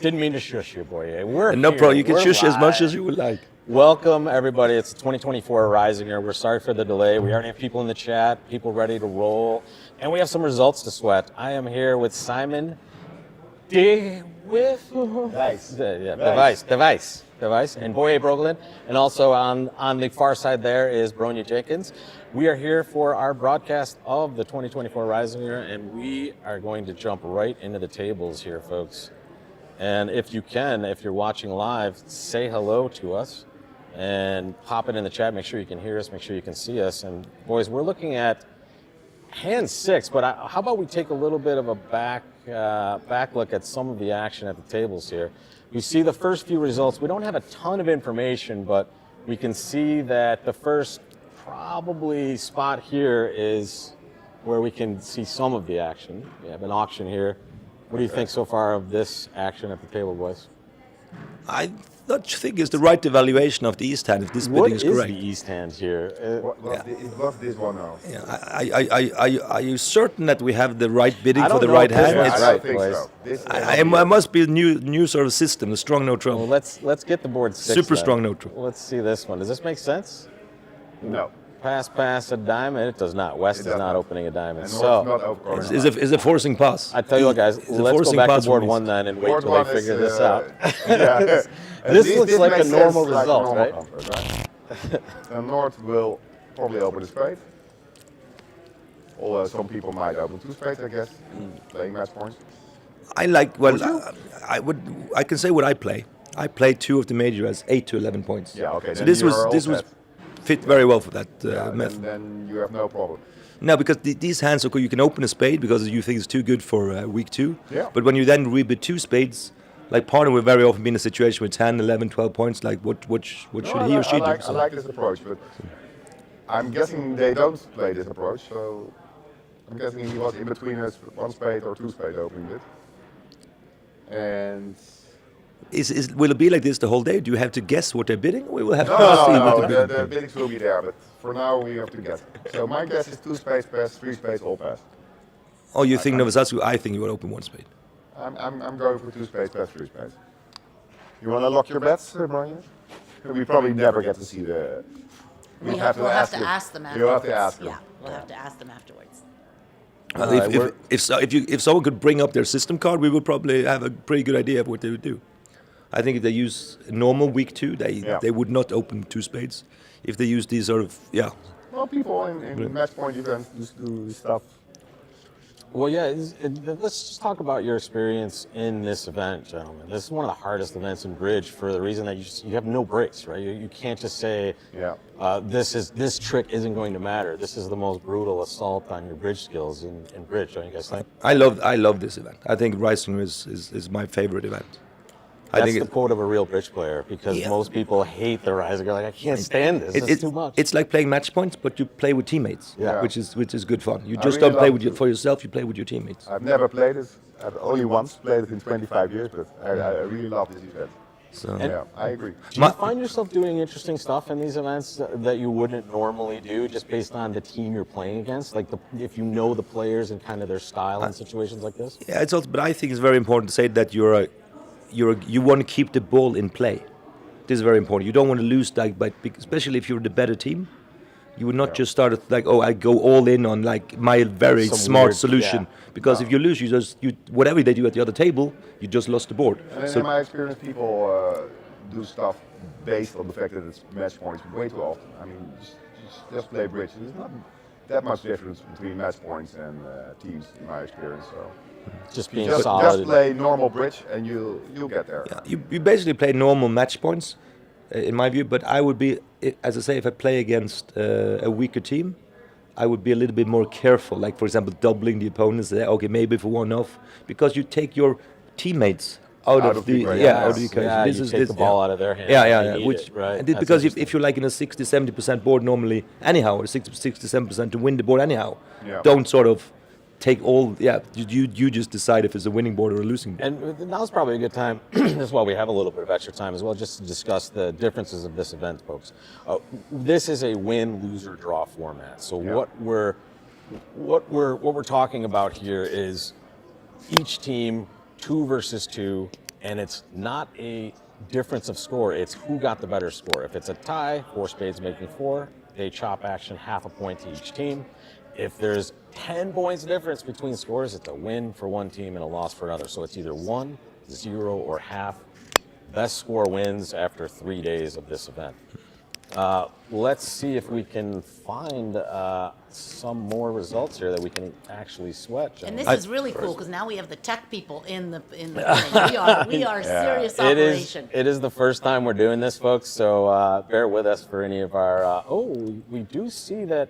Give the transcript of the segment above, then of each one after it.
Didn't mean to shush you, boy. We're No here. problem. You can We're shush as much live. as you would like. Welcome, everybody. It's the 2024 Reisinger. We're sorry for the delay. We already have people in the chat, people ready to roll, and we have some results to sweat. I am here with Simon Device, and Boye Broglin, and also on the far side there is Bronya Jenkins. We are here for our broadcast of the 2024 Reisinger, and we are going to jump right into the tables here, folks. And if you can, if you're watching live, say hello to us and pop it in the chat. Make sure you can hear us, make sure you can see us. And boys, we're looking at hand 6, but how about we take a little bit of a back look at some of the action at the tables here. We see the first few results. We don't have a ton of information, but we can see that the first probably spot here is where we can see some of the action. We have an auction here. What do you think so far of this action at the table, boys? I don't think it's the right evaluation of the East hand, if this bidding is correct. What is the East hand here? It was this one now. Yeah, are you certain that we have the right bidding for the right hand? I It's don't right, think boys. so. This I must be a new sort of system, a strong neutral. Well, let's get the board 6. Super then. strong neutral. Let's see this one. Does this make sense? No. Pass, a diamond. It does not. West is does not not. opening a diamond. And So, North not overcalling. Is a forcing pass. I tell you what, guys, It's a let's go forcing back pass to board for me. 1 then and wait Board till one they figure is, this out. Yeah. This looks like a makes normal sense, like a result, normal right? comfort, right? And North will probably open a spade. Although some people might open 2 spades, I guess, playing match points. I like, well, I can say what I play. I play 2 of the major as 8 to 11 points. Yeah, okay. So then this you're was all set. fit very well for that Yeah, method. then you have no problem. No, because these hands, okay, you can open a spade because you think it's too good for week 2. Yeah. But when you then rebid 2 spades, like partner will very often be in a situation with 10, 11, 12 points, like what should he or she do? I So- like this approach, but I'm guessing they don't play this approach, so I'm guessing he was in between us 1 spade or 2 spade opening it. And Will it be like this the whole day? Do you have to guess what they're bidding? We will have to see no, what they're the bidding. biddings will be there, but for now we have to guess. So my guess is 2 spades pass, 3 spades all pass. Oh, you think Novosatsu? I think you would open 1 spade. I'm going for 2 spades pass, 3 spades. You want to lock your bets, Brian? We probably never get to see the. We'll have to ask them afterwards. You'll have to ask them. Yeah, we'll have to ask them afterwards. Well, if someone could bring up their system card, we would probably have a pretty good idea of what they would do. I think if they use normal week 2, they would not open 2 spades. If they use these sort of, Well, people in match point events just do stuff. Well, yeah, let's just talk about your experience in this event, gentlemen. This is one of the hardest events in bridge for the reason that you have no breaks, right? You can't just say, this trick isn't going to matter. This is the most brutal assault on your bridge skills in bridge, don't you guys think? I love this event. I think Reisinger is my favorite event. That's the quote of a real bridge player, because most people hate the Reisinger. Like, I can't stand this. It's too much. It's like playing match points, but you play with teammates, Yeah. which is good fun. You I just really don't play love for yourself. You play with your teammates. I've never played it. I've only once played it in 25 years, but I really love this event. So Yeah, I agree. Do you find yourself doing interesting stuff in these events that you wouldn't normally do, just based on the team you're playing against? Like, if you know the players and kind of their style in situations like this? yeah, it's also. But I think it's very important to say that you want to keep the ball in play. This is very important. You don't want to lose, especially if you're the better team. You would not just start at I go all in on my very Some smart weird- solution. yeah. Because if you lose, whatever they do at the other table, you just lost the board. And in my experience, people do stuff based on the fact that it's match points way too often. I mean, just play bridge. There's not that much difference between match points and teams, in my experience. So Just being just solid. play normal bridge, and you'll get there. Yeah, you basically play normal match points, in my view. But I would be, as I say, if I play against a weaker team, I would be a little bit more careful. Like, for example, doubling the opponents. Okay, maybe for 1 off, because you take your teammates out of the equation. out of the equation. Yeah, you take the ball out of their hands. Yeah. They need Which it, right? and That's because if interesting. you're like in a 60-70% board normally, anyhow, or 60-67% to win the board anyhow, Yeah. don't sort of take all. Yeah, you just decide if it's a winning board or a losing board. And now's probably a good time, as well, we have a little bit of extra time as well, just to discuss the differences of this event, folks. This is a win, lose, or draw format. So Yeah. what we're talking about here is each team, 2 versus 2, and it's not a difference of score, it's who got the better score. If it's a tie, 4 spades making 4, they chop action, half a point to each team. If there's 10 points difference between scores, it's a win for one team and a loss for another. So it's either 1, 0, or half. Best score wins after 3 days of this event. Let's see if we can find some more results here that we can actually switch. And this is really cool because now we have the tech people in the thing. We are a serious operation. It is the first time we're doing this, folks. So bear with us for any of our. We do see that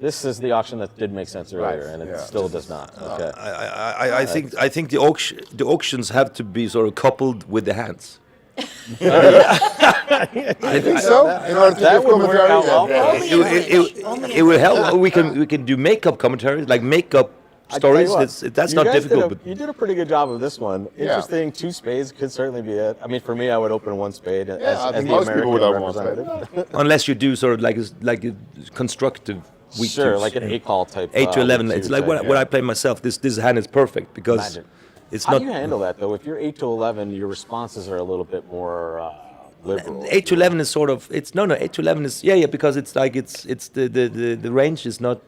this is the auction that did make sense earlier, and it still does not. Okay. I think the auctions have to be sort of coupled with the hands. I think so. In order to that give would work out well. Only It will help. We can do makeup commentaries, like makeup stories. That's not difficult. But You did a pretty good job of this one. Interesting. 2 spades could certainly be it. I mean, for me, I would open 1 spade as I think the most people would American open 1 spade. representative. unless you do sort of like a constructive weak Sure, twos, like an 8-call type. 8 to 11. weak It's two like type, when I play myself. This hand is perfect because Imagine. it's How not do you handle that though? If you're 8 to 11, your responses are a little bit more liberal. 8 to 11 is sort of 8 to 11 is because it's like it's the range is not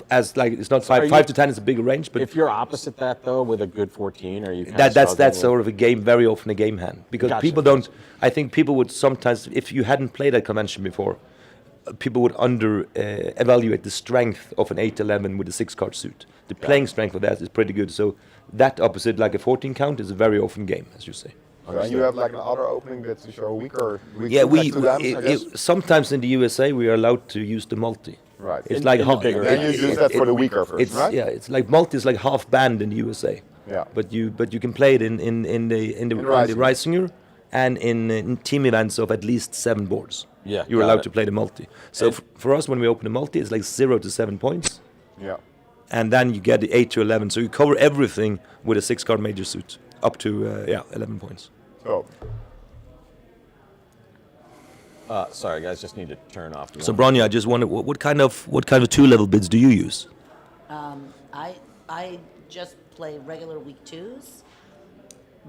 as like it's not 5 to 10 is a bigger range, but If you're opposite that though, with a good 14, are you? that's sort of a game, very often a game hand, because Gotcha. people don't. I think people would sometimes, if you hadn't played that convention before, people would evaluate the strength of an 8-11 with a 6-card suit. The playing strength of that is pretty good. So that opposite, like a 14 count, is a very often game, as you say. And you have like another opening that's to show a weaker. Yeah, like 2 diamonds, I guess? sometimes in the USA we are allowed to use the multi. Right. It's In- like in the half. bigger Then you use that for the weaker first, It's right? it's like multi is like half band in the USA. Yeah. But you can play it in the Reisinger. Reisinger and in team events of at least 7 boards. Yeah, You're got allowed it. to play the multi. So for us, when we open the multi, it's like 0 to 7 points, Yeah. and then you get the 8 to 11. So you cover everything with a 6-card major suit up to 11 points. So Sorry, guys, just need to turn off. So Bronya, I just wonder what kind of 2-level bids do you use? I just play regular week 2s,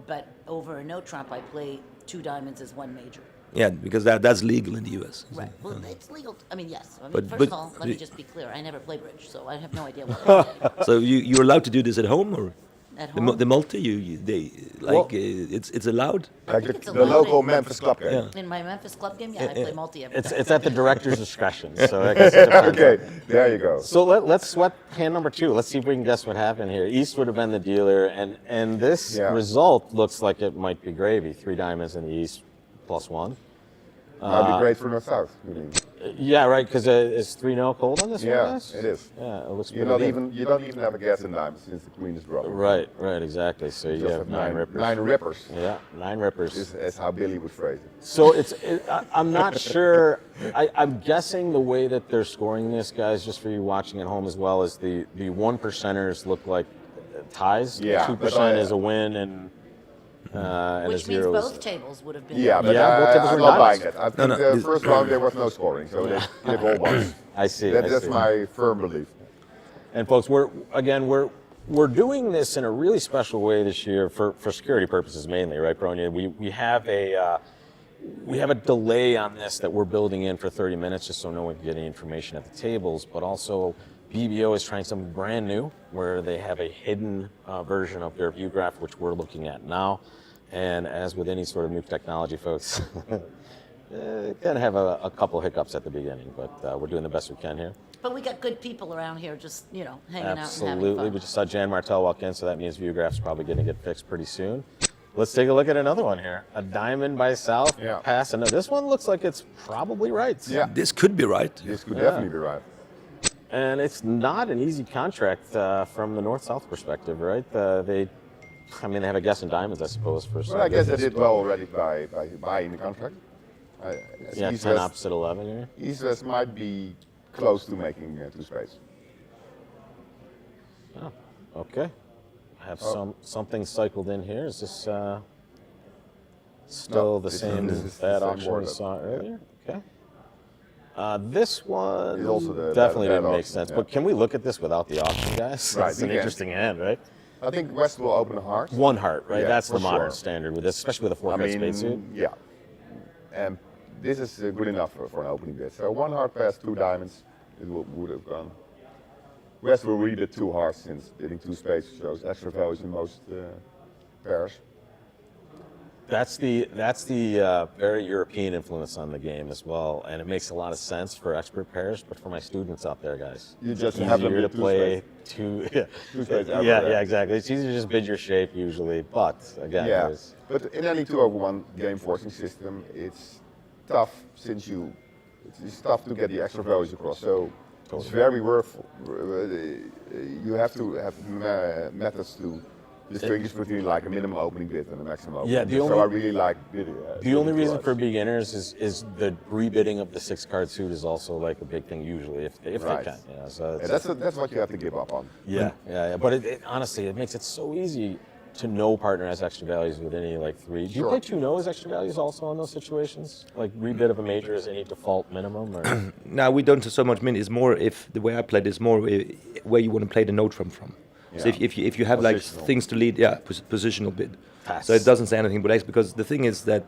but over a no trump, I play 2 diamonds as 1 major. Yeah, because that's legal in the US. Right. Well, it's legal. I mean, yes. I mean, But- first but of all, let me y- just be clear. I never play bridge, so I have no idea what So you're allowed to do this at home, or at the, home. the multi? It's allowed. like think it's the allowed local in- Memphis club game. Yeah. In my Memphis club game, I play multi every It's time. it's at the director's discretion. So I guess it depends. Okay, there you go. So let's sweat hand number 2. Let's see if we can guess what happened here. East would have been the dealer, and this result looks like it might be gravy. 3 diamonds in the East plus 1. That'd be great for North South. You mean? Yeah, right. Because is 3-0 cold on this one? Yeah, Guys? it is. Yeah, it looks. You pretty don't good. even have a guess in diamonds since the queen is drawn. Right, exactly. So you Just have 9 rippers. 9 rippers. Yeah, 9 rippers. Is how Billy would phrase it. So I'm not sure. I'm guessing the way that they're scoring this, guys, just for you watching at home as well, is the 1%ers look like ties. Yeah, 2% is a win, and a Which means 0 is both tables would have been. Yeah, but Yeah, both tables I'm were not diamonds. buying it. I think the first round there was no scoring, so they've all won. I see. That's my firm belief. And folks, we're doing this in a really special way this year for security purposes mainly, right, Bronya? We have a delay on this that we're building in for 30 minutes just so no one can get any information at the tables, but also BBO is trying something brand new where they have a hidden version of their view graph, which we're looking at now. And as with any sort of new technology, folks, gonna have a couple hiccups at the beginning, but we're doing the best we can here. But we got good people around here, just hanging out and having Absolutely. fun. We just saw Jan Martel walk in, so that means ViewGraph's probably going to get fixed pretty soon. Let's take a look at another one here. A diamond by South pass. And this one looks like it's probably right. Yeah, This could be right. this could definitely be right. And it's not an easy contract from the North-South perspective, right? They have a guess in diamonds, I suppose. Well, I guess they did well already by buying the contract. Yeah, 10 opposite 11 here. East West might be close to making 2 spades. Oh, okay. I have something cycled in here. Is this still the same this is the bad same auction board we up. saw earlier? Okay. This one Is also the definitely bad didn't make auction, sense. yeah. But can we look at this without the auction, guys? Right, It's we an can. interesting hand, right? I think West will open a heart. One heart, right? Yeah, That's the for modern sure. standard with this, especially with a four-card spacesuit. Yeah. And this is good enough for an opening bid. So one heart pass, 2 diamonds, it would have gone. West will read it 2 hearts since bidding 2 spaces shows extra values in most pairs. That's the very European influence on the game as well, and it makes a lot of sense for expert pairs. But for my students out there, guys, You just it's have them easier to bid 2 play spaces. two. Two spaces Yeah, everywhere. yeah, exactly. It's easier to just bid your shape usually, but again, Yeah, there's- but in any 2-over-1 game forcing system, it's tough since it's tough to get the extra values across. So it's very worthful. You have to have methods to distinguish between like a minimum opening bid and a maximum opening Yeah, bid. So I really like bidding. the only reason for beginners is the rebidding of the 6-card suit is also like a big thing usually if Right. they can. You know, so Yeah, it's, that's what you have to give up on. yeah. But honestly, it makes it so easy to know partner has extra values with any like 3. Do you Sure. play 2-0 as extra values also in those situations? Like rebid of a major as any default minimum? Or? Now we don't so much mean. It's more if the way I played is more where you want to play the note from. So Yeah. if you have like Positional. things to lead, positional bid. Pass. So it doesn't say anything but X, because the thing is that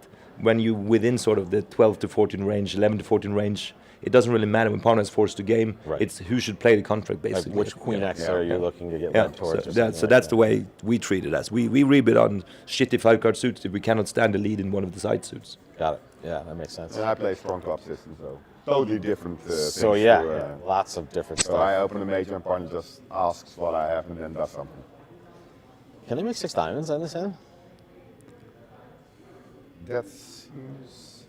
when you within sort of the 12 to 14 range, 11 to 14 range, it doesn't really matter when partner is forced to game. Right. It's who should play the contract Like basically. which queen X are you looking to get Yeah, led towards? so, or something like that's that? the way we treat it as. We rebid on shitty 5-card suits if we cannot stand the lead in one of the side suits. Got it. Yeah, that makes sense. And I play strong club system, so totally different. So things yeah, to, lots of different So stuff. I open a major and partner just asks what I have and then does something. Can they make 6 diamonds on this hand? That seems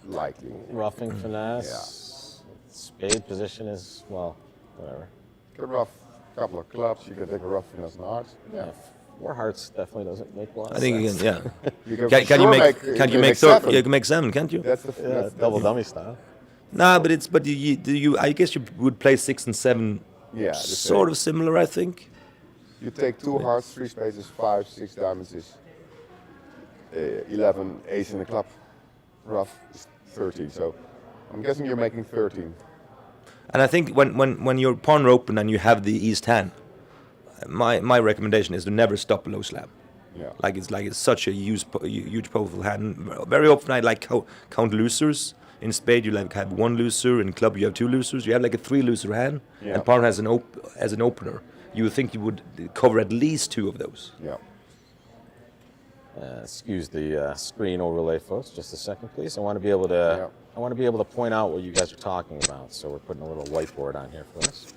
likely. Roughing finesse. Spade position is, well, whatever. Get a rough couple of clubs, you can take a rough finesse and hearts. Yeah. 4 hearts definitely doesn't make a lot of I think sense. you can, yeah. You can, Can for you sure make you can you can make seven. you can make 7, can't you? That's the Yeah, that's, double that's, dummy style. Nah, but you I guess you would play 6 and 7 yeah. the sort same. of similar, I think. You take 2 hearts, 3 spaces, 5, 6 diamonds is 11, ace in the club. Rough is 13. So I'm guessing you're making 13. And I think when you're pawn open and you have the east hand, my recommendation is to never stop a low slam. Yeah. Like it's such a huge powerful hand. Very often I like count losers. In spade you like have 1 loser. In club you have 2 losers. You have like a 3 loser hand, Yeah. and pawn has as an opener. You would think you would cover at least 2 of those. Yeah. Excuse the screen overlay, folks. Just a second, please. I want to be able to. Yeah. I want to be able to point out what you guys are talking about. So we're putting a little whiteboard on here for us.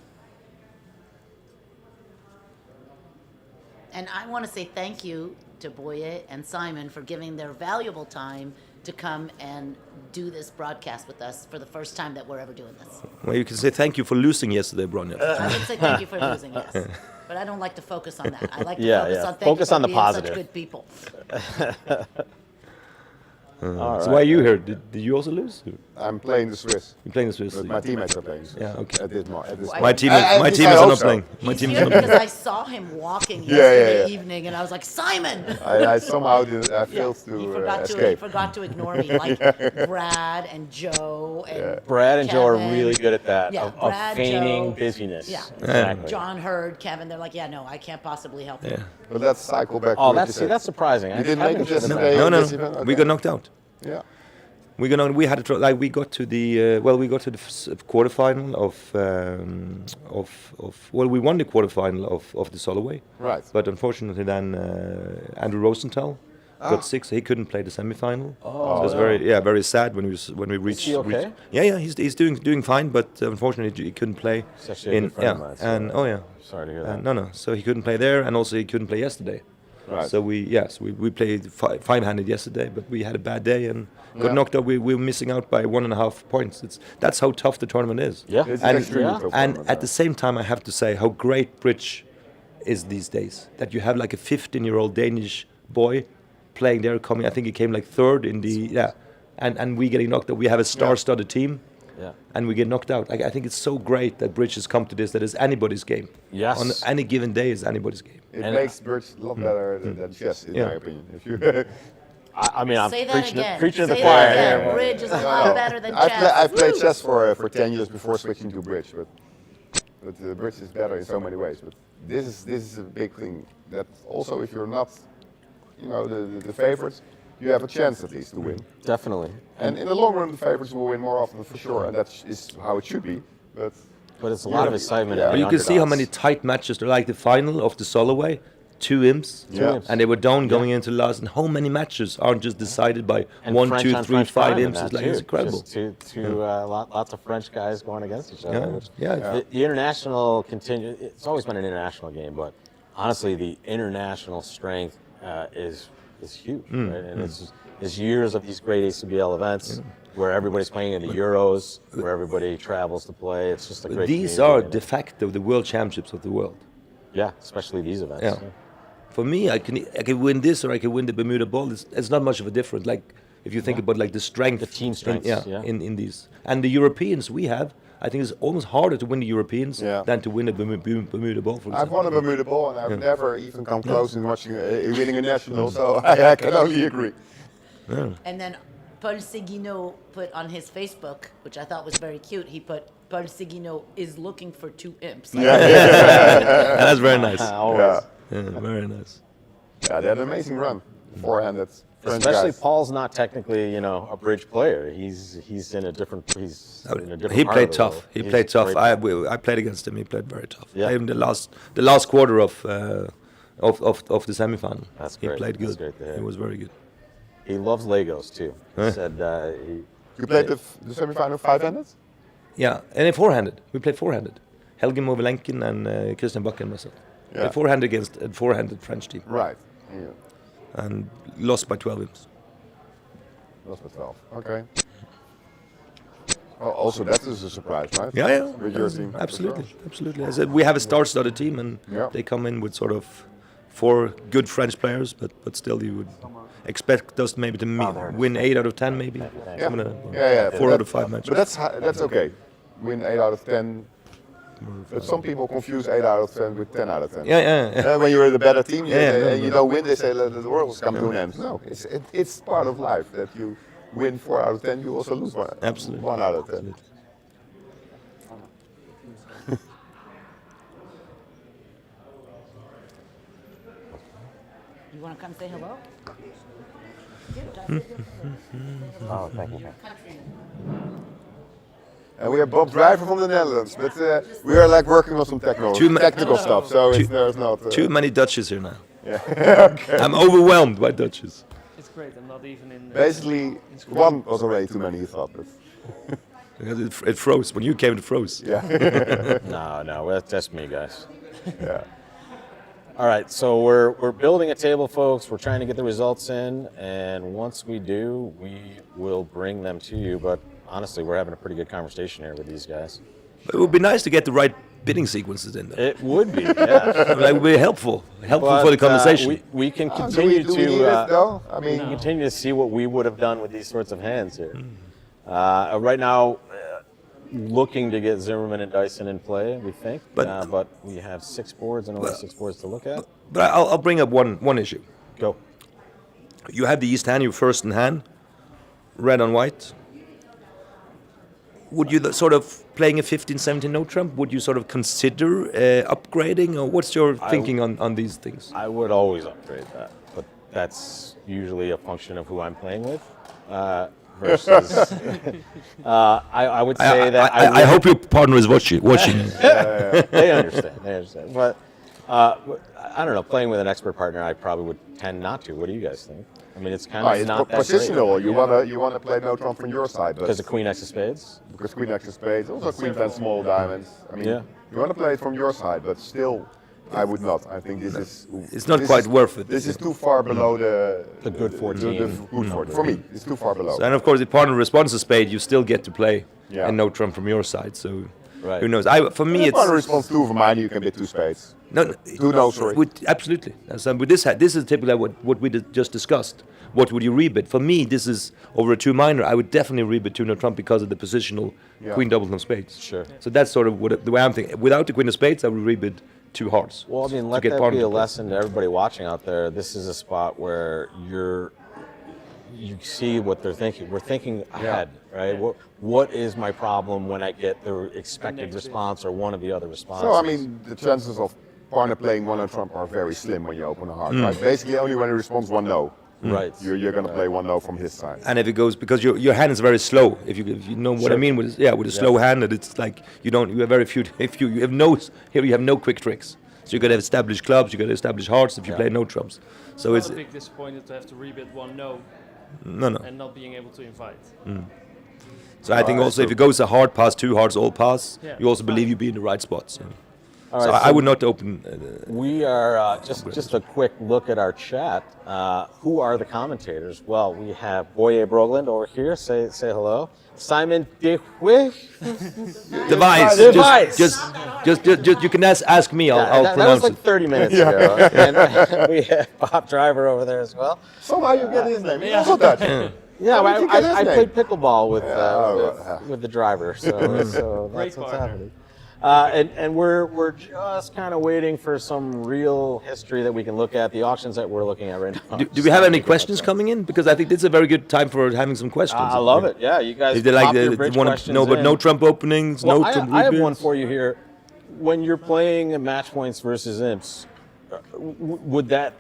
And I want to say thank you to Boye and Simon for giving their valuable time to come and do this broadcast with us for the first time that we're ever doing this. Well, you can say thank you for losing yesterday, Bronya. I would say thank you for losing, yes. But I don't like to focus on that. I like to Yeah, focus yeah. on thank Focus you for on the being positive. such good people. All So right. why are you here? Did you also lose? I'm playing the Swiss, You're playing the Swiss. but my teammates are playing the Swiss. Yeah, okay. At this Why- My team, I my think team I is hope not so. playing. My He's team is here not playing. because I saw him walking Yeah, yesterday yeah, yeah. evening, and I was like, Simon! I somehow failed He to forgot to he escape. forgot to ignore me, like Brad and Joe and Brad and Joe are Kevin. really good at that, Yeah, of Brad, feigning Joe. busyness. Yeah. Exactly. John Hurd, Kevin. They're like, yeah, no, I can't possibly help you. Yeah. But let's cycle back. Oh, to what you that's said. that's surprising. You didn't make it should've yesterday? known. No, this event? we Okay. got knocked out. Yeah. We had to like we got to the quarterfinal we won the quarterfinal of the Soloway, Right. but unfortunately then Andrew Rosenthal got sick, so he couldn't play the semifinal. So it was very sad when we reached. he okay? reached- yeah, he's doing fine, but unfortunately he couldn't play. He's actually a good friend of mine, so and sorry to hear that. no, so he couldn't play there, and also he couldn't play yesterday. Right. So we played five-handed yesterday, but we had a bad day and got Yeah. knocked out. We were missing out by 1.5 points. That's how tough the tournament is. Yeah. It's And, extremely yeah. tough and tournament, at the same time, I have to say how great bridge is these days. That you have like a 15-year-old Danish boy playing there, coming. I think he came like third in the and we getting knocked out. We have a star-studded team. Yeah. And we get knocked out. I think it's so great that bridge has come to this. That is anybody's game. Yes. On any given day is anybody's game. It And- makes bridge a lot better than chess, in Yeah. my opinion. If you I mean, I'm Say that preaching, again. preaching to the Say choir that again. here. Bridge is a lot better than chess. I played Woo! chess for 10 years before switching to bridge, but bridge is better in so many ways. But this is a big thing. That also, if you're not, the favorites, you have a chance at least to win. Definitely. And in the long run, the favorites will win more often for sure, and that is how it should be. But it's a lot of excitement. Yeah. in But the you can see how underdogs. many tight matches there, like the final of the Soloway, 2 imps, Yeah. and they were down going into last. And how many matches aren't just decided by And 1, French 2, on 3, French 5 crime in imps? that It's like too. it's incredible. Just lots of French guys going against each other. Yeah, Which, yeah. The international continue. It's always been an international game, but honestly, the international strength is huge, right? And it's years of these great ACBL events where everybody's playing in the Euros, where everybody travels to play. It's just a great. These community, are and de facto the world championships of the world. yeah, especially these events. Yeah. For me, I can win this or I can win the Bermuda Bowl. It's not much of a difference. Like if you think about like the strength, The team strengths, in these, and the Europeans we have, I think it's almost harder to win the Europeans Yeah. than to win a Bermuda Bowl. For I've example. won a Bermuda Bowl, and I've never even come close in watching winning a national. So I can only agree. And then Paul Seguino put on his Facebook, which I thought was very cute. He put Paul Seguino is looking for 2 imps. That's very nice. Always. Yeah. Yeah, very nice. Yeah, they had an amazing run. Four-handed French Especially guys. Paul's not technically, a bridge player. He's in a different. He's in a different. He part played of the tough. world. He He's played tough. great. I played against him. He played very tough. Yeah. Played him the last quarter of the semifinal. That's He great. played That's good. great to hear. He was very good. He loves Legos too. He said You played the semi-final 5-handed? Yeah, and then four-handed. We played four-handed. Helge Movelenken and Christian Bakke and myself. Yeah. Played four-handed against a four-handed French team Right. Yeah. and lost by 12 imps. Lost by 12. Okay. Well, also that is a surprise, right? Yeah. With your team. Absolutely, absolutely. I said we have a star-studded team, and Yeah. they come in with sort of 4 good French players, but still you would expect us maybe to win 8 out of 10, maybe. Yeah. Some of the- Yeah. 4 but out of 5 matches. But that's okay. Win 8 out of 10. But some people confuse 8 out of 10 with 10 out of 10. Yeah. When you're the better team, Yeah, and you don't win, they say that the world has come to an end. No, it's part of life that you win 4 out of 10, you also lose one. Absolutely. 1 out of 10. Absolutely. You want to come say hello? Oh, thank you. And we have Bob Driver from the Netherlands, but we are like working on some technical stuff, so there's not. Too many Dutches here now. Yeah. Okay. I'm overwhelmed by Dutches. It's great. I'm not even in. Basically, one was already too many, you thought, but Because it froze. When you came, it froze. yeah. No, that's me, guys. Yeah. All right, so we're building a table, folks. We're trying to get the results in, and once we do, we will bring them to you. But honestly, we're having a pretty good conversation here with these guys. But it would be nice to get the right bidding sequences in there. It would be, yeah. That would be helpful But, for the conversation. we can Do continue we need to it though? I mean, continue to see what we would have done with these sorts of hands here. Right now, looking to get Zimmerman and Dyson in play, we think. But we have 6 boards and only 6 boards to look at. But I'll bring up one issue. Go. You have the East hand, you first in hand, red on white. Would you sort of playing a 15-17 no trump? Would you sort of consider upgrading, or what's your thinking on these things? I would always upgrade that, but that's usually a function of who I'm playing with. Versus, I would say that I hope your partner is watching. they understand. But I don't know. Playing with an expert partner, I probably would tend not to. What do you guys think? I mean, it's kind of it's not that positional. You wanna play no trump from your side, but because of Queen X of Spades. because Queen X of Spades, also Queen 10 small diamonds. I mean, Yeah. you wanna play it from your side, but still, I would not. I think this is. It's not this quite is- worth it. This is too far below the good 14. The good 14. For me, it's too far below. And of course, if partner responds to spade, you still get to play Yeah. a no trump from your side. So Right. who knows? For me, If it's one responds 2 of mine, you can bid 2 spades. no. Two no, sorry. Absolutely. So with this is typically what we just discussed. What would you rebid? For me, this is over a 2 minor. I would definitely rebid 2 no trump because of the positional Yeah. queen double of spades. Sure. So that's sort of the way I'm thinking. Without the queen of spades, I would rebid 2 hearts. Well, I mean, to let get that partner be a to play. lesson to everybody watching out there. This is a spot where you see what they're thinking. We're thinking ahead, right? What is my problem when I get the expected response or one of the other responses? So I mean, the chances of partner playing one on trump are very slim when you open a heart. Right? Basically, only when he responds one no, Right. you're going to play one no from his side. And if it goes, because your hand is very slow. If you know what I mean with with a slow hand, it's like you have very few. If you have you have no quick tricks. So you got to establish clubs, you got to establish hearts if you play no trumps. So It's a big disappointment to have to rebid one no no. and not being able to invite. So I think also if it goes a hard pass, 2 hearts, all pass, Yeah, you also fine. believe you be in the right spots. All So right, I would not open. We are just a quick look at our chat. Who are the commentators? Well, we have Boye Brogland over here. Say hello. Simon Dehuy. Device. Just you can ask me. I'll that was pronounce like it. 30 minutes ago. And we have Bob Driver over there as well. Somehow you get his name. Also Dutch. Yeah, How did you get his I name? played pickleball with right. with the driver, so Great that's what's partner. happening. And we're just kind of waiting for some real history that we can look at. The auctions that we're looking at right now. Do we have any questions coming in? Because I think this is a very good time for having some questions. I love it. Yeah, you guys If they like pop your the bridge one, questions no, but in. no Trump openings, Well, no Trump I have rebids. one for you here. When you're playing match points versus imps, would that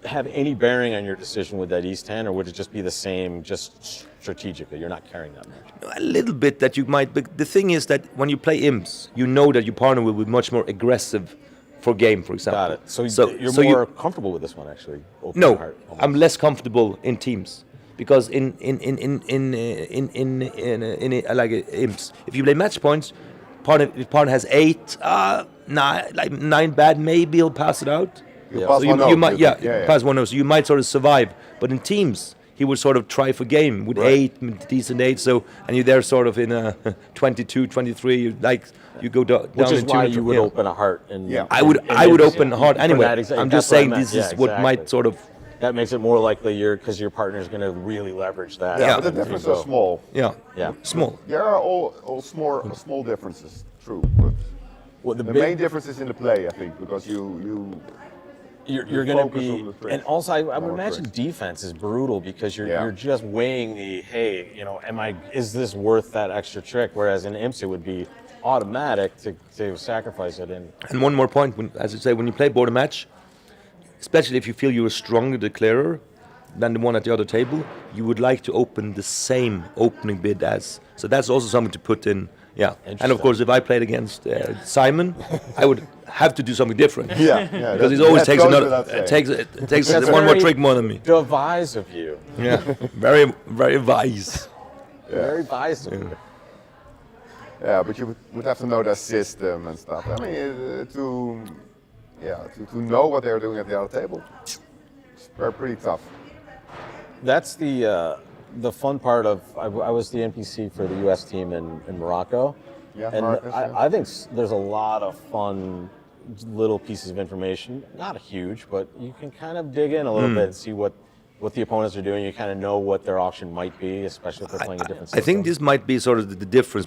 have any bearing on your decision with that East hand, or would it just be the same, just strategically? You're not carrying that much. A little bit that you might, but the thing is that when you play imps, you know that your partner will be much more aggressive for game, for example. Got it. So you're so more comfortable with this one, actually. Open No, heart, almost. I'm less comfortable in teams because in like imps, if you play match points, if partner has 8, 9 bad, maybe he'll pass it out. You So you might yeah. pass 1-0, so you might sort of survive. But in teams, he would sort of try for game with Right. 8, decent 8. So and you're there sort of in a 22, 23. You go down. Which is in why 2 you would open a heart. And Yeah. I would open hard For anyway. that exact- I'm that's just what I saying meant. this is Yeah, what exactly. might sort of That makes it more likely because your partner's going to really leverage that. Yeah, Yeah. but the differences are small. Yeah. small. There are all small differences, true. But Well, the the big, main difference is in the play, I think, because you're going to focus be, on the tricks. and also I would More imagine tricks. defense is brutal because Yeah. you're just weighing hey, is this worth that extra trick? Whereas in imps it would be automatic to sacrifice it. And one more point, as I say, when you play board a match, especially if you feel you're a stronger declarer than the one at the other table, you would like to open the same opening bid as. So that's also something to put in. Yeah. And of Interesting. course, if I played against Simon, I would have to do something different. yeah, Because he always takes goes another. without saying. It takes That's one more very trick more than me. Devise of you. Yeah. Very, very wise. Very wise of you. Yeah, but you would have to know their system and stuff. I mean, to know what they're doing at the other table, it's pretty tough. That's the fun part of. I was the NPC for the U.S. team in Morocco, Yeah, and Marcus, yeah. I think there's a lot of fun little pieces of information. Not huge, but you can kind of dig in a little bit and see what the opponents are doing. You kind of know what their option might be, especially if they're playing a different I system. think this might be sort of the difference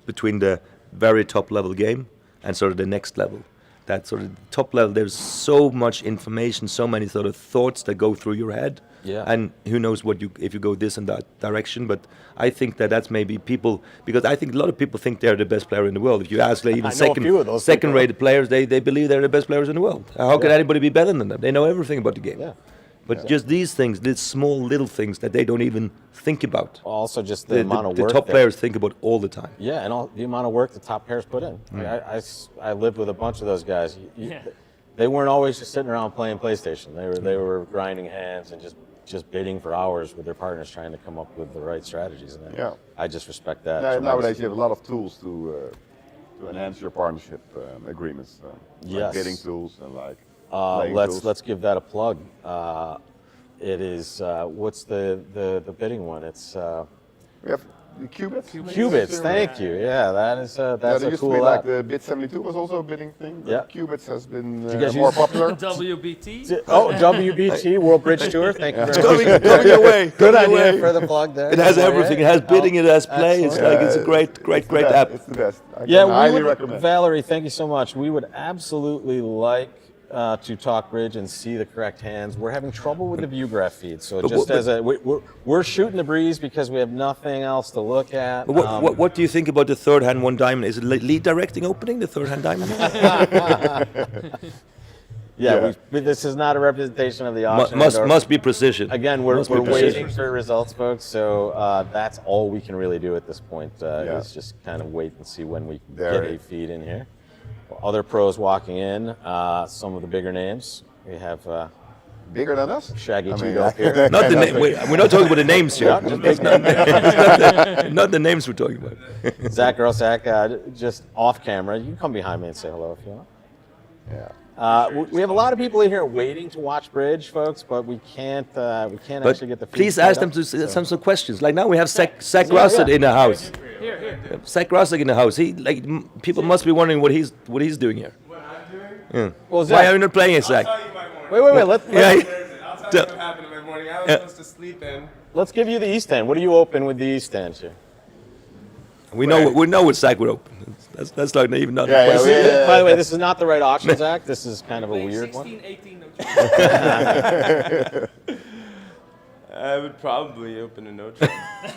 between the very top level game and sort of the next level. That sort of top level, there's so much information, so many sort of thoughts that go through your head. Yeah. And who knows if you go this and that direction. But I think that's maybe people, because I think a lot of people think they're the best player in the world. If you ask even I know a few of those people. second-rated players, they believe they're the best players in the world. How can Yeah. anybody be better than them? They know everything about the game. Yeah. But just these things, these small little things that they don't even think about. Also, just the amount of The work top that- players think about all the time. Yeah, and all the amount of work the top pairs put in. I lived with a bunch of those guys. They weren't always just sitting around playing PlayStation. They were grinding hands and just bidding for hours with their partners, trying to come up with the right strategies. And Yeah. I just respect that. Nowadays, tremendously. you have a lot of tools to enhance your partnership agreements. Yes. Like bidding tools and like playing tools. Let's give that a plug. It is what's the bidding one? It's We have the qubits. qubits. Thank you. Yeah, that's Yeah, a there used to cool be like app. the Bit 72 was also a bidding thing. But Yeah. Qubits has been you guys more use- popular. WBT. Oh, WBT World Bridge Tour. Thank you very much. Coming your way. Good coming your idea way. for the plug there. It has Yeah. everything. It has bidding. It has play. It's Excellent. like it's a great It's the app. best. It's the best. I Yeah, can we highly would, recommend. Valerie, thank you so much. We would absolutely like to talk bridge and see the correct hands. We're having trouble with the view graph feed. So But just what- as we're shooting the breeze because we have nothing else to look at. But what do you think about the third hand one diamond? Is it lead directing opening, the third hand diamond? Yeah, this is not a representation of the auction. must be precision. Again, we're Must be waiting precision. for results, folks. So that's all we can really do at this point. Is just kind of wait and see when we can get a feed in here. Other pros walking in, some of the bigger names. We have Bigger than us? Shaggy I mean, Cheeto here. Not the we're not talking about the names here. Not the names we're talking about. Zach Grossack, just off camera. You can come behind me and say hello if you want. Yeah. We have a lot of people in here waiting to watch bridge, folks, but we can't But actually get the feed please set ask up, them to so- some questions. Like now we have Zach Rossett in the house. Here. Zach Rossett in the house. People must be wondering what he's doing here. What I'm doing? Well, Why Zach, are you not playing it, Zach? I'll tell you my morning. wait. Let's Yeah. I'll tell you what happened in my morning. I was supposed to sleep in. let's give you the East End. What do you open with the East End here? We know what Zach would open. That's like even not. Yeah, This yeah, is- yeah. By the way, this is not the right auction, Zach. This is kind of a Playing weird 16, one. 18, no I would probably open a no trump.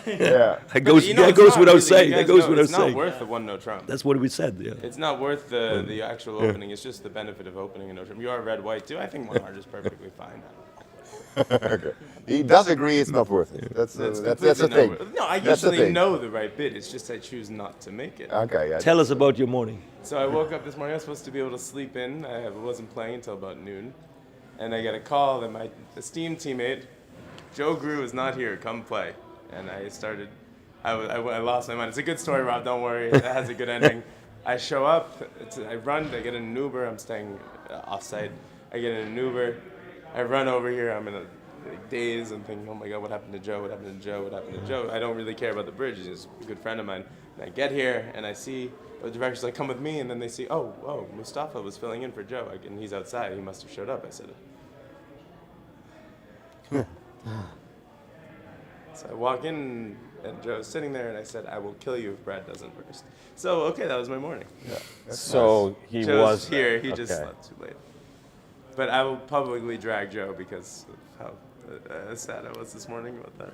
Yeah. That goes You know, that it's goes not without really- saying. you That guys goes know without it's not saying. worth the one no trump. That's what we said. Yeah. It's not worth the actual opening. It's just the benefit of opening a no trump. You are red white too. I think one heart is perfectly fine. Okay. He does agree it's not worth it. That's the completely thing. No, I That's the usually thing. know the right bid. It's just I choose not to make it. Okay, yeah. Tell us about your morning. So I woke up this morning. I was supposed to be able to sleep in. I wasn't playing until about noon, and I get a call that my esteemed teammate Joe Grew is not here. Come play. And I started. I lost my mind. It's a good story, Rob. Don't worry. It has a good ending. I show up. I run. I get in an Uber. I'm staying off-site. I get in an Uber. I run over here. I'm in a daze. I'm thinking, oh my God, what happened to Joe? What happened to Joe? What happened to Joe? I don't really care about the bridge. He's just a good friend of mine. And I get here and I see the director's like, come with me. And then they see, oh, Mustafa was filling in for Joe. And he's outside. He must have showed up. I said. So I walk in and Joe's sitting there and I said, I will kill you if Brad doesn't first. So, okay, that was my morning. So he Joe's was here. He just okay. slept too late. But I will publicly drag Joe because of how sad I was this morning about that.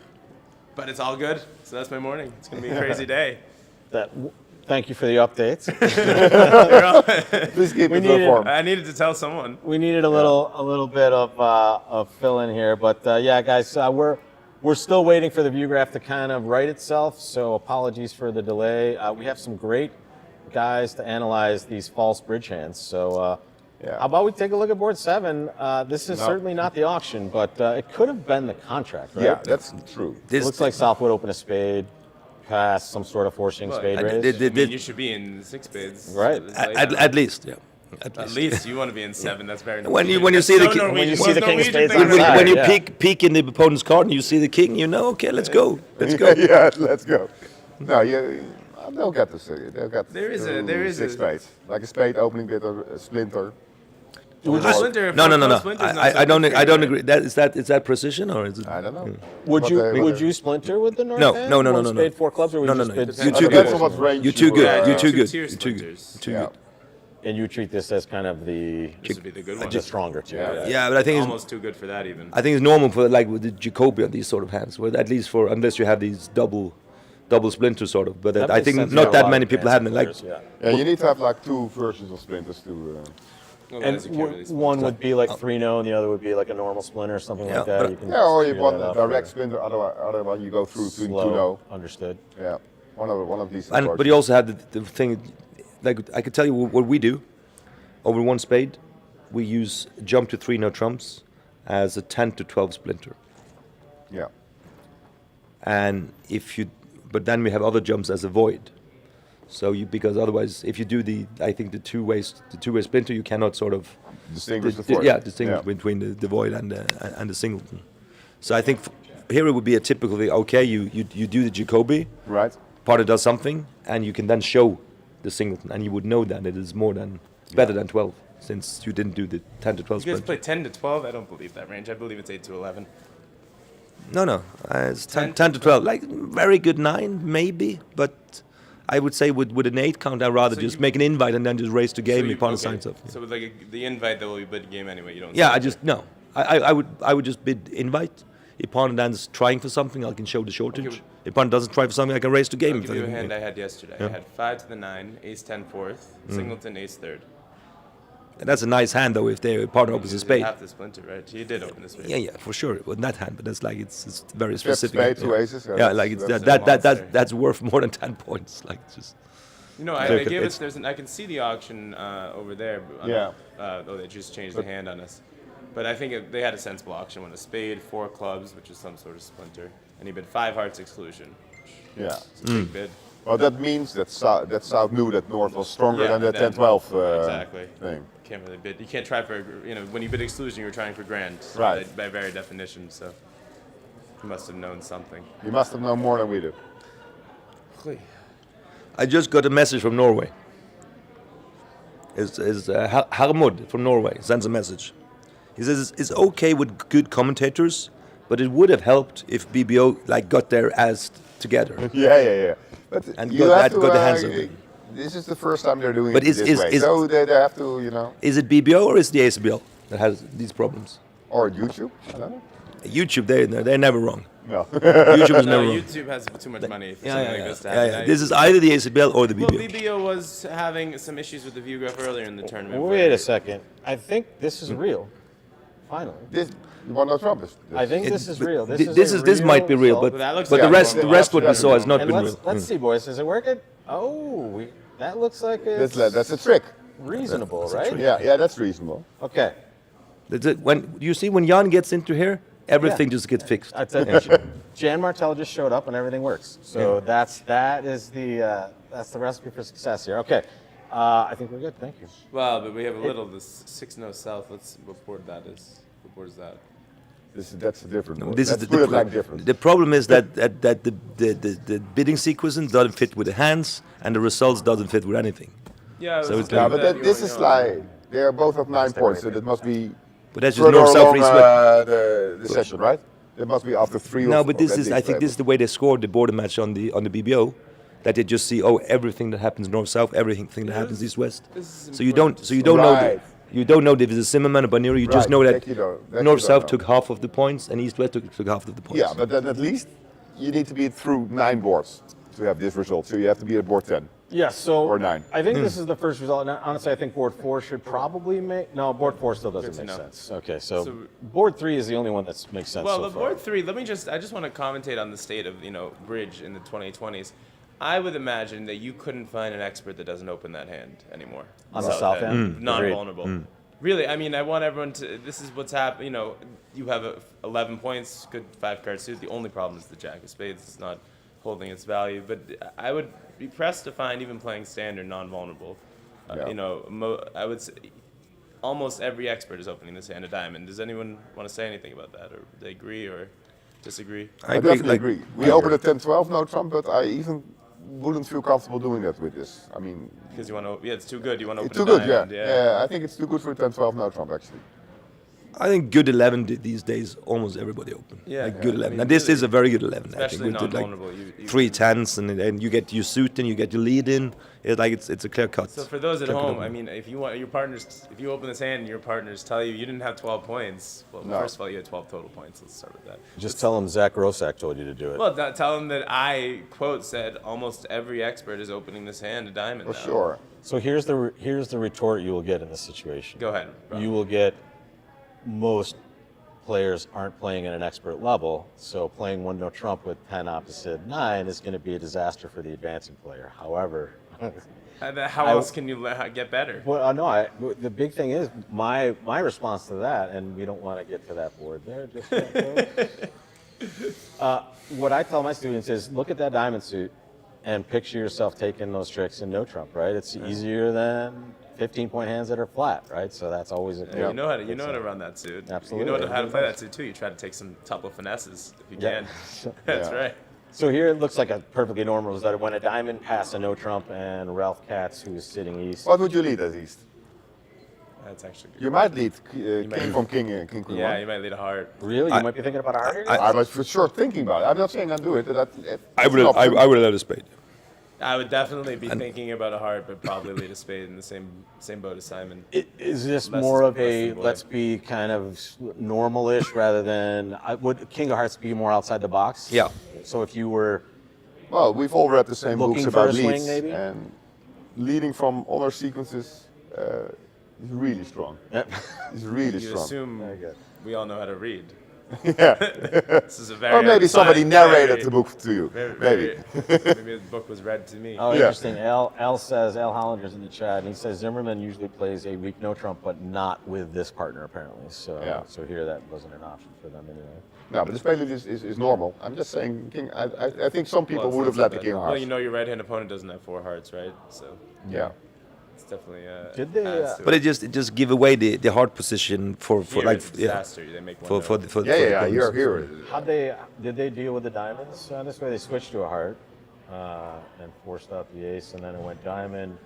But it's all good. So that's my morning. It's going to be a crazy day. Thank you for the updates. Please keep We it needed- informed. I needed to tell someone. We needed a little bit of fill in here, but yeah, guys, we're still waiting for the view graph to kind of right itself. So apologies for the delay. We have some great guys to analyze these false bridge hands. So Yeah. how about we take a look at board 7? This is certainly not the auction, but it could have been the contract, right? Yeah, that's true. It looks like Southwood opened a spade, past some sort of forcing spade raise. I mean, you should be in 6 bids. Right. At least, yeah. At least you want to be in 7. That's very When you Norwegian. see the That's so ki- Norwegian. when you see the Most king of Norwegian spades things on the are side. when you Yeah. peek in the opponent's card and you see the king, you know, okay, let's go. Let's go. Yeah, let's go. No, they'll get to see. They'll get There is six a- spades. Like a spade opening bid or a splinter. Splinter, No. Splinter's not I so good don't for you. agree. Is that precision or is it? I don't know. Would But you they- would you splinter with the North No, End? no, no, One no, no, spade, no. 4 clubs, or would No, you no, just no. bid You're too spade? good. Depends on what range You're too you, good. You're too two good. tier You're too good. splinters. Too Yeah. good. And you treat this as kind of the This would be the good one. just stronger too. Yeah. Yeah, but I think Almost too good for that even. I think it's normal for like with the Jacoby on these sort of hands, well, at least for unless you have these double splinters sort of. But That I makes think sense for not a that lot many of people fancy have them. Like players, Yeah, you need to have like 2 versions of splinters to. Otherwise you can't really split. one would be like 3-0, and the other would be like a normal splinter or something Yeah, like that. but- You can Yeah, or you figure want that a out direct for splinter, other one you go through to slow. 2-0. Understood. Yeah, one of these. and, but you also have the thing, like I could tell you what we do. Over one spade, we use jump to 3 no trumps as a 10 to 12 splinter. Yeah. And but then we have other jumps as a void. So because otherwise, if you do I think the two-way splinter, you cannot sort of Distinguish the void. distinguish between the void and the singleton. So I think here it would be a typical thing. Okay, you do the Jacoby, Right. partner does something, and you can then show the singleton, and you would know that it is better than 12, since you didn't do the 10 to 12 You guys splinter. play 10 to 12? I don't believe that range. I believe it's 8 to 11. No, it's 10 to 12. Like very good 9, maybe, but I would say with an 8 count, I'd rather So just you- make an invite and then just raise the game. you- Opponent okay. signs up. So with like the invite, that will be bid game anyway. You don't. Yeah, I split just it. no. I would just bid invite. Opponent then's trying for something, I can show the shortage. Okay. Opponent doesn't try for something, I can raise the game. I'll if give you a I- hand I had yesterday. I had 5 to the 9, ace 10 fourth, Mm. singleton ace third. And that's a nice hand though if their partner opens a You spade. have to splinter, right? He did open the spade. Yeah, for sure. With that hand, but that's like it's very Fifth specific. spade, two aces. Yeah, that's- like it's that's that's worth more than 10 points. Like it's just You know, Okay, I gave it's- us. I can see the auction over there. But Yeah. Oh, they just changed the hand on us. But I think they had a sensible auction. Won a spade, 4 clubs, which is some sort of splinter, and he bid 5 hearts exclusion. Yeah. It's a big bid. Well, that means that South knew that North was stronger Yeah, than the then- 10-12 exactly. thing. Can't really bid. You can't try for. When you bid exclusion, you're trying for grand. Right. By very definition, so he must have known something. You must have known more than we do. I just got a message from Norway. Harmod from Norway sends a message. He says it's okay with good commentators, but it would have helped if BBO got their ass together. Yeah. But And you got have that- to, got the hands open. This is the first time they're doing But it is- this is- way. is- So they have to, Is it BBO or is it the ACBL that has these problems? or YouTube. I don't know. YouTube, they're never wrong. No. YouTube is No, never wrong. YouTube has too much money for Yeah, something yeah, like yeah. this to Yeah, happen. yeah. This is either the ACBL or the Well, BBO. BBO was having some issues with the view graph earlier in the tournament. Wait a second. I think this is real. Finally. This, you want no Trump? I think It- this is but real. This This this might be real, result. but Well, that looks but like the rest real. the rest what we saw has not And been let's, real. let's see, boys. Is it working? Oh, that looks like it's That's a trick. reasonable, right? Yeah, that's reasonable. Okay. When you see when Jan gets into here, everything just gets fixed. I tell you, Jan Martell just showed up and everything works. So that's the recipe for success here. Okay. I think we're good. Thank you. Well, but we have a little. This 6-0 south. Let's what board that is. What board is that? That's a different one. This Let's is put it like different. the problem is that the bidding sequence doesn't fit with the hands, and the results doesn't fit with anything. Yeah. So it's Yeah, like- but this is like, they are both at 9 points, so that must be But that's just further north, south, along east, west. the session, right? It must be after 3 No, of but this at is I least, think right? this is the way they scored the border match on the BBO, that they just see everything that happens north south, everything that happens east west. This is So you important don't to know Right. you don't know if it's a Zimmerman or Banero. You just Right, know that that you don't north south know. took half of the points and east west took half of the points. Yeah, but then at least you need to be through 9 boards to have this result. So you have to be at board 10. Yeah, so Or 9. I think this is the first result. And honestly, I think board 4 should probably make. No, board 4 still doesn't Good make to know. sense. Okay, so, So- board 3 is the only one that makes sense. Well, so the far. board 3. I just want to commentate on the state of bridge in the 2020s. I would imagine that you couldn't find an expert that doesn't open that hand anymore. On the south end? Non-vulnerable. Really, I mean, I want everyone to. This is what's happening. You have 11 points, good 5-card suit. The only problem is the jack of spades. It's not holding its value. But I would be pressed to find even playing standard non-vulnerable. Yeah. I would say almost every expert is opening this hand a diamond. Does anyone want to say anything about that, or do they agree or disagree? I definitely agree. We opened at 10-12, no Trump, but I even wouldn't feel comfortable doing that with this. I mean, Because you want to. Yeah, it's too good. You want to it's open too a good, yeah. diamond. Yeah, I think it's too good for 10-12, no Trump, actually. I think good 11 these days almost everybody open. Yeah, like good I 11. mean, and this really- is a very good 11. Especially I think, with non-vulnerable. You 3 10s and you get your suit in, you get your lead in. It's a clear cut. So for those at Clear cut home, open. I mean, if you want your partners, if you open this hand and your partners tell you didn't have 12 points, well, No. first of all, you had 12 total points. Let's start with that. Just tell them Zach Rosak told you to do it. Well, tell them that I quote said almost every expert is opening this hand a diamond. For now. sure. So here's the retort you will get in this situation. Go ahead. Bro. You will get most players aren't playing at an expert level, so playing 1-no Trump with 10 opposite 9 is going to be a disaster for the advancing player. However, How else can you get better? well, no, the big thing is my response to that, and we don't want to get to that board there. Just yet, what I tell my students is look at that diamond suit and picture yourself taking those tricks in no Trump, right? It's easier than 15-point hands that are flat, right? So that's always a You know how to run that suit. Absolutely. You know how to play that suit too. You try to take some couple of finesses if you Yeah. can. That's Yeah. right. So here it looks like a perfectly normal result. When a diamond passed a no Trump and Ralph Katz, who is sitting east. What would you lead at East? That's actually good. You might lead might. King from King, King Queen Yeah, 1. you might lead a heart. Really? You might be thinking about a heart here? I was for sure thinking about it. I'm not saying I do it. I would have let a spade. I would definitely be thinking about a heart, but probably lead a spade in the same boat as Simon. Is this Less- more of less a than boy. let's be kind of normal-ish rather than would King of Hearts be more outside the box? Yeah. So if you were Well, we've all read the same Looking books for about a swing, leads, maybe? and leading from honor sequences is really strong. It's really You strong. assume good. we all know how to read. Yeah. This is a very Or maybe somebody undefined- narrated very- the book to you. very- Maybe. maybe the book was read to me. Oh, Yeah. interesting. Al says, Al Hollinger's in the chat, and he says Zimmerman usually plays a weak no trump, but not with this partner apparently. So, Yeah. so here that wasn't an option for them anyway. No, but the spade lead is normal. I'm just saying, I think some people Well, would have it's not let the so king bad. of Well, hearts. you know your right-hand opponent doesn't have 4 hearts, right? So Yeah. it's definitely Did they, adds to But it just give away the heart position for Here like it's a disaster. They make one for note. for Yeah, for yeah, the yeah. opponents. Here. Did they deal with the diamonds? This way they switched to a heart and forced out the ace, and then it went diamond.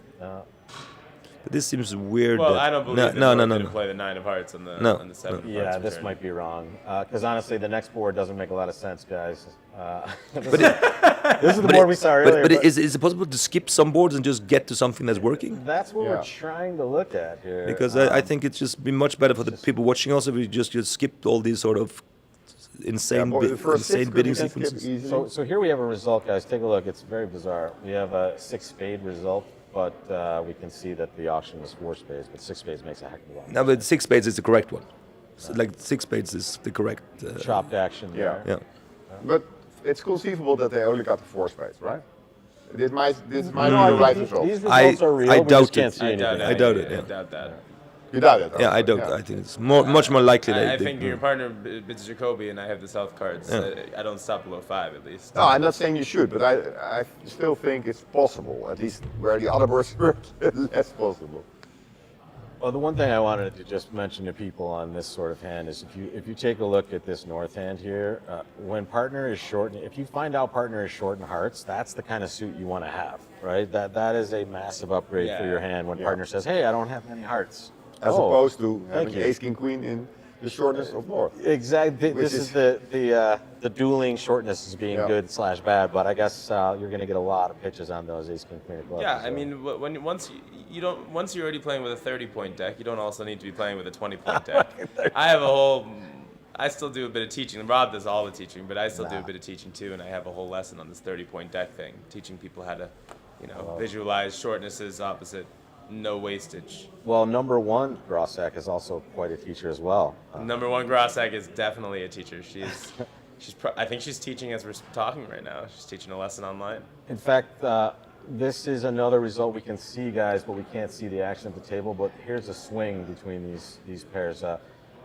But this seems weird. Well, that- I don't believe no, that no, no, North no, didn't no. play the 9 of hearts on the No, on the 7 of Yeah, hearts this return. might be wrong. Because honestly, the next board doesn't make a lot of sense, guys. This is the board we saw earlier. But is it possible to skip some boards and just get to something that's working? That's what Yeah. we're trying to look at here. Because I think it's just be much better for the people watching also if we just skip all these sort of insane boy, the first insane six bidding could be skipped sequences. easily. So here we have a result, guys. Take a look. It's very bizarre. We have a 6 spade result, but we can see that the auction was 4 spades, but 6 spades makes a heck of a lot. No, but 6 spades is the correct one. So like 6 spades is the correct. Chopped action Yeah. there. Yeah. But it's conceivable that they only got the 4 spades, right? This might be the No, right these result. results are real. I we just doubt can't it. see I anything. doubt that. I doubt it, yeah. I doubt that. You doubt it? Yeah, I don't. I think it's much more likely I that think your partner bids Jacoby and I have the south cards. I don't stop below 5 at least. No, I'm not saying you should, but I still think it's possible, at least where the other boards were less possible. Well, the one thing I wanted to just mention to people on this sort of hand is if you take a look at this north hand here, when partner is short, if you find out partner is short in hearts, that's the kind of suit you want to have, right? That is a massive upgrade for Yeah. your hand when Yeah. partner says, "Hey, I don't have many hearts," As Oh, opposed to having you. ace, king, queen in the shortness of north. Exactly. Which This is is- the dueling shortness is being Yeah. good / bad, but I guess you're going to get a lot of pitches on those ace king queen of clubs. Yeah, I so. mean, once you don't once you're already playing with a 30-point deck, you don't also need to be playing with a 20-point deck. I have a whole. I still do a bit of teaching. Rob does all the teaching, but I still do a bit of teaching too, and I have a whole lesson on this 30-point deck thing, teaching people how to, visualize shortnesses opposite, no wastage. Well, number 1 Grossack is also quite a teacher as well. Number 1 Grossack is definitely a teacher. I think she's teaching as we're talking right now. She's teaching a lesson online. In fact, this is another result we can see, guys, but we can't see the action at the table. But here's a swing between these pairs.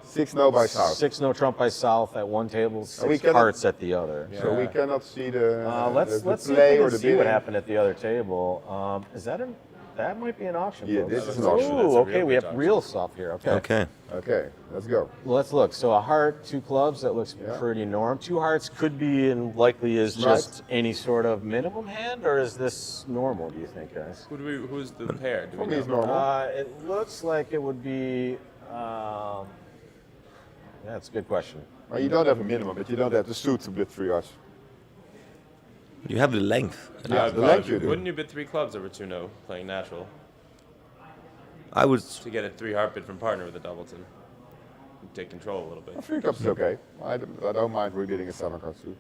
6 no by south. 6 no trump by south at one table, we 6 cannot- hearts at the other. So we cannot see the, Let's the see if play we or can the see what bidding. happened at the other table. That might be an auction. Yeah, folks. this is an auction. That's Ooh, a okay, real we good have auction. real stuff here. Okay. Okay. Okay, let's go. Well, let's look. So a heart, 2 clubs, that looks Yeah. pretty norm. 2 hearts could be and likely is Right. just any sort of minimum hand, or is this normal, do you think, guys? Who's the pair? Do For we me, know? it's normal. It looks like it would be. That's a good question. Well, you don't have a minimum, but you don't have the suit to bid 3 hearts. You have the length. Yeah, the length you do. Wouldn't you bid 3 clubs over 2 no, playing natural, I would. to get a 3 heart bid from partner with a doubleton? You take control a little bit. 3 cups is okay. I don't mind rebidding a 7 card suit.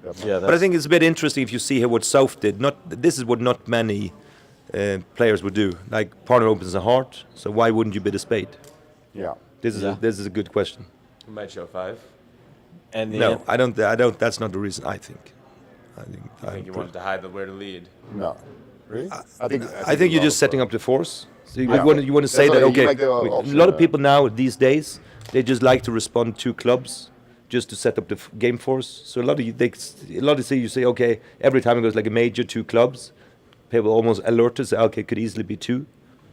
That much. Yeah, But I think it's a bit interesting if you see here what South did. This is what not many players would do. Like partner opens a heart, so why wouldn't you bid a spade? Yeah. This is Yeah. this is a good question. You might show 5. and the No, I don't. That's not the reason. I think. I think you wanted to hide where to lead. No. Really? I think you're just setting up the force. So you Yeah. want to say That's that why you okay. make the A option, lot of people now these days they just like to respond 2 clubs just to set up the game force. So a lot of you say okay every time it goes like a major 2 clubs, people almost alert us. Okay, it could easily be 2.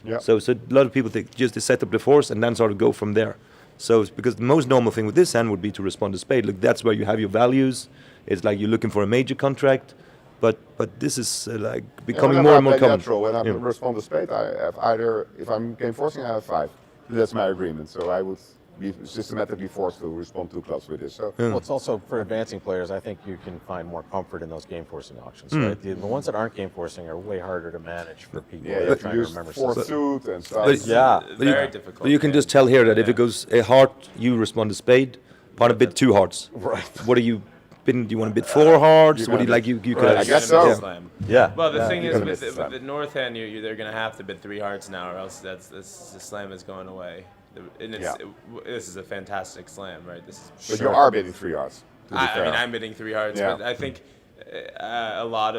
Yeah. So a lot of people think just to set up the force and then sort of go from there. So it's because the most normal thing with this hand would be to respond to spade. Look, that's where you have your values. It's like you're looking for a major contract, but this is like becoming more and more common. Natural. When I Yeah. respond to spade, I have either, if I'm game forcing, I have 5. That's my agreement. So I would be systematically forced to respond to clubs with this. So Well, it's also for advancing players. I think you can find more comfort in those game forcing auctions, Hmm. right? The ones that aren't game forcing are way harder to manage for people yeah, that you are have to trying to use remember fourth systems. suit and stuff. But- Yeah. Very difficult. But you can yeah. just tell here that if Yeah. it goes a heart, you respond a spade. Partner bid 2 hearts. Right. What are you bidding? Do you want to bid 4 hearts? You're What do you gonna like? You bid- could. Right, I have- guess You're gonna so. miss the slam. Yeah. Well, the Yeah. thing You're is, gonna with miss the with slam. the north hand, they're going to have to bid 3 hearts now, or else the slam is going away. And this is a fantastic slam, right? This is. But you are bidding 3 yards. To be I fair. mean, I'm bidding 3 hearts, Yeah. but I think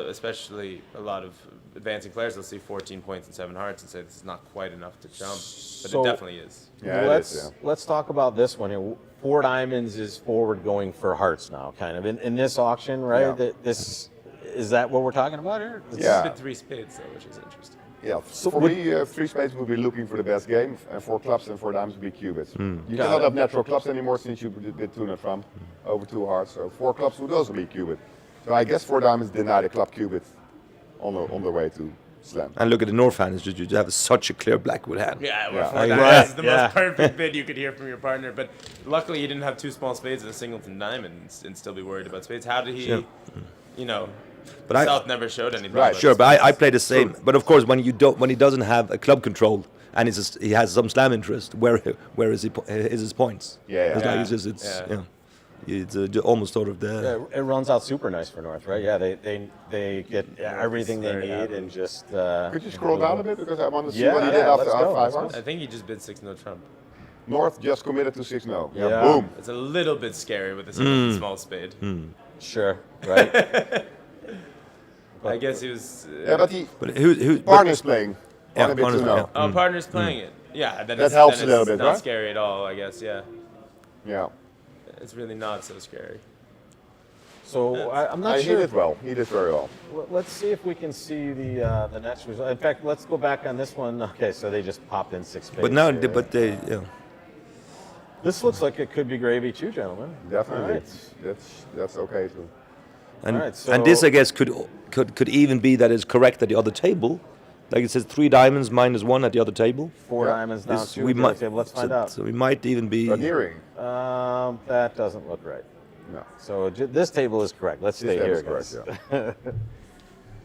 especially a lot of advancing players, they'll see 14 points and 7 hearts and say this is not quite enough to jump, but So- it definitely is. Yeah, it let's is, let's talk about this one here. 4 diamonds is forward going for hearts now, kind of in this auction, right? Yeah. This is that what we're talking about here? Yeah. Bid 3 spades though, which is interesting. Yeah, So for would- me, 3 spades would be looking for the best game, and 4 clubs and 4 diamonds would be cubits. You Got cannot it. have natural clubs anymore since you did 2 and from over 2 hearts, so 4 clubs would also be cubit. So I guess 4 diamonds deny the club cubit on the way to slam. And look at the north hand. It's just you have such a clear blackwood hand. Yeah, well, Yeah. 4 Right, diamonds is the yeah. most perfect bid you could hear from your partner, but luckily you didn't have 2 small spades and a singleton diamond and still be worried about spades. How did he, Sure. you know, But I- South never showed anything. Right. about Sure, but I spades. play the same. But of course, when he doesn't have a club control and he has some slam interest, where is his points? Yeah, It's yeah. like it's Yeah. it's almost sort of the. Yeah, it runs out super nice for North, right? Yeah, they get everything they very need happy. and just. Could you scroll down a bit, because I want to see Yeah, what he yeah, did after let's go, 5 let's go. hearts? I think he just bid 6 no trump. North just committed to 6-0. Yeah. Boom. It's a little bit scary with the singleton small spade. Sure, right? I guess he was. Yeah, but he But who? partner's playing. Yeah, On a bit partner's 2-0. playing, Oh, partner's playing it. Yeah, then That it's, helps then a little it's bit, not right? scary at all. I guess. Yeah, Yeah. it's really not so scary. So I'm not He sure. did well. He did very well. Let's see if we can see the next result. In fact, let's go back on this one. Okay, so they just popped in 6 spades. But now, here. yeah. This looks like it could be gravy too, gentlemen. Definitely. All right. That's okay too. And All right, and this, so- I guess, could even be that it's correct at the other table. Like it says, 3 diamonds minus 1 at the other table. 4 Yeah. diamonds down, This 2 at the other table. Let's find out. So we might even be. But nearing. That doesn't look right. No. So this table is correct. Let's stay This here, table is guys.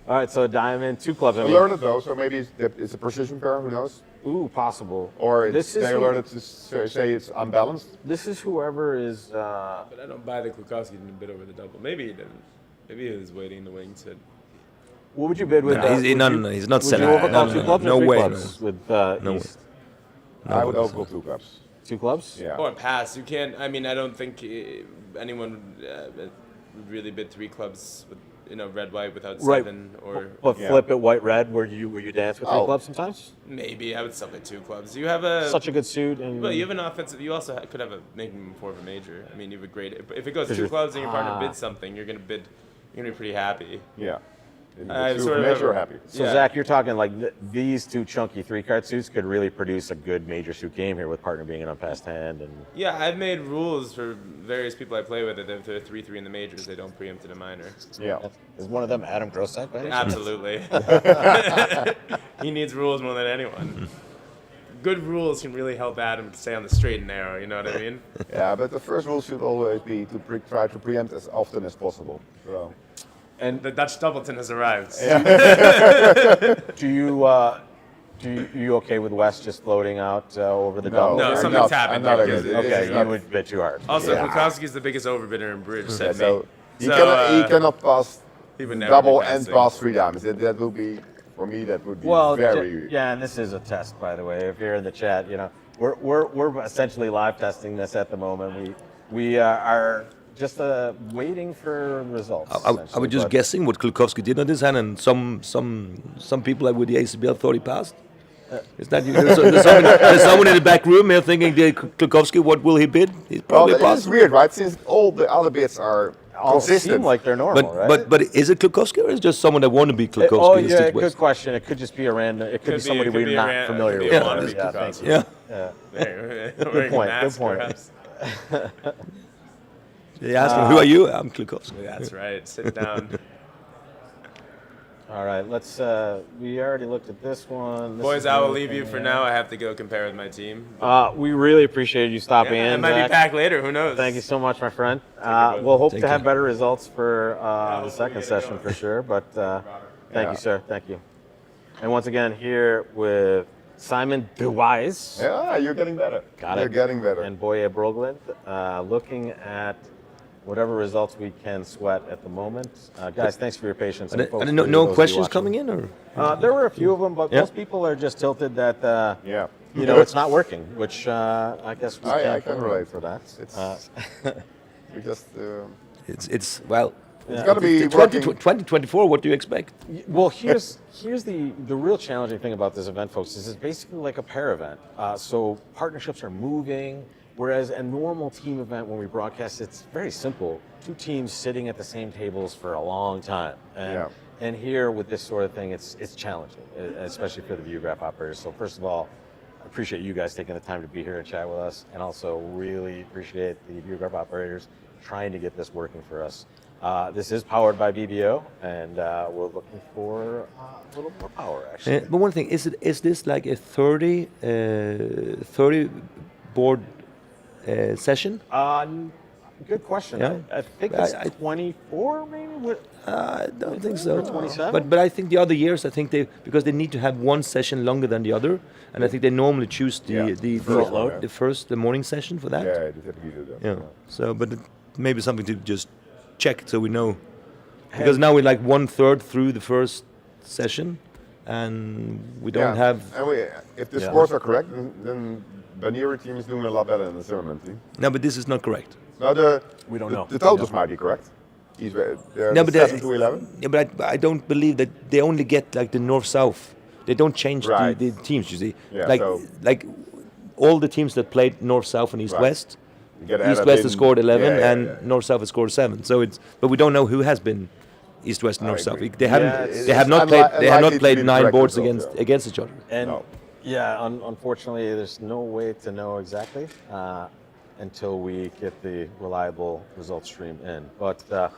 All right, so a diamond, 2 clubs. I I mean, learned it though, so maybe it's a precision pair. Who knows? ooh, possible. Or This is they who- learned it to say it's unbalanced. This is whoever is. But I don't buy the Klukowski didn't bid over the double. Maybe he didn't. Maybe he was waiting in the wings. What would you bid with? No, he's- would no, you- no, he's not Would selling. you overcall No, 2 no, clubs no or 3 way, clubs with No East? I would overcall 2 clubs. 2 clubs? Yeah. Or pass. You can't. I mean, I don't think anyone would really bid 3 clubs with red white without Right. 7 or But Yeah. flip it white red. Where you dance with 3 Oh. clubs sometimes? maybe I would still bid 2 clubs. You have a Such a good suit and. well, you have an offensive. You also could have a making 4 of a major. I mean, you have a great. If it goes 'Cause 2 you're- clubs and your partner Ah. bids something, you're gonna be pretty happy. Yeah. And I the sort of measure have a- happy. So Yeah. Zach, you're talking like these 2 chunky 3-card suits could really produce a good major suit game here with partner being an unpassed hand and. Yeah, I've made rules for various people I play with that if they're 3-3 in the majors, they don't preempt in a minor. Yeah. Is one of them Adam Grossack? by any chance? Absolutely. He needs rules more than anyone. Good rules can really help Adam stay on the straight and narrow, you know what I mean? Yeah, but the first rule should always be to try to preempt as often as possible. So. And The Dutch Doubleton has arrived. do you okay with West just floating out over the No, double? No, I'm something's not- happened I'm not there, against 'cause- it. This Okay, is you not- would bid too hard. Also, Yeah. Klukowski's the biggest overbidder in bridge, Yeah, said so me. he, So, he cannot pass he would never double be and passing. pass 3 diamonds. That would be, for me, that would be Well, very. yeah, and this is a test, by the way. If you're in the chat, we're essentially live testing this at the moment. We are just waiting for results. I was essentially, just but- guessing what Klukowski did on this hand, and some people with the ACBL thought he passed. Is that you? There's someone in the back room here thinking, Klukowski, what will he bid? He's Well, probably it is passed. weird, right? Since all the other bits are All consistent. seem like they're normal, right? But is it Klukowski or is it just someone that want to be Klukowski? Oh in yeah, Steve good West? question. It could just be a random. It could be somebody it could we're be a not ran- familiar it with. could be a wannabe Yeah, Klukowski. thank you. Yeah. Wearing point, a mask, good point. perhaps. They asked him, who are you? I'm Klukowski. That's right. Sit down. All right, let's. We already looked at this one. This Boys, is I will the leave you thing for here. now. I have to go compare with my team. We really appreciate you stopping Yeah, in. it might Zach. be back later. Who knows? Thank you so much, my friend. care, We'll hope Take to have care. better results for the hopefully second get it session going. for sure. But thank Yeah. you, sir. Thank you. And once again, here with Simon De Wijs. Yeah, you're getting better. Got You're it. getting better. And Boye Brogland, looking at whatever results we can sweat at the moment. Guys, thanks for your patience. Are there, folks, are there no, for no those of you questions watching. coming in, or? There were a few of them, but Yeah. most people are just tilted that Yeah. it's not working, which I guess we I can't can blame relate. for that. It's- We just. It's well. It's got to be 2024. What do you expect? Well, here's the real challenging thing about this event, folks. Is it's basically like a pair event. So partnerships are moving, whereas a normal team event when we broadcast, it's very simple. Two teams sitting at the same tables for a long time. And here with this sort of thing, it's challenging, especially for the Viewgraph operators. So first of all, I appreciate you guys taking the time to be here and chat with us, and also really appreciate the Viewgraph operators trying to get this working for us. This is powered by BBO, and we're looking for a little more power, actually. But one thing is this like a 30 board session? Good question. Yeah. I think it's I- 24, maybe? I don't think so. 27? But I think the other years, I think because they need to have one session longer than the other, and I think they normally choose the morning session for that. Yeah, they typically do that. Yeah. So, but maybe something to just check so we know, because now we're like 1/3 through the first session, and we don't have. And if the scores are correct, then Baneri team is doing a lot better than the Zimmerman team. No, but this is not correct. Now We don't know. The totals might be correct. They're No, but 7 to 11. Yeah, but I don't believe that they only get like the north-south. They don't change Right. the teams. You see, Yeah, like so- like all the teams that played north-south and east-west. You get added East-west in- has scored 11, yeah, and yeah. north-south has scored 7. So but we don't know who has been east-west and north-south. agree. They haven't. it's- they have it's not played. They have not unlikely to played be the 9 correct boards result, against each other. And No. yeah, unfortunately, there's no way to know exactly until we get the reliable results stream in. But I tell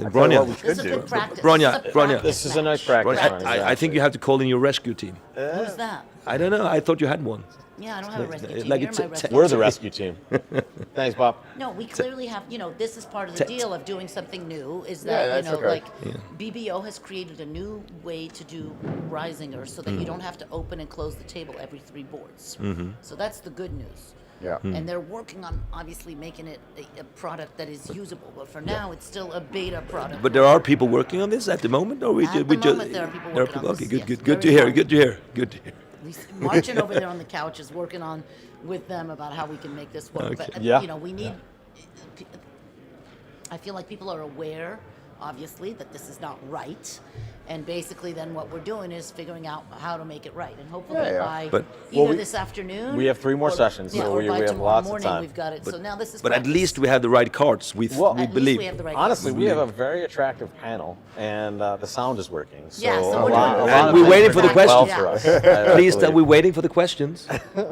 you Bronya. what we This could is a do. good practice. Bronya, This is a Bronya. practice This is a nice match. practice I, run, I exactly. think you have to call in your rescue team. Who's that? I don't know. I thought you had one. Yeah, I don't have a rescue team. like You're it's my a- rescue We're the team. rescue team. Thanks, Bob. No, we clearly have, this is part of the deal of doing something new, is that, Yeah, that's okay. like, BBO has created a new way to do Reisinger so that you don't have to open and close the table every 3 boards. So that's the good news. Yeah. And they're working on obviously making it a product that is usable, but for now it's still a beta product. But there are people working on this at the moment, or we At ju- the we just moment, there are people working on okay, this, good, yes, good to very hear. hard. Good to hear. Good to hear. Marching over there on the couch is working on with them about how we can make this work. Okay. But Yeah. we need. I feel like people are aware, obviously, that this is not right, and basically, then what we're doing is figuring out how to make it right, and hopefully Yeah, yeah. by But- either this afternoon. we have 3 more sessions, so or we by have tomorrow lots of morning time. We've got it. So now this is. But at practice. least we have the right cards. We Well, we At least believe. we have the right. Honestly, cards. we have a very attractive panel, and the sound is working. So, Yeah, so a we're lot, doing a it. lot And of we're things waiting are for the going well questions. for us. Please, Absolutely. we're waiting for the questions.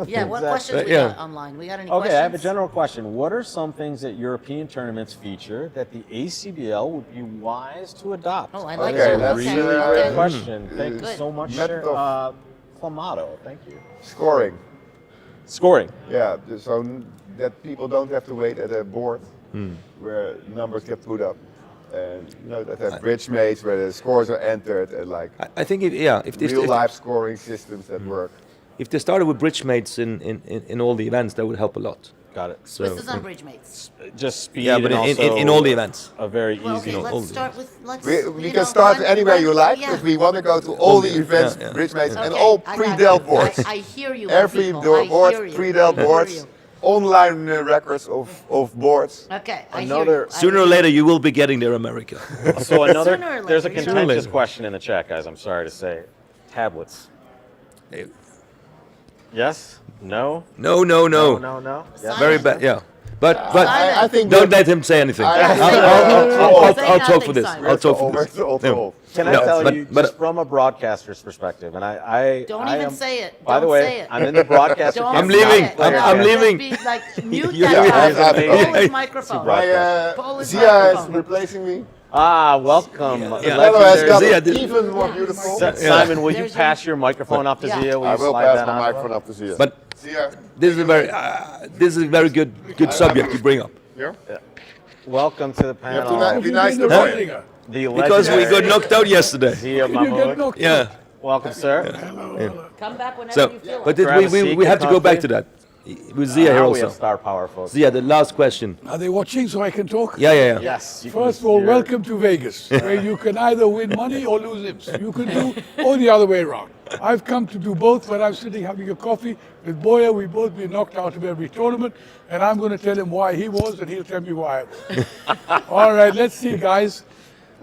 Yeah, what questions we Yeah. got online? We got any Okay, questions? I have a general question. What are some things that European tournaments feature that the ACBL would be wise to adopt? Oh, I like Okay, that. that's, Really Okay. great Okay. question. Thank you Good. so much, Method sir. of- Clamato, thank you. Scoring. Scoring. Yeah, so that people don't have to wait at a board where numbers get put up. And that have bridge mates where the scores are entered and like I think if this real life scoring systems that work. if they started with bridge mates in all the events, that would help a lot. Got it. So This is on Bridgemates. Just speed. yeah, but and in also all the events. a very Well, easy. okay, all let's the start with. Let's. We can start anywhere you like, yeah. but we want to go to all the events, yeah. bridge mates, and Okay, all I got pre-dealt you. boards. I hear you. Every people. I board, hear you. pre-dealt I hear boards, you. online records of boards. Okay, I Another- hear you. I Sooner or hear later, you will be getting there, America. So another, Sooner or there's a later, contentious later. question in the chat, guys. I'm sorry to say. Tablets. Yes? No? No. No? No? Yes? Very bad. Yeah, but I think don't let him say anything. I- I'll talk for this. Simon. I'll talk for this. All Can I No, tell but- you, but- just from a broadcaster's perspective, and I Don't I even am, say it. By the Don't way, say it. I'm in the broadcaster. Don't I'm say leaving. it. I'm Just leaving. be like, mute You- that you- guy. you- Pull his microphone. Right. My Pull his Zia is microphone. replacing me. Welcome. Otherwise, got Zia, this- even more beautiful. Simon, will you There's pass your- your microphone off to Yeah. Zia? Will I you will slide pass that my on? microphone up to Zia. But Zia, this is a very good subject you bring up. here. Welcome to the You have panel. to be nice to the Boy. Reisinger? The Because we got legendary knocked out yesterday. Zia You get Mahmood. knocked Yeah. Welcome, sir. Come back whenever So, you feel but like. Grab a we seat, have to get go back to comfy. that. With Zia here Now we have also. star power, folks. Zia, the last question. Are they watching so I can talk? Yeah. Yes. you First of can- all, you're- welcome to Vegas, where you can either win money or lose imps. You can do or the other way around. I've come to do both when I'm sitting having a coffee with Boya. We've both been knocked out of every tournament, and I'm going to tell him why he was, and he'll tell me why I was. All right, let's see, guys.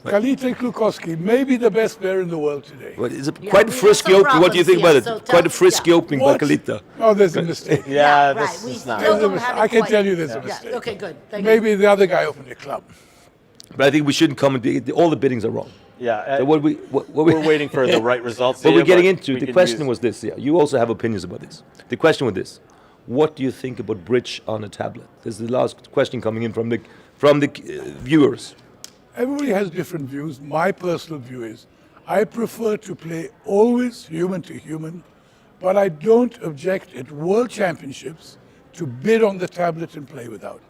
Kalita Klukowski, maybe the best player in the world today. Well, it's Yeah, quite a we have frisky some opening. What do you think problems, about yeah, it? so Quite a tell- frisky yeah. opening by What? Kalita. Oh, there's a mistake. Yeah, right. this We is not. still There's a don't mis- have I it can quite- tell you there's a Yeah, mistake. okay, good. Thank you. Maybe the other guy opened the club. But I think we shouldn't comment. All the biddings are wrong. Yeah. So what we're waiting for the right results. What Zia, we're getting but into, we the can question use- was this, yeah. You also have opinions about this. The question was this. What do you think about bridge on a tablet? This is the last question coming in from the viewers. Everybody has different views. My personal view is I prefer to play always human to human, but I don't object at world championships to bid on the tablet and play without.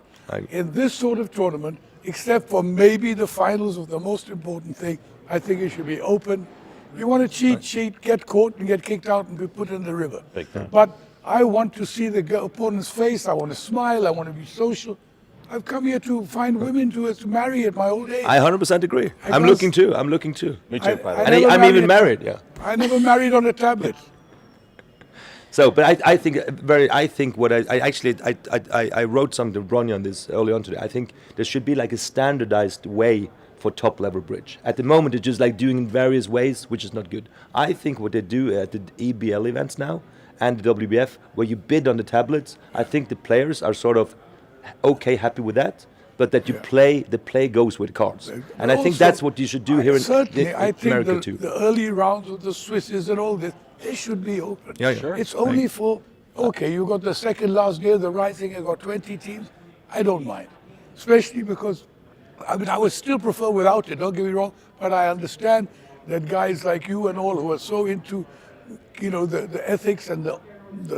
In this sort of tournament, except for maybe the finals of the most important thing, I think it should be open. You want to cheat, get caught and get kicked out and be put in the river. Big time. But I want to see the opponent's face. I want to smile. I want to be social. I've come here to find women to marry at my old age. I 100% agree. I'm guess- looking too. I'm looking too. Me too, by the way. And never I'm even married, yeah. I never married on a tablet. So, but I think I wrote something to Bronja on this early on today. I think there should be like a standardized way for top level bridge. At the moment, it's just like doing in various ways, which is not good. I think what they do at the EBL events now and the WBF, where you bid on the tablets, I think the players are sort of happy with that. But that you play, the play goes with cards, and I think Also, that's what you should do here in certainly, I think America the, too. the early rounds with the Swisses and all this, they should be open. Yeah, yeah. Sure. It's only for, okay, you got the second last game, the Reisinger got 20 teams. I don't mind, especially because, I mean, I would still prefer without it, don't get me wrong, but I understand that guys like you and all who are so into, the ethics and the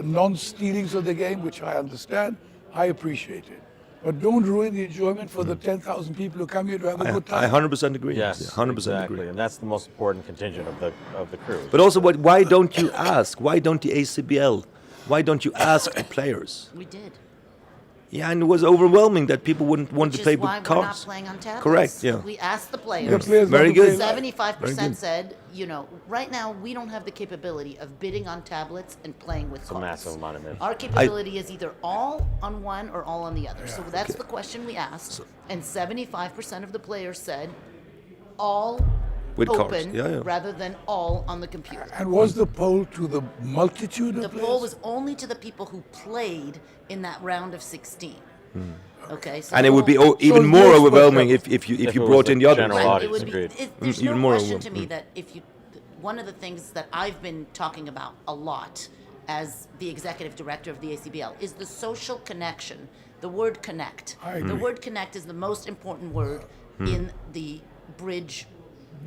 non-stealings of the game, which I understand, I appreciate it. But don't ruin the enjoyment for the 10,000 people who come here to have a good I time. 100% agree. Yes, Yeah, 100% exactly. agree. And that's the most important contingent of the crew. But also, why don't you ask? Why don't the ACBL? Why don't you ask the players? We did. Yeah, and it was overwhelming that people wouldn't want Which to play is why with we're not cards. playing on tablets. Correct, yeah. We asked the The players. players Very want to good. play live. 75% said, right now we don't have the capability of bidding on tablets and playing with It's a cards. massive amount of it. Our capability is either all on one or all on the other. So that's the question we asked, and 75% of the players said all With cards, open yeah. rather than all on the computer. And was the poll to the multitude The of players? poll was only to the people who played in that round of 16. Okay, so And it would be we'll- even So more yes, but overwhelming that- if you If it was brought the in the others. general Right, audience, it would be, agreed. there's Even no more question to of- me that if you, one of the things that I've been talking about a lot as the executive director of the ACBL is the social connection, the word connect. I The agree. word connect is the most important word in the bridge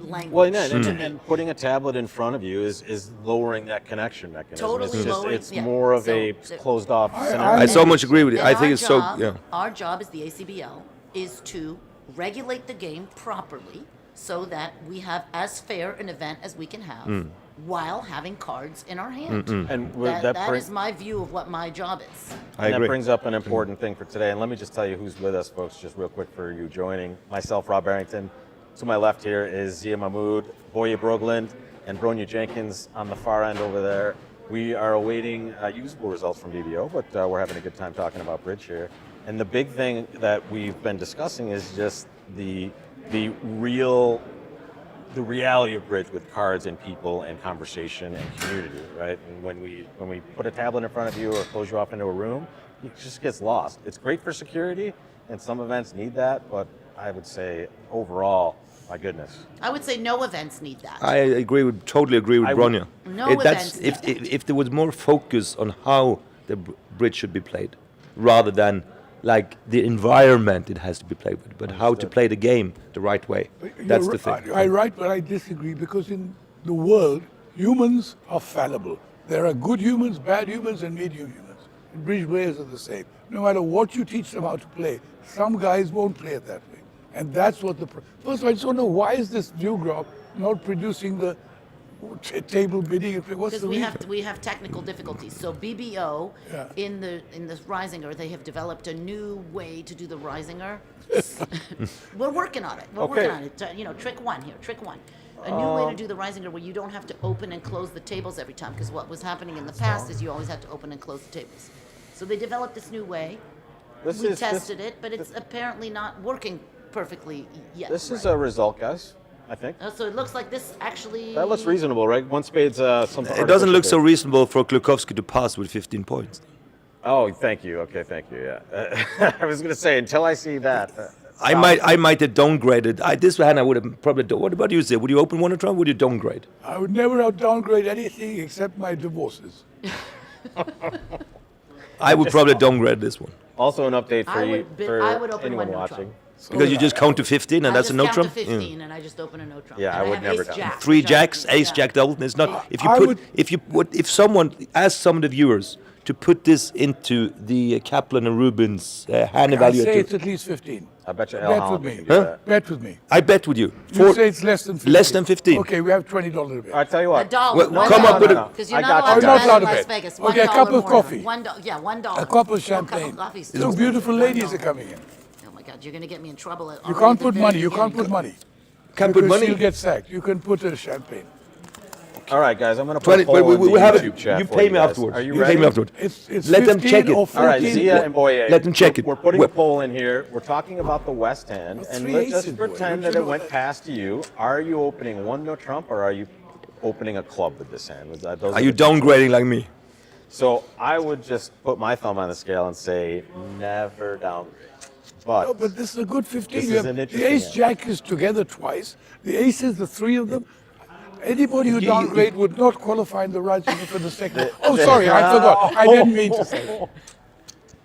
language. Well, no, to and, me. and putting a tablet in front of you is lowering that connection mechanism. Totally it's just, lowering- it's yeah. more of a So- closed off I- scenario. I so And- much agree with you. and I think our it's so, job- yeah. Our job as the ACBL is to regulate the game properly so that we have as fair an event as we can have Hmm. while having cards in our hand. And with That that is my view of what my job is. I And agree. that brings up an important thing for today. And let me just tell you who's with us, folks, just real quick for you joining. Myself, Rob Barrington. To my left here is Zia Mahmood, Boye Brogland, and Bronja Jenkins on the far end over there. We are awaiting usable results from BBO, but we're having a good time talking about bridge here. And the big thing that we've been discussing is just the reality of bridge with cards and people and conversation and community, right? And when we put a tablet in front of you or close you off into a room, it just gets lost. It's great for security, and some events need that, but I would say overall, my goodness. I would say no events need that. I totally agree with I would- Bronja. No That's events if there was more focus on how the bridge should be played, rather than like the environment it has to be played with, but how to play the game the right way. That's the thing. I'm right, but I disagree because in the world, humans are fallible. There are good humans, bad humans, and medium humans. And bridge players are the same. No matter what you teach them how to play, some guys won't play it that way. And that's what first of all, I just want to know, why is this new crop not producing the table bidding? What's Because the reason? we have technical difficulties. So BBO Yeah. in the Reisinger, they have developed a new way to do the Reisinger. We're working on it. We're working on it. You know, trick one here. Trick one. A new way to do the Reisinger where you don't have to open and close the tables every time. Because what was happening in the past is you always had to open and close the tables. So they developed this new way. We tested it, but it's apparently not working perfectly yet. This is a result, guys. I think So it looks like this actually. that looks reasonable, right? One spade's something. It doesn't look so reasonable for Klukowski to pass with 15 points. Oh, thank you. Okay, thank you. Yeah, I was gonna say until I see that. I might have downgraded. This hand I would have probably. What about you, Zip? Would you open one or would you downgrade? I would never downgrade anything except my divorces. I would probably downgrade this one Also, an update for I you would for open anyone one no watching. trump. because you just count to 15 and I that's a just no count trump. to 15 and I just open a no trump. Yeah, And I would have never ace do jack, Three which I- jacks, ace yeah. jack double. It's not. If you I put, would- if someone ask some of the viewers to put this into the Kaplan and Rubin's hand I say it's evaluator, at least 15. I bet you Al Bet Holland with me. can do Huh? that. Bet with me. I bet with you. You say it's less than 15. Less than 15. Okay, we have $20 bet. I tell you what. A dollar. Well, $1. come up with a- Because you're I not got allowed you to guys. bet Not in allowed to Las bet. Vegas. Okay, a $1 cup of more. coffee. Yeah, $1. A cup of No, cup champagne. of coffee is Two still beautiful $1. ladies are coming in. Oh my God, you're gonna get me in trouble. You can't put money. You can't put money. Can't put Because money. you'll get sacked. You can put a champagne. All right, guys, I'm gonna put 20. a poll in the We have YouTube it. chat You for pay me guys. afterwards. Are you You ready? pay me afterwards. It's Let them 15 check it. or All right, 14. Zia and Boye. Let them check it. We're putting Well- a poll in here. We're talking about the West Hand, and three let's just aces, Boye. pretend Don't that you it know went that? past you. Are you opening one no trump, or are you opening a club with this hand? Those Are you the two choices. downgrading like me? So I would just put my thumb on the scale and say never downgrade. No, but this is a good 15. This You is have- an the interesting ace hand. jack is together twice. The aces, the three of them. Anybody who You- downgrade would not qualify in the right for the second. Oh, sorry, I forgot. I didn't mean to say that.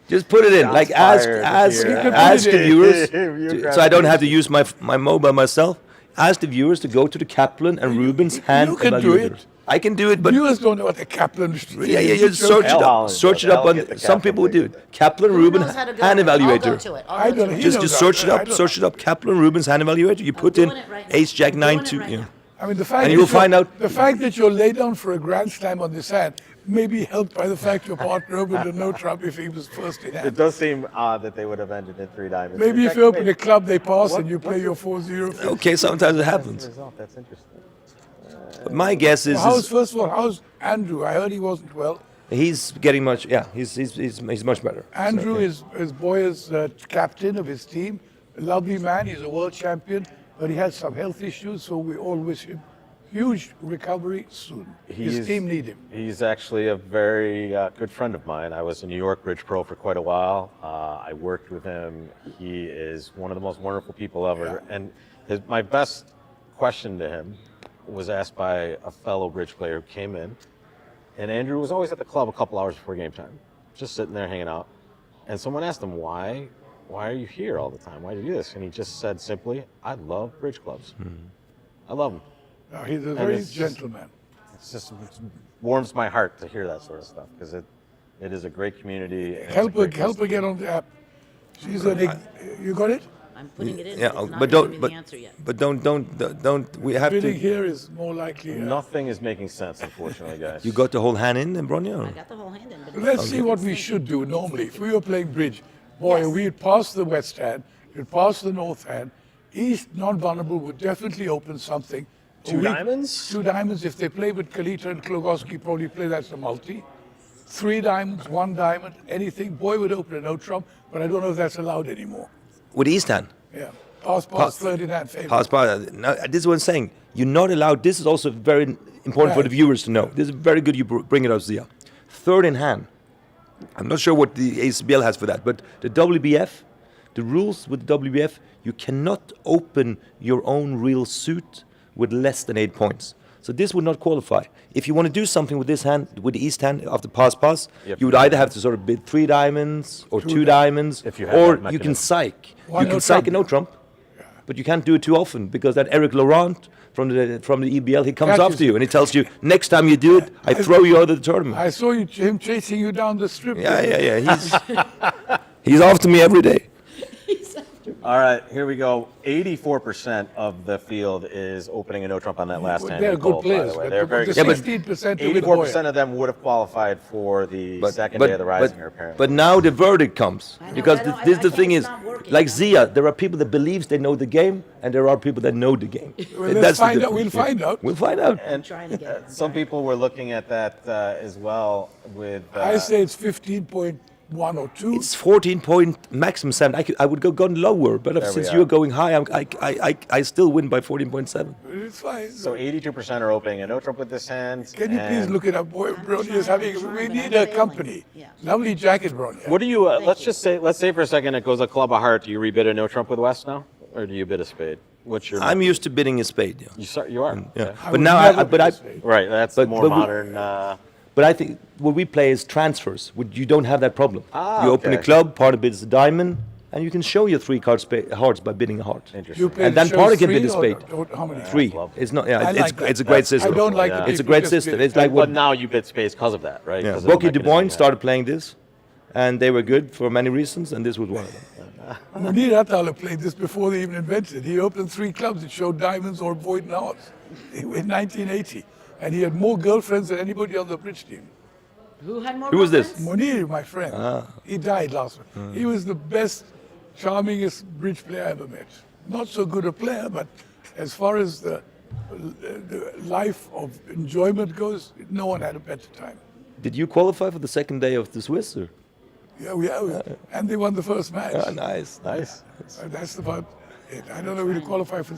Just put it in. Like ask fired ask here. ask the viewers, You so I don't have to use my mobile myself. Ask the viewers to go to the Kaplan and Rubin's hand you can do evaluator. it. I can do it, but Viewers don't know what the Kaplan is. yeah, you search it Al up. Holland Search does. it up Al on. get the Some Kaplan people would do thing. it. Kaplan Who Rubin knows how to go? hand I'll go evaluator. to it. I don't know. He knows Just that. search it I up. don't Search it up. Kaplan Rubin's hand evaluator. You put in doing it right now. ace jack I'm 9 doing it 2. right Yeah. now. I mean, the fact And that you will find out- the fact that you're laid down for a grand slam on this hand may be helped by the fact your partner opened a no trump if he was first in It hand. does seem odd that they would have ended in 3 diamonds. Maybe if Check- you open a wait, club, they pass What- and you play your 4-0. Okay, sometimes it that's the happens. result. That's interesting. But my guess is, How's first of all? How's Andrew? I heard he wasn't well. he's getting much. Yeah, he's much better. Andrew is Boya's captain of his team. A lovely man. He's a world champion, but he has some health issues, so we all wish him huge recovery soon. His team need him. He's actually a very good friend of mine. I was a New York Bridge Pro for quite a while. I worked with him. He is one of the most wonderful people ever. And my best question to him was asked by a fellow bridge player who came in. And Andrew was always at the club a couple hours before game time, just sitting there hanging out. And someone asked him, why are you here all the time? Why do you do this? And he just said simply, I love bridge clubs. I love them. He's a very it's just- gentleman. It warms my heart to hear that sort of stuff because it is a great community. and it's a Help her great place to get on the app. She's an. You got it? I'm putting it in. Yeah, It's not but gonna don't. give me But the answer yet. but don't. We have Bidding to. here is more likely. Nothing is making sense, unfortunately, guys. You got the whole hand in, then, Bronja? I got the whole hand in. But Let's see what we should do normally. If we were playing bridge, boy, Yes. we'd pass the west hand, we'd pass the north hand. East, non-vulnerable, would definitely open something. Two diamonds? 2 diamonds. If they play with Kalita and Klogowski, probably play that's a multi. 3 diamonds, 1 diamond, anything. Boy would open a no trump, but I don't know if that's allowed anymore. With East hand. Yeah. Pass, third in hand favor. Pass. Now, this is what I'm saying. You're not allowed. This is also very important for the Right. viewers to know. This is very good. You bring it up, Zia. Third in hand. I'm not sure what the ACBL has for that, but the WBF, the rules with the WBF, you cannot open your own real suit with less than 8 points. So this would not qualify. If you want to do something with this hand, with the east hand after pass, Yep. you would either have to sort of bid 3 diamonds or 2 diamonds, If you have or that you can mechanism. psych. Why You no can psych a trump? no trump, but you can't do it too often because that Eric Laurent from the EBL, he comes Catches after you you. and he tells you, next time you do it, I throw you out of the tournament. I saw him chasing you down the strip. Yeah. He's after me every day. All right, here we go. 84% of the field is opening a no trump on that last hand. They're in good gold, by players, the way. but They're very the good. 16% to win 84% of them would have qualified for the second day of the Reisinger, apparently. But now the verdict comes I know, because I don't- this I the can't- thing it's is, not working, like huh? Zia, there are people that believes they know the game, and there are people that know the game. Well, And let's the find out. difference. We'll find out. We'll find out. and trying to get some people were looking at that as well with. I say it's 15.1 or 2. It's 14 point maximum 7. I would go gone lower, but There we since are. you're going high, I still win by 14.7. It's fine. So 82% are opening a no trump with this hand. Can you please and look it up? Boy, Brony is having. We but need I'm a failing. company. Yeah. Lovely jacket, Brony. What do you? Let's you. just say. Let's say for a second it goes a club of heart. Do you rebid a no trump with West now, or do you bid a spade? What's your? I'm used to bidding a spade. Yeah. You are. Yeah. Okay. I But would now, never but be I, a spade. Right. That's But- more but we- modern. But I think what we play is transfers. You don't have that problem. Ah, You open a okay. club, part of it is a diamond, and you can show your 3 cards hearts by bidding a heart. Interesting. You play And the then shows Party can bid 3 a or spade. how many? 3. love It's not. Yeah, I it's like that. it's a great That's- system. I don't like Yeah. the It's a people great just system. bid. It's like But what now you bid spades because of that, right? yeah. 'Cause of the Rocky Du mechanism Bois you have. started playing this, and they were good for many reasons, and this was one of them. Munir Atala played this before they even invented it. He opened 3 clubs that showed diamonds or void and hearts in 1980. And he had more girlfriends than anybody on the bridge team. Who had more Who was this? girlfriends? Munir, my friend, he died last week. He was the best, charmingest bridge player I ever met. Not so good a player, but as far as the life of enjoyment goes, no one had a better time. Did you qualify for the second day of the Swiss? Or? And they won the first match. Ah, nice. Nice. That's about it. I don't know who to qualify for.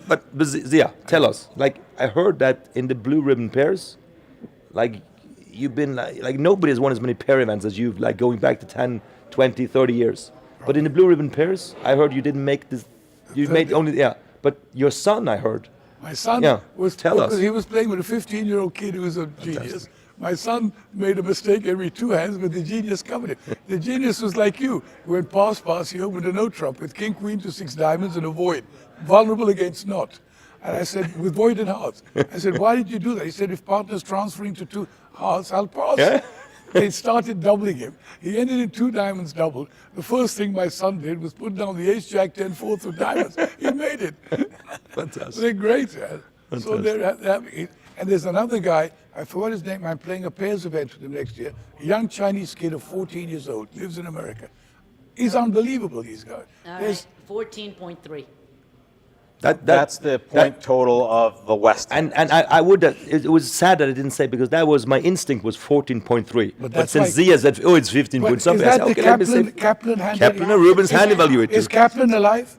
But Zia, tell us. Like I heard that in the blue ribbon pairs, like you've been like nobody has won as many pair events as you, like going back to 10, 20, 30 years. But in the blue ribbon pairs, I heard you didn't make this. You made only But your son, I heard. My son Yeah, was tell us. because he was playing with a 15-year-old kid who was a genius. My son made a mistake every 2 hands, but the genius covered it. The genius was like you. He went pass, he opened a no trump with king, queen to 6 diamonds and a void, vulnerable against not. And I said, with void and hearts. I said, why did you do that? He said, if partner's transferring to 2 hearts, I'll pass. Yeah. They started doubling him. He ended in 2 diamonds doubled. The first thing my son did was put down the ace, jack, 10, 4th of diamonds. He made it. Fantastic. They're great. So they're having it. And there's another guy, I forgot his name, I'm playing a pairs event with him next year. A young Chinese kid of 14 years old, lives in America. He's unbelievable, these guys. All There's- right, 14.3. That's the point total of the West. And I would it was sad that I didn't say because that was my instinct was 14.3. But that's since like- Zia said, oh, it's 15 But point is something, I that said, the okay, let me say. Kaplan hand? Kaplan or Rubens hand evaluated. Is Kaplan alive?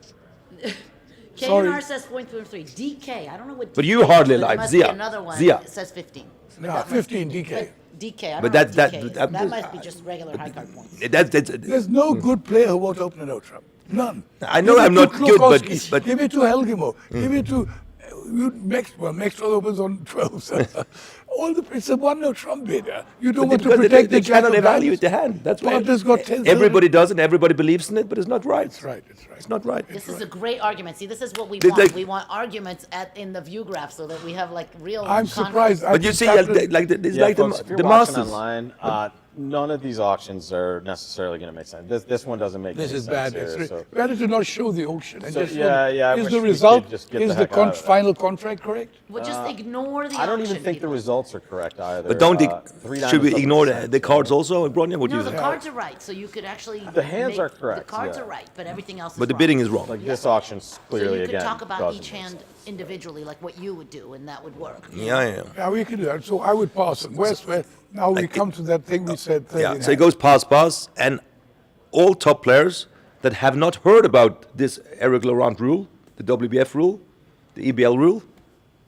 Sorry. KNR says 0.3. DK, I don't know what. But DK you hardly is, but like there must Zia. Be another one Zia. that says 15. No, 15 DK. DK, I don't But know that- what DK is. that- That must be just regular high card points. There's no good player who won't open a no trump. None. I know Give it I'm to not good, but- Klokowski. but- Give it to Helgimo. Give it to Maxwell opens on 12. It's a one no trump bidder. You don't want to because protect they the jack cannot of evaluate diamonds. the hand. That's why Partner's got 10. everybody does it, everybody believes in it, but it's not right. That's right. That's right. It's not right. This is a great argument. See, this is what we They- want. they- We want arguments in the view graph so that we have like real. I'm conflict. surprised. I But you think see, Kaplan- it's Yeah, like folks, if you're the watching Masters. online, none of these auctions are necessarily going to make sense. This one doesn't make This any is sense bad. here, It's so- better to not show the auction. And So, just show yeah, the- yeah, I Is wish the we result, could just get the is the heck out of it. final contract correct? Well, just ignore the I don't even auction, think the people. results are correct either. But don't Three should diamonds we doesn't ignore make sense. the cards also, Bronya? What do No, you the think? cards are right, so you could actually. The hands are correct, The cards yeah. are right, but everything else is But the wrong. bidding is wrong. Like this auction's So clearly you could again. talk about doesn't each make hand sense. individually, like what you would do, and that would work. Yeah. Yeah, we can do that. So I would pass it. Where now we come to that thing we said. Yeah, so it goes pass, and all top players that have not heard about this Eric Laurent rule, the WBF rule, the EBL rule,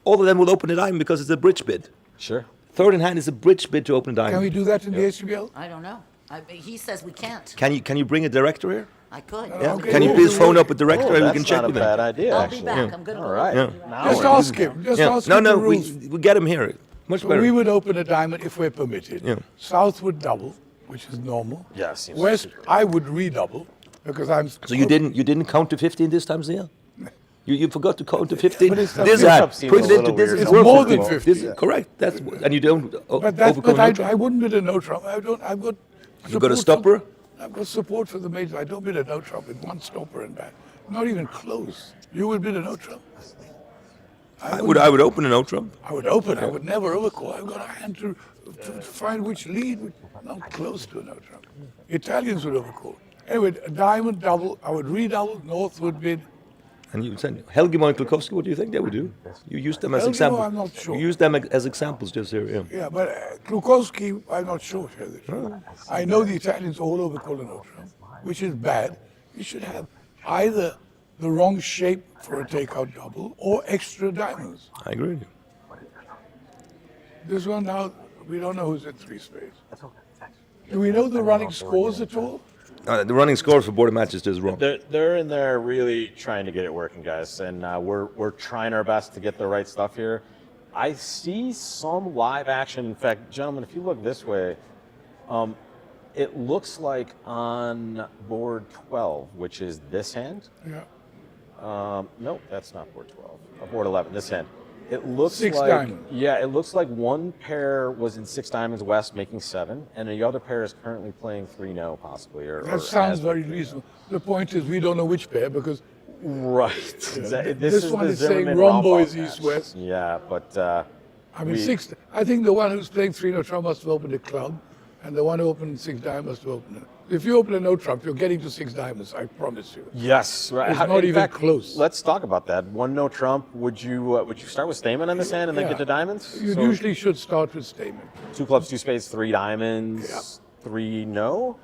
all of them will open a diamond because it's a bridge bid. Sure. Third in hand is a bridge bid to open a Can we diamond. do that in the HBL? I don't know. He says we can't. Can you bring a director here? I could. Yeah. Okay. Can you please phone up a director Oh, and we that's can check not a with him? bad idea, I'll actually. be back. I'm going to All go. right. Yeah. Now Just we're ask using him. it. Just Yeah. ask No, him no, the rules. we get him here. Much So better. we would open a diamond if we're permitted. Yeah. South would double, which is normal. Yeah, seems West, super. I would redouble because I'm. So you didn't count to 15 this time, Zia? You forgot to count to 15. But it's not- This Seems hand, seems put a it into little this. weird. It's It's worth more 15. than 50. This, correct. That's and you don't But overcome no I trump. wouldn't bid a no trump. I've got You got a support stopper? I've got support for the major. I don't bid a no trump with one stopper and back. Not even close. You would bid a no trump. I would open a no trump. I would open. I would never overcall. I've got a hand to find which lead. Not close to a no trump. Italians would overcall. Anyway, a diamond double. I would redouble. North would bid. And you said Helgimo and Klukowski, what do you think they would do? You use them as Helgimo, examples. I'm not sure. You use them as examples just here. Yeah. Yeah, but Klukowski, I'm not sure. To tell you the truth. I know the Italians all overcall a no trump, which is bad. You should have either the wrong shape for a takeout double or extra diamonds. I agree with you. This one now, we don't know who's at three spades. Do we know the running scores at all? The running scores for border matches is wrong. They're in there really trying to get it working, guys, and we're trying our best to get the right stuff here. I see some live action. In fact, gentlemen, if you look this way, it looks like on board 12, which is this hand. Yeah. No, that's not board 12. Board 11, this hand. It looks Six like diamonds. yeah, it looks like one pair was in 6 diamonds west, making 7, and the other pair is currently playing 3-0 possibly. Or That sounds has- very reasonable. The point is, we don't know which pair because right. Exactly. this is one the is saying Zimmerman Rombo Rombauer is match. east-west. Yeah, but I mean, we- I think the one who's playing 3-no trump must have opened a club, and the one who opened 6 diamonds must have opened it. If you open a no trump, you're getting to 6 diamonds, I promise you. yes, right. It's How- not in even fact, close. Let's talk about that. One no trump. Would you start with Stamen on this hand and then Yeah. get to diamonds? You So usually should start with statement. 2 clubs, 2 spades, 3 diamonds, 3 no.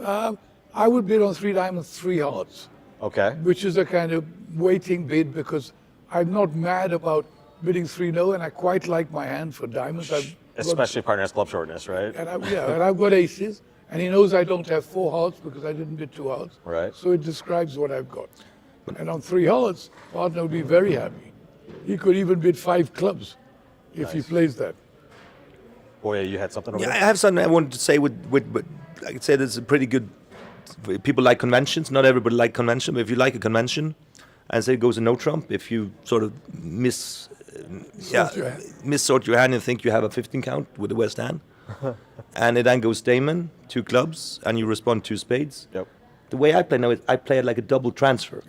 I would bid on 3 diamonds, 3 hearts, Okay. which is a kind of waiting bid because I'm not mad about bidding 3-no, and I quite like my hand for diamonds. Especially partner has club shortness, right? And I've got aces, and he knows I don't have 4 hearts because I didn't bid 2 hearts. Right. So it describes what I've got. And on 3 hearts, partner would be very happy. He could even bid 5 clubs if he plays that. Boy, you had something over Yeah, I there? have something I wanted to say with I could say this is a pretty good. People like conventions. Not everybody like convention, but if you like a convention, and say it goes a no trump, if you sort of your hand. missort your hand and think you have a 15 count with the West hand, and it then goes Damon, 2 clubs, and you respond 2 spades. Yep. The way I play now is I play it like a double transfer.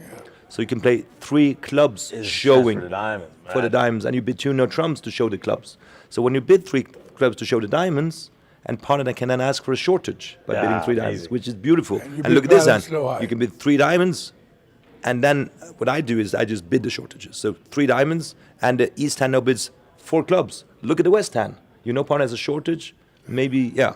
So you can play 3 clubs showing for the diamond. for the diamonds, and you bid 2 no trumps to show the clubs. So when you bid 3 clubs to show the diamonds, and partner can then ask for a shortage by Yeah, bidding 3 diamonds, amazing. which is beautiful. you And bid look at this balance hand. low high. You can bid 3 diamonds, and then what I do is I just bid the shortages. So 3 diamonds, and the East hand now bids 4 clubs. Look at the West hand. You know partner has a shortage, maybe, yeah.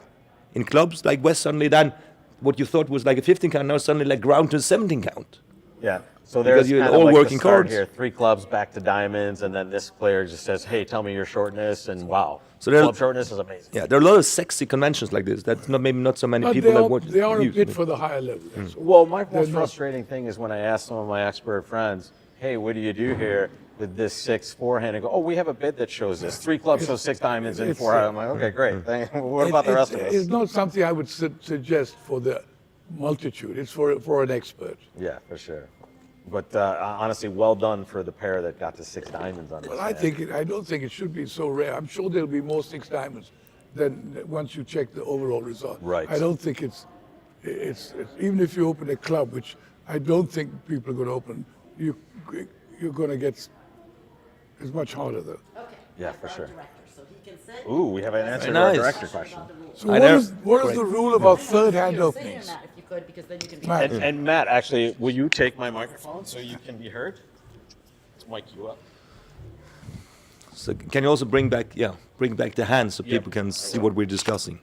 In clubs, like West suddenly then, what you thought was like a 15 count, now suddenly like ground to a 17 count. Yeah. So Because there's you're kind all of like working the start cards. here. 3 clubs back to diamonds, and then this player just says, "Hey, tell me your shortness," and wow, So there- club shortness is amazing. Yeah, there are a lot of sexy conventions like this. That's not maybe not so many But people that want they are a use. bit for the higher level. That's all. Well, my most They're not- frustrating thing is when I ask some of my expert friends, "Hey, what do you do here with this 6 forehand?" And go, "Oh, we have a bid that shows this. 3 clubs shows 6 diamonds and It's, 4." I'm like, "Okay, great. What about the rest of us?" It's not something I would suggest for the multitude. It's for an expert. Yeah, for sure. But honestly, well done for the pair that got to 6 diamonds on this. Well, I don't think it should be so rare. I'm sure there'll be more 6 diamonds than once you check the overall result. Right. I don't think it's even if you open a club, which I don't think people are going to open, you're going to get. It's much harder though. Okay. Yeah, for sure. Director, so he can sit. Ooh, we have an answer to Nice. our director question. So I what know. is the rule about third hand Here, sit here, openings? Matt, if you could, because then you can be. Matt. And Matt, actually, will you take my microphone so you can be heard? Let's mic you up. So can you also bring back the hands so Yep. people can see what we're discussing?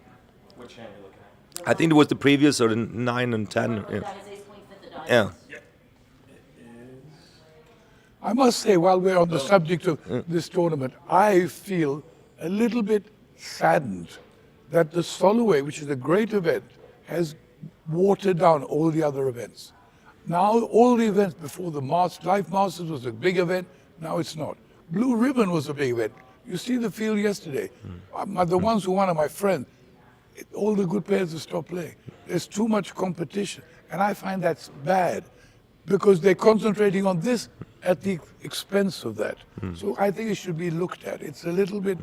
Which hand are you looking at? I think it was the previous or the 9 and 10. That is ace queen fifth of Yeah. diamonds. I must say, while we're on the subject of this tournament, I feel a little bit saddened that the Soloway, which is a great event, has watered down all the other events. Now all the events before the Life Masters was a big event, now it's not. Blue Ribbon was a big event. You see the field yesterday. The ones who won are my friends. All the good players have stopped playing. There's too much competition. And I find that's bad because they're concentrating on this at the expense of that. So I think it should be looked at. It's a little bit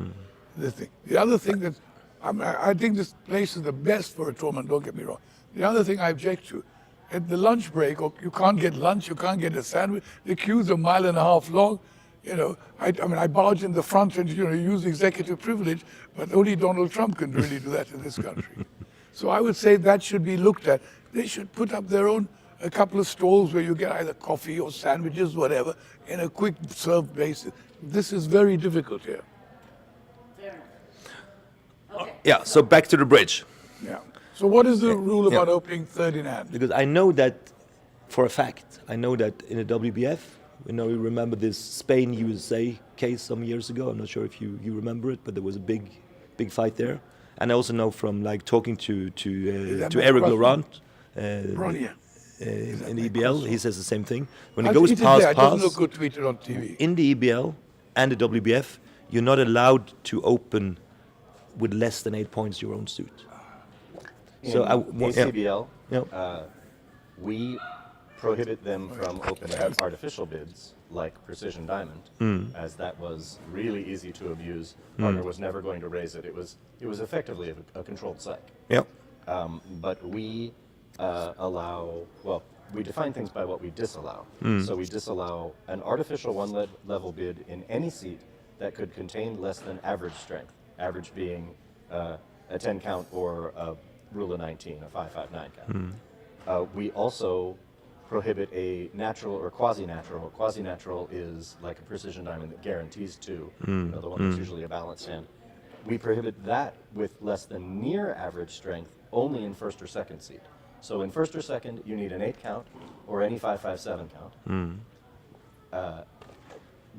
the thing. The other thing that I think this place is the best for a tournament, don't get me wrong. The other thing I object to, at the lunch break, you can't get lunch, you can't get a sandwich, the queue's a mile and a half long. You know, I barge in the front and use executive privilege, but only Donald Trump can really do that in this country. So I would say that should be looked at. They should put up their own, a couple of stalls where you get either coffee or sandwiches, whatever, in a quick serve basis. This is very difficult here. Fair enough. Okay. Yeah, so back to the bridge. Yeah. So what is the rule about opening third in hand? Because I know that, for a fact, I know that in the WBF, you remember this Spain-USA case some years ago. I'm not sure if you remember it, but there was a big fight there. And I also know from talking to Eric Laurent in the EBL, he says the same thing. When it goes It past, doesn't look good tweeted on TV. in the EBL and the WBF, you're not allowed to open with less than 8 points your own suit. So ACBL, Yeah. we prohibit them from opening artificial bids like Precision Diamond, as that was really easy to abuse. Partner was never going to raise it. It was effectively a controlled psych. Yeah. But we we define things by what we disallow. So we disallow an artificial level bid in any seat that could contain less than average strength, average being a 10 count or a rule of 19, a 5-5-9 count. We also prohibit a natural or quasi-natural. Quasi-natural is like a precision diamond that guarantees two, the one that's usually a balanced hand. We prohibit that with less than near average strength only in first or second seed. So in first or second, you need an 8 count or any 5-5-7 count.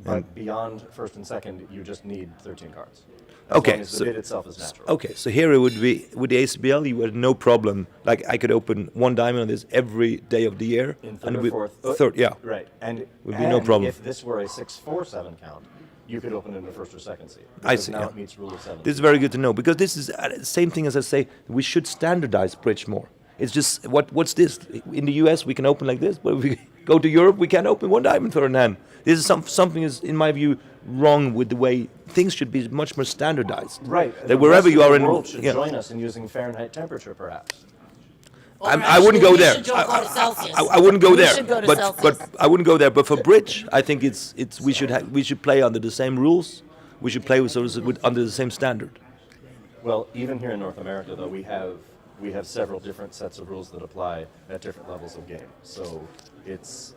But beyond first and second, you just need 13 cards. As long as the bid itself is natural. Okay, so here it would be with the ACBL, you had no problem. Like I could open one diamond on this every day of the year, In third and or fourth. third, yeah. Right. And Would be no problem. If this were a 6-4-7 count, you could open it in the first or second seed. I Because see, Now yeah. it meets rule of 7. This is very good to know because this is the same thing as I say. We should standardize bridge more. It's just what's this? In the US, we can open like this, but if we go to Europe, we can't open one diamond third in hand. This is something is, in my view, wrong with the way things should be much more standardized. Right. That The wherever rest you of are the in, world should yeah. join us in using Fahrenheit temperature, perhaps. Or I wouldn't actually, go we there. should go to Celsius. I wouldn't go We there. should go to but Celsius. I wouldn't go there. But for bridge, I think we should play under the same rules. We should play under the same standard. Well, even here in North America, though, we have several different sets of rules that apply at different levels of game. So it's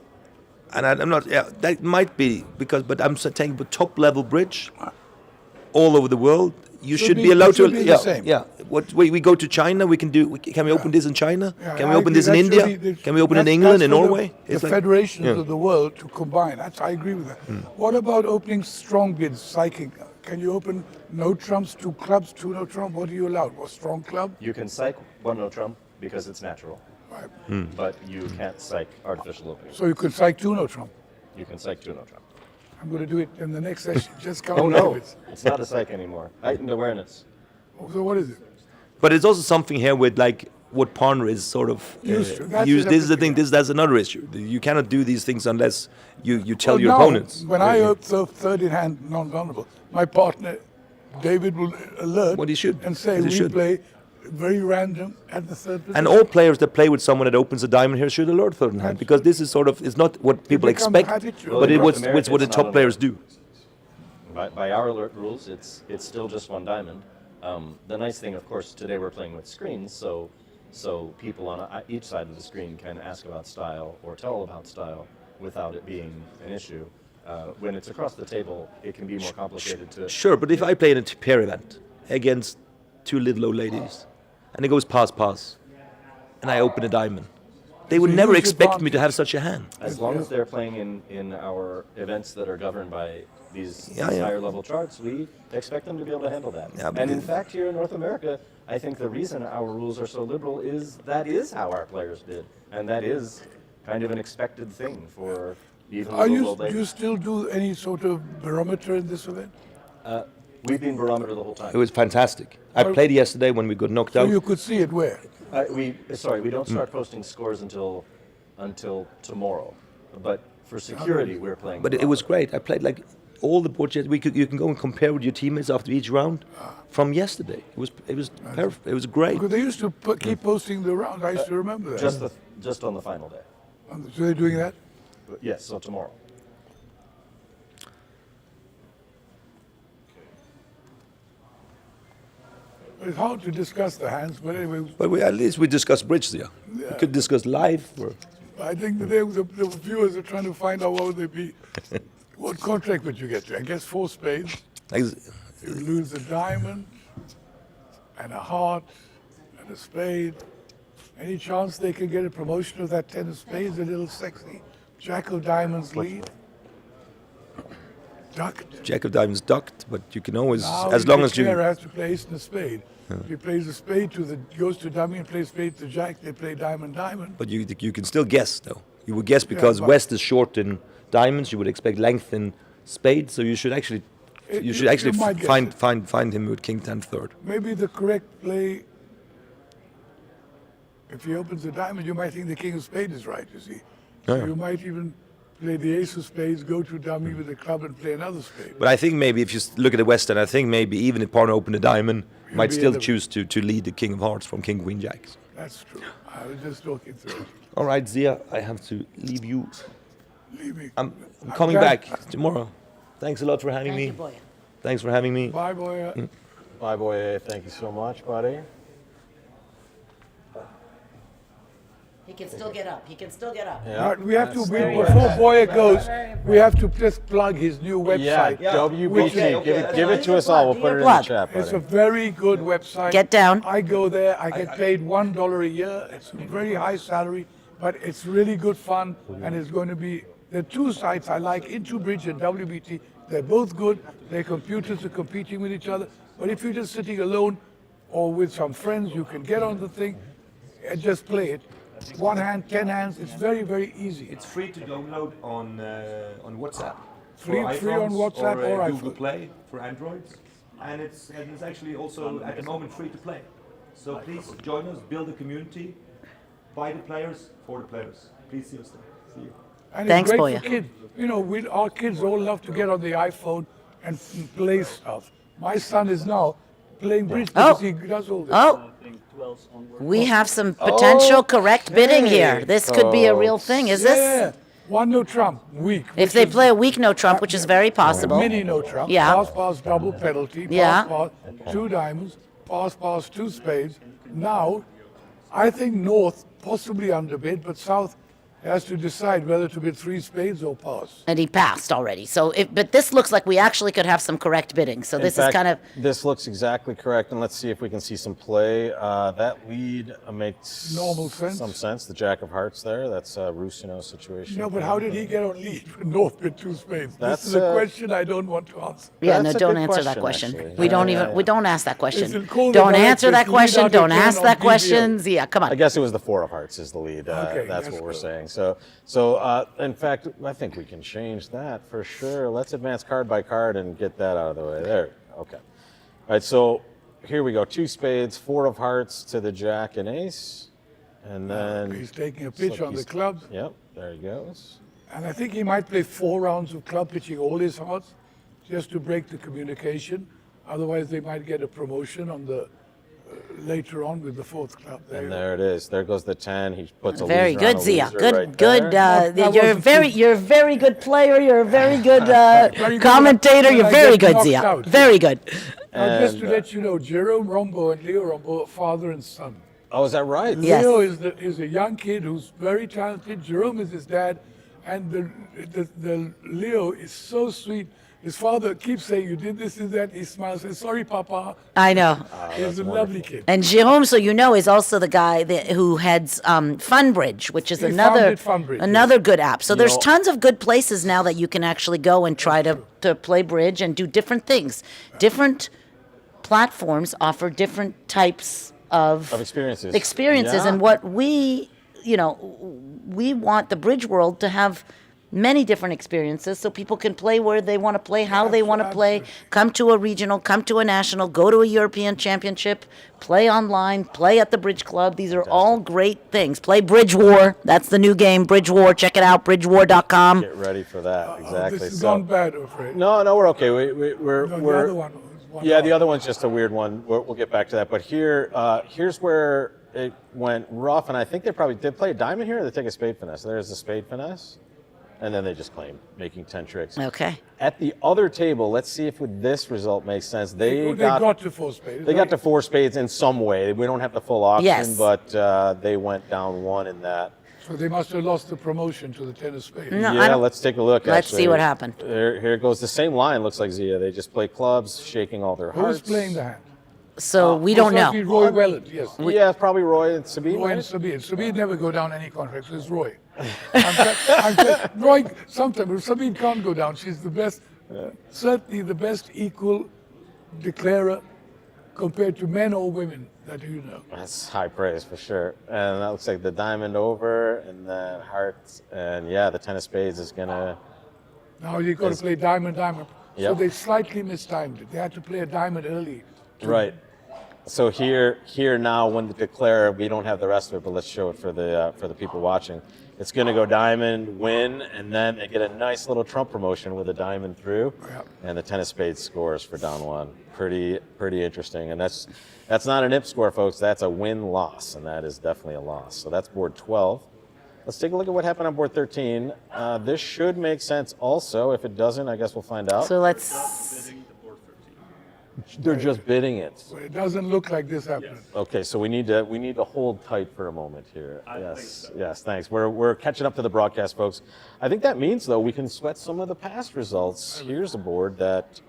And I'm not. Yeah, that might be because. But I'm saying, but top level bridge, all over the world, you should be allowed to. should be the Yeah, same. yeah. We go to China. We can do. Can we open this in China? Yeah, Can we I open agree. this in That India? should be- Can we open in that's- England, that's in for Norway? The federations yeah. of the world to combine. I agree with that. What about opening strong bids, psychic? Can you open no trumps, 2 clubs, 2 no trump? What are you allowed? What strong club? you can psych one no trump because it's natural, Right. but you can't psych artificial opening. So you could psych 2 no trump. You can psych two no trump. I'm going to do it in the next session. Just come Oh on no, with it. it's not a psych anymore. Heightened awareness. So what is it? But it's also something here with like what partner is sort of Used to. That's used. another This is the thing. thing. That's another issue. You cannot do these things unless you tell Well, your now, opponents. When I serve third in hand non-vulnerable, my partner David will alert What he should, and say as he we should. play very random at the third position. And all players that play with someone that opens a diamond here should alert third in hand because this is sort of it's not what people become expect, habitual. but in it North was America, it's what the it's top not players alert. do. By our alert rules, it's still just one diamond. The nice thing, of course, today we're playing with screens, so people on each side of the screen can ask about style or tell about style without it being an issue. When it's across the table, it can be more complicated to. Sure, but if I play in a pair event against 2 little old ladies, and it goes pass, and I open a diamond, They would It's a never huge expect me to advantage. have such a hand. As long as they're playing in our events that are governed by these Yeah, yeah. higher level charts, we expect them to be able to handle that. Yeah, but and in it- fact, here in North America, I think the reason our rules are so liberal is that is how our players bid, and that is kind of an expected thing for even Are the you, world. do you still do any sort of barometer in this event? We've been barometer the whole time. It was fantastic. I played yesterday when we got knocked So out. you could see it where? We don't start posting scores until tomorrow, but for security, we're playing. But it was great. I played like all the board jets. You can go and compare with your teammates after each round from yesterday. It was perfect. It was great. Because they used to keep posting the round. I used to remember that. just on the final day. So they're doing that? Yes, so tomorrow. It's hard to discuss the hands, but anyway, But at least we discussed bridge there. We could discuss live. I think that the viewers are trying to find out what would they be. What contract would you get to? I guess 4 spades. You lose a diamond and a heart and a spade. Any chance they can get a promotion of that 10 of spades, a little sexy Jack of diamonds lead? Ducked. Jack of diamonds ducked, but you can always, Now as long as the player you. has to play ace and a spade. If he plays a spade goes to dummy and plays spade to jack, they play diamond, diamond. But you can still guess though. You would guess because but- West is short in diamonds. You would expect length in spades. So you should actually You might guess it. find him with king 10 third. Maybe the correct play, if he opens a diamond, you might think the king of spades is right, you see. So Yeah. you might even play the ace of spades, go to dummy with a club and play another spade. But I think maybe if you look at the Western, I think maybe even if partner opened a diamond, might be still in the- choose to lead the king of hearts from king queen jacks. That's true. I was just talking through it. All right, Zia, I have to leave you. Leave me. I'm coming glad- back tomorrow. Thanks a lot for having Thank me. you, Boya. Thanks for having me. Bye, boy. Bye, boy. Thank you so much, buddy. He can still get up. He can still get up. Yeah. We have to, before Boya goes, we have to just plug his new Yeah, website. WBT. Give it to us all. We'll put it in the Plug. chat, It's a buddy. very good website. Get down. I go there, I get paid $1 a year. It's a very high salary, but it's really good fun, and it's going to be, there are 2 sites I like, Into Bridge and WBT. They're both good. Their computers are competing with each other. But if you're just sitting alone or with some friends, you can get on the thing and just play it. 1 hand, 10 hands. It's very, very easy. It's free to download on WhatsApp. Free on WhatsApp or Google iPhone. Play for Androids, and it's actually also at the moment free to play. So please join us, build a community, by the players for the players. Please see us there. See you. And Thanks, it's great Boya. for kids. You know, our kids all love to get on the iPhone and play stuff. My son is now playing bridge because he does all this. Oh, we have some potential correct bidding here. This could be a real thing. Is this? Yeah, 1 no trump, weak. If they play a weak no trump, which is very possible. Mini no trump, Yeah. pass, double penalty, Yeah. pass, 2 diamonds, pass, 2 spades. Now, I think North possibly underbid, but South has to decide whether to bid 3 spades or pass. And he passed already. So, but this looks like we actually could have some correct bidding. So this In fact, is kind of This looks exactly correct, and let's see if we can see some play. That lead makes Normal sense. some sense. The Jack of Hearts there. That's a Rusino situation. No, but how did he get on lead when North bid 2 spades? That's, This is a question I don't want to answer. yeah. No, That's a don't good answer that question, question. actually. We Yeah, don't yeah, even. yeah. We don't ask that question. Listen, call the Don't directors, answer that lead question. out of Don't 10 ask on that PBO. questions. Yeah, come I on. guess it was the 4 of Hearts is the lead. Okay, that's that's what we're good. saying. So, in fact, I think we can change that for sure. Let's advance card by card and get that out of the way. There. Okay. All right. So here we go. 2 spades, 4 of Hearts to the Jack and Ace, and then He's taking a pitch so on the he's- clubs, Yep. There he goes. and I think he might play 4 rounds of club pitching all his hearts just to break the communication. Otherwise, they might get a promotion on the later on with the 4th club. And there it is. There goes the 10. He puts a Very loser on good, a Zia. loser Good, right good. there. That You're wasn't very, too- you're a very good player. You're a very good good. commentator. When You're I very get good, knocked Zia. out. Very good. Now, just to And, let you know, Jerome Rombo and Leo Rombo are father and son. Oh, is that right? Yes. Leo is a young kid who's very talented. Jerome is his dad, And the Leo is so sweet. His father keeps saying, "You did this and that." He smiles, says, "Sorry, Papa." I know. He's a lovely kid. And Jérôme, so you know, is also the guy who heads Funbridge, which is He another founded Funbridge, another good app. So there's know- tons of good places now that you can actually go and try to play bridge and do different things. Different platforms offer different types of experiences. And Yeah. what we want the bridge world to have many different experiences so people can play where they want to play, how they want to play, come to a regional, come to a national, go to a European championship, play online, play at the bridge club. These are all great things. Play Bridge War. That's the new game, Bridge War. Check it out, bridgewar.com. Get ready for that. Exactly. This has So- gone bad, I'm afraid. No, we're okay. We're No, the we're other one was one yeah, off. the other one's just a weird one. We'll get back to that. But here's where it went rough, and I think they probably did play a diamond here. Or they take a spade finesse. There's a spade finesse, and then they just claim making 10 tricks. Okay. At the other table, let's see if with this result makes sense. They got to four spades. they got to 4 spades in some way. We don't have the full auction, Yes. but they went down 1 in that. So they must have lost the promotion to the 10 of spades. No, I Yeah, don't- let's take a look. Let's see actually. what happened. Here goes the same line. Looks like Zia. They just play clubs, shaking all their hearts. Who's playing the hand? So we don't Most likely know. Roy Welland, yes. Yeah, it's probably Roy and Sabine. Roy right? and Sabine. Sabine never go down any contracts. It's Roy. Roy, sometimes, if Sabine can't go down, she's the best, certainly the best equal declarer compared to men or women that you know. That's high praise for sure. And that looks like the diamond over, and then hearts, and yeah, the 10 of spades is gonna. Now you've got to play diamond, diamond. So Yep. they slightly mistimed it. They had to play a diamond early. Right. So here now, when they declare, we don't have the rest of it, but let's show it for the people watching. It's going to go diamond, win, and then they get a nice little trump promotion with a diamond through, Yep. and the 10 of spades scores for down 1. Pretty interesting, and that's not an IP score, folks. That's a win-loss, and that is definitely a loss. So that's board 12. Let's take a look at what happened on board 13. This should make sense also. If it doesn't, I guess we'll find out. So let's. They're just bidding it. But it doesn't look like this happening. Okay, so we need to hold tight for a moment here. Yes, thanks. We're catching up to the broadcast, folks. I think that means though we can sweat some of the past results. Here's a board that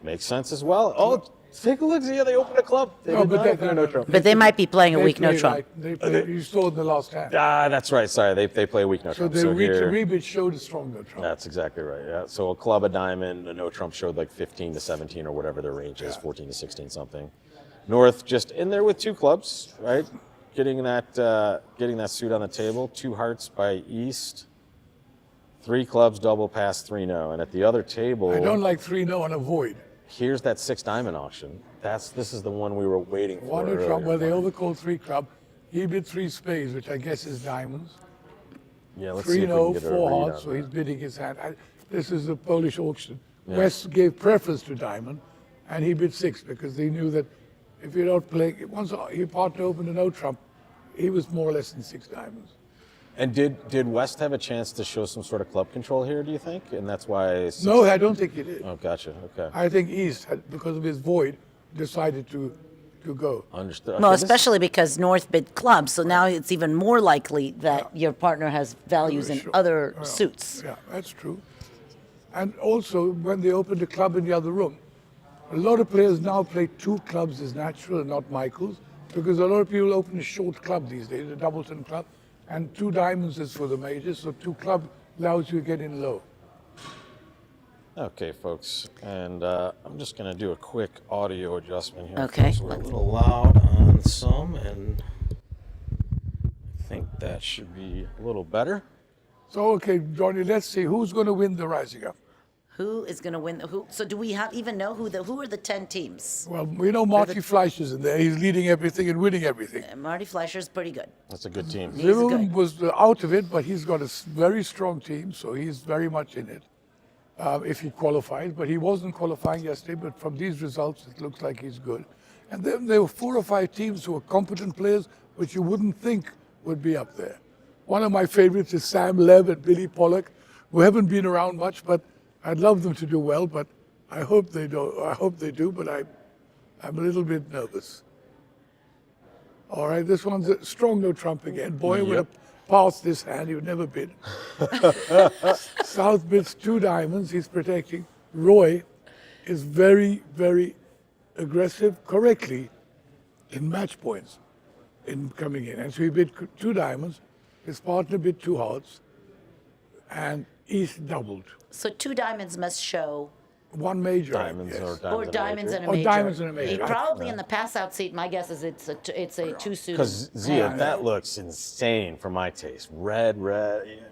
makes sense as well. Oh, take a look. See how they opened a club. They No, did but not they- open a no trump. But they might be playing a They weak no play trump. right. They play, you saw in the last hand. That's right. Sorry, they play a weak no So trump. the So here, rebid showed a stronger trump. that's exactly right. Yeah. So a club, a diamond, a no trump showed like 15 to 17 or whatever their range is, 14 to 16 something. North just in there with 2 clubs, right? Getting that suit on the table. 2 hearts by East. 3 clubs, double pass, 3 no. And at the other table, I don't like 3-0 on a void. here's that 6 diamond auction. This is the one we were waiting for. One earlier. trump, well, they overcalled 3 club. He bid 3 spades, which I guess is diamonds. Yeah, let's see if we can 3-0, get a 4 read hearts, on so that. he's bidding his hand. This is a Polish auction. West gave preference to diamond, and he bid 6 because they knew that if you're not playing, once your partner opened a no trump, he was more or less in 6 diamonds. And did West have a chance to show some sort of club control here, do you think? And that's why... No, I don't think he did. Oh, gotcha. Okay. I think East, because of his void, decided to go. Understood. Well, Okay, this- especially because North bid clubs, so now it's even more likely that your partner has values in Sure. other Yeah. suits. Yeah, that's true. And also, when they opened a club in the other room, a lot of players now play 2 clubs as natural and not Michaels, because a lot of people open a short club these days, a Doubleton club, and 2 diamonds is for the majors, so 2 club allows you to get in low. Okay, folks, and I'm just going to do a quick audio adjustment here. Okay. Folks. We're a little loud on some, and I think that should be a little better. So, okay, Johnny, let's see, who's going to win the Reisinger? Who is going to win? So do we even know who are the 10 teams? Well, we know Marty Fleischer's in there. He's leading everything and winning everything. Marty Fleischer's pretty good. That's a good team. He's Zimmerman good. was out of it, but he's got a very strong team, so he's very much in it if he qualifies. But he wasn't qualifying yesterday, but from these results, it looks like he's good. And then there were 4 or 5 teams who were competent players, which you wouldn't think would be up there. One of my favorites is Sam Lev and Billy Pollock, who haven't been around much, but I'd love them to do well, but I hope they do. But I'm a little bit nervous. All right, this one's a strong no trump again. Boy with a pass this hand, you never bid. South bids 2 diamonds, he's protecting. Roy is very, very aggressive, correctly, in match points in coming in. And so he bid 2 diamonds, his partner bid 2 hearts, and East doubled. So 2 diamonds must show 1 major. Diamonds yes. or or diamonds and a Or major. diamonds and a major. He probably in the pass out seat. My guess is it's a 2 suited. Because Zia, that looks insane for my taste. Red.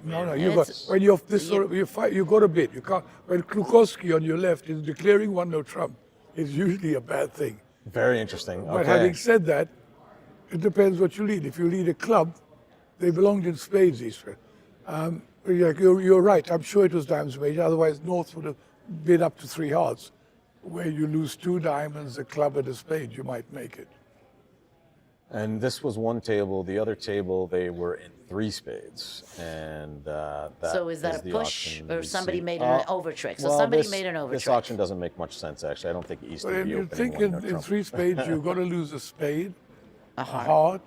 No, you got when you're this sort of you fight, you got to bid. You can't. When Klukowski on your left is declaring 1 no trump, it's usually a bad thing. Very interesting. But Okay. having said that, it depends what you lead. If you lead a club, they belonged in spades. These you're right. I'm sure it was diamonds major. Otherwise, North would have bid up to 3 hearts. Where you lose 2 diamonds, a club, and a spade, you might make it. And this was one table. The other table, they were in 3 spades. And So is that a the push auction or we somebody see. made an over trick? So Well, somebody this- made an over This trick. auction doesn't make much sense, actually. I don't think East But would if be you opening think 1 no in trump. 3 spades, you've got to lose a spade, a heart,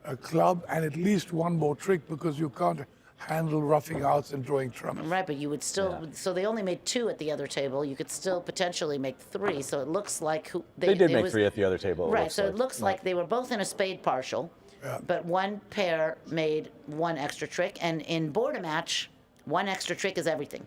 a club, and at least 1 more trick because you can't handle roughing outs and drawing trumps. Right, but you would still. So they only made 2 at the other table. You could still potentially make 3. So it looks like They did it make was- 3 at the other table. Right. So it looks like they were both in a spade partial, but one pair made 1 extra trick, and in border match, 1 extra trick is everything.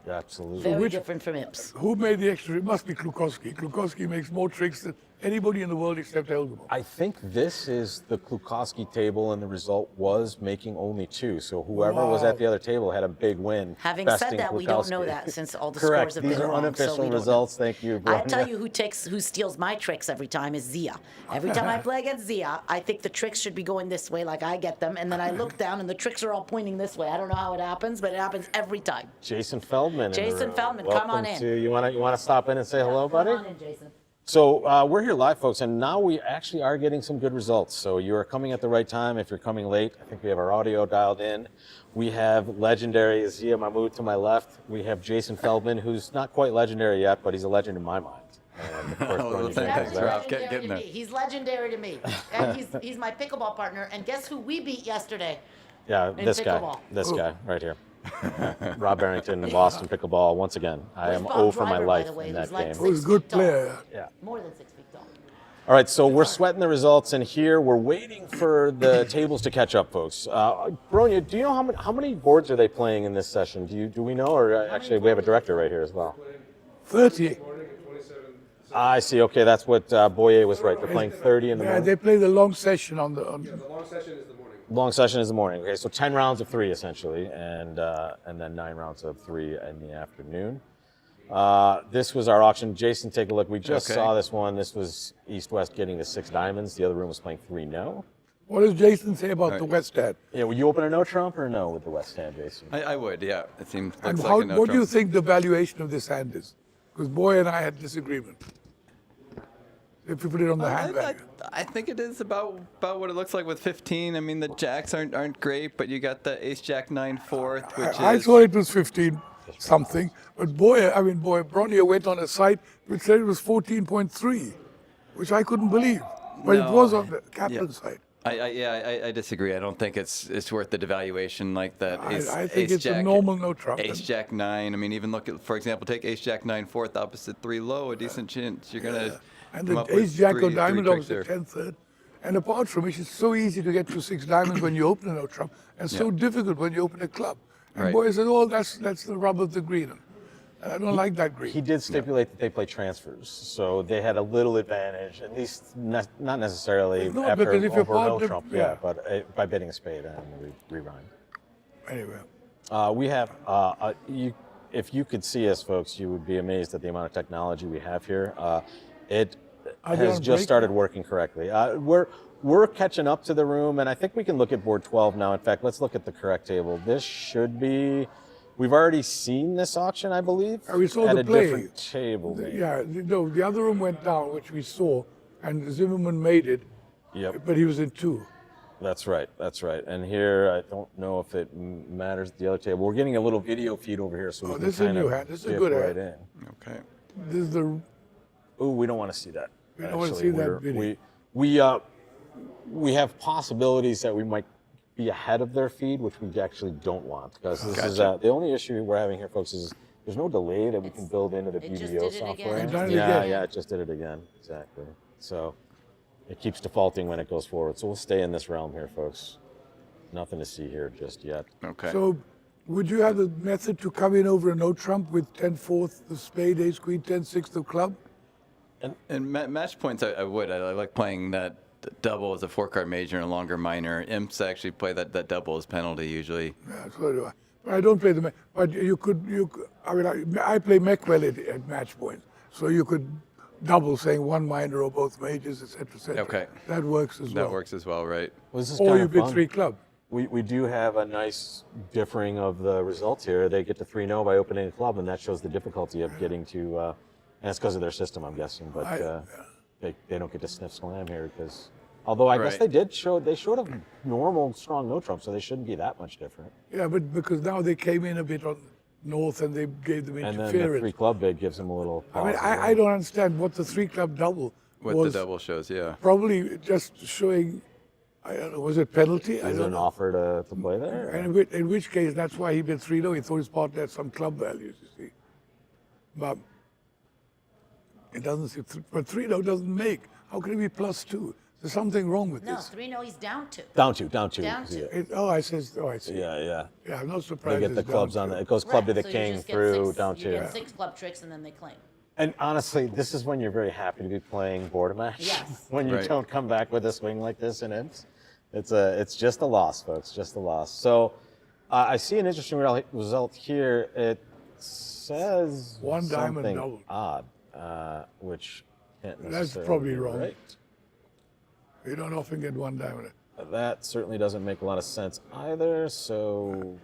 Absolutely. Very which- different from Ips. Who made the extra? It must be Klukowski. Klukowski makes more tricks than anybody in the world except Elgamo. I think this is the Klukowski table, and the result was making only 2. So whoever was at the other table had a big win. Having besting said that, we don't know Klukowski. that since all the Correct. scores have These been are wrong. unofficial so we don't know. results. Thank you, I Brian. tell you who steals my tricks every time is Zia. Every time I play against Zia, I think the tricks should be going this way, like I get them, and then I look down and the tricks are all pointing this way. I don't know how it happens, but it happens every time. Jason Feldman. in the Jason room. Feldman, come on Welcome in. You want to stop in and say hello, buddy? Come on in, Jason. So we're here live, folks, and now we actually are getting some good results. So you are coming at the right time. If you're coming late, I think we have our audio dialed in. We have legendary Zia Mahmood to my left. We have Jason Feldman, who's not quite legendary yet, but he's a legend in my mind. And of course, Brian thank Jenkins you, there. Ralph. Legendary Getting to there. me. He's legendary to me. And he's my pickleball partner. And guess who we beat yesterday? Yeah, In this guy. pickleball. This guy right here. Rob Barrington lost in pickleball once again. I am Bob 0 for my Driver, by life the way, in who's that like game. He was a good Tall. player. Yeah. More than 6 feet tall. All right, so we're sweating the results, and here we're waiting for the tables to catch up, folks. Bronya, do you know how many boards are they playing in this session? Do we know, or actually we have a director right here as well? 30. I see. Okay, that's what Boyer was right. They're playing 30 in the Yeah, morning. they play the long session on the. Long session is the morning. Okay, so 10 rounds of 3 essentially, and then 9 rounds of 3 in the afternoon. This was our auction. Jason, take a look. We just Okay. saw this one. This was East-West getting the 6 diamonds. The other room was playing 3 no. What does Jason say about the West End? Yeah, will you open a no trump or no with the West Hand, Jason? I would, yeah. It seems And looks how, like a no what do you trump. think the valuation of this hand is? Because Boy and I had disagreement. If you put it on the hand value. I think it is about what it looks like with 15. I mean, the jacks aren't great, but you got the ace jack 9 fourth, which I is thought it was 15 something, but Bronya went on a site which said it was 14.3, which I couldn't believe. But it No. was on the Kaplan site. I disagree. I don't think it's worth the devaluation like that. I think it's a normal no trump. Ace jack 9. I mean, even look at, for example, take ace jack 9 fourth opposite 3 low, a decent chance you're gonna. And come the up with ace jack three- of diamond three opposite tricks there. 10 third. And apart from which, it's so easy to get to 6 diamonds when you open a no trump, and so difficult when you open a club. And Right. Boy said, "Oh, that's the rub of the green." And I don't like that green. He did stipulate that they play transfers, so they had a little advantage, at least not necessarily No, after because if your over no partner- trump, yeah. but by betting a spade and rewind. Anyway, We have, if you could see us, folks, you would be amazed at the amount of technology we have here. It Are they has on just break started now? working correctly. We're catching up to the room, and I think we can look at board 12 now. In fact, let's look at the correct table. This should be. We've already seen this auction, I believe, we saw at the a play. different table. maybe. the other room went down, which we saw, and Zimmerman made it, Yep. but he was in 2. That's right. That's right. And here, I don't know if it matters at the other table. We're getting a little video feed over here, so we can this is a kind new of hand. This is a dip good right hand. in. Okay. This is the Ooh, we don't want to see that. We don't want to Actually, see that we're- video. We have possibilities that we might be ahead of their feed, which we actually don't want. Because this is the only issue we're having here, folks, is there's no delay that we can build into the It just BDO did it software. again. It done it Yeah, again. yeah, it just did it again. Exactly. So it keeps defaulting when it goes forward. So we'll stay in this realm here, folks. Nothing to see here just yet. Okay. So, would you have the method to come in over a no trump with 10-4 of spade, ace, queen, 10-6 of club? And match points, I would. I like playing that double as a 4-card major and a longer minor. Imps actually play that double as penalty usually. Yeah, so do I. But I don't play the. But you could. I mean, I play mech well at match point, so you could double, saying one minor or both majors, etc., etc. Okay. That works as well. That works as well, right? Well, this is Or kind you of bid fun. 3 club. We do have a nice differing of the results here. They get to 3-0 by opening a club, and that shows the difficulty of getting to, and it's because of their system, I'm guessing, but they don't get to sniff slam here because, although I guess Right. they showed a normal, strong no trump, so they shouldn't be that much different. Yeah, but because now they came in a bit on north and they gave them And then interference. the 3 club bid gives them a little pause. I mean, as well. I don't understand what the 3 club double What was. the double shows, yeah. Probably just showing, I don't know, was it penalty? I Is it don't an know. offer to play there? And in which case, that's why he bid 3-0. He thought his partner had some club values, you see. But it doesn't seem, but 3-0 doesn't make. How can it be +2? There's something wrong with No, this. 3-0, he's down 2. Down two. Down Yeah, two. I see. yeah. Yeah, I'm not They surprised. get the it's clubs down on to. the, it goes club to Right, the so you king just get through, six- down You 2. get 6 club tricks and then they claim. And honestly, this is when you're very happy to be playing board match. Yes. When you Right. don't come back with a swing like this in imps, it's just a loss, folks. Just a loss. So I see an interesting result here. It says One diamond something double. odd, which can't That's necessarily probably be wrong. right. You don't often get 1 diamond. That certainly doesn't make a lot of sense either. So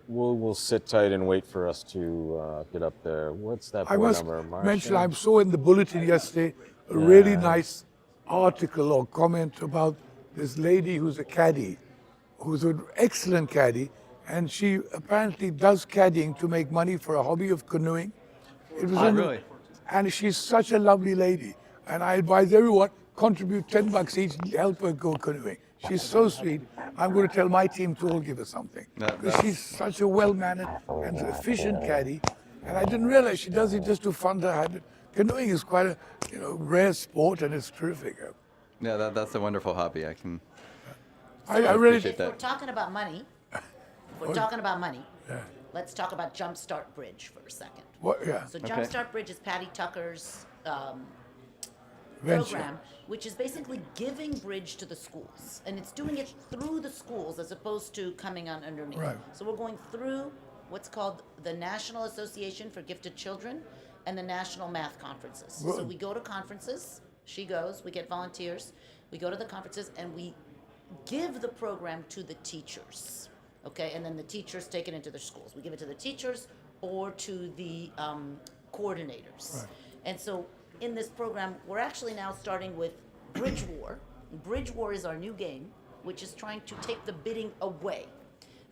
we'll sit tight and wait for us to get up there. What's that I board must number, Marcia? mention, I saw in the bulletin yesterday a really nice article or comment about this lady who's a caddy, who's an excellent caddy, and she apparently does caddying to make money for a hobby of canoeing. It was in the- really? And she's such a lovely lady. And I advise everyone, contribute $10 each, help her go canoeing. She's so sweet. I'm going to tell my team to all give her something. Because she's such a well-mannered and efficient caddy. And I didn't realize she does it just to fund her habit. Canoeing is quite a rare sport, and it's terrific. Yeah, that's a wonderful hobby. I can. I really appreciate If we're that. talking about money, let's talk about Jumpstart Bridge for a second. Yeah, So Jumpstart Bridge is Patty Tucker's venture. program, which is basically giving bridge to the schools, and it's doing it through the schools as opposed to coming on underneath. Right. So we're going through what's called the National Association for Gifted Children and the National Math Conferences. So Good. we go to conferences. She goes. We get volunteers. We go to the conferences and we give the program to the teachers. Okay, and then the teachers take it into their schools. We give it to the teachers or to the coordinators. Right. And so in this program, we're actually now starting with Bridge War. Bridge War is our new game, which is trying to take the bidding away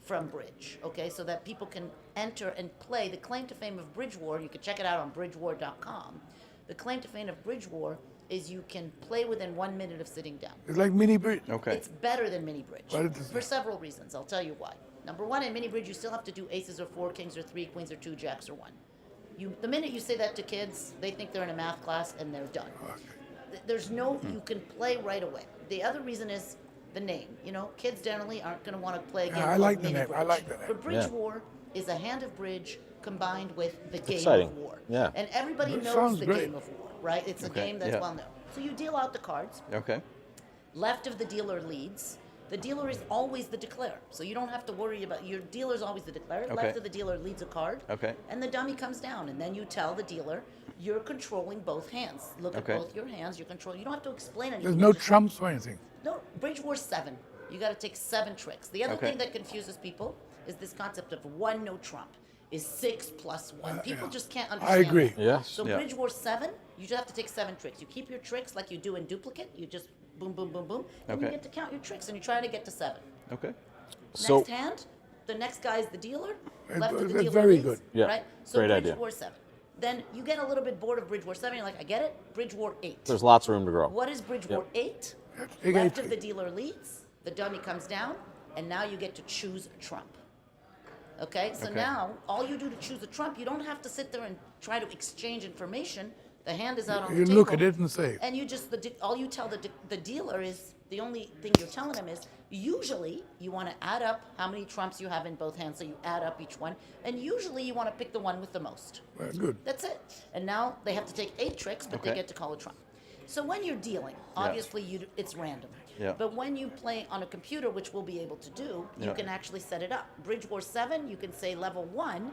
from bridge, okay, so that people can enter and play. The claim to fame of Bridge War, you can check it out on bridgewar.com. The claim to fame of Bridge War is you can play within 1 minute of sitting down. It's like mini bridge. Okay. It's better than mini bridge But it is- for several reasons. I'll tell you why. Number one, in mini bridge, you still have to do aces or 4, kings or 3, queens or 2, jacks or 1. The minute you say that to kids, they think they're in a math class and they're done. There's no, you can play right away. The other reason is the name. Kids generally aren't going to want to play a game I called like the mini name. bridge. I like the name. But Bridge Yeah. War is a hand of bridge combined with the game exciting. of war. Yeah. And everybody That knows sounds the great. game of war, right? It's a Okay, game that's yeah. well known. So you deal out the cards. Okay. Left of the dealer leads. The dealer is always the declarer, so you don't have to worry about your dealer's always the declarer. Okay. Left of the dealer leads a card, Okay. and the dummy comes down, and then you tell the dealer you're controlling both hands. Look Okay. at both your hands. You're controlling. You don't have to explain anything. There's you no just- trumps or anything. No, Bridge War 7. You got to take 7 tricks. The other Okay. thing that confuses people is this concept of 1 no trump is 6 plus 1. People yeah. just can't I understand. agree. that. Yes. So Yeah. Bridge War 7, you just have to take 7 tricks. You keep your tricks like you do in duplicate. You just boom, boom, boom, boom. Then you Okay. get to count your tricks, and you try to get to 7. Okay. So- Next hand, the next guy is the dealer. Left of the that's dealer very leads, good. Yeah, Right? So great Bridge idea. War 7. Then you get a little bit bored of Bridge War 7. You're like, I get it. Bridge War 8. There's lots of room to grow. What is Bridge War 8? Big Left eight. of the dealer leads, the dummy comes down, and now you get to choose a trump. Okay, so now all you do to choose a trump, you don't have to sit there and try to exchange information. The hand is out on the You table. look at it and say. And you just, all you tell the dealer is, the only thing you're telling him is, usually you want to add up how many trumps you have in both hands, so you add up each one, and usually you want to pick the one with the most. Well, good. That's it. And now they have to take 8 tricks, but they Okay. get to call a trump. So when you're dealing, obviously it's random. Yeah. But when you play on a computer, which we'll be able to do, you Yeah. can actually set it up. Bridge War 7, you can say level 1,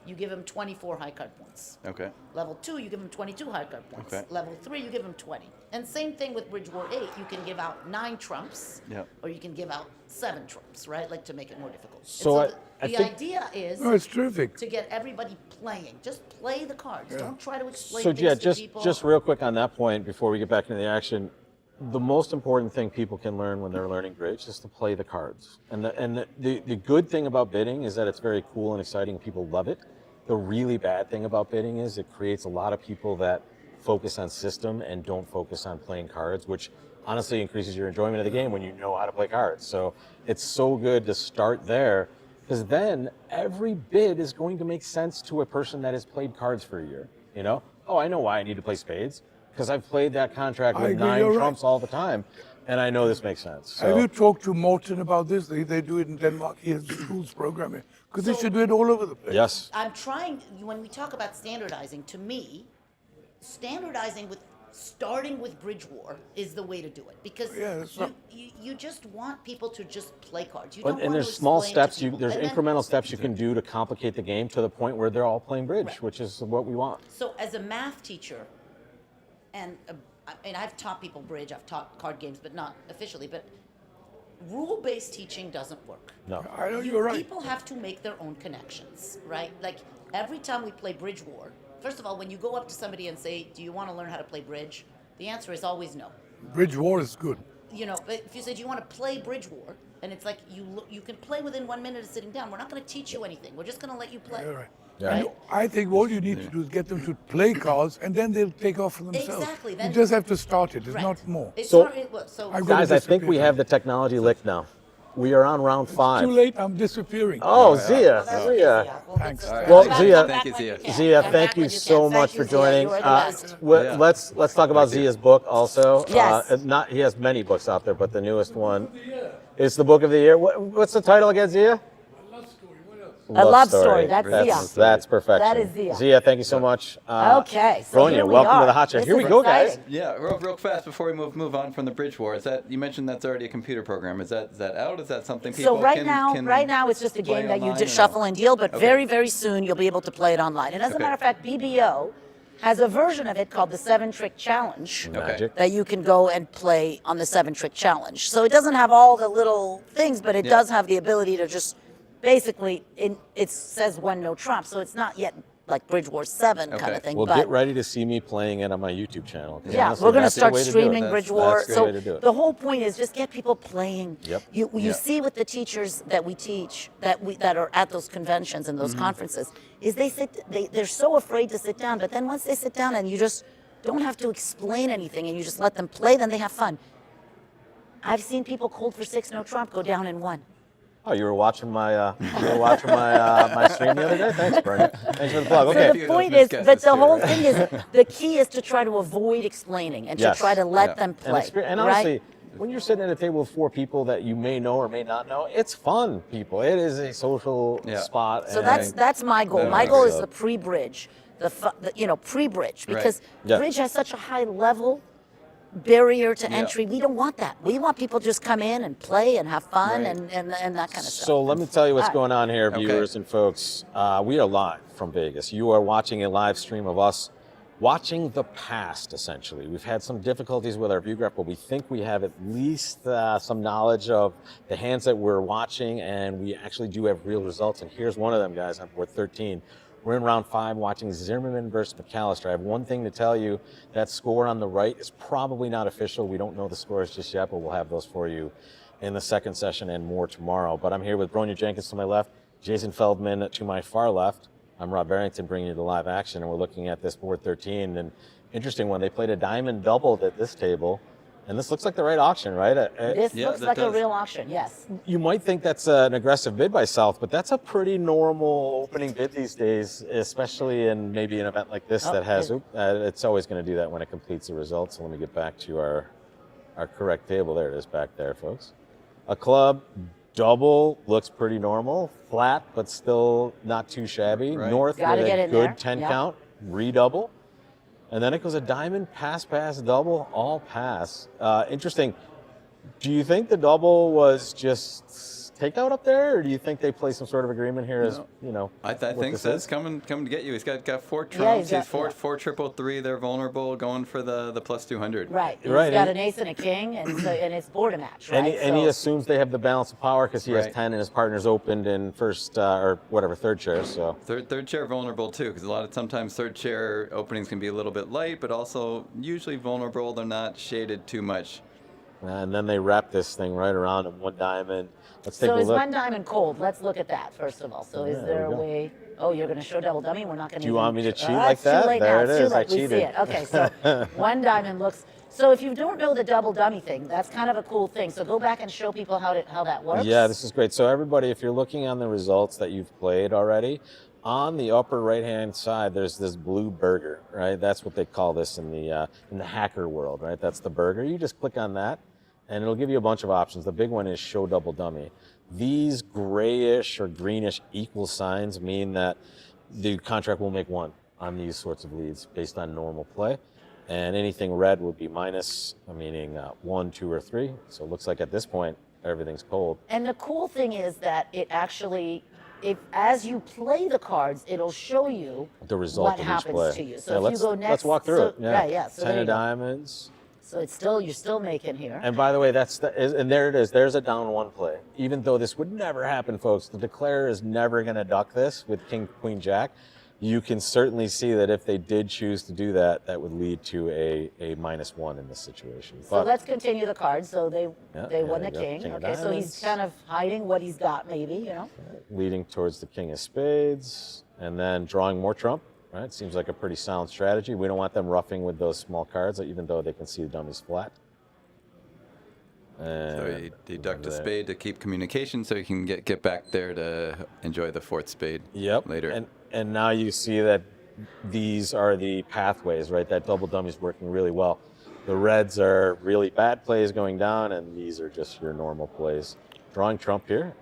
you give him 24 high card points. Okay. Level 2, you give him 22 high card points. Okay. Level 3, you give him 20. And same thing with Bridge War 8, you can give out 9 trumps, Yep. or you can give out 7 trumps, right? Like to make it more difficult. So And I the think- idea is No, it's terrific. to get everybody playing. Just play the cards. Don't try to explain So things yeah, to people. just real quick on that point before we get back into the action. The most important thing people can learn when they're learning bridge is to play the cards. And the good thing about bidding is that it's very cool and exciting. People love it. The really bad thing about bidding is it creates a lot of people that focus on system and don't focus on playing cards, which honestly increases your enjoyment of the game when you know how to play cards. So it's so good to start there, because then every bid is going to make sense to a person that has played cards for a year. You know, oh, I know why I need to play spades, because I've played that contract I with agree, 9 you're right. trumps all the time, and I know this makes sense. So. Have you talked to Morten about this? They do it in Denmark. He has schools programming. Because they should do it all over the place. Yes. I'm trying, when we talk about standardizing, to me, standardizing with starting with Bridge War is the way to do it, because Yeah, that's you just want people to just play cards. You But, don't and want there's to small explain to steps, people. there's And then- incremental steps you can do to complicate the game to the point where they're all playing bridge, Right. which is what we want. So as a math teacher, and I've taught people bridge, I've taught card games, but not officially, but rule-based teaching doesn't work. No. I know you're right. People have to make their own connections, right? Like every time we play Bridge War, first of all, when you go up to somebody and say, "Do you want to learn how to play bridge?" The answer is always no. Bridge War is good. You know, but if you say, "Do you want to play Bridge War?" and it's like you can play within 1 minute of sitting down. We're not going to teach you anything. We're just going to let you play. You're right. Yeah. And I think all you need to do is get them to play cards, and then they'll take off for themselves. Exactly, You then- just have to start it. It's Right. not more. It's So- not, so I've got Guys, to I think we disappear. have the technology licked now. We are on round 5. Too late. I'm disappearing. Oh, Zia. That's Zia. Well, Thanks. that's- Well, come back- Zia- come back Thank you, when Zia. can. Zia, Come thank back you when so can. much Thank for you, Zia. joining. You are the best. Yeah. Let's talk about Zia's book also. Yes. He has many books out there, but the newest one is the book of the year. What's the title again, Zia? A love story. That's Zia. That's perfection. That is Zia. Zia, thank you so much. Okay, so Bronya, here we welcome to are. the hot chair. This Here we is go, guys. exciting. Yeah, real fast before we move on from the Bridge War. Is that you mentioned that's already a computer program? Is that out? Is that something people So right can, now, can right now it's just a play game that you online just or shuffle no? and deal, but Okay. very, very soon you'll be able to play it online. And as a Okay. matter of fact, BBO has a version of it called the 7-Trick Challenge Magic. that you can go and play on the 7-Trick Challenge. So it doesn't have all the little things, but it Yeah. does have the ability to just basically, it says one no trump, so it's not yet like Bridge War 7 kind Okay. of thing. Well, but get ready to see me playing it on my YouTube channel. 'cause yeah, honestly, we're going to that's the start way to do it. streaming That's- Bridge War. that's the So way to do it. the whole point is just get people playing. Yep. You Yeah. see with the teachers that we teach that are at those conventions and Mm-hmm. those conferences is they're so afraid to sit down, but then once they sit down and you just don't have to explain anything and you just let them play, then they have fun. I've seen people cold for 6 no trump go down in 1. Oh, you were watching my my stream the other day. Thanks, Bernie. Thanks for the plug. So Okay. the point is, misguesses but the too, whole right? thing is, the key is to try to avoid explaining and Yes. to try to let Yeah. them And, play. and right? honestly, when you're sitting at a table with 4 people that you may know or may not know, it's fun, people. It is a social Yeah. spot. So and that's my goal. That My makes goal is sense. the pre-bridge, pre-bridge, Right. because Yeah. bridge has such a high level barrier to Yeah. entry. We don't want that. We want people to just come in and play and have fun Right. and that kind of stuff. So let me tell you what's All right. going on here, Okay. viewers and folks. We are live from Vegas. You are watching a live stream of us watching the past, essentially. We've had some difficulties with our view graph, but we think we have at least some knowledge of the hands that we're watching, and we actually do have real results. And here's one of them, guys, on board 13. We're in round 5 watching Zimmerman versus McAllister. I have one thing to tell you. That score on the right is probably not official. We don't know the scores just yet, but we'll have those for you in the second session and more tomorrow. But I'm here with Bronya Jenkins to my left, Jason Feldman to my far left. I'm Rob Barrington bringing you the live action, and we're looking at this board 13. And interesting one, they played a diamond doubled at this table. And this looks like the right auction, right? This Yeah, looks that like a does. real auction. Yes. You might think that's an aggressive bid by South, but that's a pretty normal opening bid these days, especially in maybe an event like this Oh, that has, it- it's always going to do that when it completes the results. So let me get back to our correct table. There it is back there, folks. A club double looks pretty normal, flat, but still not too shabby. Right. North Gotta with get a in good there. 10 Yeah. count, redouble. And then it goes a diamond, pass, double, all pass. Interesting. Do you think the double was just takeout up there, or do you think they play some sort of agreement here? As No. you know, I what think this so. is? It's coming to get you. He's got four Yeah, trumps. he's got- he's four yeah. four triple three. They're vulnerable, going for the plus 200. Right. He's Right, got and- an ace and a king, and it's board a match, right? And he So- assumes they have the balance of power because he has Right. 10 and his partner's opened in first or whatever third chair. So Third chair vulnerable too, because sometimes third chair openings can be a little bit light, but also usually vulnerable. They're not shaded too much. and then they wrap this thing right around in one diamond. Let's take So a is look. one diamond cold? Let's look at that first of all. So is Yeah, there there a we go. way? Oh, you're going to show double dummy. We're not going to. Do you want me to cheat like it's that? Too late There now. it It's too is. I late. We see cheated. it. Okay, so one diamond looks. So if you don't know the double dummy thing, that's kind of a cool thing. So go back and show people how that works. Yeah, this is great. So everybody, if you're looking on the results that you've played already, on the upper right-hand side, there's this blue burger, right? That's what they call this in the hacker world, right? That's the burger. You just click on that, and it'll give you a bunch of options. The big one is show double dummy. These grayish or greenish equal signs mean that the contract will make one on these sorts of leads based on normal play. And anything red would be minus, meaning 1, 2, or 3. So it looks like at this point, everything's cold. And the cool thing is that it actually, as you play the cards, it'll show you The result what of each happens play. to you. So Yeah, if let's, you go next, let's walk through so, it. Yeah. Right, yeah. So 10 there you of go. diamonds. So you're still making here. And by the way, and there it is. There's a down one play. Even though this would never happen, folks, the declarer is never going to duck this with King, Queen, Jack. You can certainly see that if they did choose to do that, that would lead to a -1 in this situation. So let's continue the cards. So they yeah, won there the you go. king. King of Okay, so he's diamonds. kind of hiding what he's got, maybe, Leading towards the King of Spades, and then drawing more trump. Right, seems like a pretty sound strategy. We don't want them roughing with those small cards, even though they can see the dummies flat. So And he deduct a there. spade to keep communication, so he can get back there to enjoy the fourth spade. Yep. Later. And now you see that these are the pathways, right? That double dummy's working really well. The reds are really bad plays going down, and these are just your normal plays. Drawing trump here.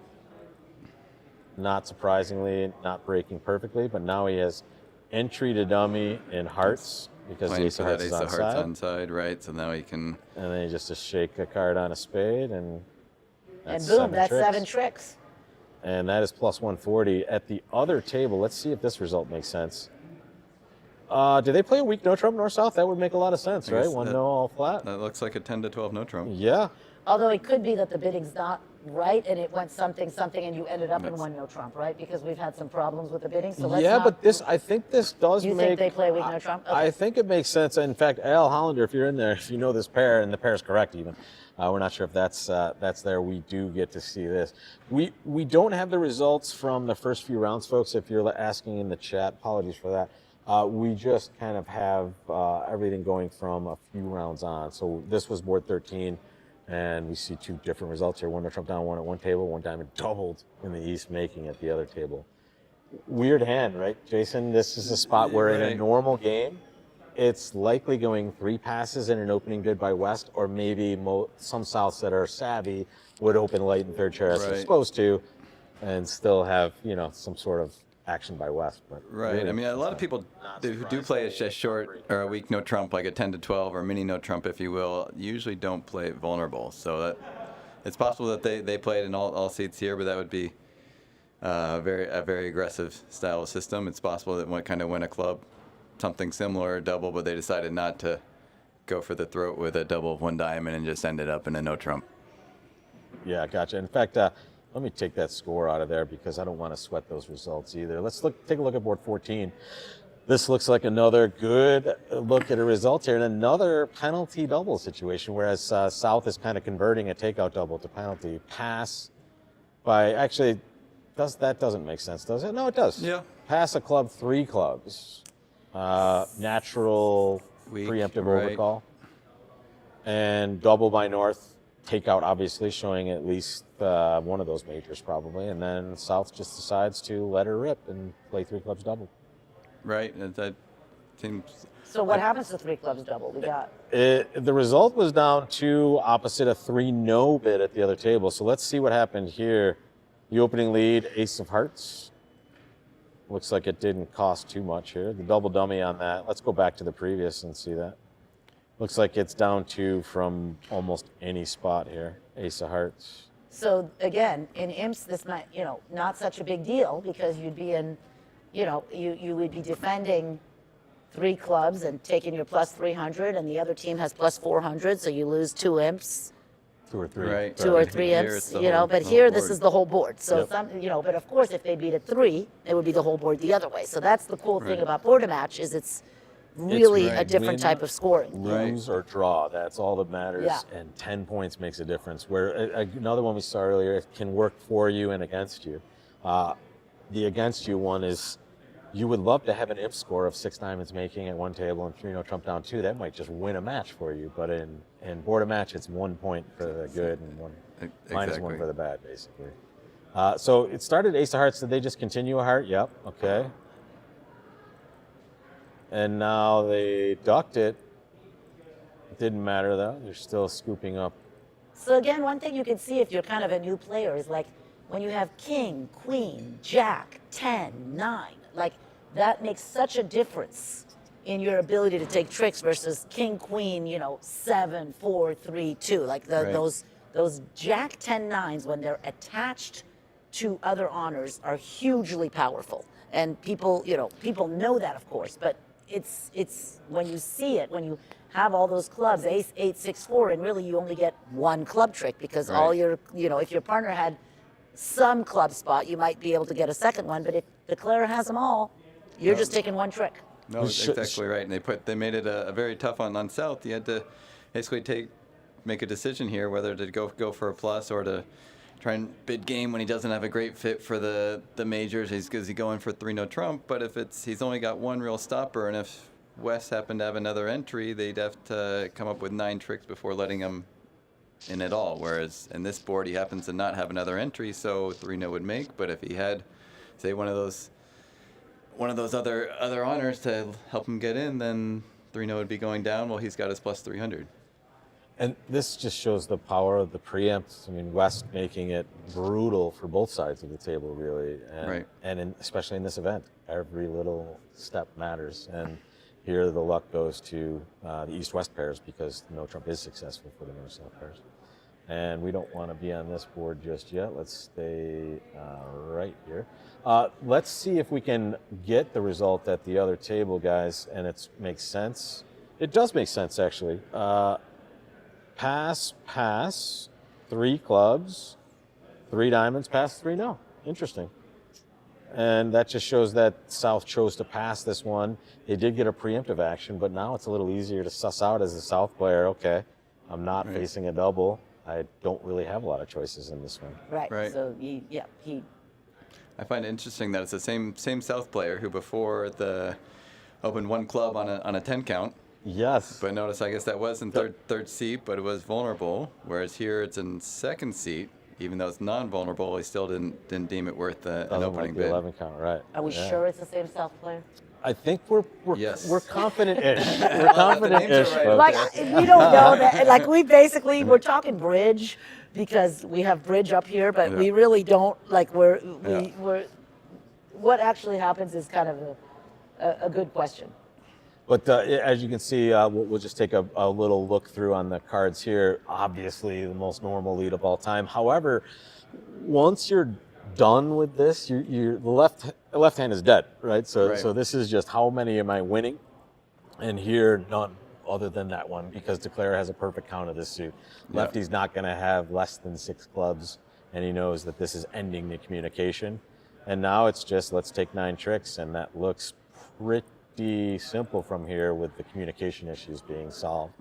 Not surprisingly, not breaking perfectly, but now he has entry to dummy in hearts because the Playing ace for of that hearts is ace on of hearts side. on side, right? So now he can. And then you just shake a card on a spade, and and that's boom, that's tricks. 7 tricks. And that is plus 140. At the other table, let's see if this result makes sense. Do they play a weak no trump north south? That would make a lot of sense, I right? guess One that- no all flat. That looks like a 10 to 12 no trump. Yeah. Although it could be that the bidding's not right and it went something, and you ended up in That's- one no trump, right? Because we've had some problems with the bidding. So let's Yeah, not, but I think this does You make. think they play weak no trump? Okay. I think it makes sense. In fact, Al Hollander, if you're in there, if you know this pair, and the pair is correct even, we're not sure if that's there. We do get to see this. We don't have the results from the first few rounds, folks. If you're asking in the chat, apologies for that. We just kind of have everything going from a few rounds on. So this was board 13, and we see 2 different results here. One no trump down, one at one table, one diamond doubled in the east, making at the other table. Weird hand, right, Jason? This is a spot where in a Right. normal game, it's likely going 3 passes in an opening bid by West, or maybe some Souths that are savvy would open light in third chair as they're Right. supposed to, and still have some sort of action by West. But Right. really, I mean, a lot of people who do play a short or a weak no trump, like a 10 to 12 or mini no trump, if you will, usually don't play it vulnerable. So that it's possible that they played in all seats here, but that would be a very aggressive style of system. It's possible that one kind of win a club, something similar, a double, but they decided not to go for the throat with a double of one diamond and just ended up in a no trump. Yeah, gotcha. In fact, let me take that score out of there because I don't want to sweat those results either. Let's take a look at board 14. This looks like another good look at a result here, and another penalty double situation, whereas South is kind of converting a takeout double to penalty. Pass by, actually, that doesn't make sense, does it? No, it does. Yeah. Pass a club 3 clubs. Natural Weak, preemptive right. overcall. and double by North, take out obviously, showing at least one of those majors probably, and then South just decides to let her rip and play 3 clubs double. Right. That seems. So what happens to 3 clubs double? We got The result was down 2 opposite a 3 no bid at the other table. So let's see what happened here. The opening lead, ace of hearts. Looks like it didn't cost too much here. The double dummy on that. Let's go back to the previous and see that. Looks like it's down 2 from almost any spot here. Ace of hearts. so again in imps this might not such a big deal because you'd be in, you would be defending 3 clubs and taking your plus 300, and the other team has plus 400, so you lose 2 imps. 2 or 3. Right. 2 or 3 Here imps, it's the whole- but the here whole this board. is the whole board. So Yep. but of course if they beat at 3, it would be the whole board the other way. So that's the cool thing Right. about board a match is it's really a right. different Win, type of scoring. Lose or draw, that's all that matters. Yeah. And 10 points makes a difference. Where another one we saw earlier, it can work for you and against you. The against you one is you would love to have an imp score of 6 diamonds making at one table and 3 no trump down 2. That might just win a match for you. But in board a match, it's 1 point for the good and minus 1 for the bad, basically. So it started ace of hearts. Did they just continue a heart? Yep. Okay. And now they ducked it. It didn't matter though. They're still scooping up. So again, one thing you can see if you're kind of a new player is like when you have king, queen, jack, 10, 9, like that makes such a difference in your ability to take tricks versus king, queen, 7, 4, 3, 2. Like Right. those jack 10 9s when they're attached to other honors are hugely powerful. And people know that of course, but it's when you see it, when you have all those clubs, ace, 8, 6, 4, and really you only get 1 club trick because all Right. your, if your partner had some club spot, you might be able to get a second one, but if the Declare has them all, you're just taking 1 trick. No, that's exactly right. And they made it a very tough one on South. You had to basically make a decision here whether to go for a plus or to try and bid game when he doesn't have a great fit for the majors. He's going for 3 no trump, but if he's only got 1 real stopper, and if West happened to have another entry, they'd have to come up with 9 tricks before letting him in at all. Whereas in this board, he happens to not have another entry, so 3 no would make. But if he had, say, one of those other honors to help him get in, then 3 no would be going down while he's got his plus 300. And this just shows the power of the preempts. I mean, West making it brutal for both sides of the table, really. And, Right. And especially in this event, every little step matters. And here the luck goes to the East-West pairs because no trump is successful for the North-South pairs. And we don't want to be on this board just yet. Let's stay right here. Let's see if we can get the result at the other table, guys, and it makes sense. It does make sense, actually. Pass, 3 clubs, 3 diamonds, pass, 3 no. Interesting. And that just shows that South chose to pass this one. They did get a preemptive action, but now it's a little easier to suss out as a South player. Okay, I'm not facing a double. I don't really have a lot of choices in this one. Right. So he. I find it interesting that it's the same South player who before opened 1 club on a 10 count. Yes. But notice, I guess that was in third seat, but it was vulnerable. Whereas here it's in second seat, even though it's non-vulnerable, he still didn't deem it worth an Doesn't opening like the bid. 11 count, right? Are we sure it's the same South player? I think we're Yes. we're confident-ish. We're confident-ish, right. folks. Like we don't know that. Like we're talking bridge because we have bridge up here, but we really don't. Like we're what actually happens is kind of a good question. But as you can see, we'll just take a little look through on the cards here. Obviously, the most normal lead of all time. However, once you're done with this, the left hand is dead, right? So this is just how many am I winning? And here, none other than that one, because Declare has a perfect count of this suit. Lefty's not going to have less than 6 clubs, and he knows that this is ending the communication. And now it's just let's take 9 tricks, and that looks pretty simple from here with the communication issues being solved.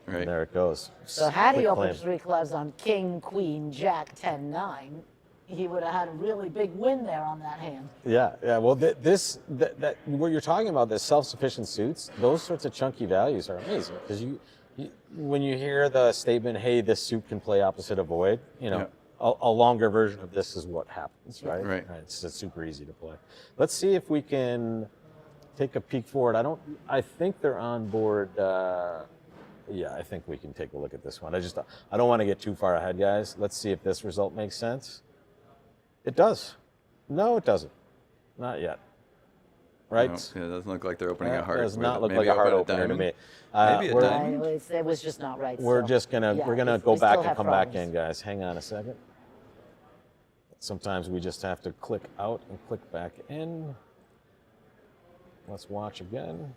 Right. And there it goes. So had he Quick opened claim. 3 clubs on King, Queen, Jack, 10, 9, he would have had a really big win there on that hand. Yeah. Well, what you're talking about, the self-sufficient suits, those sorts of chunky values are amazing because when you hear the statement, "Hey, this suit can play opposite a void," Yeah. a longer version of this is what happens, right? Right. It's just super easy to play. Let's see if we can take a peek forward. I think they're on board. Yeah, I think we can take a look at this one. I don't want to get too far ahead, guys. Let's see if this result makes sense. It does. No, it doesn't. Not yet. Right? No, it doesn't look like they're opening a heart. Does with not it. look Maybe like a heart open opener to me. diamond? Maybe a We're- diamond? It was just not right. We're still. just gonna Yeah, we're gonna we go back still and have come back problems. in, guys. Hang on a second. Sometimes we just have to click out and click back in. Let's watch again.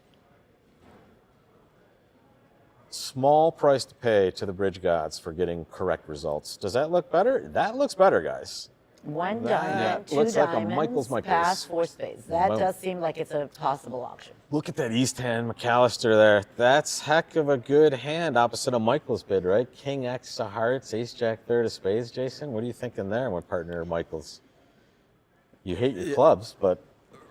Small price to pay to the bridge gods for getting correct results. Does that look better? That looks better, guys. One That diamond, two looks like a diamonds, Michaels. pass, 4 spades. That Boom. does seem like it's a possible option. Look at that East hand McAllister there. That's heck of a good hand opposite of Michael's bid, right? King X of hearts, Ace Jack third of spades. Jason, what are you thinking there, my partner Michael's? You hate your clubs, but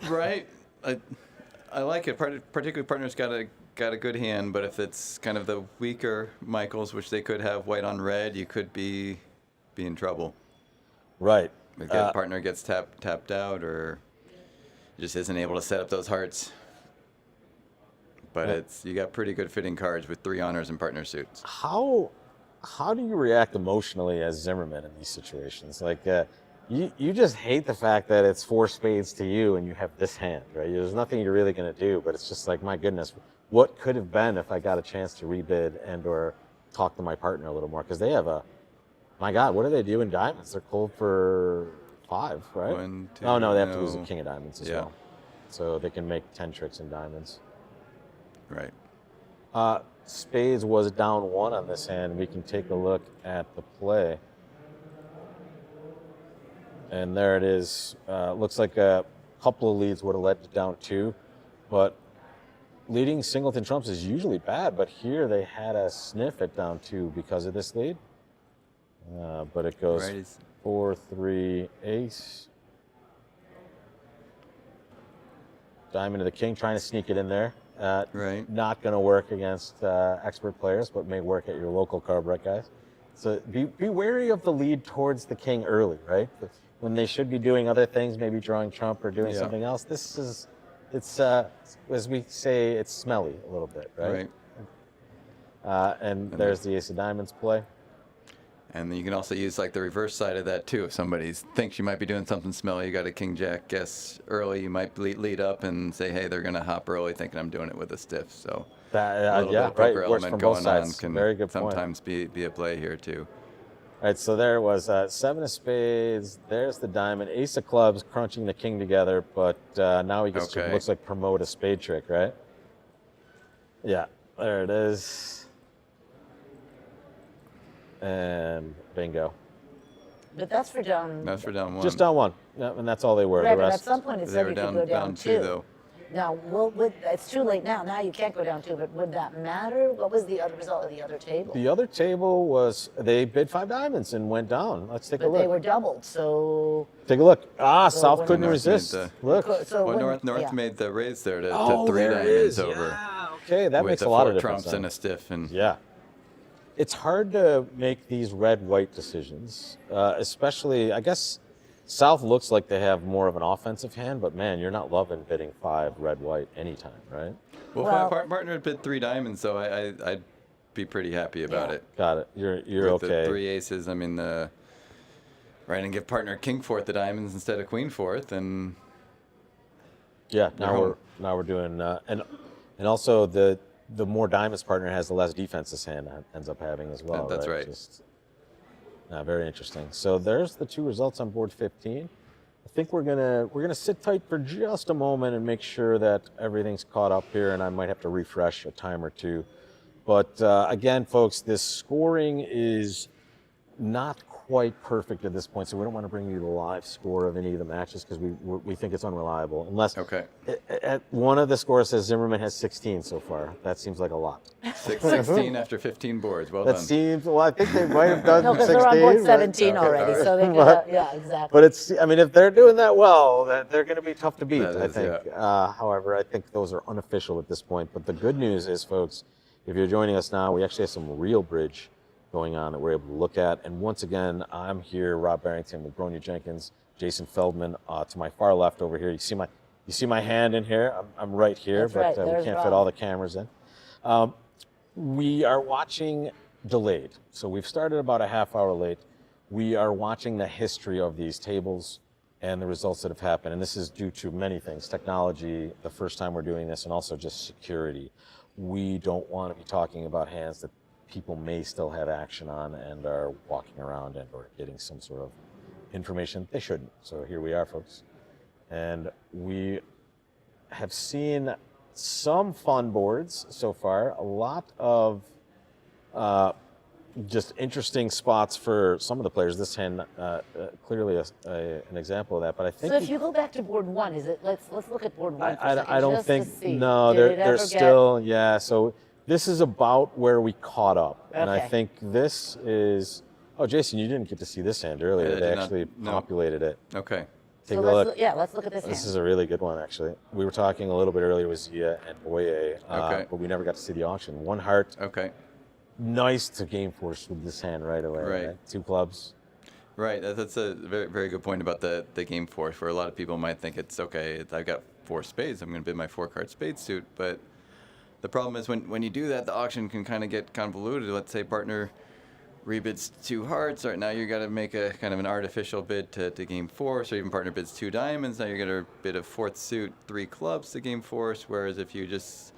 Right. I like it. Particularly partner's got a good hand, but if it's kind of the weaker Michaels, which they could have white on red, you could be in trouble. right. If the partner gets tapped out or just isn't able to set up those hearts. But you got pretty good fitting cards with 3 honors and partner suits. How do you react emotionally as Zimmerman in these situations? Like you just hate the fact that it's 4 spades to you and you have this hand, right? There's nothing you're really going to do, but it's just like, my goodness, what could have been if I got a chance to rebid and or talk to my partner a little more? Because they have my God, what do they do in diamonds? They're cold for 5, right? 1, 2, oh no, they have to lose a no. king of diamonds as Yeah. well. So they can make 10 tricks in diamonds. Right. Spades was down 1 on this hand. We can take a look at the play. And there it is. Looks like a couple of leads would have led to down 2, but leading singleton trumps is usually bad, but here they had a sniff at down 2 because of this lead. But it goes Righties. 4-3 ace. Diamond to the king, trying to sneak it in there. Right. Not going to work against expert players, but may work at your local card break guys. So be wary of the lead towards the king early, right? When they should be doing other things, maybe drawing trump or doing Yeah. something else. It's as we say, it's smelly a little bit, right? And there's the ace of diamonds play. And then you can also use like the reverse side of that too. If somebody thinks you might be doing something smelly, you got a king jack guess early, you might lead up and say, hey, they're going to hop early thinking I'm doing it with a stiff. So a little bit of poker Works element from going both on sides. can Very good point. sometimes be a play here too. All right, so there was 7 of spades. There's the diamond, ace of clubs, crunching the king together. But now he gets to, Okay. looks like promote a spade trick, right? Yeah, there it is. And bingo. But that's for down. That's for down 1. Just down 1. Yeah, and that's all they were. Right, The but at rest. some point it They said were you could down, go down, down 2. though. Now, it's too late now. Now you can't go down 2, but would that matter? What was the other result of the other table? The other table was they bid 5 diamonds and went down. Let's take a But look. they were doubled, so. Take a look. South when couldn't North made resist. the- Look. So Well, when- North yeah. made the raise there to Oh, 3 there it diamonds is. over. Yeah, okay, that with makes the a lot 4 of difference. trumps then. and a stiff. And Yeah. It's hard to make these red-white decisions, especially, I guess, South looks like they have more of an offensive hand, but man, you're not loving bidding 5 red-white anytime, right? well, Well- if my partner had bid 3 diamonds, so I'd be pretty happy about Yeah. it. Got it. You're With okay. the 3 aces, I mean, right, and give partner king 4th the diamonds instead of queen 4th, and Yeah, You're now home. we're doing and also the more diamonds partner has, the less defense this hand ends up having as well. That's right. Just, very interesting. So there's the 2 results on board 15. I think we're gonna sit tight for just a moment and make sure that everything's caught up here, and I might have to refresh a time or 2. But again, folks, this scoring is not quite perfect at this point, so we don't want to bring you the live score of any of the matches because we think it's unreliable. Unless Okay. at one of the scores says Zimmerman has 16 so far. That seems like a lot. 16 after 15 boards. Well That done. seems, well, I think they might have done No, because 16. they're on board but- 17 Okay, already, all right. so they could, But- yeah, exactly. But it's, I mean, if they're doing that well, they're going to be tough to beat, That I is, think. However, I think those are unofficial at this point. But the good news is, folks, If you're joining us now, we actually have some real bridge going on that we're able to look at. And once again, I'm here, Rob Barrington with Bronya Jenkins, Jason Feldman to my far left over here. You see my hand in here? I'm right here, That's but right. we There's can't fit Rob. all the cameras in. We are watching delayed. So we've started about a half hour late. We are watching the history of these tables and the results that have happened. And this is due to many things, technology, the first time we're doing this, and also just security. We don't want to be talking about hands that people may still have action on and are walking around and or getting some sort of information they shouldn't. So here we are, folks. And we have seen some fun boards so far, a lot of just interesting spots for some of the players. This hand, clearly an example of that. But I think So if you go back to board one, is it? Let's look at board one for a second. I don't just think to see. no. Did it They're ever get- still So this is about where we caught up, and I Okay. think this is. Oh, Jason, you didn't get to see this hand earlier. I They did not, actually no. populated it. Okay. Take So a let's look. let's look at this This hand. is a really good one, actually. We were talking a little bit earlier with Zia and Boye, Okay. but we never got to see the auction. One heart, Okay. nice to game force with this hand right away. Right. Two clubs. Right. That's a very, very good point about the game force, where a lot of people might think it's okay. I've got 4 spades. I'm going to bid my 4-card spade suit. But the problem is when you do that, the auction can kind of get convoluted. Let's say partner rebids 2 hearts. Right now you got to make a kind of an artificial bid to game force, or even partner bids 2 diamonds. Now you're going to bid a 4th suit, 3 clubs to game force. Whereas if you just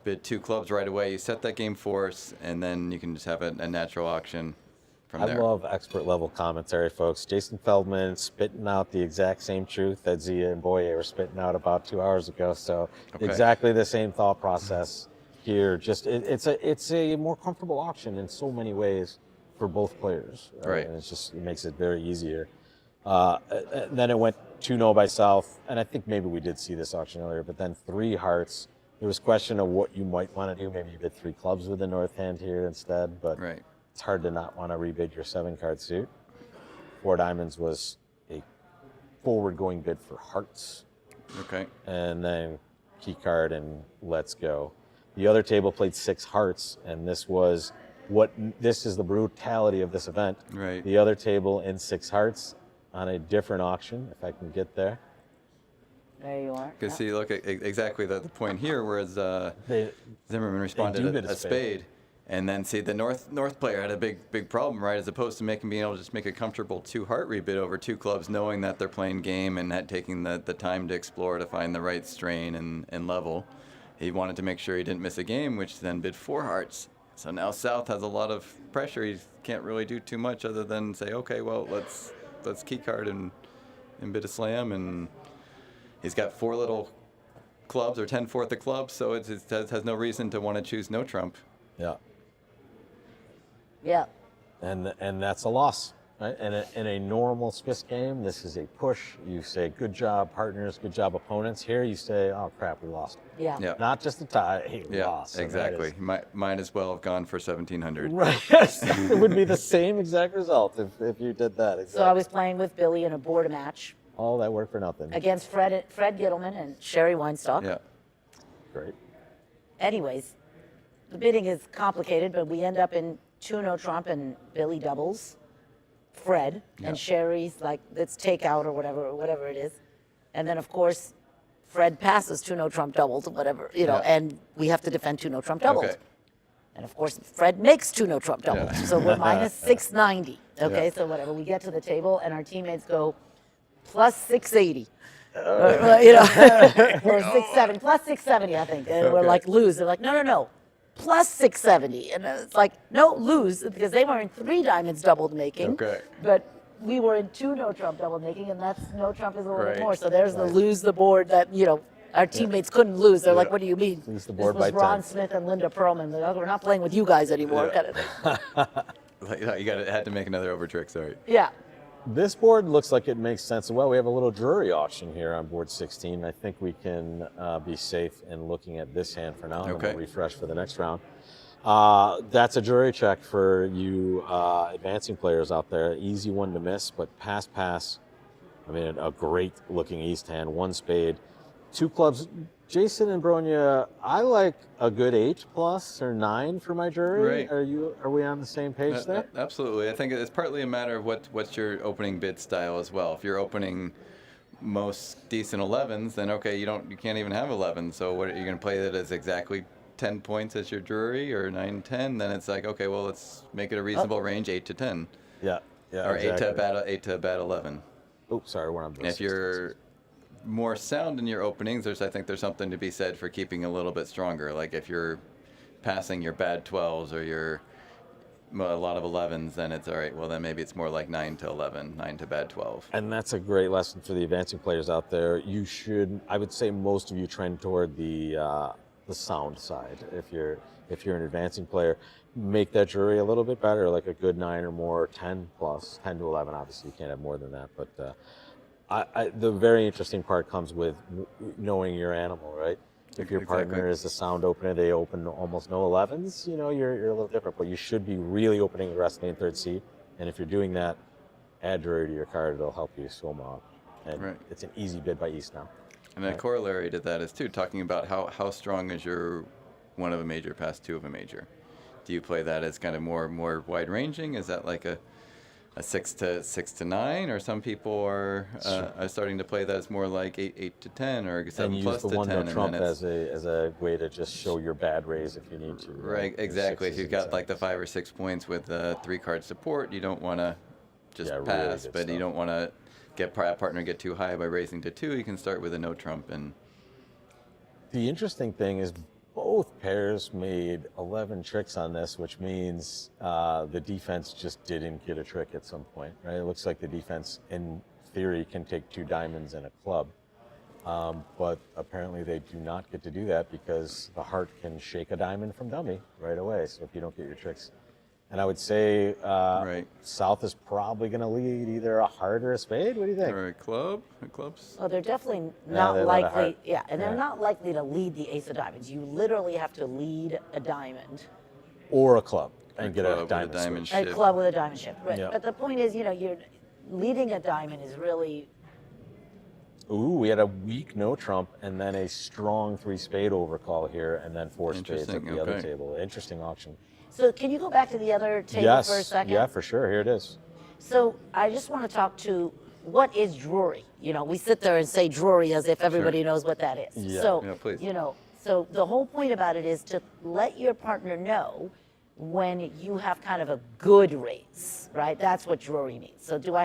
bid 2 clubs right away, you set that game force, and then you can just have a natural auction from I there. love expert level commentary, folks. Jason Feldman spitting out the exact same truth that Zia and Boye were spitting out about 2 hours ago. So Okay. exactly the same thought process here. Just it's a more comfortable auction in so many ways for both players. Right. And it makes it very easier. Then it went 2-0 by South, and I think maybe we did see this auction earlier. But then 3 hearts. There was question of what you might want to do. Maybe you bid 3 clubs with the north hand here instead, but Right. it's hard to not want to rebid your 7-card suit. 4 diamonds was a forward-going bid for hearts, Okay. and then key card and let's go. The other table played 6 hearts, and this is the brutality of this event. Right. The other table in 6 hearts on a different auction, if I can get there. There you are. Because see, look at exactly the point here, whereas They, Zimmerman responded do bid a a spade. spade, and then see the north player had a big problem, right? As opposed to being able to just make a comfortable 2-heart rebid over 2 clubs, knowing that they're playing game and taking the time to explore to find the right strain and level. He wanted to make sure he didn't miss a game, which then bid 4 hearts. So now South has a lot of pressure. He can't really do too much other than say, okay, well let's key card and bid a slam, and he's got 4 little clubs or 10/4 of clubs, so it has no reason to want to choose no trump. yeah. Yeah. And that's a loss, right? And in a normal Swiss game, this is a push. You say, good job, partners, good job, opponents. Here you say, oh, crap, we lost. Yeah. Yeah. Not just a tie, hey, we Yeah, lost. And that exactly. is- Might as well have gone for 1,700. Right, yes. It would be the same exact result if you did that. Exactly. So I was playing with Billy in a board match All that work for nothing. against Fred Gittleman and Sherry Weinstock. Yeah. Great. Anyways, the bidding is complicated, but we end up in 2-0 trump and Billy doubles Fred, Yeah. and Sherry's like, let's take out or whatever it is. And then, of course, Fred passes 2-0 trump doubles, whatever, Yeah. and we have to defend 2-0 trump doubles. Okay. And of course, Fred makes 2-0 trump doubles. Yeah. So we're minus 690. Okay, Yeah. so whatever. We get to the table, and our teammates go plus 680. Or 670, plus 670, I think. And we're Okay. like, lose. They're like, no, plus 670. And it's like, no, lose, because they were in 3 diamonds doubled making. Okay. But we were in 2 no trump double making, and that's no trump is a little bit Right. more. So there's the lose the board that, our teammates couldn't lose. They're like, Yeah. what do you mean? Lose the This board was by Ron 10. Smith and Linda Perlman. They're like, we're not playing with you guys anymore. Yeah. Kind of thing. You had to make another over trick. Sorry. Yeah. This board looks like it makes sense. Well, we have a little jury auction here on board 16. I think we can be safe in looking at this hand for now, and Okay. we'll refresh for the next round. That's a jury check for you advancing players out there. Easy one to miss, but pass. I mean, a great looking East hand, 1 spade, 2 clubs. Jason and Bronya, I like a good 8 plus or 9 for my jury. Right. Are we on the same page there? Absolutely. I think it's partly a matter of what's your opening bid style as well. If you're opening most decent 11s, then okay, you can't even have 11. So what are you going to play that as exactly 10 points as your jury or 9, 10? Then it's like, okay, well, let's make it a reasonable range, 8 to 10. Yeah. Yeah. Or exactly. 8 to about 11. Oh, sorry, we're on. If you're more sound in your openings, I think there's something to be said for keeping a little bit stronger. Like if you're passing your bad 12s or your a lot of 11s, then it's all right. Well, then maybe it's more like 9 to 11, 9 to bad 12. And that's a great lesson for the advancing players out there. You should, I would say, most of you trend toward the sound side. If you're an advancing player, make that jury a little bit better, like a good 9 or more, 10 plus, 10 to 11. Obviously, you can't have more than that, but. The very interesting part comes with knowing your animal, right? If your partner is a sound opener, they open almost no 11s, you're a little different, but you should be really opening aggressively in third seed. And if you're doing that, add jury to your card, it'll help you swim out. And it's an easy bid by East now. And a corollary to that is, too, talking about how strong is your one of a major past two of a major. Do you play that as kind of more wide-ranging? Is that like a 6 to 9, or some people are starting to play that as more like 8 to 10 or 7 plus to 10. And use the 1 trump as a way to just show your bad raise if you need to. Right, exactly. If you've got like the 5 or 6 points with 3-card support, you don't want to just pass, really but you don't want to get partner get too high by raising to 2. You can start with a no trump. And the interesting thing is both pairs made 11 tricks on this, which means the defense just didn't get a trick at some point, right? It looks like the defense, in theory, can take 2 diamonds and a club, but apparently they do not get to do that because the heart can shake a diamond from dummy right away. So if you don't get your tricks, and I would say South is probably going to lead either a heart or a spade. What do you think? Or a club? Clubs? Well, they're definitely not likely. Yeah, and they're not likely to lead the ace of diamonds. You literally have to lead a diamond or a club and get a diamond ship. A club with a diamond ship. Right. Yep. But the point is, you're leading a diamond is really. Ooh, we had a weak no trump and then a strong 3 spade overcall here, and then 4 spades at the other table. Interesting auction. So can you go back to the other table for a second? Yeah, for sure. Here it is. So I just want to talk to what is drury? We sit there and say drury as if everybody knows what that is. Yeah. So, please. So the whole point about it is to let your partner know when you have kind of a good raise, right? That's what drury means. So do I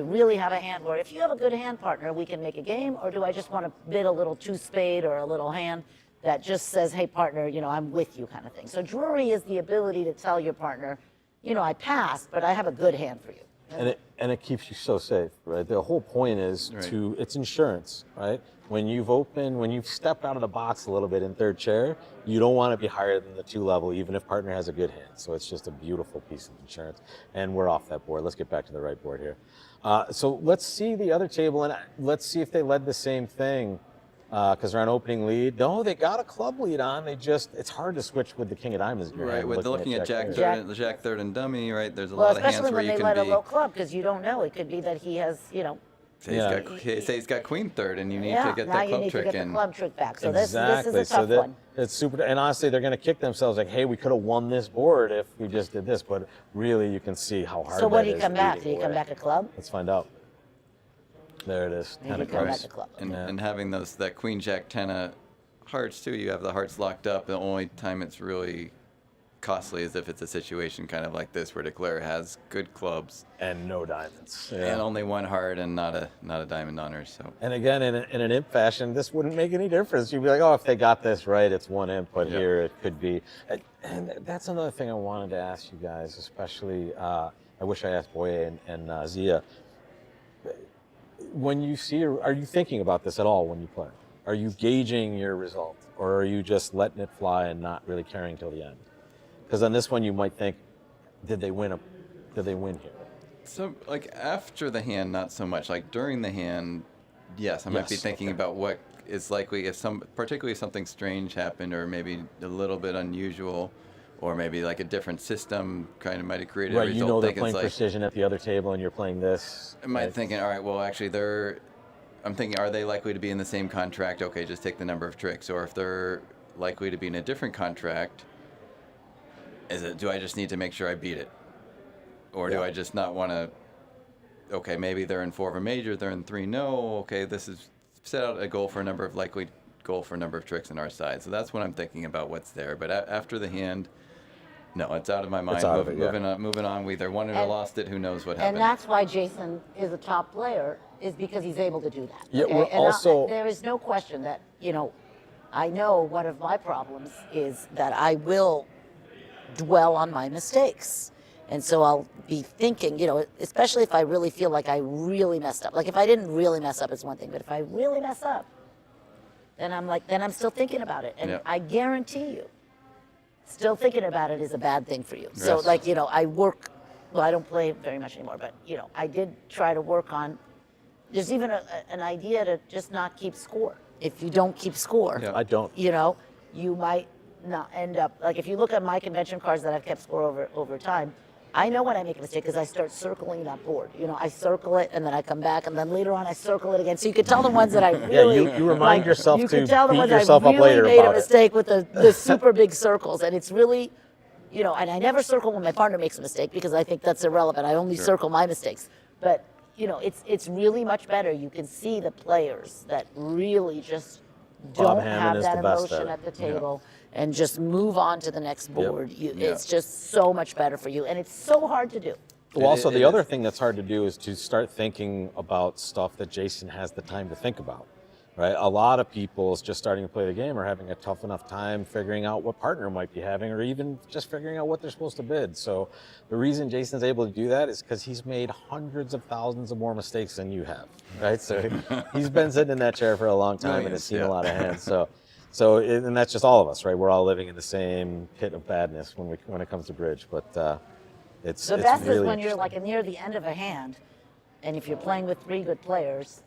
really have a hand where if you have a good hand partner, we can make a game, or do I just want to bid a little 2 spade or a little hand that just says, hey, partner, I'm with you kind of thing. So drury is the ability to tell your partner, I passed, but I have a good hand for you. And it keeps you so safe, right? The whole point is it's insurance, right? When you've stepped out of the box a little bit in third chair, you don't want to be higher than the 2 level, even if partner has a good hand. So it's just a beautiful piece of insurance. And we're off that board. Let's get back to the right board here. So let's see the other table, and let's see if they led the same thing. Because they're on opening lead. No, they got a club lead on. It's hard to switch with the king of diamonds. Right, with looking at Jack third and dummy, right? There's a lot of hands where you can be. Especially when they let a low club, because you don't know. It could be that he has, Say he's got queen third, and you need to get that club trick in. Now you need to get the club trick back. So exactly. this is a tough one. It's super. And honestly, they're going to kick themselves like, hey, we could have won this board if we just did this. But really, you can see how hard. So what did he come back? Did he come back a club? Let's find out. There it is. 10 of clubs. And having that queen jack 10 of hearts too, you have the hearts locked up. The only time it's really costly is if it's a situation kind of like this where Declare has good clubs and no diamonds, and only 1 heart and not a diamond on her. So. And again, in an imp fashion, this wouldn't make any difference. You'd be like, oh, if they got this right, it's 1 imp, but here it could be. And that's another thing I wanted to ask you guys, especially. I wish I asked Boye and Zia. When you see, are you thinking about this at all when you play? Are you gauging your result, or are you just letting it fly and not really caring till the end? Because on this one, you might think, did they win here? So, like after the hand, not so much. Like during the hand, yes, I might be thinking about what is likely particularly if something strange happened, or maybe a little bit unusual. Or maybe like a different system kind of might have created a result. Right, they're playing precision at the other table and you're playing this. I might thinking, all right, well, actually I'm thinking, are they likely to be in the same contract? Okay, just take the number of tricks. Or if they're likely to be in a different contract, do I just need to make sure I beat it? Or do I just not want to, okay, maybe they're in 4 of a major, they're in 3, no, okay, this is set out a goal for a number of tricks on our side. So that's what I'm thinking about what's there. But after the hand, no, it's out of my mind. out of it, yeah. Moving on. We either won it or And- lost it. Who knows what And happened? that's why Jason is a top player, is because he's able to do that. Yeah, okay? we're And also- there is no question that, I know one of my problems is that I will dwell on my mistakes. And so I'll be thinking, especially if I really feel like I really messed up. Like if I didn't really mess up, it's one thing, but if I really mess up, then I'm still thinking about it. And Yeah. I guarantee you, still thinking about it is a bad thing for you. So Yes. I work, well, I don't play very much anymore, but I did try to work on, there's even an idea to just not keep score. If you don't keep score, Yeah. I don't. you might not end up, like if you look at my convention cards that I've kept score over time, I know when I make a mistake because I start circling that board. I circle it and then I come back and then later on I circle it again. So you can tell the ones that I really you remind yourself you to can tell the beat ones yourself I up really later made a about it. mistake with the super big circles, and it's really, and I never circle when my partner makes a mistake because I think that's irrelevant. I only circle my mistakes. But it's really much better. You can see the players that really just Bob don't Hammond have is that the best emotion at at the table and just move on to the next board. Yeah. It's just so much better for you, and it's so hard to do. Well, also It the is. other thing that's hard to do is to start thinking about stuff that Jason has the time to think about, right? A lot of people just starting to play the game are having a tough enough time figuring out what partner might be having, or even just figuring out what they're supposed to bid. So the reason Jason's able to do that is because he's made hundreds of thousands of more mistakes than you have, right? So he's been sitting in that chair for a long time and has Millions, seen yeah. a lot of hands. And that's just all of us, right? We're all living in the same pit of badness when it comes to bridge, but. It's Best really is when you're like near the end of a hand, and if you're playing with 3 good players,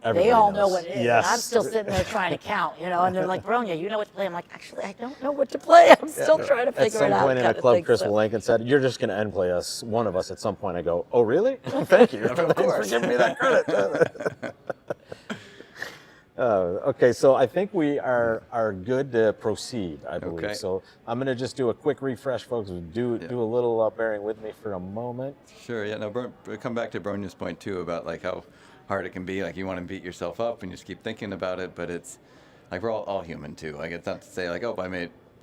everybody they all knows. know what it is. Yes. And I'm still sitting there trying to count, and they're like, Bronya, you know what to play? I'm like, actually, I don't know what to play. I'm still trying to At figure some it out. point in a kind of club, thing, Chris so. Malenkin said, "You're just going to end play us, one of us." At some point, I go, "Oh, really? Thank you. Thanks for giving me that credit." Okay, so I think we are good to proceed, I believe. Okay. So I'm going to just do a quick refresh, folks. Do a little bearing with me for a moment. Sure, yeah. No, come back to Bronya's point too about like how hard it can be. Like you want to beat yourself up and you just keep thinking about it, but it's like we're all human too. Like it's not to say like, oh,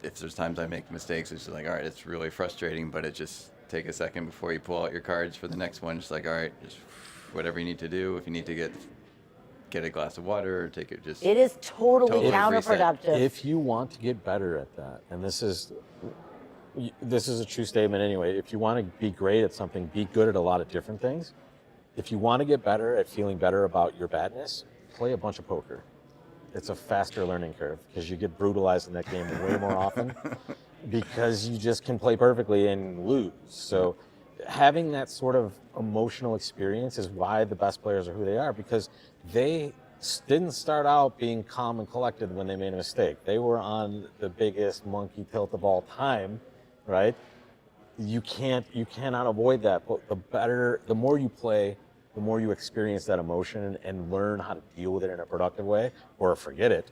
if there's times I make mistakes, it's just like, all right, it's really frustrating, but it just take a second before you pull out your cards for the next one. Just like, all right, just whatever you need to do. If you need to get a glass of water or take it just. It is totally Totally counterproductive. If you want to get better at that, and this is a true statement anyway, if you want to be great at something, be good at a lot of different things. If you want to get better at feeling better about your badness, play a bunch of poker. It's a faster learning curve because you get brutalized in that game way more often because you just can play perfectly and lose. So having that sort of emotional experience is why the best players are who they are, because they didn't start out being calm and collected when they made a mistake. They were on the biggest monkey tilt of all time, right? You cannot avoid that. But the more you play, the more you experience that emotion and learn how to deal with it in a productive way, or forget it,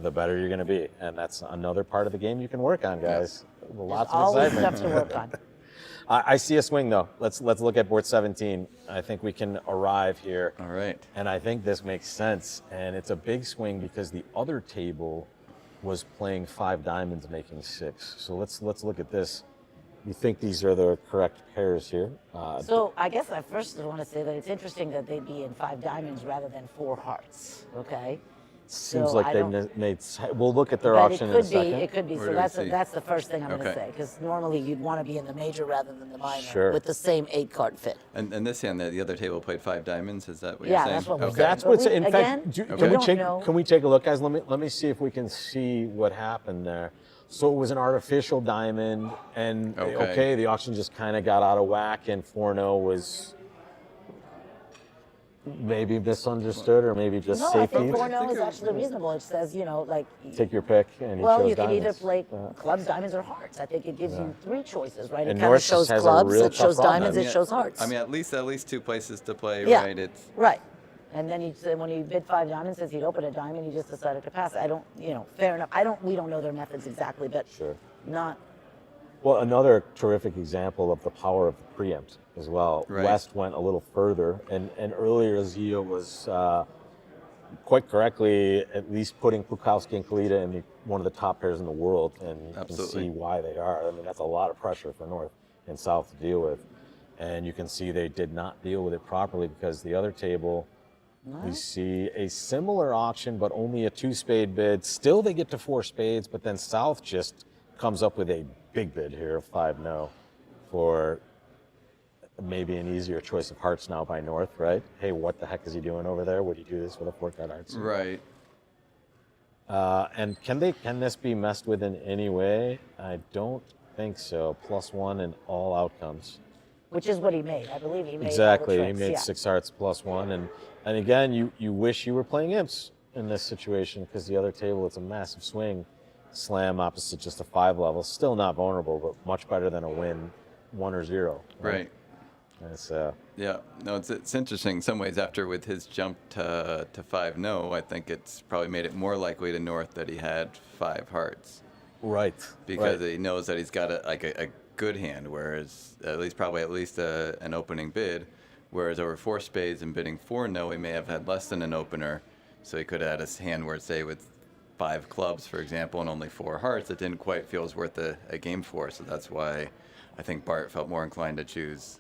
the better you're going to be. And that's another part of the game you can work on, guys. Lots of Always excitement. stuff to work on. I see a swing though. Let's look at board 17. I think we can arrive here. All right. And I think this makes sense. And it's a big swing because the other table was playing 5 diamonds, making 6. So let's look at this. You think these are the correct pairs here? So I guess I first want to say that it's interesting that they be in 5 diamonds rather than 4 hearts. Okay. Seems So like I they don't- made. We'll look at their But auction in a second. it could be. Where So do we that's see? that's the first thing I'm going to Okay. say, because normally you'd want to be in the major rather than the minor Sure. with the same 8-card fit. And this hand, the other table played 5 diamonds. Is that what Yeah, you're saying? that's what we're Okay. saying. That's But what's we- in again, fact. we Can we don't take? know. Can we take a look, guys? Let me see if we can see what happened there. So it was an artificial diamond, and Okay. the auction just kind of got out of whack, and 4-0 was maybe misunderstood, or maybe just No, I safety. think 4-0 is actually reasonable. It says, like. Take your pick, and he Well, chose you can either diamonds. play clubs, diamonds, or hearts. I think it gives you 3 choices, right? It And kind of Norris shows just has a clubs, real it shows tough problem. diamonds, it shows hearts. I mean, at least 2 places to play, Yeah. right? It's Right. And then he said when he bid 5 diamonds, says he'd open a diamond, he just decided to pass. I don't, fair enough. We don't know their methods exactly, but Sure. not. Well, another terrific example of the power of the preempt as well. Right. West went a little further, and earlier Zia was quite correctly at least putting Pukowski and Kalita in one of the top pairs in the world, and you can Absolutely. see why they are. I mean, that's a lot of pressure for North and South to deal with, and you can see they did not deal with it properly because the other table, we see a similar auction, but only a 2-spade bid. Still, they get to 4 spades, but then South just comes up with a big bid here of 5-no for maybe an easier choice of hearts now by North, right? Hey, what the heck is he doing over there? Would he do this with a 4-card hearts? Right. And can this be messed with in any way? I don't think so. +1 in all outcomes. Which is what he made. I believe he made Exactly. all the He tricks, made yeah. 6 hearts +1, and again, you wish you were playing imps in this situation because the other table, it's a massive swing. Slam opposite just a 5 level, still not vulnerable, but much better than a win 1 or 0. Right. It's, Yeah. No, it's interesting in some ways. After with his jump to 5-no, I think it's probably made it more likely to North that he had 5 hearts. right. Because right. he knows that he's got a good hand, whereas at least an opening bid, whereas over 4 spades and bidding 4-no, he may have had less than an opener, so he could have had a hand where, say, with 5 clubs, for example, and only 4 hearts, it didn't quite feel as worth a game for. So that's why I think Bart felt more inclined to choose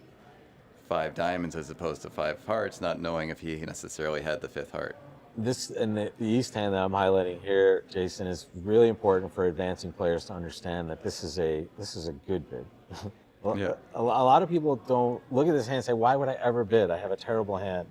5 diamonds as opposed to 5 hearts, not knowing if he necessarily had the 5th heart. This and the East hand that I'm highlighting here, Jason, is really important for advancing players to understand that this is a good bid. Yeah. A lot of people don't look at this hand and say, "Why would I ever bid? I have a terrible hand."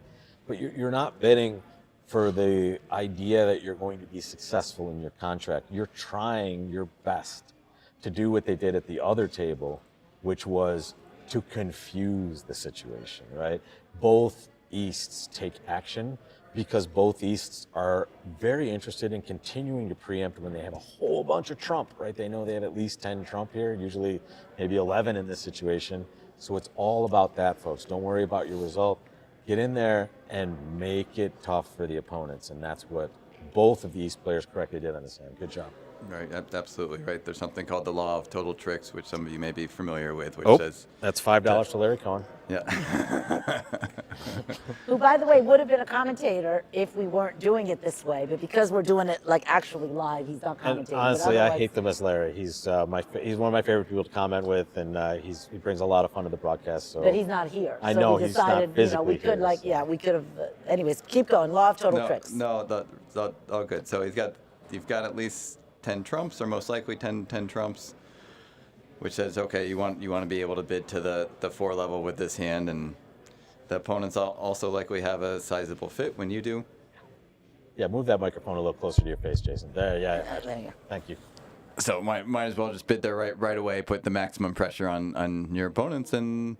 But you're not bidding for the idea that you're going to be successful in your contract. You're trying your best to do what they did at the other table, which was to confuse the situation, right? Both Easts take action because both Easts are very interested in continuing to preempt when they have a whole bunch of trump, right? They know they have at least 10 trump here, usually maybe 11 in this situation. So it's all about that, folks. Don't worry about your result. Get in there and make it tough for the opponents. And that's what both of the East players correctly did on this hand. Good job. Right, absolutely right. There's something called the law of total tricks, which some of you may be familiar with, which Oh, says, that's $5 to Larry Cohen. yeah, Who, by the way, would have been a commentator if we weren't doing it this way, but because we're doing it like actually live, he's not And commentating. honestly, but I otherwise- hate them as Larry. He's one of my favorite people to comment with, and he brings a lot of fun to the broadcast. So But he's not here. I so know we he's not decided, physically we could here, so. we could have. Anyways, keep going. Law of total tricks. no, that's all good. So you've got at least 10 trumps, or most likely 10 trumps, which says, okay, you want to be able to bid to the 4 level with this hand, and the opponents also likely have a sizable fit when you do. Yeah, move that microphone a little closer to your face, Jason. There, yeah. There you go. Thank you. So might as well just bid there right away, put the maximum pressure on your opponents, and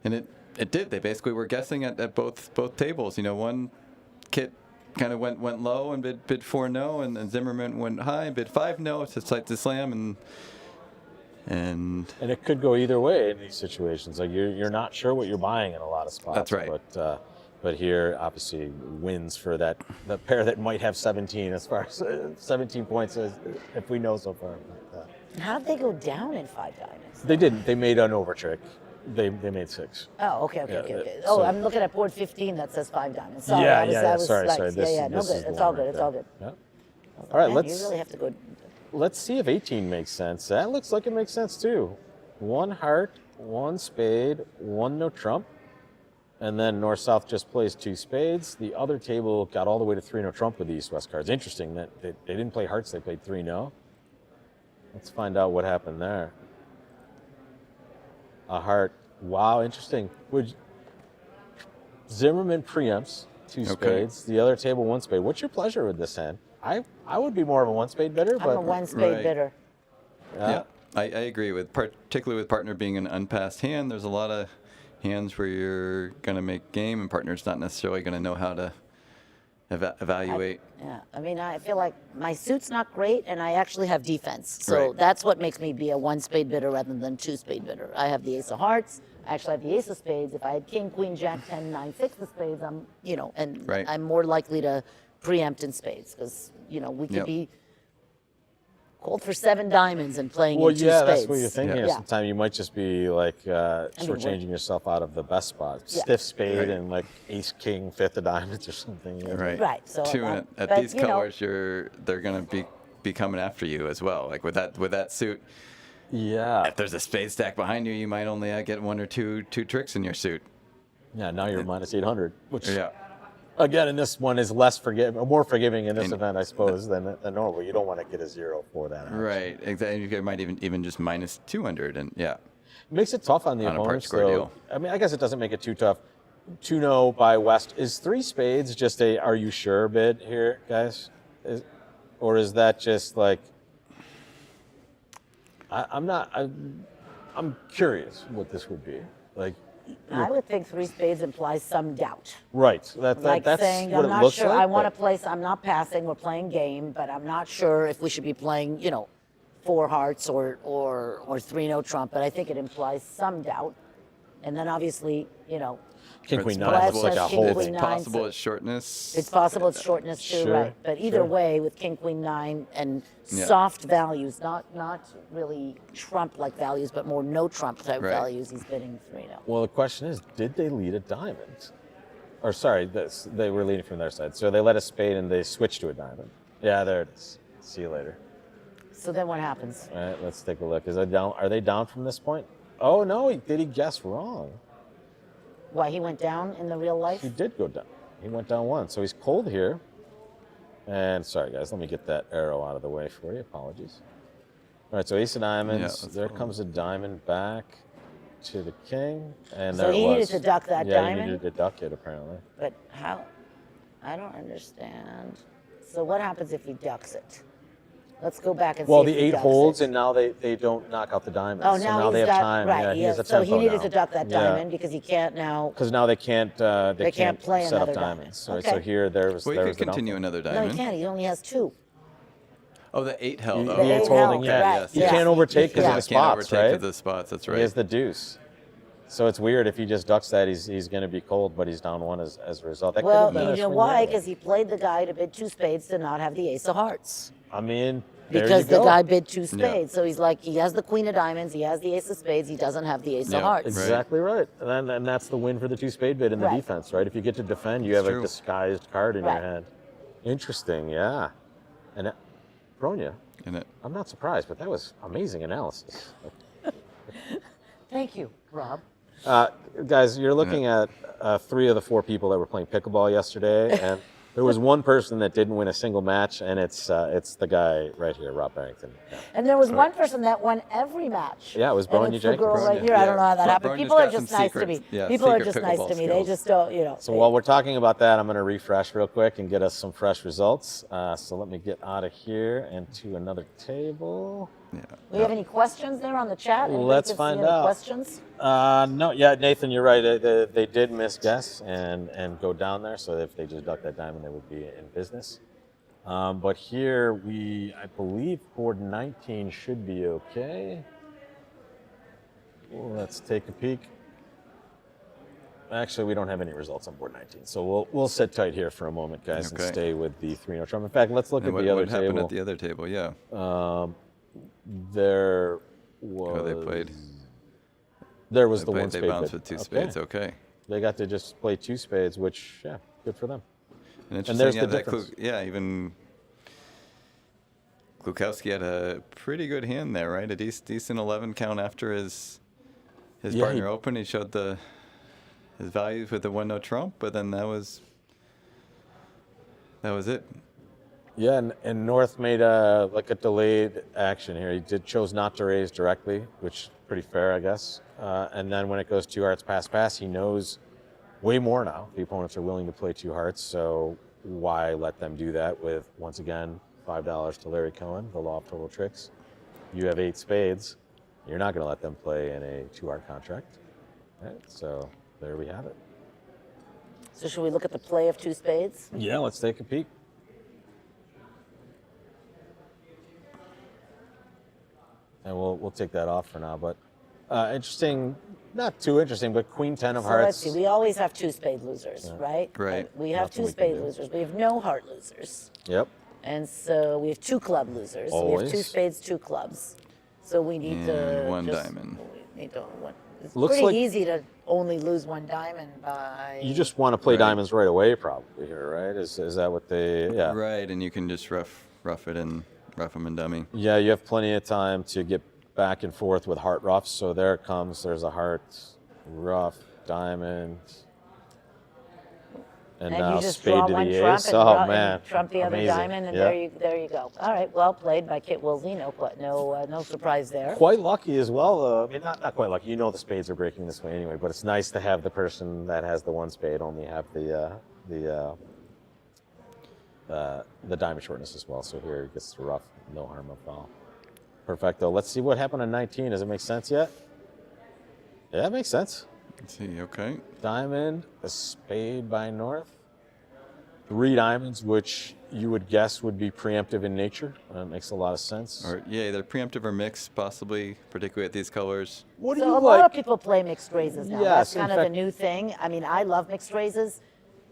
it did. They basically were guessing at both tables. One kit kind of went low and bid 4-no, and then Zimmerman went high and bid 5-no to slam, and it could go either way in these situations. Like you're not sure what you're buying in a lot of spots. That's right. But here, obviously, wins for the pair that might have 17 as far as 17 points if we know so far. But, How'd they go down in 5 diamonds? they didn't. They made an over trick. They made 6. Oh, okay. Yeah, Oh, so- I'm looking at board 15 that says 5 diamonds. Sorry, Yeah, I was, yeah, I was sorry. like, This, yeah, no this good. is the It's all one good. right It's all there. good. Yeah. All right, Man, let's You really have to go. let's see if 18 makes sense. That looks like it makes sense too. 1 heart, 1 spade, 1 no trump, and then North-South just plays 2 spades. The other table got all the way to 3 no trump with the East-West cards. Interesting that they didn't play hearts; they played 3 no. Let's find out what happened there. A heart. Wow, interesting. Zimmerman preempts 2 spades. The other table 1 spade. What's your pleasure with this hand? I would be more of a 1 spade bidder, I'm but a 1 spade Right. bidder. yeah, I agree with particularly with partner being an unpassed hand. There's a lot of hands where you're going to make game, and partner's not necessarily going to know how to evaluate. Yeah, I mean, I feel like my suit's not great, and I actually have defense. So Right. that's what makes me be a 1 spade bidder rather than 2 spade bidder. I have the ace of hearts, actually have the ace of spades. If I had king, queen, jack, 10, 9, 6 of spades, Right. I'm more likely to preempt in spades because, we could Yep. be called for 7 diamonds and playing Well, in 2 yeah, spades. that's what you're thinking. Yeah. Sometimes you might just be like we're- shortchanging yourself out of the best spot. Yeah. Stiff spade Right. and like ace, king, fifth of diamonds or something. Right. Right, so Two, that- at but, these colors, they're gonna be coming after you as well. Like with that suit, Yeah. if there's a spade stack behind you, you might only get 1 or 2 tricks in your suit. Yeah, now you're minus 800, which Yeah. again, in this one is more forgiving in this And- event, I suppose, than normal. You don't want to get a 0 for that. action. Right. Exactly. You might even just minus 200, and yeah. Makes it tough on the On a part opponents, score though. deal. I mean, I guess it doesn't make it too tough. 2-0 by West. Is 3 spades just a "are you sure" bid here, guys? Or is that just like I'm curious what this would be like. I would think 3 spades implies some doubt. Right. Like That's saying, what I'm it not looks sure, like. I want to but- place, I'm not passing, we're playing game, but I'm not sure if we should be playing, 4 hearts or 3 no trump, but I think it implies some doubt. And then obviously, King Or Queen it's 9 looks like a King, whole Queen, thing. nine, possible so- it's shortness. it's possible it's shortness too, Sure, right? But either sure. way, with king, queen, 9 and Yeah. soft values, not really trump-like values, but more no trump type Right. values, he's bidding 3-0. Well, the question is, did they lead a diamond? Or sorry, they were leading from their side. So they led a spade and they switched to a diamond. Yeah, there it is. See you later. So then what happens? All right, let's take a look. Is they down? Are they down from this point? Oh no, did he guess wrong? Why, he went down in the real life? He did go down. He went down 1, so he's cold here. And sorry guys, let me get that arrow out of the way for you. Apologies. All right, so ace of diamonds. Yeah, that's there cool. comes a diamond back to the king, and So there it he was. needed to duck that yeah, diamond? he needed to duck it apparently. But how? I don't understand. So what happens if he ducks it? Let's go back and Well, see the if he 8 ducks holds, it. and now they don't knock out the diamonds. Oh, so now, now he's they have got, time. right. Yeah, he has a so he tempo needed now. to duck that Yeah. diamond because he can't now. Because now they can't can't play set up another diamond. diamonds. Right, Okay. so here there was Well, there you was could the continue downfall. another No, he diamond. can't. He only has 2. Oh, the 8 held. The Oh, eight's holding, yeah. right, Yes, You yeah. can't overtake because Yeah. of the Can't spots, overtake right? to the spots. That's He right. has the deuce. So it's weird if he just ducks that, he's going to be cold, but he's down 1 as a result. That could Well, have been a you know swing why? anyway. Because he played the guy to bid 2 spades to not have the ace of hearts. I mean, there Because you go. the guy bid 2 spades. So he's like, he has the queen of diamonds, he has the ace of spades, he doesn't have the ace Yeah, of hearts. Exactly right. And that's the win for the 2 spade bid in the Right. defense, right? If you get to defend, you have true. a disguised card in Right. your hand. Interesting, yeah. And Bronya, In it. I'm not surprised, but that was amazing analysis. Thank you, Rob. Guys, you're looking at 3 of the 4 people that were playing pickleball yesterday, and there was one person that didn't win a single match, and it's the guy right here, Rob Barrington. Yeah. And there was one person that won every match. Yeah, it was And Bronya it's the girl Jenkins. right here. I don't know how that Yeah. happened. Bronya's People are got just some nice to me. secret- yeah, People are secret just nice pickleball to me. They skills. just don't, So while we're talking about that, I'm going to refresh real quick and get us some fresh results. So let me get out of here and to another table. Yeah. We have any questions there on the chat? Anybody Let's can see find any out. questions? No, yeah, Nathan, you're right. They did miss guess and go down there. So if they just ducked that diamond, they would be in business. But here I believe board 19 should be okay. Let's take a peek. Actually, we don't have any results on board 19, so we'll sit tight here for a moment, guys, and Okay. stay with the 3-0 trump. In fact, let's look And at what, the other what happened table. at the other table? Yeah. There was. Oh, they played. There was They the played. one They spade. bounced bid. with 2 spades. Okay. They got to just play 2 spades, which yeah, good for them. And And interesting. there's Yeah, the that difference. even Klukowski had a pretty good hand there, right? A decent 11 count after his Yeah, partner he- opened. He showed his values with the 1-0 trump, but then that was it. Yeah, and North made a delayed action here. He chose not to raise directly, which is pretty fair, I guess. And then when it goes 2 hearts pass, he knows way more now. The opponents are willing to play 2 hearts, so why let them do that with, once again, $5 to Larry Cohen, the law of total tricks. You have 8 spades. You're not going to let them play in a 2-heart contract. Right, so there we have it. So should we look at the play of 2 spades? Yeah, let's take a peek. And we'll take that off for now. But interesting not too interesting, but Queen 10 of So hearts. let's see. We always have two spade losers, right? Right. We have Nothing two we can spade do. losers. We have no heart losers. Yep. And so we have two club losers. We have two Always. spades, two clubs. So we need And to one just- diamond. We need to, it's Looks pretty like- easy to only lose one diamond by. You just want to play Right. diamonds right away, probably here, right? Is that what they? Yeah. Right, and you can just rough it and rough them and dummy. Yeah, you have plenty of time to get back and forth with heart roughs. So there it comes. There's a heart, rough, diamond, and And now you just spade draw to one the trump ace. and, Oh draw, man, and trump the other amazing. diamond, and Yeah. there you go. All right, well played by Kit Woolsey. No surprise there. Quite lucky as well. I mean, not quite lucky. You know the spades are breaking this way anyway, but it's nice to have the person that has the one spade only have the diamond shortness as well. So here it gets the rough, no harm, no foul. Perfecto. Let's see what happened on 19. Does it make sense yet? Yeah, it makes sense. Let's see, okay. Diamond, a spade by North. 3 diamonds, which you would guess would be preemptive in nature. That makes a lot of sense. Or yeah, either preemptive or mixed, possibly, particularly at these colors. What do So you a like? lot of people play mixed raises now. Yes, That's in kind of the fact- new thing. I mean, I love mixed raises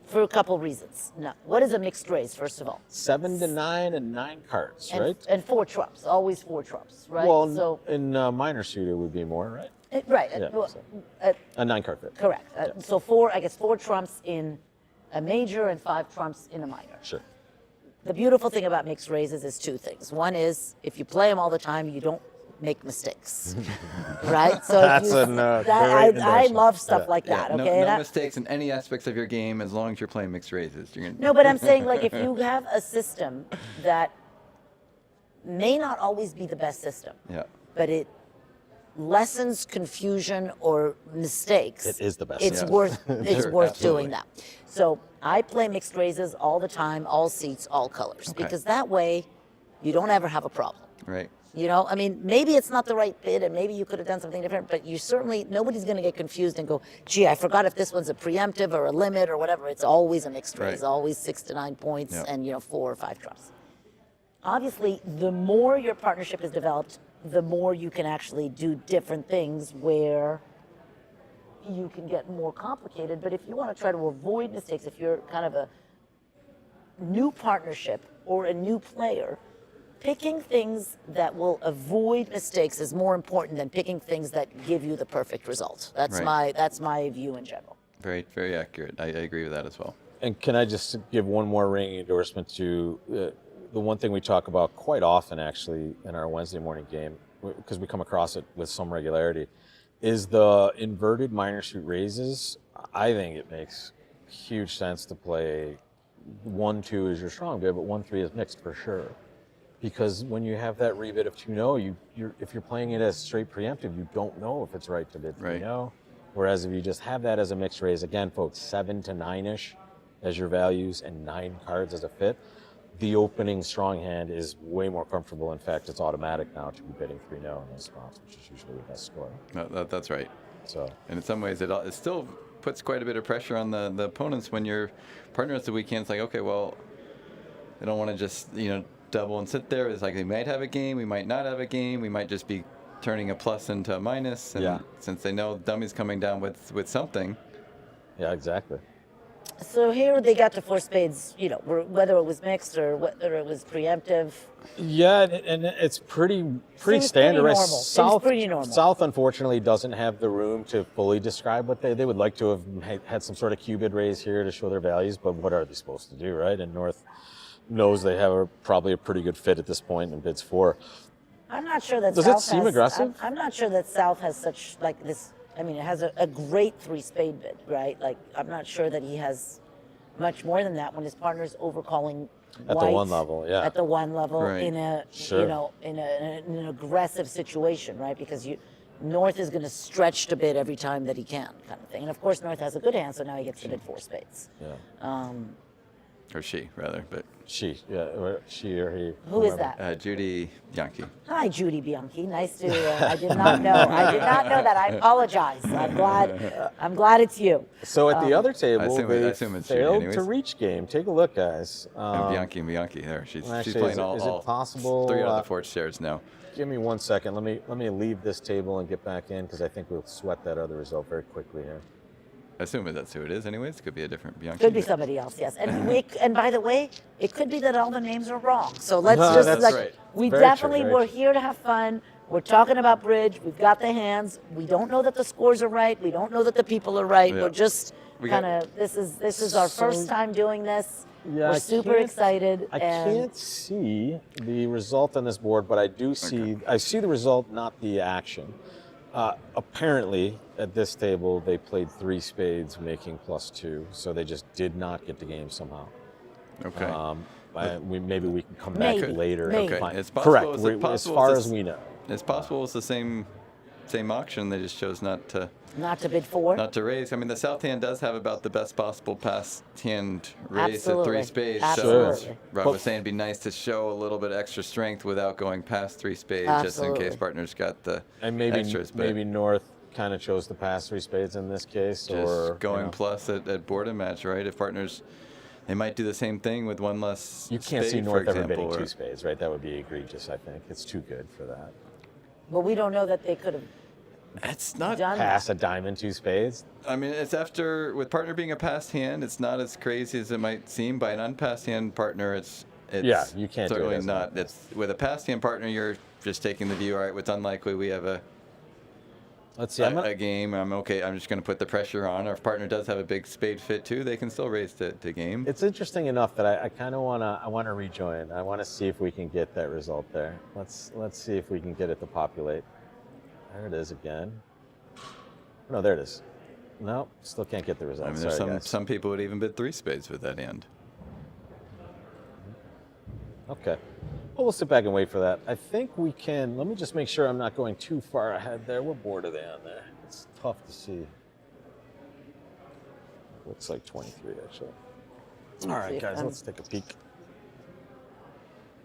for a couple reasons. No, what is a mixed raise, first of all? 7 to 9 and 9 cards, And, right? and 4 trumps, always 4 trumps, right? Well, so in minor suit it would be more, right? right, Yeah, well, so- uh, A 9 card fit. correct. So 4 trumps in a major and 5 trumps in a minor. Sure. The beautiful thing about mixed raises is 2 things. One is if you play them all the time, you don't make mistakes, right? So if That's you, a that, great I endorsement. love stuff Yeah, like yeah. that. No, Okay, no And I- mistakes in any aspects of your game as long as you're playing mixed raises. You're gonna, No, but I'm saying like if you have a system that may not always be the best system, yeah. but it lessens confusion or mistakes. It is the best It's system. worth it's Sure, worth absolutely. doing that. So I play mixed raises all the time, all seats, all colors, Okay. because that way you don't ever have a problem. Right. You know, I mean, maybe it's not the right bid, and maybe you could have done something different, but you certainly, nobody's going to get confused and go, gee, I forgot if this one's a preemptive or a limit or whatever. It's always a mixed raise, Right. always 6 to 9 points, Yep. and 4 or 5 trumps. Obviously, the more your partnership is developed, the more you can actually do different things where you can get more complicated. But if you want to try to avoid mistakes, if you're kind of a new partnership or a new player, picking things that will avoid mistakes is more important than picking things that give you the perfect result. That's Right. my view in general. Very, very accurate. I agree with that as well. And can I just give one more ringing endorsement to the one thing we talk about quite often, actually, in our Wednesday morning game, because we come across it with some regularity, is the inverted minor suit raises. I think it makes huge sense to play 1-2 is your strong bid, but 1-3 is mixed for sure. Because when you have that rebid of 2-0, if you're playing it as straight preemptive, you don't know if it's right to bid 3-0. Whereas if you just have that as a mixed raise, again, folks, 7 to 9-ish as your values and 9 cards as a fit, the opening strong hand is way more comfortable. In fact, it's automatic now to be bidding 3-0 in those spots, which is usually the best score. No, that's right. So, And in some ways, it still puts quite a bit of pressure on the opponents when your partner at the weekend. It's like, okay, well, they don't want to just double and sit there. It's like they might have a game, we might not have a game, we might just be turning a plus into a minus. And Yeah. since they know dummy's coming down with something. yeah, exactly. So here they got to 4 spades, whether it was mixed or whether it was preemptive. Yeah, and it's pretty Seems pretty standard. Right? normal. Seems pretty normal. South, unfortunately, doesn't have the room to fully describe what they would like to have had some sort of cubid raise here to show their values, but what are they supposed to do, right? And North knows they have probably a pretty good fit at this point and bids 4. I'm not sure that Does South it seem has, aggressive? I'm not sure that South has such like this. I mean, it has a great 3 spade bid, right? Like, I'm not sure that he has much more than that when his partner's overcalling At the one level, yeah. At the one level Right. in a Sure. in an aggressive situation, right? Because North is going to stretch to bid every time that he can, kind of thing. And of course, North has a good hand, so now he gets to bid 4 spades. Yeah. Or she, rather, but She or he. Who is whoever. that? Judy Yankee. Hi, Judy Bianchi. Nice to. I did not know. I did not know that. I apologize. I'm glad it's you. So at the other table, I they assume it's Judy failed anyways. to reach game. Take a look, guys. And Bianchi there. She's actually, playing is it all possible, 3 out of the 4 shares now. Give me 1 second. Let me leave this table and get back in because I think we'll sweat that other result very quickly here. I assume that's who it is. Anyways, could be a different Bianchi. Could be somebody else, yes. And by the way, it could be that all the names are wrong. So let's No, just that's like right. we Very true, definitely very we're true. here to have fun. We're talking about bridge. We've got the hands. We don't know that the scores are right. We don't know that the people are right. Yeah. We're just We got- kind of this is our first time doing this. Yeah, we're I super can't- excited. I and can't see the result on this board, but I do see I see the result, not the action. Apparently, at this table, they played 3 spades, making +2, so they just did not get the game somehow. Okay. Maybe we can come back Maybe, later maybe. and Okay. find. It's possible. Correct. It's As possible far it's as we know. It's possible it's the same auction. They just chose not to bid for. not to raise. I mean, the south hand does have about the best possible pass hand raise at 3 Absolutely. spades. Absolutely. So Rob was saying it'd be nice to show a little bit extra strength without going past 3 spades, just in Absolutely. case partners got the And maybe extras. But maybe North kind of chose to pass 3 spades in this case, just or going plus at board and match, right? If partners, they might do the same thing with one less. You can't see spade, North for ever example, bidding or- 2 spades, right? That would be egregious. I think it's too good for that. But we don't know that they could have It's not. done Pass a diamond 2 spades. I mean, it's after with partner being a passed hand. It's not as crazy as it might seem. By an unpassed hand partner, it's Yeah, you can't do it certainly as not. It's with a passed hand partner, you're just taking the view. All right, it's unlikely we have Let's see. I'm gonna, a game. I'm okay. I'm just going to put the pressure on. Or if partner does have a big spade fit too, they can still raise to game. it's interesting enough that I kind of wanna rejoin. I want to see if we can get that result there. Let's see if we can get it to populate. There it is again. No, there it is. No, still can't get the result. I mean, there's Sorry, guys. some people would even bid 3 spades with that hand. Okay. Well, we'll sit back and wait for that. I think we can. Let me just make sure I'm not going too far ahead there. What board are they on there? It's tough to see. Looks like 23, actually. All right, guys, let's take a peek.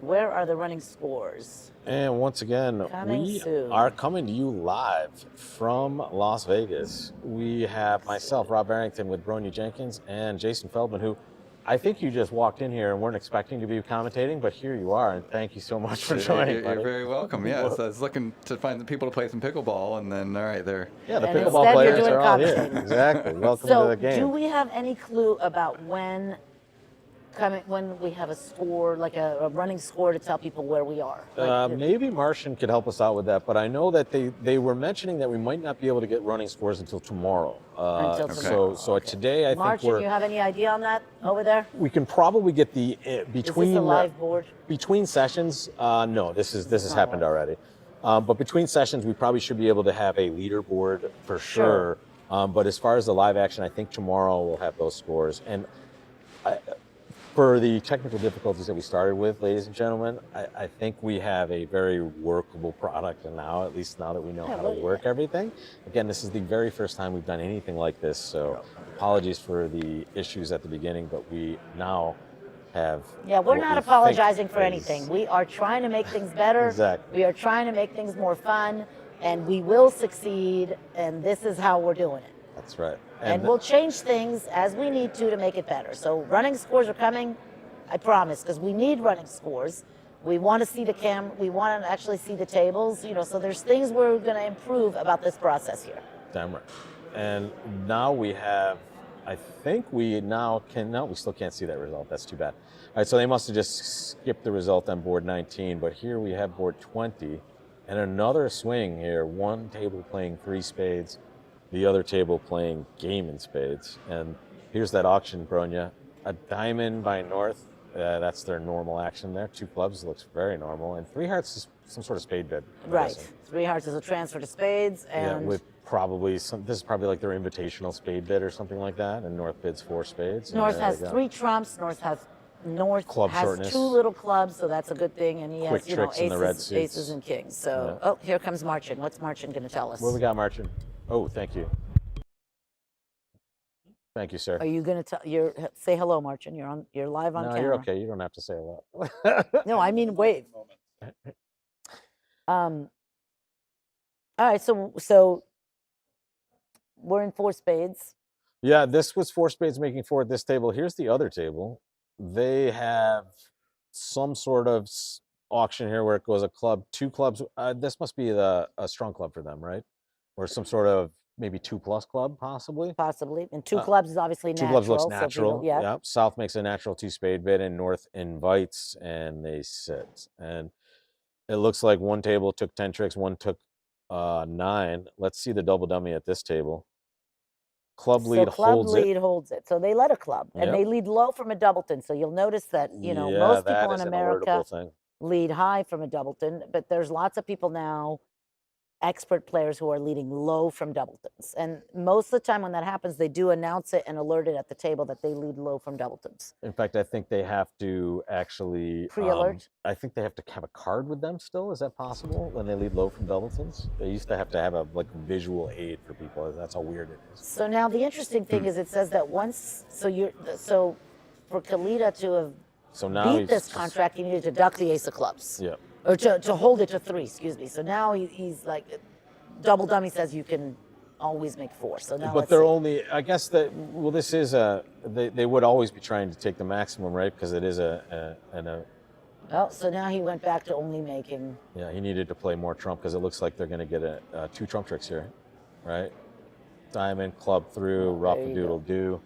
Where are the running scores? And once again, Coming we soon. are coming to you live from Las Vegas. We have myself, Rob Barrington, with Bronya Jenkins, and Jason Feldman, who I think you just walked in here and weren't expecting to be commentating, but here you are, and thank you so much for joining. You're buddy. very welcome. Yeah, so I was looking to find the people to play some pickleball, and then all right, they're Yeah, the And pickleball instead you're players doing are all here. commentating. Exactly. Welcome So, to the game. do we have any clue about when we have a score, like a running score, to tell people where we are? Maybe Martian could help us out with that, but I know that they were mentioning that we might not be able to get running scores until tomorrow. Until tomorrow, So today I think Martian, you have any idea on that over there? we can probably get the between Is this a live board? between sessions. No, this has happened already. But between sessions, we probably should be able to have a leaderboard for sure. But as far as the live action, I think tomorrow we'll have those scores. And for the technical difficulties that we started with, ladies and gentlemen, I think we have a very workable product, and now, at least now that we know how to work everything. Again, this is the very first time we've done anything like this, so apologies for the issues at the beginning, but we now have. Yeah, we're what not we think apologizing for is- anything. We are trying to make things better. Exactly. We are trying to make things more fun, and we will succeed, and this is how we're doing it. That's right. And we'll change things as we need to make it better. So running scores are coming, I promise, because we need running scores. We want to see we want to actually see the tables, so there's things we're going to improve about this process here. Damn right. And now we have, I think we now can, no, we still can't see that result. That's too bad. All right, so they must have just skipped the result on board 19, but here we have board 20 and another swing here. One table playing 3 spades, the other table playing game in spades. And here's that auction, Bronya. A diamond by North, that's their normal action there. 2 clubs looks very normal. And 3 hearts is some sort of spade bid. I'm Right. guessing. 3 hearts is a transfer to spades, Yeah, and with probably this is probably like their invitational spade bid or something like that. And North bids 4 spades. and North there has they go. 3 trumps. North Club has shortness. 2 little clubs, so that's a good thing. And he Quick has, tricks in the red aces, suits. aces and kings. So, Yeah. oh, here comes Marcin. What's Marcin going to tell us? What we got, Marcin? Oh, thank you. Thank you, sir. Are you going to say hello, Marcin? You're live on No, camera. you're okay. You don't have to say a lot. No, I mean wave. All right, so we're in 4 spades. Yeah, this was 4 spades making 4 at this table. Here's the other table. They have some sort of auction here where it goes a club, two clubs. This must be a strong club for them, right? Or some sort of maybe 2+ club, possibly. Possibly. And two clubs is obviously Two natural. clubs looks so natural. people, yeah. Yep. South makes a natural 2-spade bid, and North invites, and they sit. And it looks like one table took 10 tricks, one took 9. Let's see the double dummy at this table. Club So lead club holds lead it. holds it. So they let a club, and Yep. they lead low from a doubleton. So you'll notice that Yeah, most that people is in an America alertable thing. lead high from a doubleton, but there's lots of people now, expert players who are leading low from doubletons. And most of the time when that happens, they do announce it and alert it at the table that they lead low from doubletons. In fact, I think they have to actually Pre-alert? I think they have to have a card with them still. Is that possible when they lead low from doubletons? They used to have a visual aid for people. That's how weird it is. So now the interesting thing is it says that once, so for Kalita to have So now beat he's this just- contract, he needed to duck the ace of clubs. Yeah. Or to hold it to 3, excuse me. So now he's like, double dummy says you can always make 4. So now But they're only, I guess that, well, this is they would always be trying to take the maximum, right? Because it is well, so now he went back to only making. yeah, he needed to play more trump because it looks like they're going to get 2 trump tricks here, right? Diamond, club through, rough there you doodle do,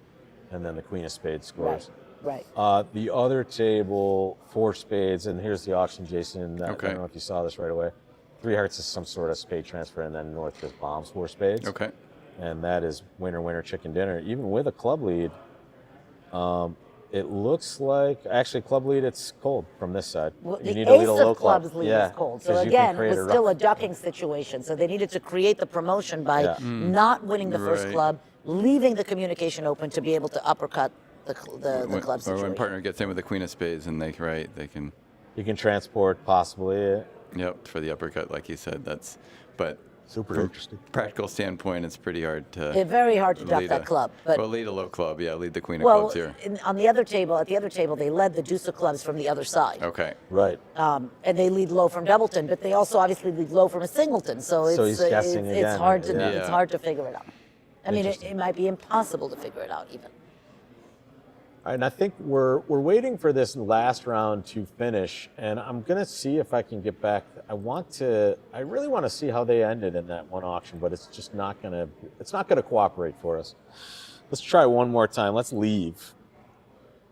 and then the queen of spades scores. Right. The other table, 4 spades, and here's the auction, Jason. I Okay. don't know if you saw this right away. 3 hearts is some sort of spade transfer, and then North just bombs 4 spades. Okay. And that is winner, winner, chicken dinner. Even with a club lead, it looks like, actually, club lead, it's cold from this side. Well, You the need to lead ace a low of club. clubs lead Yeah, is cold. 'cause So you can again, it create was a still rough- a ducking situation. So they needed to create the promotion by Yeah. not winning the first Right. club, leaving the communication open to be able to uppercut the club Or situation. when partner gets in with the queen of spades and they can. You can transport possibly. Yep, for the uppercut, like you said. But Super from interesting. practical standpoint, it's pretty hard to. It's very hard to duck lead that club. But well, lead a low club. Yeah, lead the queen of well, clubs here. on the other table, at the other table, they led the deuce of clubs from the other side. Okay. Right. And they lead low from doubleton, but they also obviously lead low from a singleton. So it's he's guessing it's again, hard to yeah. it's hard to figure it out. I mean, it Interesting. might be impossible to figure it out even. And I think we're waiting for this last round to finish, and I'm gonna see if I can get back. I really want to see how they ended in that one auction, but it's just not gonna cooperate for us. Let's try one more time. Let's leave.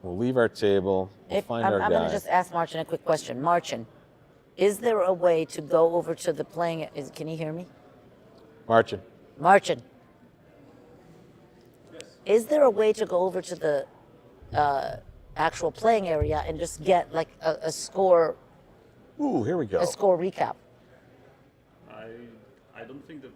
We'll leave our table. We'll find our I'm guy. going to just ask Marcin a quick question. Marcin, is there a way to go over to the playing? Can you hear me? Marcin. Marcin. Is there a way to go over to the actual playing area and just get like a score Ooh, here we go. recap? I don't think that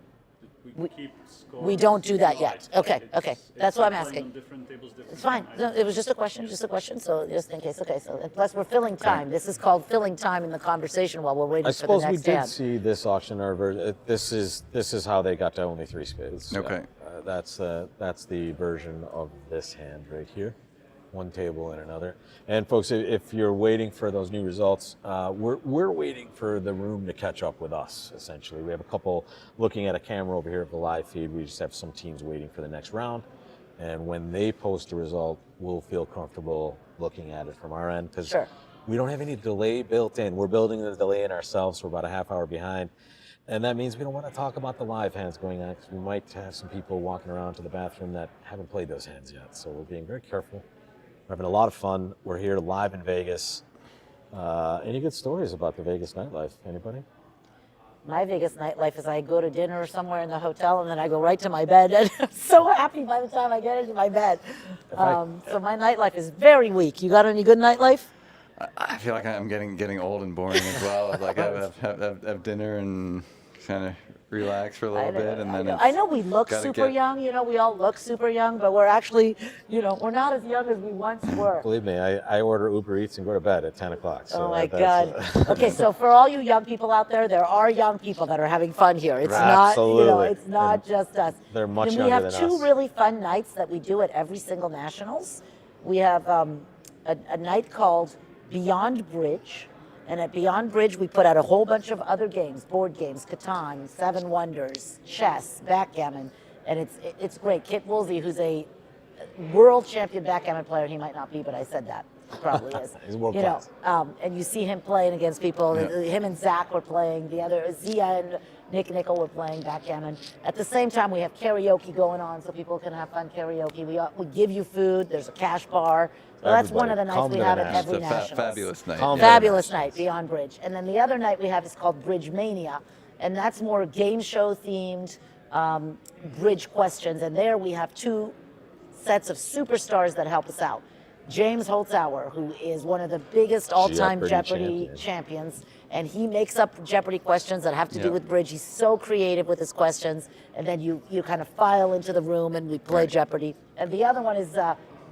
we keep score. We don't do that yet. Okay, okay. That's what I'm occurring asking. on different tables, different It's fine. time. No, it was just a question, so just in case. Okay, so plus we're filling time. This is called filling time in the conversation while we're waiting I for the suppose we next did hand. see this auction. This is how they got to only 3 spades. Okay. That's the version of this hand right here. One table and another. And folks, if you're waiting for those new results, we're waiting for the room to catch up with us. Essentially, we have a couple looking at a camera over here of the live feed. We just have some teams waiting for the next round, and when they post a result, we'll feel comfortable looking at it from our end because Sure. we don't have any delay built in. We're building the delay in ourselves. We're about a half hour behind. And that means we don't want to talk about the live hands going on because we might have some people walking around to the bathroom that haven't played those hands yet. So we're being very careful. We're having a lot of fun. We're here live in Vegas. Any good stories about the Vegas nightlife? Anybody? My Vegas nightlife is I go to dinner or somewhere in the hotel and then I go right to my bed. And I'm so happy by the time I get into my bed. So my nightlife is very weak. You got any good nightlife? I feel like I'm getting old and boring as well. Like have dinner and kind of relax for a little bit, and then I know we look gotta super young. You know, we all look super young, but we're actually, we're not as young as we once were. Believe me, I order Uber Eats and go to bed at 10 o'clock. So Oh my that's- God. Okay, so for all you young people out there are young people that are having fun here. It's not, Absolutely. it's not And just us. they're much and we younger have than two us. really fun nights that we do at every single Nationals. We have a night called Beyond Bridge. And at Beyond Bridge, we put out a whole bunch of other games, board games, Catan, Seven Wonders, chess, backgammon. And it's great. Kit Woolsey, who's a world champion backgammon player, he might not be, but I said that. He probably is. He's world you know, class. and you see him playing against people. Him and Zach were playing. The other Zia and Nick Nickel were playing backgammon. At the same time, we have karaoke going on, so people can have fun karaoke. We give you food. There's a cash bar. So that's one of the nights we have at every It's a national. fabulous night. Fabulous night beyond bridge. And then the other night we have is called Bridge Mania, and that's more game show themed bridge questions. And there we have two sets of superstars that help us out. James Holzhauer, who is one of the biggest all-time Jeopardy champions, and he makes up Jeopardy questions that have to do with bridge. He's so creative with his questions, and then you kind of file into the room and we play Jeopardy. And the other one is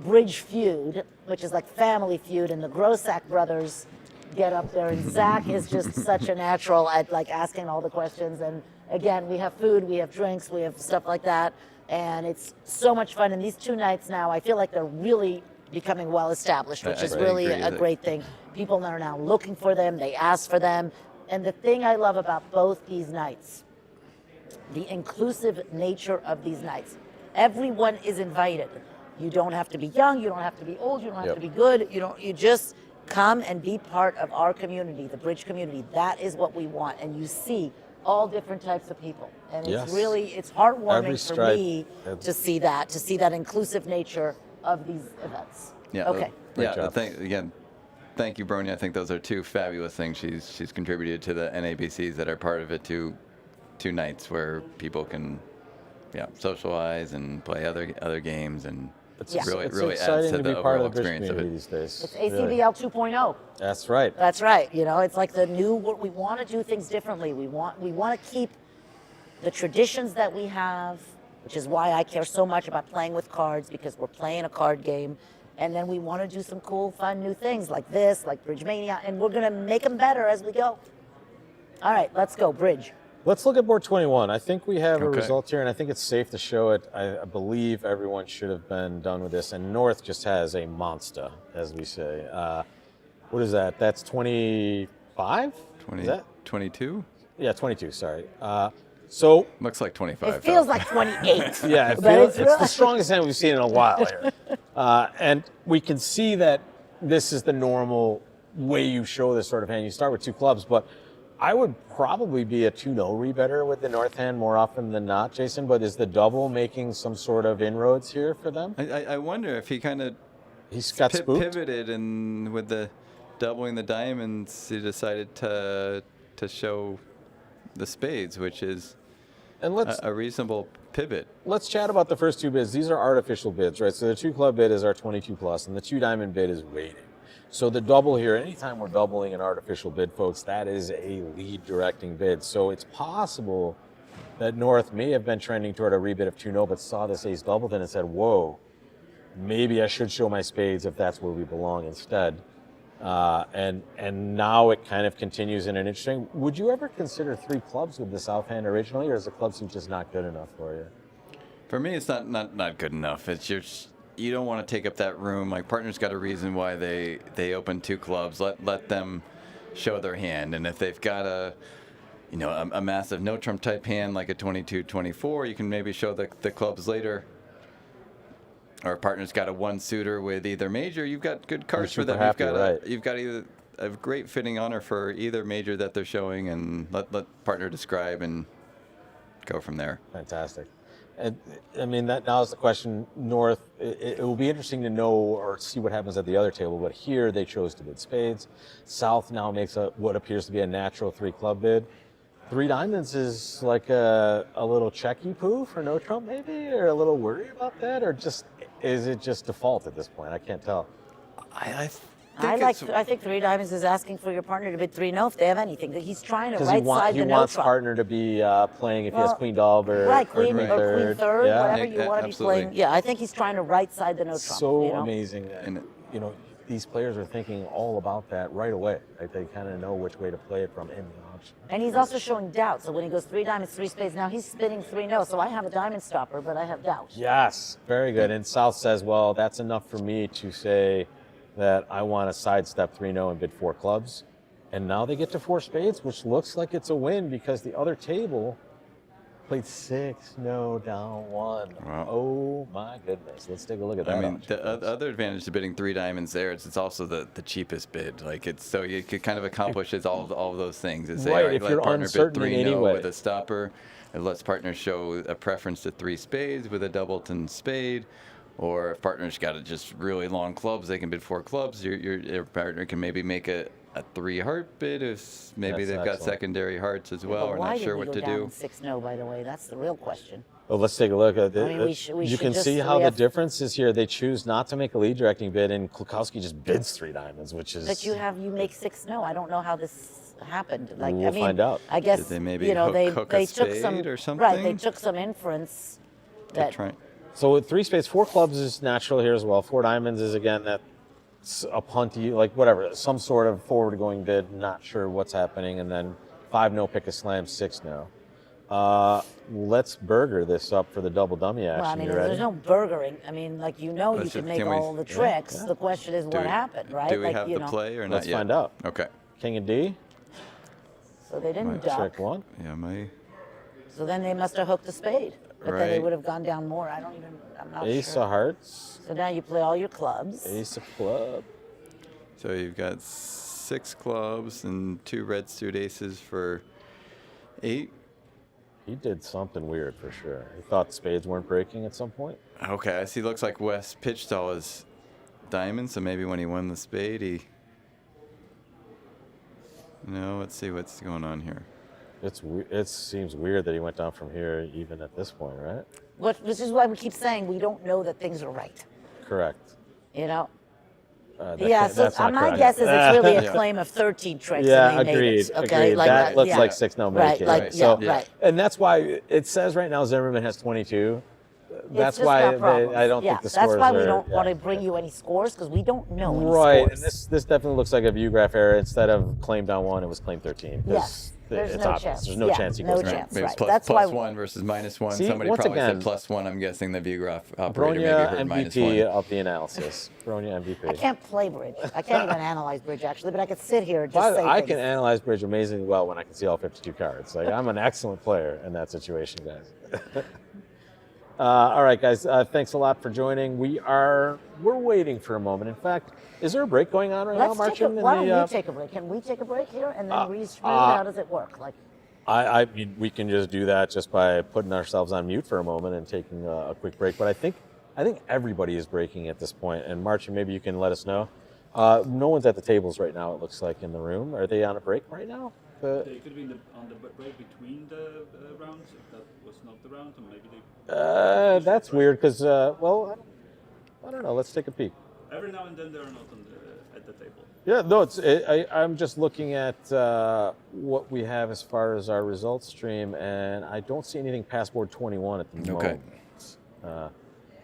Bridge Feud, which is like Family Feud, and the Grossack brothers get up there, and Zach is just such a natural at like asking all the questions. And again, we have food, we have drinks, we have stuff like that, and it's so much fun. And these 2 nights now, I feel like they're really becoming well established, which is really a great thing. People are now looking for them, they ask for them. And the thing I love about both these nights, the inclusive nature of these nights, everyone is invited. You don't have to be young, you don't have to be old, you don't have to be good, you just come and be part of our community, the bridge community. That is what we want. And you see all different types of people. And it's really, it's heartwarming for me to see that inclusive nature of these events. Yeah. Okay. Thank you, Brony. I think those are 2 fabulous things she's contributed to the NABCs that are part of it. Two nights where people can, socialize and play other games, and It's really exciting adds to to the be part overall of the bridge experience of community it. these days. It's ACBL 2.0. That's right. That's right. You know, it's like the new. We want to do things differently. We want to keep the traditions that we have, which is why I care so much about playing with cards, because we're playing a card game, and then we want to do some cool, fun new things like this, like Bridge Mania, and we're gonna make them better as we go. All right, let's go bridge. Let's look at board 21. I think we have a result here, and I think it's safe to show it. I believe everyone should have been done with this, and North just has a monster, as we say. What is that? That's 25? 22? Yeah, 22, sorry. So looks like 25. It feels like 28. Yeah, it's the strongest hand we've seen in a while here. And we can see that this is the normal way you show this sort of hand. You start with 2 clubs, but I would probably be a 2-0 rebetter with the North hand more often than not, Jason, but is the double making some sort of inroads here for them? I wonder if he kind of pivoted, and with the doubling the diamonds, he decided to show the spades, which is a reasonable pivot. Let's chat about the first 2 bids. These are artificial bids, right? So the 2 club bid is our 22 plus, and the 2 diamond bid is waiting. So the double here, anytime we're doubling an artificial bid, folks, that is a lead directing bid. So it's possible that North may have been trending toward a rebid of 2-0, but saw this ace doubled and said, whoa, maybe I should show my spades if that's where we belong instead. And now it kind of continues in an interesting. Would you ever consider 3 clubs with the south hand originally, or is the club suit just not good enough for you? For me, it's not good enough. It's just, you don't want to take up that room. My partner's got a reason why they open 2 clubs. Let them show their hand, and if they've got a massive no trump type hand like a 22-24, you can maybe show the clubs later. Our partner's got a 1 suitor with either major. You've got good cards for them. You've got either a great fitting honor for either major that they're showing, and let partner describe and go from there. Fantastic. And I mean, that now is the question. North, it will be interesting to know or see what happens at the other table. But here they chose to bid spades. South now makes what appears to be a natural 3 club bid. 3 diamonds is like a little checky poo for no trump, maybe, or a little worry about that, or just is it just default at this point? I can't tell. I think 3 diamonds is asking for your partner to bid 3-0 if they have anything. He's trying to right side the no trump. He wants partner to be playing if he has queen dove or queen third, whatever you want to be absolutely. playing. Yeah, I think he's trying to right side the no trump. So amazing, and these players are thinking all about that right away. Like they kind of know which way to play it from in the option. And he's also showing doubt. So when he goes 3 diamonds, 3 spades, now he's spinning 3-0. So I have a diamond stopper, but I have doubt. Yes, very good. And South says, well, that's enough for me to say that I want to sidestep 3-0 and bid 4 clubs. And now they get to 4 spades, which looks like it's a win because the other table Played 6-no down 1. Wow. Oh my goodness. Let's take a look at that. I mean, option, the folks. other advantage to bidding 3 diamonds there is it's also the cheapest bid. Like it's so you could kind of accomplishes all of those things. It's say, Right, all right, if let you're partner uncertain bid in 3 any no way. with a stopper. It lets partners show a preference to 3 spades with a doubleton spade. Or if partners got just really long clubs, they can bid 4 clubs. Your partner can maybe make a 3 heart bid if maybe That's they've got excellent. secondary hearts as Yeah, well, but or why not did sure we what go to down do. in 6-no, by the way? That's the real question. Well, let's take a look at it. I mean, we should You can just- see we how the have- difference is here. They choose not to make a lead directing bid, and Klukowski just bids 3 diamonds, which is. But you make 6-no. I don't know how this happened. Like, We'll I mean, find out. I guess Did they maybe you know hook a they took some spade or right. They something? took some inference To that try. So with 3 spades, 4 clubs is natural here as well. 4 diamonds is again that's a punty, like whatever, some sort of forward going bid. Not sure what's happening, and then 5-no pick a slam, 6-no. Let's burger this up for the double dummy action. well, I mean, You ready? there's no burgering. I mean, like you Let's can just- make can we- all the tricks. yeah. The question is what happened, right? Do we like, have you the know. play or not Let's yet? find out. Okay. King and D. So they didn't Right. duck. Trick 1. Yeah, my. So then they must have hooked a spade. But then they Right. would have gone down more. I'm not Ace sure. of hearts. So now you play all your clubs. Ace of club. So you've got 6 clubs and 2 red suit aces for 8. He did something weird for sure. He thought spades weren't breaking at some point. Okay, I see. Looks like Wes pitched all his diamonds, so maybe when he won the spade, he. No, let's see what's going on here. It seems weird that he went down from here even at this point, right? Which is why we keep saying we don't know that things are right. Correct. You know. That Yeah. can't- So that's not my correct. guess is it's really a Yeah. claim of 13 tricks. Yeah, and they agreed. Made it, okay. Agreed. Like that looks yeah. like 6-no Right. making. Like right? yeah. So, Right. and that's why it says right now Zimmerman has 22. That's It's just why got problems. I don't yeah, think the scores that's why we are- don't yeah. want to bring you any scores because we don't know any Right, scores. and this definitely looks like a view graph error. Instead of claim down 1, it was claim 13. 'cause Yes, there's it's no obvious. chance. There's no Yeah, chance he no goes chance. down. Maybe it's right. plus, That's plus why- 1 versus -1. See, Somebody once probably again- said +1. I'm guessing the view graph operator maybe Bronya heard MVP -1. of the analysis. Bronya MVP. I can't play bridge. I can't even analyze bridge actually, but I could sit here and just Well, say I things. can analyze bridge amazingly well when I can see all 52 cards. Like I'm an excellent player in that situation, guys. All right, guys. Thanks a lot for joining. We're waiting for a moment. In fact, is there a break going on right now, Let's take a, Martin? in why don't the, you take a break? Can we take a break here and then uh, how does it work? Like, I mean, we can just do that just by putting ourselves on mute for a moment and taking a quick break. But I think everybody is breaking at this point. And Martin, maybe you can let us know. No one's at the tables right now. It looks like in the room. Are they on a break right now? They could be on the break between the rounds if that was not the round, or maybe they. That's weird because well, I don't know. Let's take a peek. Every now and then they are not at the table. Yeah, no, I'm just looking at what we have as far as our results stream, and I don't see anything past board 21 at the Okay. moment.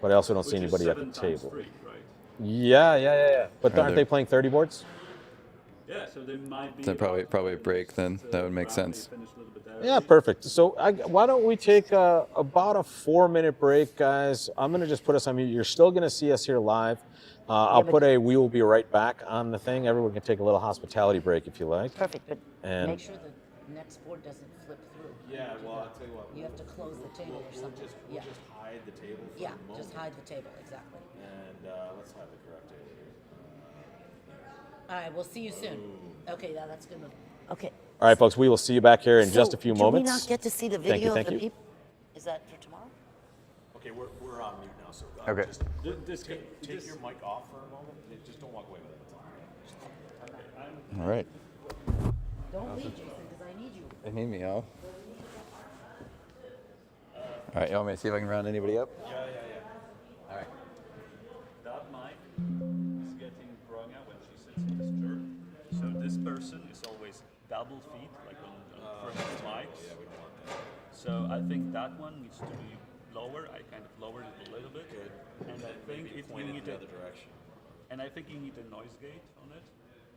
But I also don't see Which is anybody at the 7 times table. 3, right? Yeah. But Are aren't there- they playing 30 boards? Yeah, so they might be. So probably a about break then. the That would make round, sense. they finish a little bit Yeah, early. perfect. So why don't we take about a 4-minute break, guys? I'm going to just put us on mute. You're still going to see us here live. I'll but- put a "we will be right back" on the thing. Everyone can take a little hospitality break if you like. perfect, but And- make sure the next board doesn't flip through. Yeah, well, I'll tell you what. You have to close the table or something. Yeah, hide the table for yeah, just hide the table, exactly. And let's hide the correct table here. All right, we'll see you soon. Okay, that's good. Okay. All right, folks, we will see you back here in just a So, few do moments. we not get to see the Thank you, video thank of the you. people? Is that for tomorrow? Okay, we're on mute now, so Okay. just take your mic off for a moment. Just don't walk away with it. All right. Don't leave, Jason, because I need you. They need me, all. All right, you want me to see if I can round anybody up? That mic is getting Bronya when she sits in this chair. So this person is always double feet, like on first mics. So I think that one needs to be lower. I kind of lowered it a little bit. And I think if you need a direction. And I think you need a noise gate on it.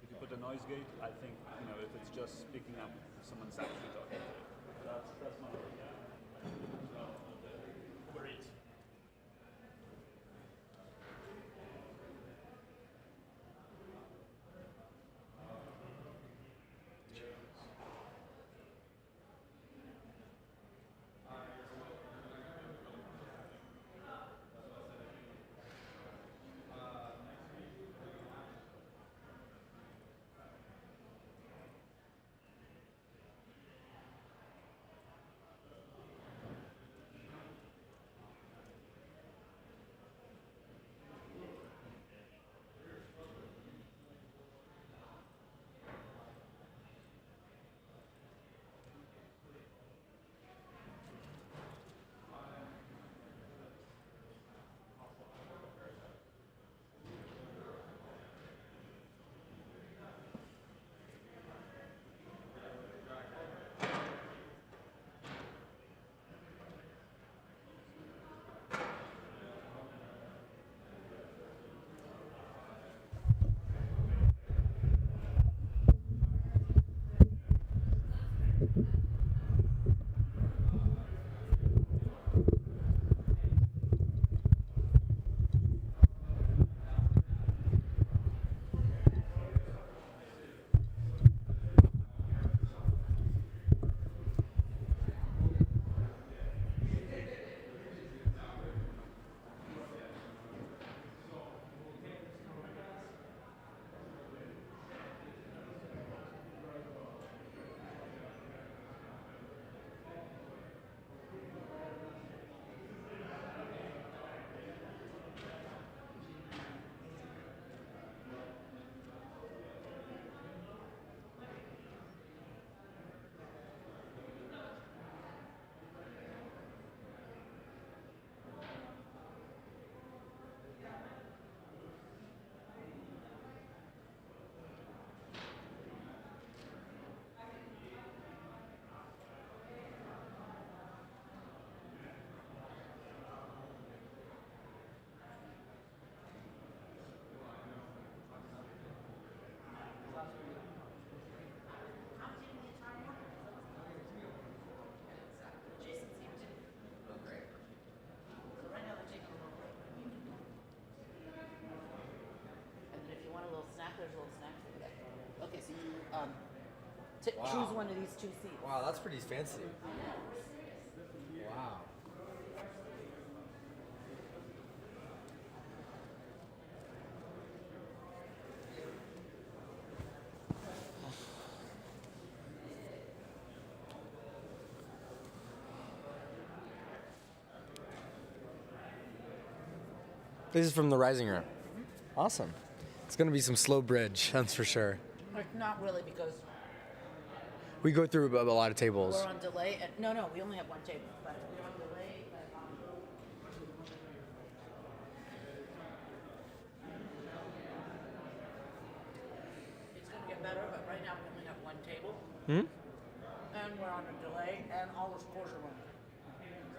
If you put a noise gate, I think, if it's just picking up someone's actually talking to it. That's my idea. Great. choose one of these 2 seats. Wow, that's pretty fancy. Wow. This is from the Reisinger. Awesome. It's going to be some slow bridge, that's for sure. Like, not really, because We go through a lot of tables. we're on delay. No, we only have 1 table, but we're on delay. It's going to get better, but right now we only have 1 table. And we're on a delay, and all the scores are wrong.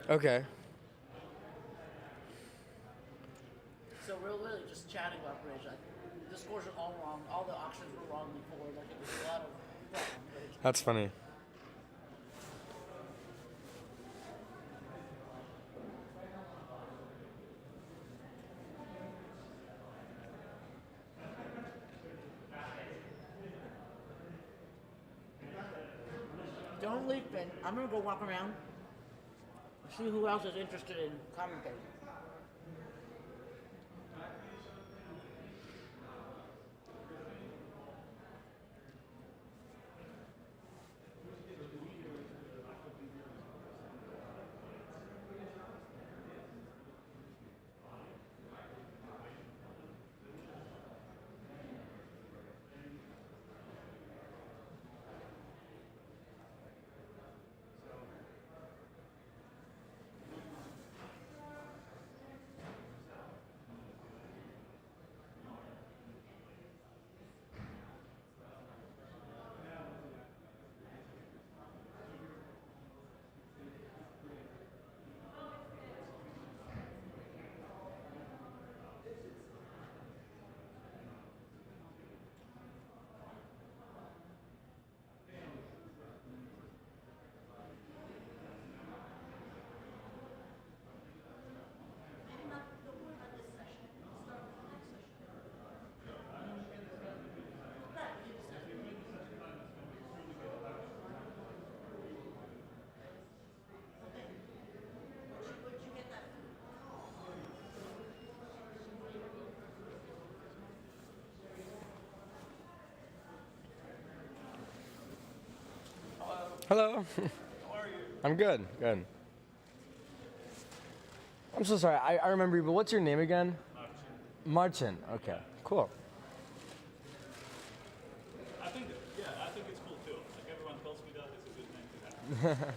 Okay. So we're really just chatting about bridge. Like, the scores are all wrong. All the auctions were wrong before. Like, it was a lot of wrong bridge. That's funny. Don't leave, Ben. I'm gonna go walk around, see who else is interested in commentating. Hello. How are you? I'm good. Good. I'm so sorry. I remember you, but what's your name again? Martin. Okay. Cool. I think it's cool too. Like everyone tells me that it's a good name to have.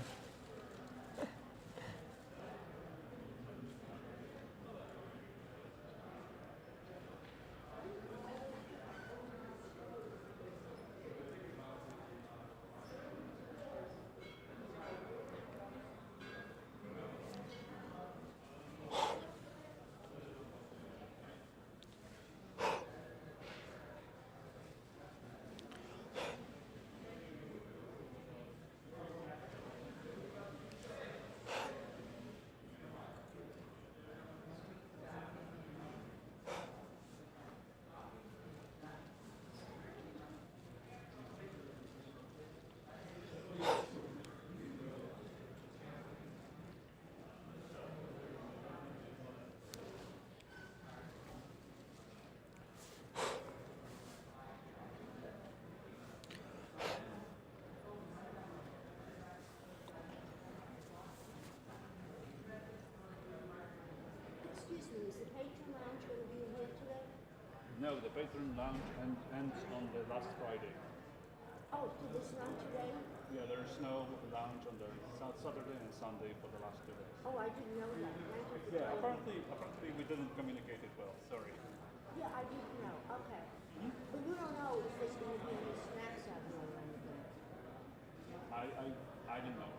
Excuse me, is the patron lounge going to be in here today? No, the patron lounge ends on the last Friday. Oh, did this run today? Yeah, there's no lounge on the Saturday and Sunday for the last 2 days. Oh, I didn't know that. Thank you for Yeah, telling me. apparently we didn't communicate it well. Sorry. Yeah, I didn't know. Okay. But you don't know if there's going to be any snacks out there or anything. I didn't know.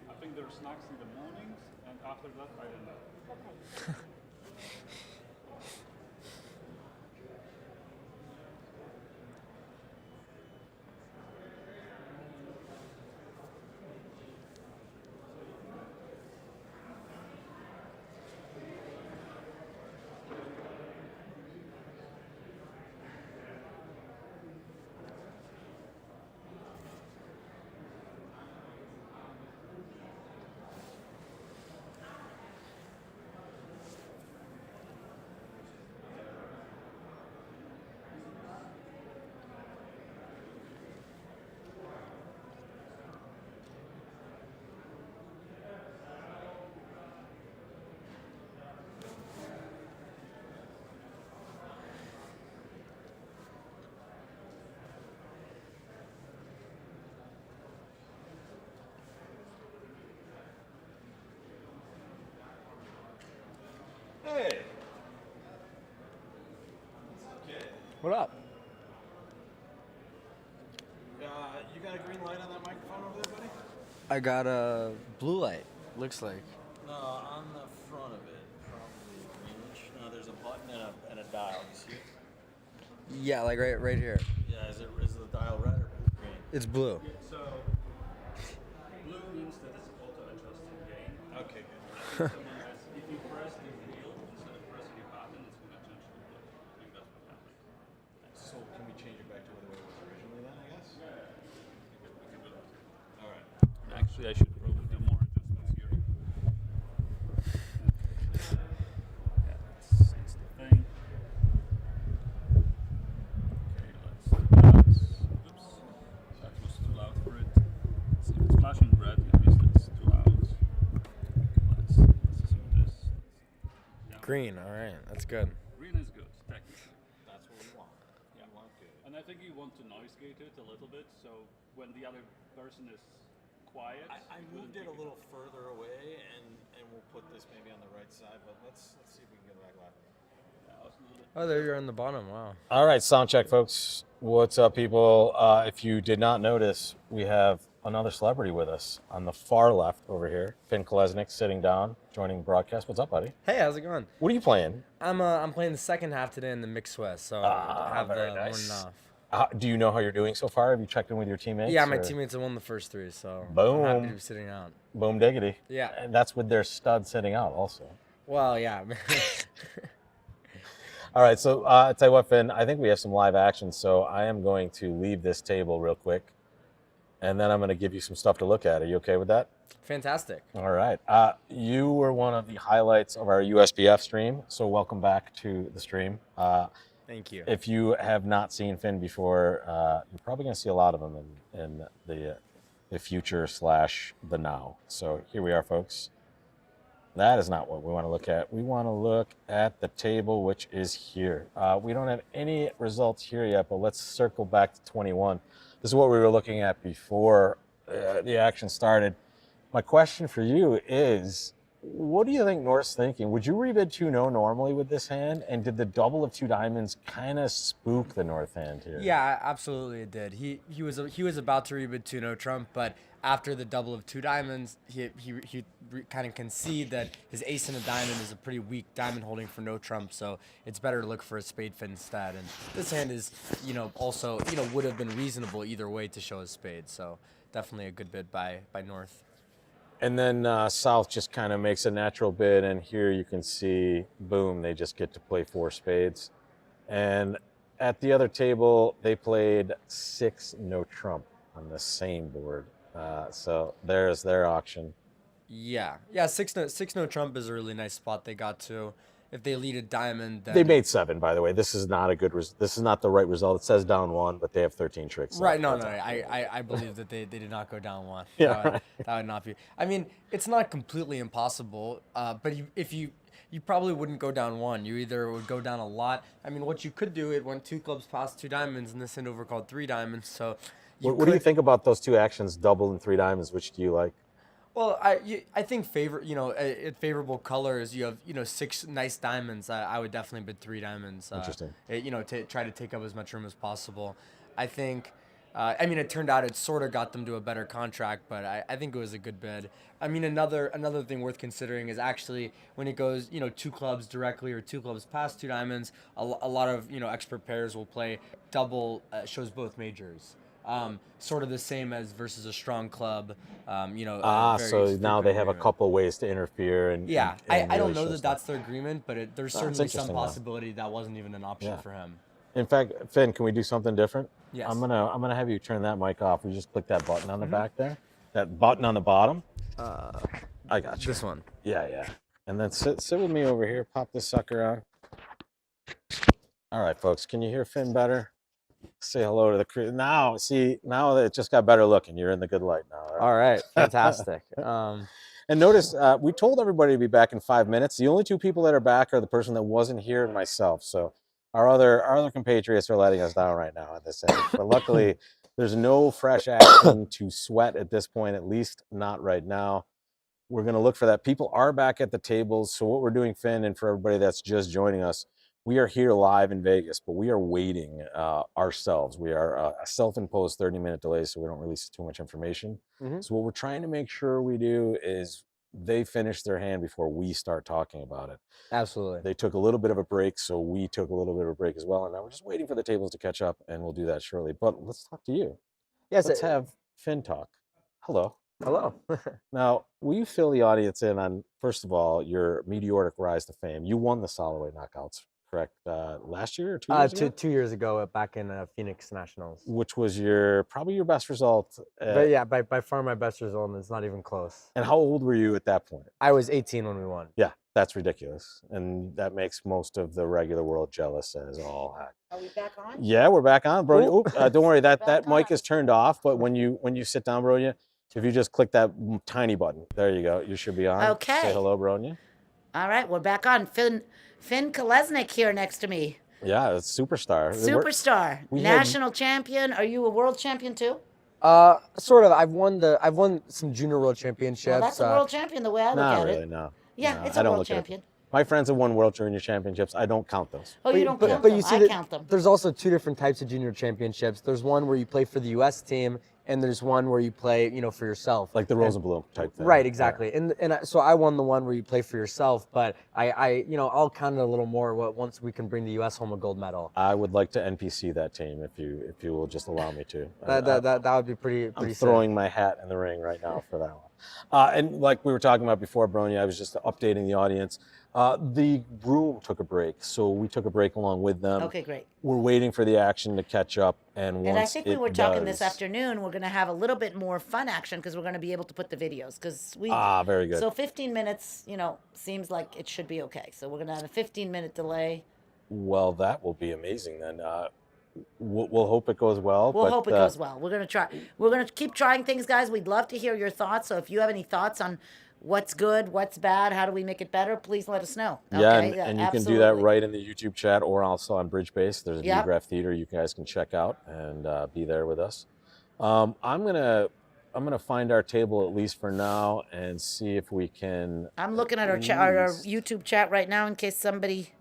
I think there are snacks in the mornings, and after that, I don't know. Okay. Hey. What up? You got a green light on that microphone over there, buddy? I got a blue light. Looks like. No, on the front of it, probably greenish. No, there's a button and a dial. You see it? Yeah, like right here. Yeah, is the dial red or green? It's blue. So, blue means that it's auto-adjusting gain. Okay, good. If you press the wheel instead of pressing a button, it's going to change to blue. I think that's what happens. So can we change it back to the way it was originally then, I guess? We can do that. All right. Actually, I should probably do more adjustments here. Yeah, that's the thing. Okay, let's do that. Oops, that was too loud for it. See if it's flashing red, it means it's too loud. Let's do this. Yeah. Green. All right, that's good. Green is good, technically. That's what we want. Yeah. We want good. And I think you want to noise gate it a little bit, so when the other person is quiet. I moved it a little further away, and we'll put this maybe on the right side, but let's see if we can get it back live. Oh, there you're on the bottom. Wow. All right, sound check, folks. What's up, people? If you did not notice, we have another celebrity with us on the far left over here. Finn Kolesnik sitting down, joining broadcast. What's up, buddy? Hey, how's it going? What are you playing? I'm playing the second half today in the mixed west, so I have very the nice. morning off. Do you know how you're doing so far? Have you checked in with your teammates? Yeah, my or- teammates have won the first three, so Boom. I'm happy to be sitting out. Boom diggity. Yeah. And that's with their stud sitting out also. Well, yeah. All right, so I'll tell you what, Finn, I think we have some live action, so I am going to leave this table real quick, and then I'm going to give you some stuff to look at. Are you okay with that? Fantastic. All right. You were one of the highlights of our USBF stream, so welcome back to the stream. Thank you. If you have not seen Finn before, you're probably going to see a lot of him in the future / the now. So here we are, folks. That is not what we want to look at. We want to look at the table, which is here. We don't have any results here yet, but let's circle back to 21. This is what we were looking at before the action started. My question for you is, what do you think North's thinking? Would you rebid 2-0 normally with this hand? And did the double of two diamonds kind of spook the North hand here? Yeah, absolutely it did. He was about to rebid 2-0 Trump, but after the double of two diamonds, he kind of conceded that his ace and a diamond is a pretty weak diamond holding for no Trump, so it's better to look for a spade fin instead. And this hand is, also, would have been reasonable either way to show a spade, so definitely a good bid by North. And then South just kind of makes a natural bid, and here you can see, boom, they just get to play 4 spades. And at the other table, they played 6 no trump on the same board. So there's their auction. Yeah, 6 no Trump is a really nice spot they got to. If they lead a diamond, then They made 7, by the way. This is not a good. This is not the right result. It says down 1, but they have 13 tricks. Right, no, I believe that they did not go down 1. Yeah, that would not be. I mean, it's not completely impossible, but if you probably wouldn't go down 1. You either would go down a lot. I mean, what you could do, it went 2 clubs past 2 diamonds, and this hand over called 3 diamonds. So, What do you think about those 2 actions, double and 3 diamonds? Which do you like? Well, I think at favorable colors, you have 6 nice diamonds. I would definitely bid 3 diamonds. Interesting. Try to take up as much room as possible. I think. It turned out it sort of got them to a better contract, but I think it was a good bid. I mean, another thing worth considering is actually when it goes 2 clubs directly or 2 clubs past 2 diamonds, a lot of expert pairs will play double shows both majors. Sort of the same as versus a strong club. So now they have a couple ways to interfere and yeah. and I really don't know show that stuff. that's their agreement, but there's No, it's certainly some interesting, though. possibility that wasn't even an option Yeah. for him. In fact, Finn, can we do something different? Yes. I'm gonna have you turn that mic off. We just click that button on Mm-hmm. the back there. That button on the bottom. I got you. This one. Yeah. And then sit with me over here. Pop this sucker on. All right, folks. Can you hear Finn better? Say hello to the crew. Now that it just got better looking. You're in the good light now. All right, fantastic. And notice, we told everybody to be back in 5 minutes. The only 2 people that are back are the person that wasn't here and myself. So our other compatriots are letting us down right now at this end. But luckily, there's no fresh action to sweat at this point, at least not right now. we're going to look for that. People are back at the tables. So what we're doing, Finn, and for everybody that's just joining us, we are here live in Vegas, but we are waiting ourselves. We are a self-imposed 30-minute delay, so we don't release too much information. So what we're trying to make sure we do is they finish their hand before we start talking about it. Absolutely. They took a little bit of a break, so we took a little bit of a break as well. And now we're just waiting for the tables to catch up, and we'll do that shortly. But let's talk to you. Yes. Let's have Finn talk. Hello. Hello. Now, will you fill the audience in on, first of all, your meteoric rise to fame? You won the Soloway Knockouts, correct? Last year or 2 years ago? 2 years ago, back in Phoenix Nationals. Which was probably your best result. But yeah, by far my best result, and it's not even close. And how old were you at that point? I was 18 when we won. Yeah, that's ridiculous. And that makes most of the regular world jealous as all heck. Are we back on? Yeah, we're back on, Bronya. Don't worry, that Back mic on. is turned off, but when you sit down, Bronya, if you just click that tiny button, there you go. You should be on. Okay. Say hello, Bronya. All right, we're back on. Finn Kolesnik here next to me. Yeah, it's superstar. Superstar, we had- national champion. Are you a world champion too? Sort of. I've won some junior world championships. Well, that's a world champion the way I look Not at really, it. no. Yeah, No, it's I a don't world look at it. champion. My friends have won World Junior Championships. I don't count those. Oh, you don't count But them. you see I that count them. there's also two different types of junior championships. There's one where you play for the U.S. team, and there's one where you play, for yourself. Like the Rosenblum type thing. Right, exactly. So I won the one where you play for yourself, but I'll count it a little more once we can bring the U.S. home a gold medal. I would like to NPC that team if you will just allow me to. That would be pretty. I'm sick. throwing my hat in the ring right now for that one. And like we were talking about before, Bronya, I was just updating the audience. The room took a break, so we took a break along with them. Okay, great. We're waiting for the action to catch up, and once And I think we were talking this does- afternoon. We're going to have a little bit more fun action because we're going to be able to put the videos. Because we very good. So 15 minutes, seems like it should be okay. So we're going to have a 15-minute delay. Well, that will be amazing then. We'll hope it goes well. We'll but, hope it goes well. We're going to try. We're going to keep trying things, guys. We'd love to hear your thoughts. So if you have any thoughts on what's good, what's bad, how do we make it better, please let us know. Yeah, Okay? and you can do that absolutely. right in the YouTube chat or also on Bridge Base. There's a Yep. Geograph Theater you guys can check out and be there with us. I'm gonna find our table at least for now and see if we can. I'm looking at our YouTube chat right now in case somebody.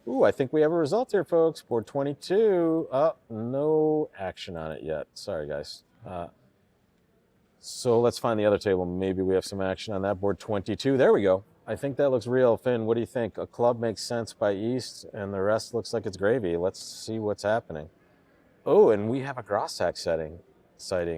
Ooh, I think we have a result here, folks. Board 22. No action on it yet. Sorry, guys. So let's find the other table. Maybe we have some action on that. Board 22. There we go. I think that looks real. Finn, what do you think? A club makes sense by East, and the rest looks like it's gravy. Let's see what's happening. Oh, and we have a Grossack sighting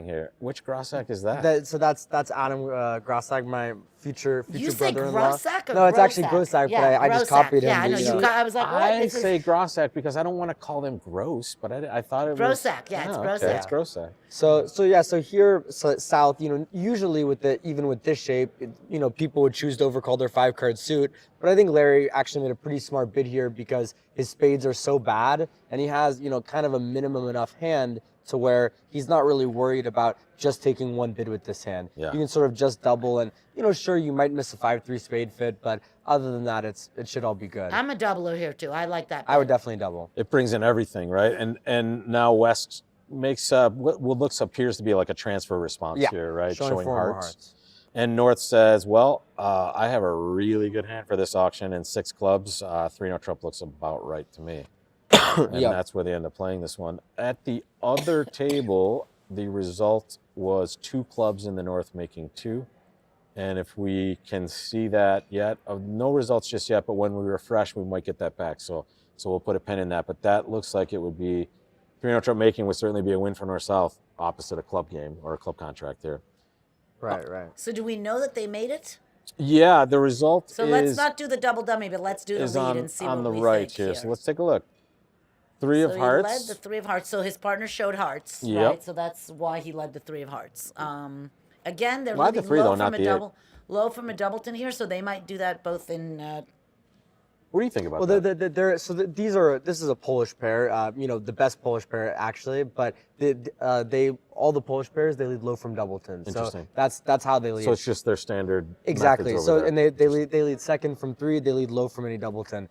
here. Which Grossack is that? So that's Adam Grossack, my future You say brother-in-law. Grossack or No, it's actually Grossack? Grossack, Yeah, but I just Grossack. copied him. Yeah, I know. you know. I was like, what? I This is say Grossack because I don't want to call them gross, but I thought it was Grossack. Yeah, it's Oh, Grossack. Okay, it's Grossack. So here, south, usually even with this shape, people would choose to overcall their 5-card suit. But I think Larry actually made a pretty smart bid here because his spades are so bad, and he has, kind of a minimum enough hand to where he's not really worried about just taking one bid with this hand. Yeah. You can sort of just double, and sure, you might miss a 5-3 spade fit, but other than that, it should all be good. I'm a doubler here too. I like that. I would definitely double. It brings in everything, right? And now West makes what appears to be like a transfer response here, right? Showing 4 more hearts. And North says, well, I have a really good hand for this auction and 6 clubs. 3-no trump looks about right to me. And that's where they end up playing this one. At the other table, the result was 2 clubs in the North making 2. And if we can see that yet, no results just yet, but when we refresh, we might get that back. So we'll put a pin in that. But that looks like it would be, 3-no trump making would certainly be a win for North South opposite a club game or a club contract here. Right. So do we know that they made it? Yeah, the result So let's not do the double dummy, but let's do the is lead and see on what the we right think here. So let's take a look. 3 of So hearts. he led the 3 of hearts. So his partner showed hearts, Yep. right? So that's why he led the 3 of hearts. Again, they're Well, I had the leading 3 low though, from not a the 8. double, low from a doubleton here. So they might do that both in. What do you think about Well, that? this is a Polish pair, the best Polish pair actually, but all the Polish pairs they lead low from doubleton. Interesting. So that's how they lead. So it's just their standard. Exactly. methods So over there. and they lead second from 3. They lead low from any doubleton.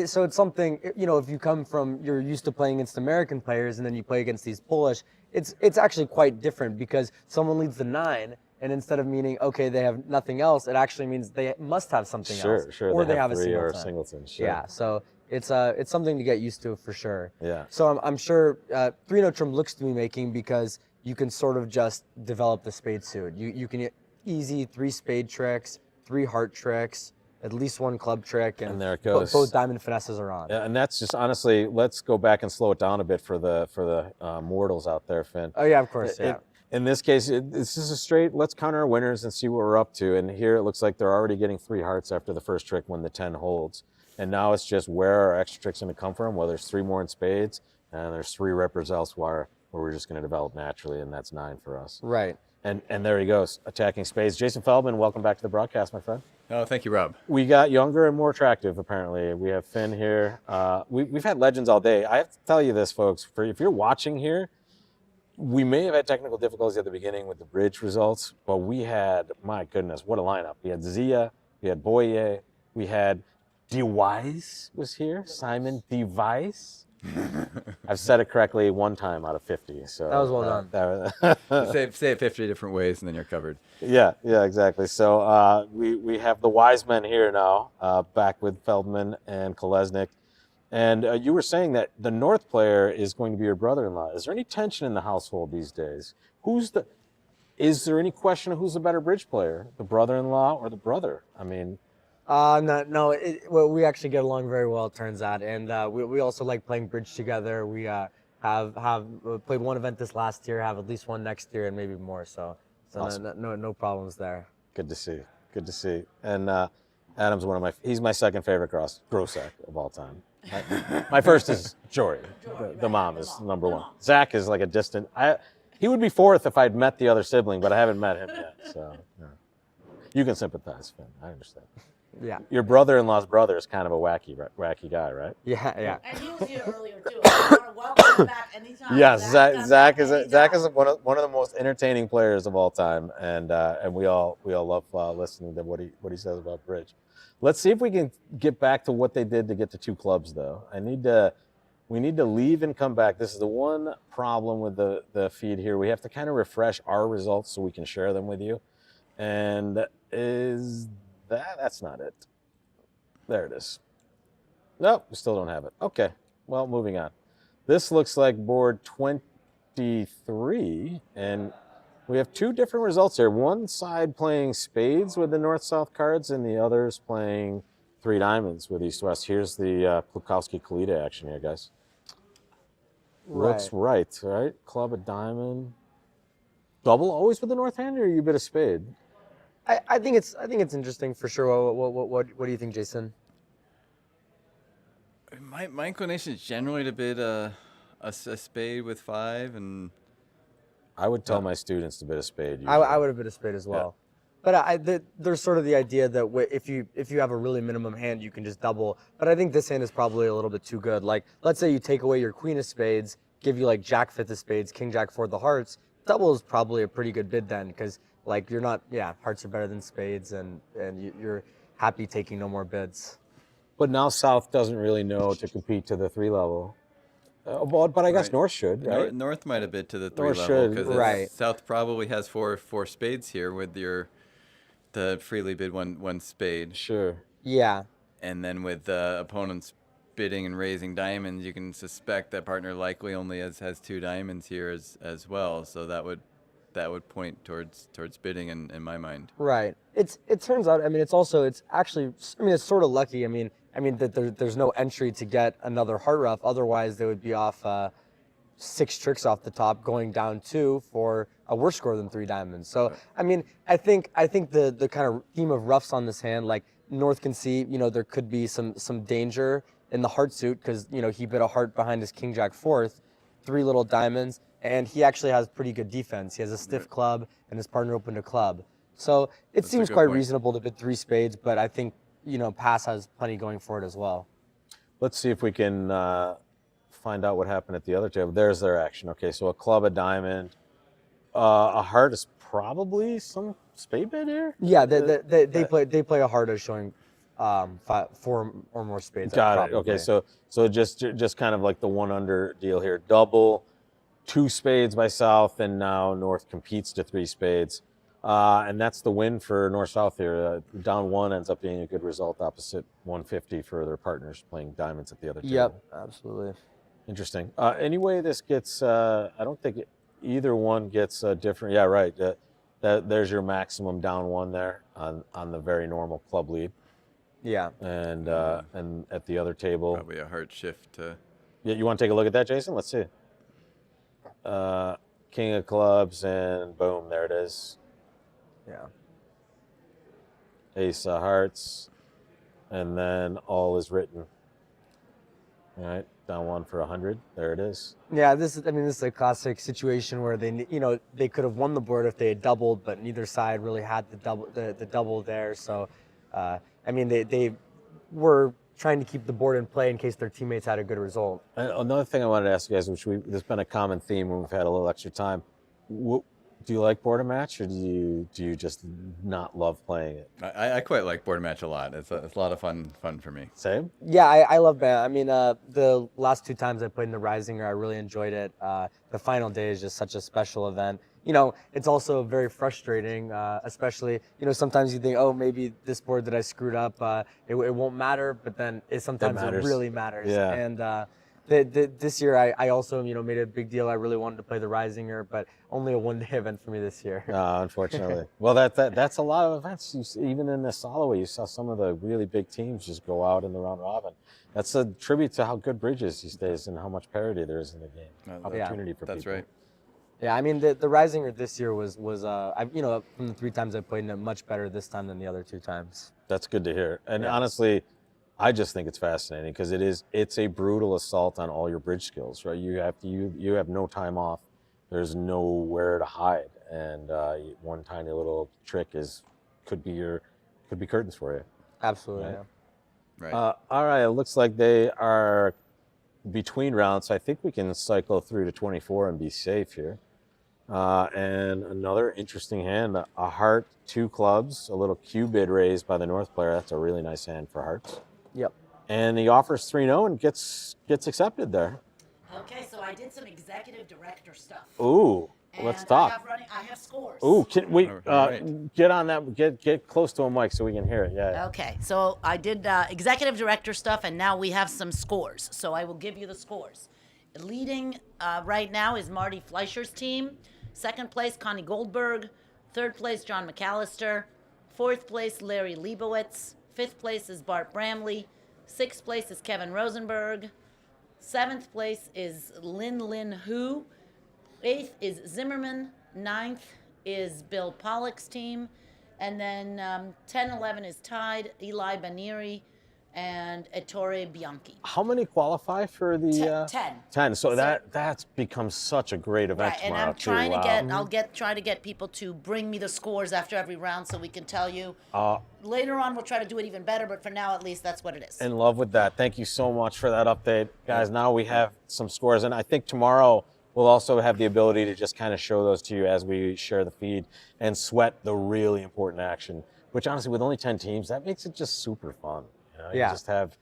So it's something if you come from you're used to playing against American players and then you play against these Polish, it's actually quite different because someone leads the 9 And instead of meaning, okay, they have nothing else, it actually means they must have something else. Sure. Or they have a three or a singleton. singleton. Sure. Yeah, so it's something to get used to for sure. Yeah. So I'm sure 3-note trump looks to be making because you can sort of just develop the spade suit. You can easy 3 spade tricks, 3 heart tricks, at least 1 club trick, And there it goes. Both diamond finesses are on. Yeah, and that's just honestly. Let's go back and slow it down a bit for the mortals out there, Finn. Oh yeah, of course. Yeah. In this case, this is a straight. Let's count our winners and see what we're up to. And here it looks like they're already getting 3 hearts after the first trick when the 10 holds. And now it's just where are our extra tricks going to come from? Well, there's 3 more in spades, and there's 3 rippers elsewhere where we're just going to develop naturally, and that's 9 for us. Right. And there he goes, attacking spades. Jason Feldman, welcome back to the broadcast, my friend. Oh, thank you, Rob. We got younger and more attractive, apparently. We have Finn here. We've had legends all day. I have to tell you this, folks. If you're watching here, we may have had technical difficulties at the beginning with the bridge results, but we had, my goodness, what a lineup. We had Zia, we had Boyer, we had DeWise was here, Simon DeWise. I've said it correctly 1 time out of 50. So That was well done. Say it 50 different ways, and then you're covered. Yeah, exactly. So we have the wise men here now, back with Feldman and Kolesnik. And you were saying that the North player is going to be your brother-in-law. Is there any tension in the household these days? Is there any question of who's the better bridge player, the brother-in-law or the brother? I mean... No. Well, we actually get along very well, it turns out, and we also like playing bridge together. We have played 1 event this last year, have at least 1 next year, and maybe more. So Awesome. no problems there. Good to see. And Adam's he's my second favorite Grosek of all time. My first is Jory. The mom is number 1. Zach is like a distant. He would be 4th if I'd met the other sibling, but I haven't met him yet. So yeah. You can sympathize, Finn. I understand. Yeah. Your brother-in-law's brother is kind of a wacky guy, right? Yeah. And he was here earlier too. I want to welcome him back anytime. Yes, Zach is anytime. one of the most entertaining players of all time, and we all love listening to what he says about bridge. Let's see if we can get back to what they did to get to 2 clubs, though. We need to leave and come back. This is the one problem with the feed here. We have to kind of refresh our results so we can share them with you. And that's not it. There it is. Nope, we still don't have it. Okay, well, moving on. This looks like board 23, and we have 2 different results here. One side playing spades with the north-south cards, and the other's playing 3 diamonds with east-west. Here's the Klukowski-Kalita action here, guys. Right. Looks right? Club, a diamond. Double always with the north hand, or you bet a spade? I think it's interesting for sure. What do you think, Jason? My inclination is generally to bid a spade with 5, and I would tell my students to bid a spade. I would have bid a spade as well. Yeah. But there's sort of the idea that if you have a really minimum hand, you can just double. But I think this hand is probably a little bit too good. Like, let's say you take away your queen of spades, give you like jack 5 of spades, king jack 4 of the hearts. Double is probably a pretty good bid then, because like you're not, hearts are better than spades, and you're happy taking no more bids. But now South doesn't really know to compete to the 3 level. But I guess Right. North should, right? North might have bid to the 3 North level, should, because right. South probably has four spades here with the freely bid one spade. Sure. Yeah. And then with opponents bidding and raising diamonds, you can suspect that partner likely only has 2 diamonds here as well. So that would point towards bidding in my mind. Right. It turns out. I mean, it's actually. I mean, it's sort of lucky. I mean that there's no entry to get another heart rough. Otherwise, they would be off 6 tricks off the top, going down 2 for a worse score than 3 diamonds. So I mean, I think the kind of theme of roughs on this hand, like North can see, there could be some danger in the heart suit, because he bid a heart behind his king jack 4th, 3 little diamonds, and he actually has pretty good defense. He has a stiff club, and his partner opened a club. So it seems quite reasonable to bid 3 spades, but I think Pass has plenty going for it as well. Let's see if we can find out what happened at the other table. There's their action. Okay, so a club, a diamond, a heart is probably some spade bid here. Yeah, they play a heart as showing 4 or more spades. Got it. Okay, so just kind of like the 1 under deal here. Double, 2 spades by South, and now North competes to 3 spades. And that's the win for North-South here. Down 1 ends up being a good result opposite 150 for their partners playing diamonds at the other table. Yep, absolutely. Interesting. Anyway, this gets, I don't think either one gets different. Yeah, right. There's your maximum down 1 there on the very normal club lead. Yeah. And at the other table. Probably a hard shift to. Yeah, you want to take a look at that, Jason? Let's see. King of clubs, and boom, there it is. Yeah. Ace of hearts, and then all is written. All right, down 1 for 100. There it is. Yeah, this is a classic situation where they could have won the board if they had doubled, but neither side really had the double there. So, they were trying to keep the board in play in case their teammates had a good result. Another thing I wanted to ask you guys, which there's been a common theme when we've had a little extra time. Do you like board and match, or do you just not love playing it? I quite like board and match a lot. It's a lot of fun for me. Same? Yeah, I love that. I mean, the last 2 times I played in the Reisinger, I really enjoyed it. The final day is just such a special event. It's also very frustrating, especially, sometimes you think, oh, maybe this board that I screwed up, it won't matter, but then sometimes it really matters. Yeah. And this year, I also, made a big deal. I really wanted to play the Reisinger, but only a 1-day event for me this year. Unfortunately. Well, that's a lot of events. Even in the Soloway, you saw some of the really big teams just go out in the round robin. That's a tribute to how good bridge is these days and how much parity there is in the game. Opportunity for that's people. Right. Yeah, I mean, the Reisinger this year was from the 3 times I played in it, much better this time than the other 2 times. That's good to hear. And honestly, I just think it's fascinating because it's a brutal assault on all your bridge skills, right? You have no time off. There's nowhere to hide, and one tiny little trick could be curtains for you. Absolutely. Right? Yeah. Right. All right. It looks like they are between rounds, so I think we can cycle through to 24 and be safe here. And another interesting hand, a heart, 2 clubs, a little Q bid raised by the North player. That's a really nice hand for hearts. Yep. And he offers 3-0 and gets accepted there. Okay, so I did some executive director stuff. Ooh, let's talk. I have scores. Ooh, can we right. get on that? Get close to a mic so we can hear it. Yeah. Okay, so I did executive director stuff, and now we have some scores. So I will give you the scores. Leading right now is Marty Fleischer's team. 2nd place, Connie Goldberg. 3rd place, John McAllister. 4th place, Larry Leibowitz. 5th place is Bart Bramley. 6th place is Kevin Rosenberg. 7th place is Lin Hu. 8th is Zimmerman. 9th is Bill Pollock's team. And then 10, 11 is tied, Eli Baniri and Ettore Bianchi. How many qualify for the 10. 10. So that's become such a great event Right, and tomorrow I'm trying too. to try to get people to bring me the scores after every round so we can tell you. Later on, we'll try to do it even better, but for now, at least, that's what it is. In love with that. Thank you so much for that update, guys. Now we have some scores, and I think tomorrow we'll also have the ability to just kind of show those to you as we share the feed and sweat the really important action. Which honestly, with only 10 teams, that makes it just super fun. You just have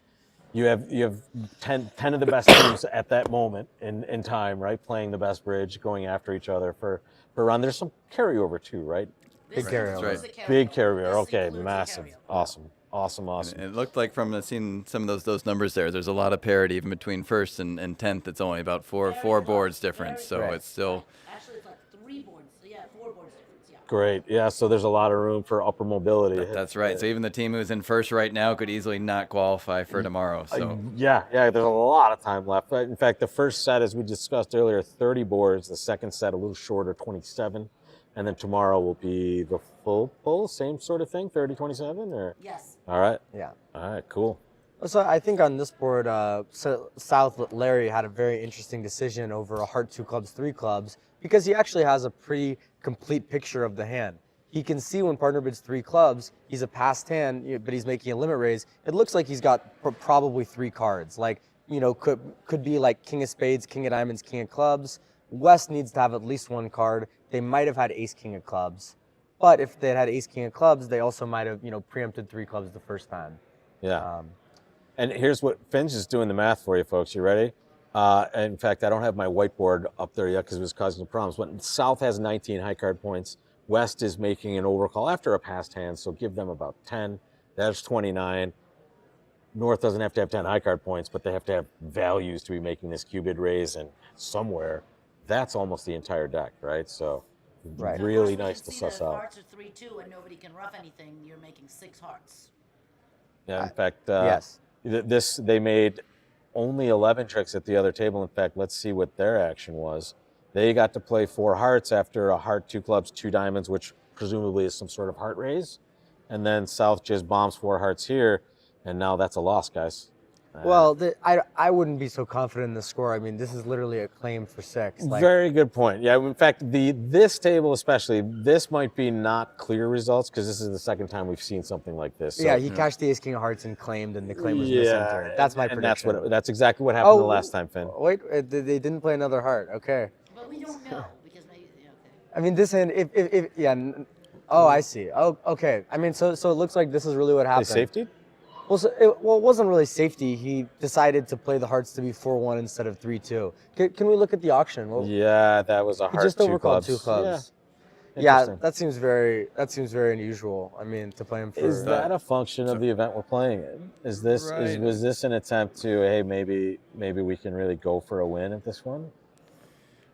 10 of the best teams at that moment in time, right? Playing the best bridge, going after each other for a run. There's some carryover too, right? Big carryover. Right. Big carryover. Okay, includes a massive. carryover. Awesome. And it looked like from seeing some of those numbers there's a lot of parity even between 1st and 10th. It's only about four boards difference, so Right. it's still. Actually, it's like 3 boards. Yeah, 4 boards difference. Yeah. Great. Yeah, so there's a lot of room for upper mobility. That's right. So even the team who's in 1st right now could easily not qualify for tomorrow. So Yeah, there's a lot of time left. In fact, the first set, as we discussed earlier, 30 boards. The second set, a little shorter, 27. And then tomorrow will be the full, same sort of thing, 30, 27? Or? Yes. All right. Yeah. All right, cool. So I think on this board, South Larry had a very interesting decision over a heart 2 clubs, 3 clubs, because he actually has a pretty complete picture of the hand. He can see when partner bids 3 clubs, he's a passed hand, but he's making a limit raise. It looks like he's got probably 3 cards. Like, could be like King of Spades, King of Diamonds, King of Clubs. West needs to have at least 1 card. They might have had Ace King of Clubs. But if they had Ace King of Clubs, they also might have, preempted 3 clubs the first time. Yeah. And here's what Finn's just doing the math for you, folks. You ready? In fact, I don't have my whiteboard up there yet because it was causing some problems. But South has 19 high card points. West is making an overcall after a passed hand, so give them about 10. That's 29. North doesn't have to have 10 high card points, but they have to have values to be making this cubid raise, and somewhere that's almost the entire deck, right? So Right. really Of course, we nice can to see suss that if out. hearts are 3-2 and nobody can rough anything, you're making 6 hearts. Yeah, in fact, yes. they made only 11 tricks at the other table. In fact, let's see what their action was. They got to play 4 hearts after a heart, 2 clubs, 2 diamonds, which presumably is some sort of heart raise. And then South just bombs 4 hearts here, and now that's a loss, guys. Well, I wouldn't be so confident in the score. I mean, this is literally a claim for 6. Like, Very good point. Yeah, in fact, this table especially, this might be not clear results because this is the second time we've seen something like this. So, yeah, he cashed the ace king of hearts and claimed, and the claim was yeah, misentered. That's my and prediction. that's exactly what happened the last time, Finn. Wait, they didn't play another heart. Okay. But we don't know because maybe, okay. I mean, this hand, if yeah. Oh, I see. Oh, okay. I mean, so it looks like this is really what They happened. safety? Well, it wasn't really safety. He decided to play the hearts to be 4-1 instead of 3-2. Can we look at the auction? Well, Yeah, that was a he heart. just 2 overcalled clubs. 2 clubs. Yeah, Yeah, that seems very unusual. I mean, to play him for. Is that a function of the event we're playing in? Is this Right. was this an attempt to, hey, maybe we can really go for a win at this one?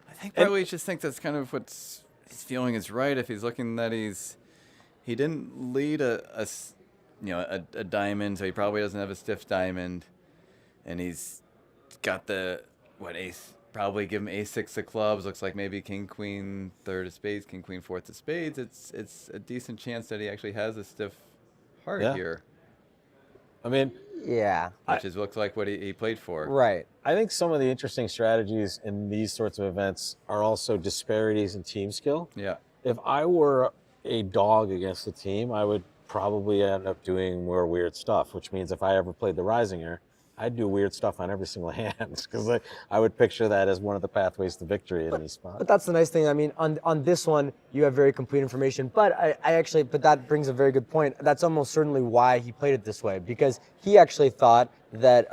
I think probably he just thinks that's kind of what's his feeling is right. If he's looking that he didn't lead a diamond, so he probably doesn't have a stiff diamond, and he's got the ace. Probably give him ace-6 of clubs. Looks like maybe king queen third of spades, king queen fourth of spades. It's a decent chance that he actually has a stiff heart here. I mean, Yeah. Which looks like what he played for. Right. I think some of the interesting strategies in these sorts of events are also disparities in team skill. Yeah. If I were a dog against the team, I would probably end up doing more weird stuff, which means if I ever played the Reisinger, I'd do weird stuff on every single hand because I would picture that as one of the pathways to victory in these spots. But that's the nice thing. I mean, on this one, you have very complete information. But but that brings a very good point. That's almost certainly why he played it this way, because he actually thought that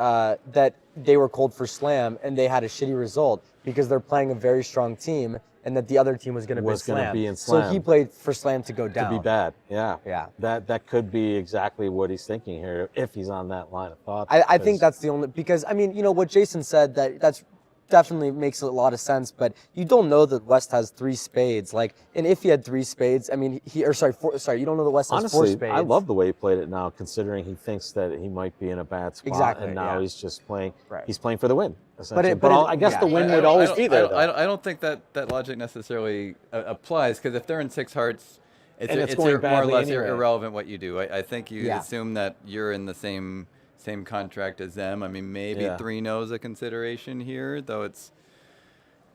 that they were cold for slam and they had a shitty result because they're playing a very strong team and that the other team was going to be in slam. So he played for slam to go down. To be bad, yeah. Yeah. That could be exactly what he's thinking here if he's on that line of thought. I think that's the only, because I mean, what Jason said, that's definitely makes a lot of sense, but you don't know that West has 3 spades. Like, and if he had 3 spades, I mean, you don't know that West has 4 Honestly, spades. I love the way he played it now, considering he thinks that he might be in a bad spot, Exactly, and now yeah. he's just playing. Right. He's playing for the win. But I guess the win would always be there. I don't think that logic necessarily applies, because if they're in 6 hearts, it's going more or badly less anyway. irrelevant what you do. I think you Yeah. assume that you're in the same contract as them. I mean, maybe 3 no's a consideration here, though it's.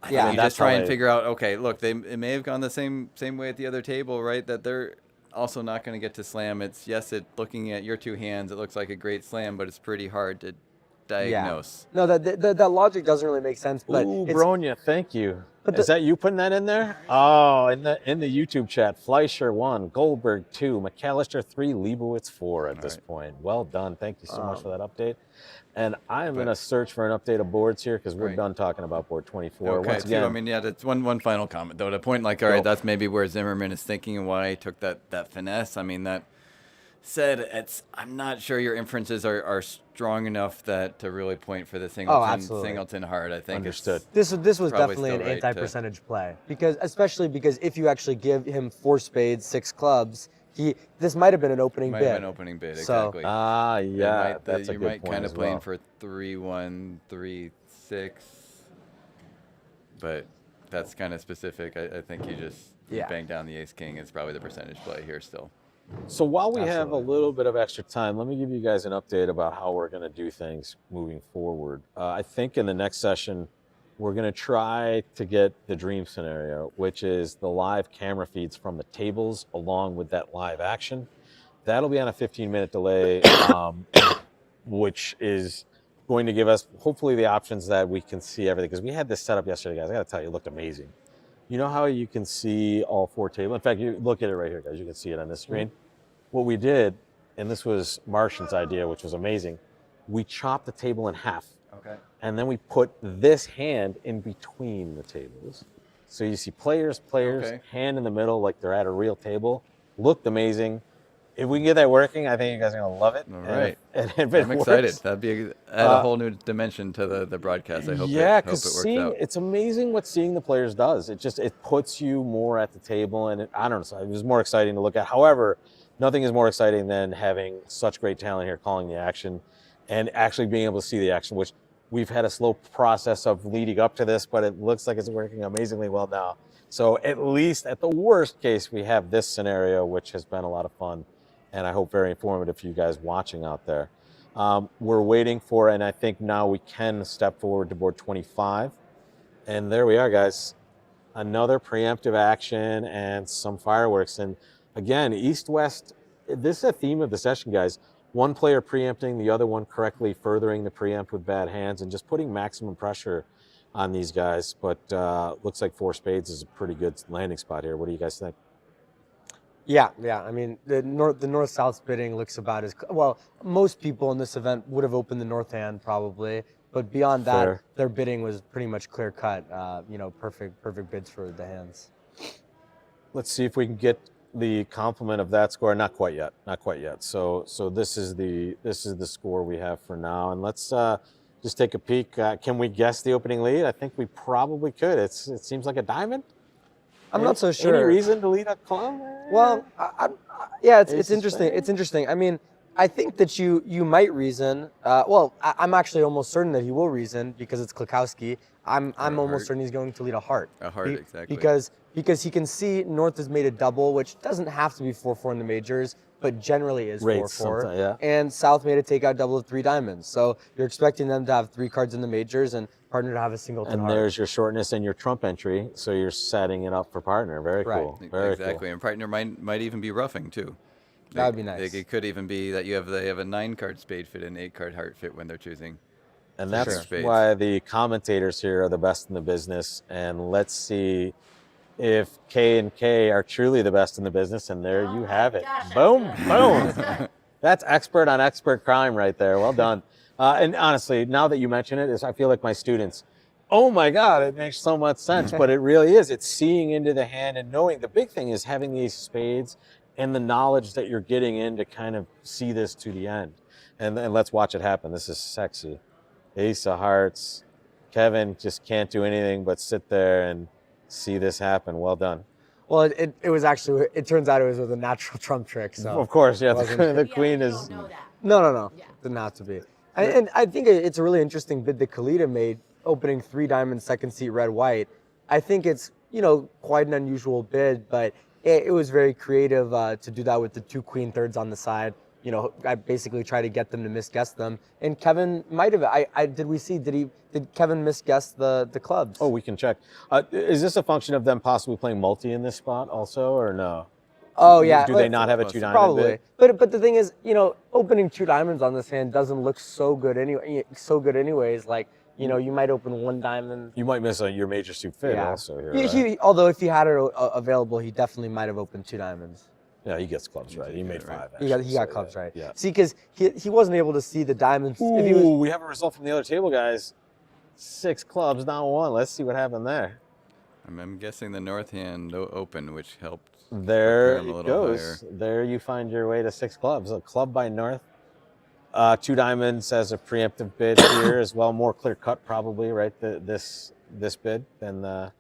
I think you that's just try how and they- figure out. Okay, look, it may have gone the same way at the other table, right? That they're also not going to get to slam. It's looking at your 2 hands, it looks like a great slam, but it's pretty hard to diagnose. No, that logic doesn't really make sense. But Ooh, it's, Bronya, thank you. But Is that you putting that in there? Oh, in the YouTube chat, Fleischer 1, Goldberg 2, McAllister 3, Leibowitz 4 at this point. Well done. Thank you so much for that update. And I am going to search for an update of boards here because we're done talking about board 24. Okay, Once too. again, I mean, yeah, that's one final comment, though. To point, like, all right, that's maybe where Zimmerman is thinking and why he took that finesse. I mean, that said, I'm not sure your inferences are strong enough to really point for the singleton heart. I think Understood. This was probably definitely an still right anti-percentage play, especially because if you actually give him 4 spades, 6 clubs, this might have been an opening might bid. have been opening bid, So- exactly. that's a you good might point kind as of playing well. for 3-1, 3-6, but that's kind of specific. I think you just bang down the ace king. It's probably the percentage play here still. So while we have a little bit of extra time, let me give you guys an update about how we're going to do things moving forward. I think in the next session, we're going to try to get the dream scenario, which is the live camera feeds from the tables along with that live action. That'll be on a 15-minute delay, which is going to give us hopefully the options that we can see everything. Because we had this set up yesterday, guys. I got to tell you, it looked amazing. You know how you can see all 4 tables? In fact, you look at it right here, guys. You can see it on this screen. What we did, and this was Martian's idea, which was amazing, we chopped the table in half. Okay. And then we put this hand in between the tables. So you see players, Okay. hand in the middle like they're at a real table. Looked amazing. If we can get that working, I think you guys are gonna love it. All And right. if it I'm excited. works, That'd be add a whole new dimension to the broadcast. I hope yeah, it because works out. it's amazing what seeing the players does. It puts you more at the table, and I don't know, it was more exciting to look at. However, nothing is more exciting than having such great talent here calling the action, and actually being able to see the action, which we've had a slow process of leading up to this, but it looks like it's working amazingly well now. So at least at the worst case, we have this scenario, which has been a lot of fun, and I hope very informative for you guys watching out there. We're waiting for, and I think now we can step forward to board 25. And there we are, guys. Another preemptive action and some fireworks. And again, East-West, this is a theme of the session, guys. One player preempting, the other one correctly furthering the preempt with bad hands and just putting maximum pressure on these guys. But looks like 4 spades is a pretty good landing spot here. What do you guys think? Yeah. I mean, the north-south bidding looks about as well. Most people in this event would have opened the north hand probably, but beyond that, Fair. their bidding was pretty much clear cut. Perfect bids for the hands. Let's see if we can get the complement of that score. Not quite yet. So this is the score we have for now, and let's just take a peek. Can we guess the opening lead? I think we probably could. It seems like a diamond. I'm not so sure. Any reason to lead a club? Well, it's interesting. It's interesting. I mean, I think that you might reason. I'm actually almost certain that he will reason because it's Klukowski. I'm almost certain he's going to lead a heart. A heart, exactly. Because he can see North has made a double, which doesn't have to be 4-4 in the majors, but generally is 4-4. Yeah. And South made a takeout double of 3 diamonds. So you're expecting them to have 3 cards in the majors and partner to have a singleton And heart. there's your shortness and your trump entry, so you're setting it up for partner. Very Right. cool. Very Exactly, cool. and partner might even be roughing too. That would be nice. It could even be that they have a 9-card spade fit and 8-card heart fit when they're choosing. And that's Spades. why the commentators here are the best in the business. And let's see if K and K are truly the best in the business. And there you have it. gosh, that's Boom, good. boom. That's good. That's expert on expert crime right there. Well done. And honestly, now that you mention it, I feel like my students. Oh my God, it makes so much sense. But it really is. It's seeing into the hand and knowing. The big thing is having these spades and the knowledge that you're getting in to kind of see this to the end. And let's watch it happen. This is sexy. Ace of hearts. Kevin just can't do anything but sit there and see this happen. Well done. Well, it was actually, it turns out it was with a natural trump trick. So Of course, yeah. wasn't- The Yeah, queen you is. don't know that. No. Yeah. Didn't have to be. And I think it's a really interesting bid that Kalita made, opening 3 diamonds, second seat, red, white. I think it's, quite an unusual bid, but it was very creative to do that with the 2 queen thirds on the side. I basically try to get them to misguess them. And Kevin might have, did Kevin misguess the clubs? Oh, we can check. Is this a function of them possibly playing multi in this spot also, or no? Oh yeah. Do they not have a 2 diamond Probably. bid? But the thing is, opening 2 diamonds on this hand doesn't look so good anyway. So good anyways. Like, you might open 1 diamond. You might miss your major suit fit Yeah. also here. He- Right? he- although if he had it available, he definitely might have opened 2 diamonds. Yeah, he gets clubs right. He made 5. He got actually, so clubs right. Yeah. See, because he wasn't able to see the diamonds. Ooh, If he was, we have a result from the other table, guys. 6 clubs, down 1. Let's see what happened there. I'm guessing the north hand open, which helped. There prepare him a it little goes. higher. There you find your way to 6 clubs. A club by North. 2 diamonds as a preemptive bid here as well. More clear cut probably, right? This bid than the.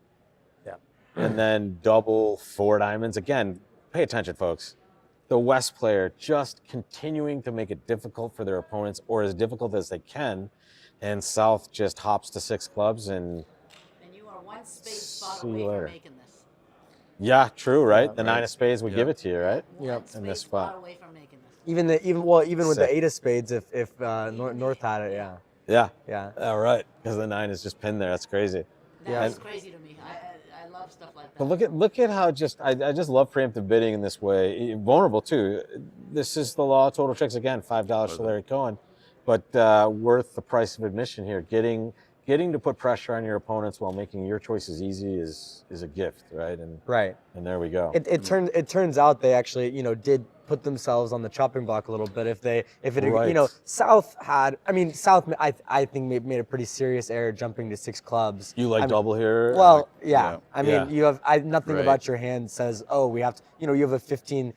Yeah. And then double 4 diamonds. Again, pay attention, folks. The West player just continuing to make it difficult for their opponents, or as difficult as they can. And South just hops to 6 clubs and. And you are 1 spade spot See you away from later. making this. Yeah, true, right? The right. 9 of spades would give it to you, right? Yep. In this Spade spot. away from making this. even with Sick. the 8 of spades, if North had it, yeah. Yeah. All right. Because the 9 is just pinned there. That's crazy. That's crazy to me. I love stuff like that. But look at how I just love preemptive bidding in this way. Vulnerable too. This is the law of total tricks again. $5 to Larry Cohen, but worth the price of admission here. Getting getting to put pressure on your opponents while making your choices easy is a gift, right? And Right. and there we go. It turns out they actually, did put themselves on the chopping block a little bit. If it Right. South I think made a pretty serious error jumping to 6 clubs. You like I mean, double here? Well, Like, yeah. I mean, Yeah. nothing Right. about your hand says, oh, we have to, you have a 15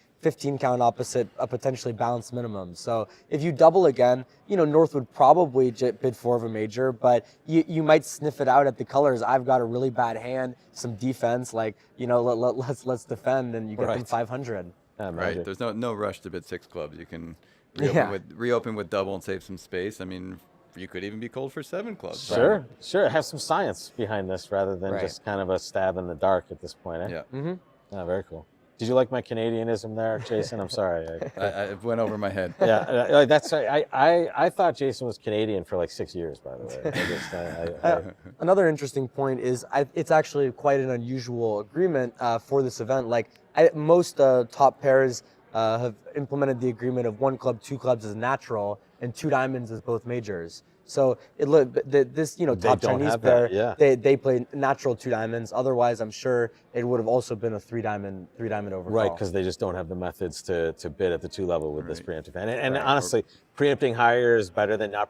count opposite a potentially balanced minimum. So if you double again, North would probably bid 4 of a major, but you might sniff it out at the colors. I've got a really bad hand, some defense, like, let's defend, and you get them Right. 500. Yeah, Right. magic. There's no rush to bid 6 clubs. You can Yeah. reopen with double and save some space. I mean, you could even be cold for 7 clubs. Sure, sure. Have some science behind this rather than Right. just kind of a stab in the dark at this point. Eh? Yeah. Mm-hmm. Yeah, very cool. Did you like my Canadianism there, Jason? I'm sorry. It went over my head. Yeah, that's I thought Jason was Canadian for like 6 years, by the way. Another interesting point is it's actually quite an unusual agreement for this event. Like most top pairs have implemented the agreement of 1 club, 2 clubs as natural, and 2 diamonds as both majors. So this top don't Chinese have pair, that, yeah. they play natural 2 diamonds. Otherwise, I'm sure it would have also been a 3 diamond overcall. Right, because they just don't have the methods to bid at the 2 level with this Right. preemptive hand. And Right. honestly, preempting higher is better than not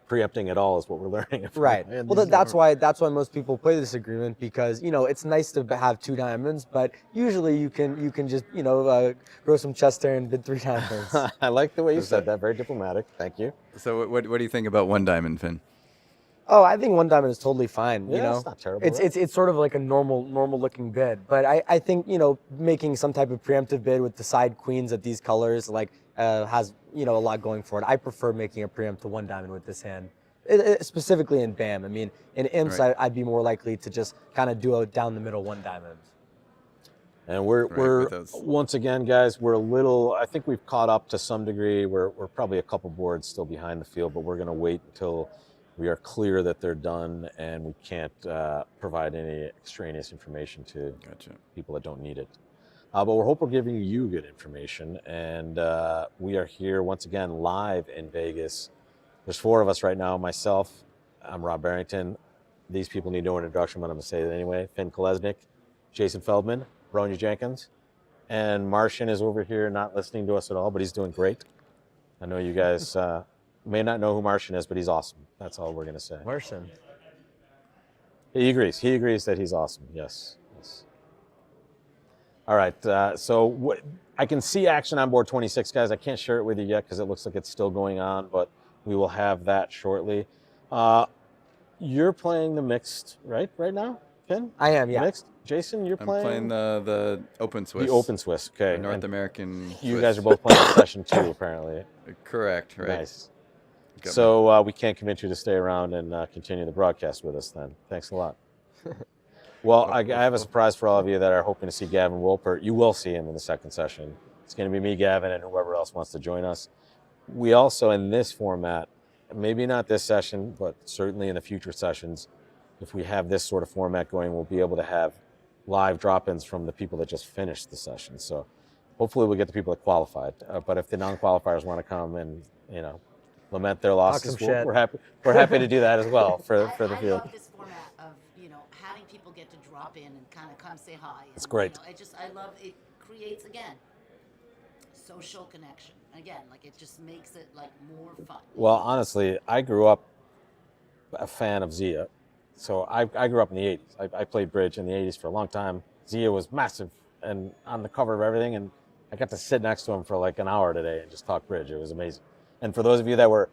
preempting at all, is what we're learning. Right. Well, that's why most people play this agreement, because it's nice to have 2 diamonds, but usually you can just grow some chest hair and bid 3 diamonds. I like the way you said that. Very diplomatic. Thank you. So what do you think about 1 diamond, Finn? Oh, I think 1 diamond is totally fine. Yeah, it's not terrible, It's right? it's sort of like a normal looking bid, but I think making some type of preemptive bid with the side queens at these colors has a lot going for it. I prefer making a preempt to 1 diamond with this hand. Specifically in BAM. I mean, in imps, Right. I'd be more likely to just kind of do a down the middle 1 diamond. And we're with those. once again, guys, we're a little. I think we've caught up to some degree. We're probably a couple boards still behind the field, but we're going to wait until we are clear that they're done and we can't provide any extraneous information to Gotcha. people that don't need it. But we hope we're giving you good information, and we are here once again live in Vegas. There's 4 of us right now. Myself, I'm Rob Barrington. These people need no introduction, but I'm going to say it anyway. Finn Kolesnik, Jason Feldman, Bronya Jenkins, and Martian is over here not listening to us at all, but he's doing great. I know you guys may not know who Martian is, but he's awesome. That's all we're going to say. Martian. He agrees. He agrees that he's awesome. Yes. All right. So I can see action on board 26, guys. I can't share it with you yet because it looks like it's still going on, but we will have that shortly. You're playing the mixed, right now, Finn? I am, yeah. Mixed. Jason, you're I'm playing playing the Open Swiss. the Open Swiss. Okay. the North And American. you Swiss. guys are both playing session 2, apparently. Correct. Right. Nice. Got So we can't convince you to stay around and continue the broadcast with us then. Thanks a lot. Well, I have a surprise for all of you that are hoping to see Gavin Wolpert. You will see him in the second session. It's going to be me, Gavin, and whoever else wants to join us. We also, in this format, maybe not this session, but certainly in the future sessions, if we have this sort of format going, we'll be able to have live drop-ins from the people that just finished the session. So hopefully we'll get the people that qualified. But if the non-qualifiers want to come and, lament their losses, some shit. we're happy to do that as well for the I field. love this format of having people get to drop in and kind of come say hi. It's And, great. I love it. Creates again social connection. Again, it just makes it more fun. Well, honestly, I grew up a fan of Zia. So I grew up in the 80s. I played bridge in the 80s for a long time. Zia was massive and on the cover of everything, and I got to sit next to him for an hour today and just talk bridge. It was amazing. And for those of you that were,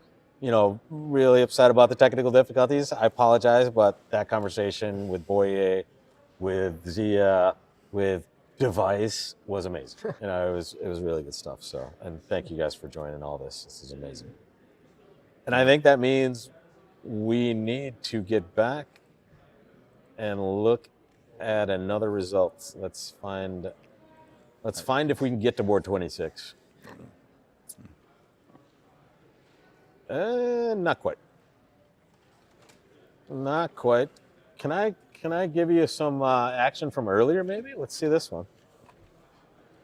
really upset about the technical difficulties, I apologize, but that conversation with Boye, with Zia, with Device was amazing. It was really good stuff. So, and thank you guys for joining all this. This is amazing. And I think that means we need to get back and look at another result. Let's find if we can get to board 26. Not quite. Not quite. Can I give you some action from earlier, maybe? Let's see this one.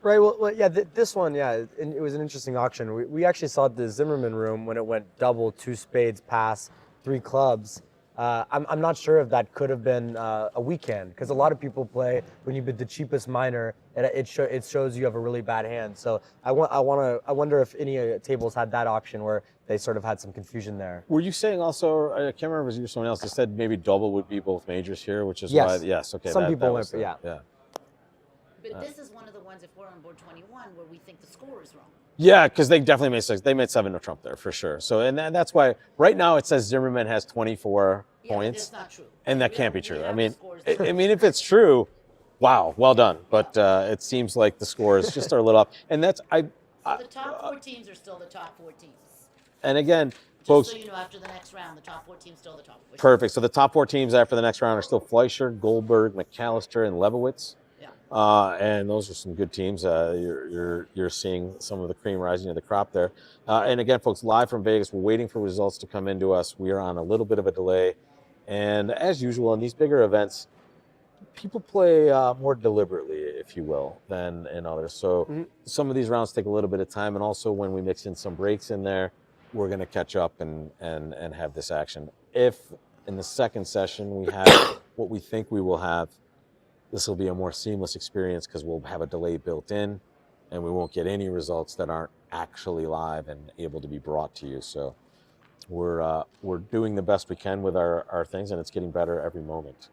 Right. Well, yeah. This one, yeah, it was an interesting auction. We actually saw the Zimmerman room when it went double, 2 spades, pass, 3 clubs, I'm not sure if that could have been a weak hand, because a lot of people play when you bid the cheapest minor, and it shows you have a really bad hand. So I wonder if any tables had that option where they sort of had some confusion there. Were you saying also? I can't remember if it was you or someone else that said maybe double would be both majors here, which is Yes. why. Yes. Okay. Some that people was went, yeah. But this is one of the ones, if we're on board 21, where we think the score is wrong. Yeah, because they definitely made 6. They made 7 no trump there for sure. So and that's why right now it says Zimmerman has 24 Yeah, but points, that's not true. and that We can't have- be we true. have I the mean, scores I mean, if it's true, wow, well done. But it seems like the scores just are a little up, and that's So the top 4 teams are still the top 4 teams. And again, Just folks, so you know, after the next round, the top 4 teams still the top 4. perfect. So the top 4 teams after the next round are still Fleischer, Goldberg, McAllister, and Lebowitz. Yeah. And those are some good teams. You're seeing some of the cream rising to the crop there. And again, folks, live from Vegas, we're waiting for results to come into us. We are on a little bit of a delay, and as usual in these bigger events, people play more deliberately, if you will, than in others. So some of these rounds take a little bit of time, and also when we mix in some breaks in there, we're going to catch up and have this action. If in the second session we have what we think we will have, this will be a more seamless experience because we'll have a delay built in, and we won't get any results that aren't actually live and able to be brought to you. So we're doing the best we can with our things, and it's getting better every moment.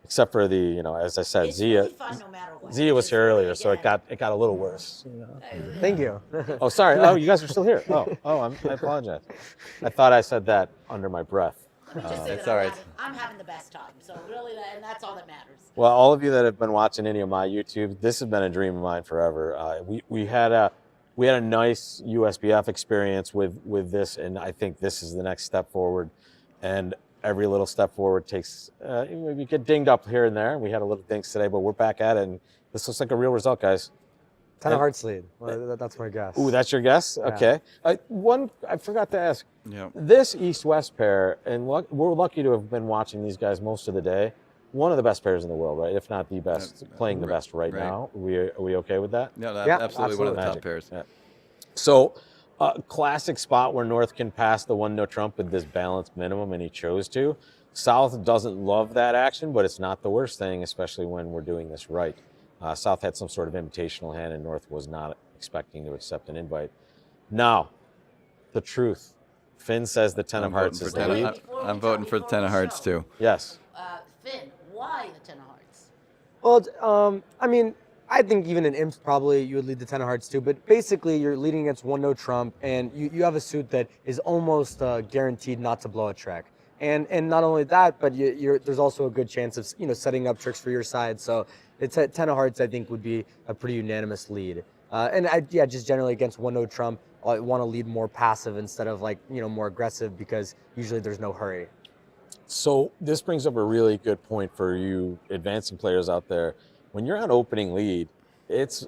Except for the, as I said, It's Zia. really fun no matter what. Zia was It's here really, earlier, so it again, got a little worse. Thank you. Oh, sorry. Oh, you guys are still here. I apologize. I thought I said that under my breath. Let me just say It's that all right. I'm having the best time. So really, and that's all that matters. Well, all of you that have been watching any of my YouTube, this has been a dream of mine forever. We had a nice USBF experience with this, and I think this is the next step forward. And every little step forward takes. We get dinged up here and there, and we had a little dings today, but we're back at it, and this looks like a real result, guys. 10 of hearts lead. Well, that's my guess. Ooh, that's your guess? Yeah. Okay. One, I forgot to ask. Yeah. This East-West pair, and we're lucky to have been watching these guys most of the day. One of the best pairs in the world, right? If not the best, playing the best right now. Are we okay with that? No, that's Yeah, absolutely one of the top Magic. pairs. Yeah. So, classic spot where North can pass the 1 no trump with this balanced minimum, and he chose to. South doesn't love that action, but it's not the worst thing, especially when we're doing this right. South had some sort of invitational hand, and North was not expecting to accept an invite. Now, the truth. Finn says the 10 of hearts is the lead. I'm voting for the 10 of hearts too. Yes. Finn, why the 10 of hearts? Well, I mean, I think even in imps probably you would lead the 10 of hearts too, but basically you're leading against 1 no trump, and you have a suit that is almost guaranteed not to blow a trick. And not only that, but there's also a good chance of setting up tricks for your side. So it's at 10 of hearts, I think, would be a pretty unanimous lead. And just generally against 1 no trump, I want to lead more passive instead of more aggressive, because usually there's no hurry. So this brings up a really good point for you advancing players out there. When you're on opening lead, it's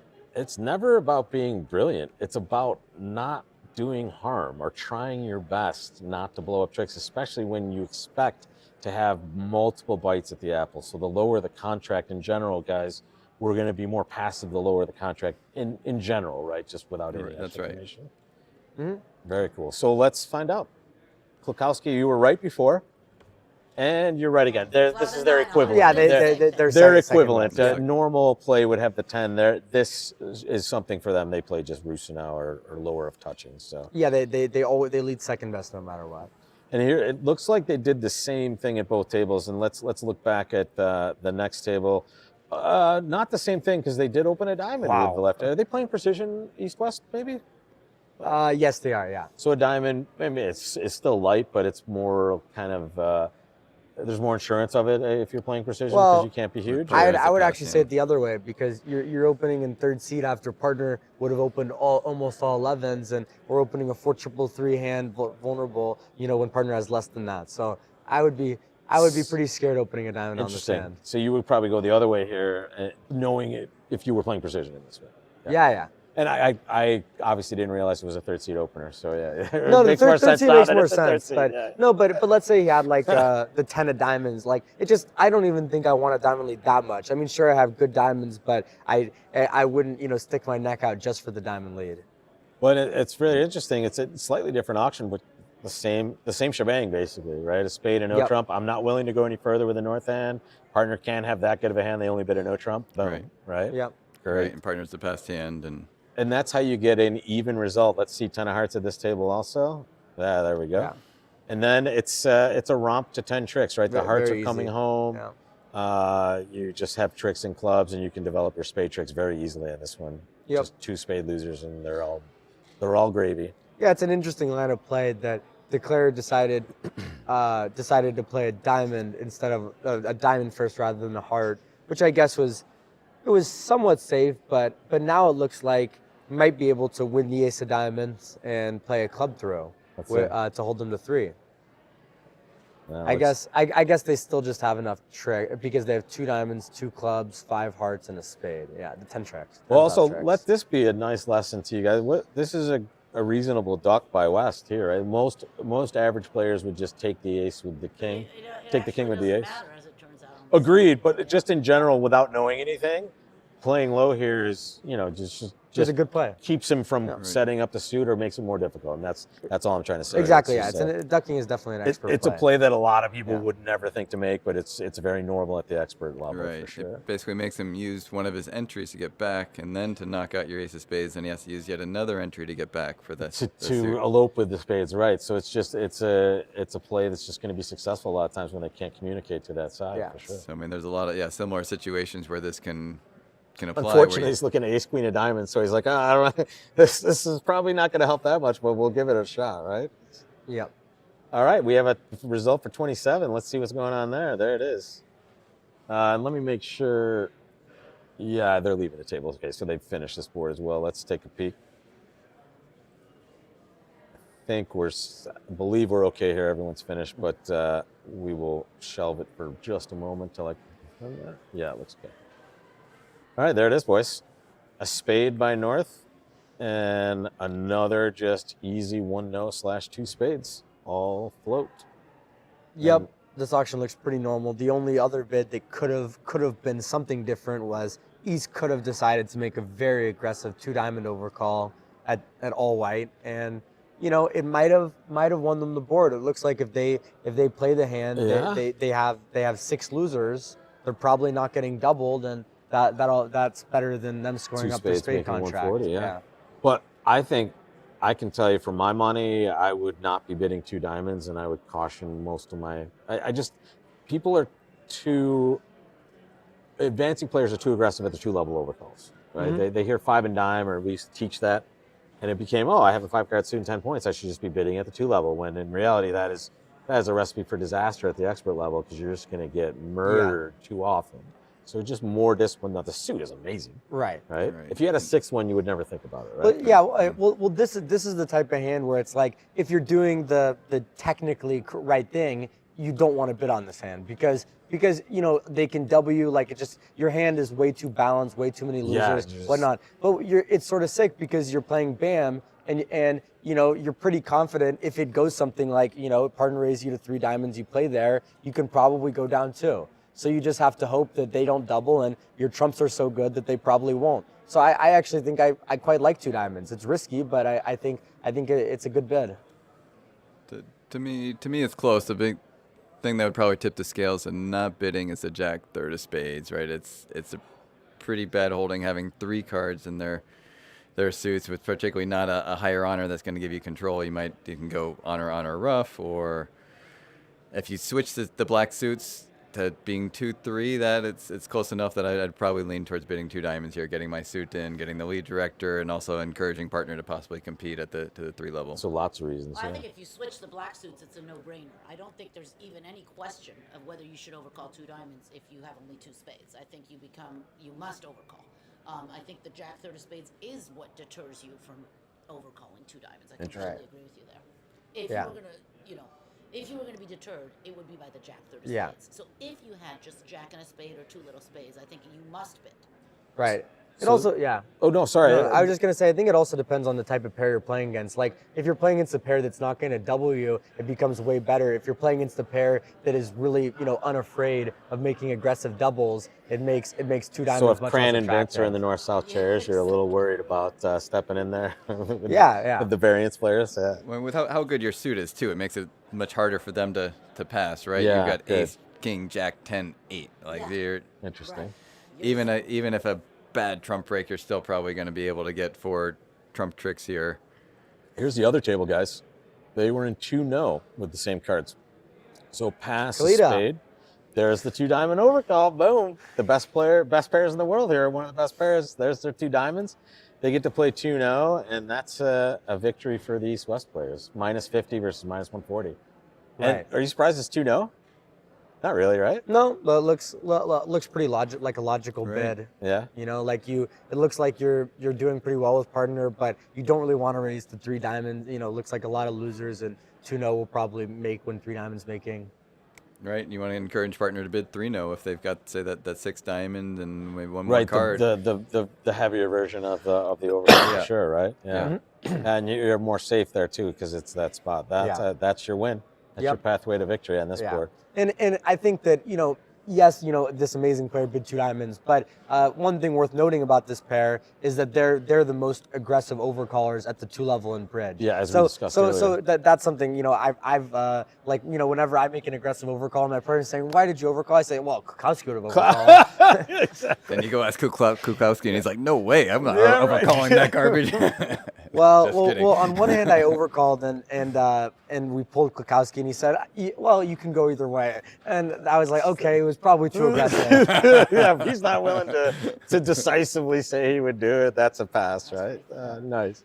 never about being brilliant. It's about not doing harm or trying your best not to blow up tricks, especially when you expect to have multiple bites at the apple. So the lower the contract in general, guys, we're going to be more passive the lower the contract in general, right? Just without any That's right. information. Mm-hmm. Very cool. So let's find out. Klukowski, you were right before, and you're right again. This is their equivalent. Yeah, they're they're second equivalent. best. Normal play would have the 10 there. This is something for them. They play just Rusinau or lower of touching. So Yeah, they lead second best no matter what. and here it looks like they did the same thing at both tables. And let's look back at the next table. Not the same thing, because they did open a diamond with the left. Are they playing precision east-west maybe? Yes, they are. Yeah. So a diamond, I mean, it's still light, but it's more kind of there's more insurance of it if you're playing precision, because you can't be huge. I would actually say it the other way, because you're opening in third seed after partner would have opened almost all 11s, and we're opening a 4-3-3 hand vulnerable. When partner has less than that. So I would be pretty scared opening a diamond on this hand. So you would probably go the other way here, knowing it if you were playing precision in this way. Yeah. And I obviously didn't realize it was a third seed opener, so yeah. No, the makes more third sense seed now makes that more it's a third sense. seed, But yeah. no, but let's say he had like the 10 of diamonds. Like I don't even think I want a diamond lead that much. I mean, sure, I have good diamonds, but I wouldn't stick my neck out just for the diamond lead. Well, it's really interesting. It's a slightly different auction, but the same shebang basically, right? A spade and no Yep. trump. I'm not willing to go any further with a north hand. Partner can't have that good of a hand. They only bet a no trump. Boom, Right. right? Yep. Great. Right, and partner's the past hand, And that's how you get an even result. Let's see 10 of hearts at this table also. Yeah, there we go. Yeah. And then it's a romp to 10 tricks, right? The hearts Very are coming easy. home. Yeah. You just have tricks and clubs, and you can develop your spade tricks very easily on this one. Yep. Just 2 spade losers, and they're all gravy. Yeah, it's an interesting line of play that Declare decided to play a diamond instead of a diamond first rather than a heart, which I guess was somewhat safe, but now it looks like he might be able to win the ace of diamonds and play a club throw to hold them to 3. I guess they still just have enough trick because they have 2 diamonds, 2 clubs, 5 hearts, and a spade. Yeah, the 10 tricks. Well, also let this be a nice lesson to you guys. This is a reasonable duck by West here, right? Most average players would just take the ace with the king, take the king with the ace. Matter, as it turns out. Agreed, but just in general, without knowing anything, playing low here is, Just a good play. keeps him from setting up the suit or makes it more difficult, and that's all I'm trying to say. Exactly. It's Yeah, just, ducking is definitely an expert it's play. a play that a lot of people would never think to make, but it's very normal at the expert level right. for sure. It basically makes him use one of his entries to get back, and then to knock out your ace of spades, then he has to use yet another entry to get back for the To suit. elope with the spades, right? So it's a play that's just going to be successful a lot of times when they can't communicate to that side, for sure. So I mean, there's a lot of similar situations where this can apply. Unfortunately, he's looking at ace queen of diamonds, so he's like, I don't know, this is probably not going to help that much, but we'll give it a shot, right? Yep. All right, we have a result for 27. Let's see what's going on there. There it is. Let me make sure. Yeah, they're leaving the table. Okay, so they've finished this board as well. Let's take a peek. I believe we're okay here. Everyone's finished, but we will shelve it for just a moment till I confirm that. Yeah, it looks good. All right, there it is, boys. A spade by North and another just easy 1-no/2 spades, all float. Yep. This auction looks pretty normal. The only other bid that could have been something different was East could have decided to make a very aggressive 2 diamond overcall at all white, and it might have won them the board. It looks like if they play the hand, they have 6 losers. They're probably not getting doubled, and that's better than them scoring 2 up their spades spade making contract. 140, yeah. But I think I can tell you, for my money, I would not be bidding 2 diamonds, and I would caution most of my. People are too. Advancing players are too aggressive at the 2-level overcalls, right? Mm-hmm. They hear 5 and dime, or at least teach that, and it became, I have a 5-card suit and 10 points. I should just be bidding at the 2-level. When in reality, that is a recipe for disaster at the expert level, because you're just going to get murdered too often. So just more discipline. Now the suit is amazing, Right. right? If you had a 6-1, you would never think about it, right? But yeah, well, this is the type of hand where it's like, if you're doing the technically right thing, you don't want to bid on this hand because they can W, like it just, your hand is way too balanced, way too many losers, whatnot. But it's sort of sick because you're playing BAM and you're pretty confident if it goes something like partner raise you to 3 diamonds, you play there, you can probably go down 2. So you just have to hope that they don't double, and your trumps are so good that they probably won't. So I actually think I quite like 2 diamonds. It's risky, but I think it's a good bid. To me, it's close. The big thing that would probably tip the scales and not bidding is the Jack third of spades, right? It's a pretty bad holding, having 3 cards in their suits, with particularly not a higher honor that's going to give you control. You can go honor rough, or if you switch the black suits to being 2-3, that it's close enough that I'd probably lean towards bidding 2 diamonds here, getting my suit in, getting the lead director, and also encouraging partner to possibly compete to the 3 level. So lots of reasons. I think if you switch the black suits, it's a no-brainer. I don't think there's even any question of whether you should overcall 2 diamonds if you have only 2 spades. I think you must overcall. I think the Jack third of spades is what deters you from overcalling 2 diamonds. I completely agree with you there. If you were gonna be deterred, it would be by the Jack third of spades. So if you had just Jack and a spade or 2 little spades, I think you must bid. Right. It also, yeah. Oh no, sorry. No, I was just gonna say, I think it also depends on the type of pair you're playing against. Like, if you're playing against a pair that's not gonna double you, it becomes way better. If you're playing against a pair that is really, unafraid of making aggressive doubles, it makes two diamonds So if much Cran less and Vince are in attractive. the north-south chairs, you're a little worried about stepping in there. with Yeah. With the variance players. Yeah. Well, with how good your suit is too, it makes it much harder for them to pass, right? Yeah, You've got good. ace, king, jack, 10, 8. Like they're Interesting. even if a bad trump break, you're still probably going to be able to get 4 trump tricks here. Here's the other table, guys. They were in 2-0 with the same cards. So pass a Kalita. spade. There's the 2 diamond overcall. Boom. The best pairs in the world here. One of the best pairs. There's their 2 diamonds. They get to play 2-0, and that's a victory for the East-West players. -50 versus -140. And Right. are you surprised it's 2-0? Not really, right? No, but it looks pretty like a logical Right. bid. Yeah. It looks like you're doing pretty well with partner, but you don't really want to raise the 3 diamonds. It looks like a lot of losers, and 2-0 will probably make when 3 diamonds making. Right, you want to encourage partner to bid 3-0 if they've got, say, that 6 diamond and maybe one more Right, card. the heavier version of the overcall, Yeah. for sure, right? Yeah. And you're more safe there too because it's that spot. That's your win. That's your pathway to victory on this board. And I think that, yes, this amazing player bid 2 diamonds, but one thing worth noting about this pair is that they're the most aggressive overcallers at the 2 level in bridge. Yeah, as we discussed earlier. So that's something, I've whenever I make an aggressive overcall, my partner's saying, "Why did you overcall?" I say, "Well, Kukowski would have overcalled." Then you go ask Kukowski, and he's like, "No way, I'm not overcalling that garbage." Well, on one hand, I overcalled and we pulled Kukowski, and he said, "Well, you can go either way." And I was like, "Okay, it was probably too aggressive." Yeah, if he's not willing to decisively say he would do it, that's a pass, right? Nice.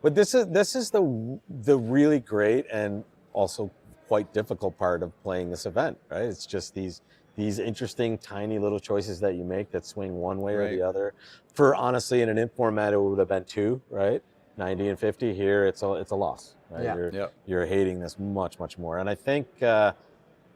But this is the really great and also quite difficult part of playing this event, right? It's just these interesting tiny little choices that you make that swing one way or the other. For honestly, in an imp format, it would have been 2, right? 90 and 50. Here, it's a loss. Right? Yeah. You're hating this much more. And I think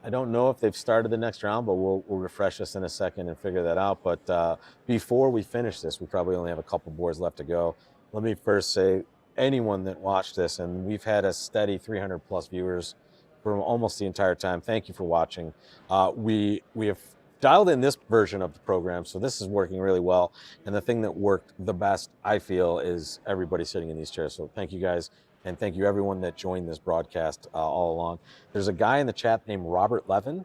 I don't know if they've started the next round, but we'll refresh this in a second and figure that out. But before we finish this, we probably only have a couple boards left to go. Let me first say, anyone that watched this, and we've had a steady 300 plus viewers for almost the entire time. Thank you for watching. We have dialed in this version of the program, so this is working really well. And the thing that worked the best, I feel, is everybody sitting in these chairs. So thank you guys. And thank you everyone that joined this broadcast all along. There's a guy in the chat named Robert Levin.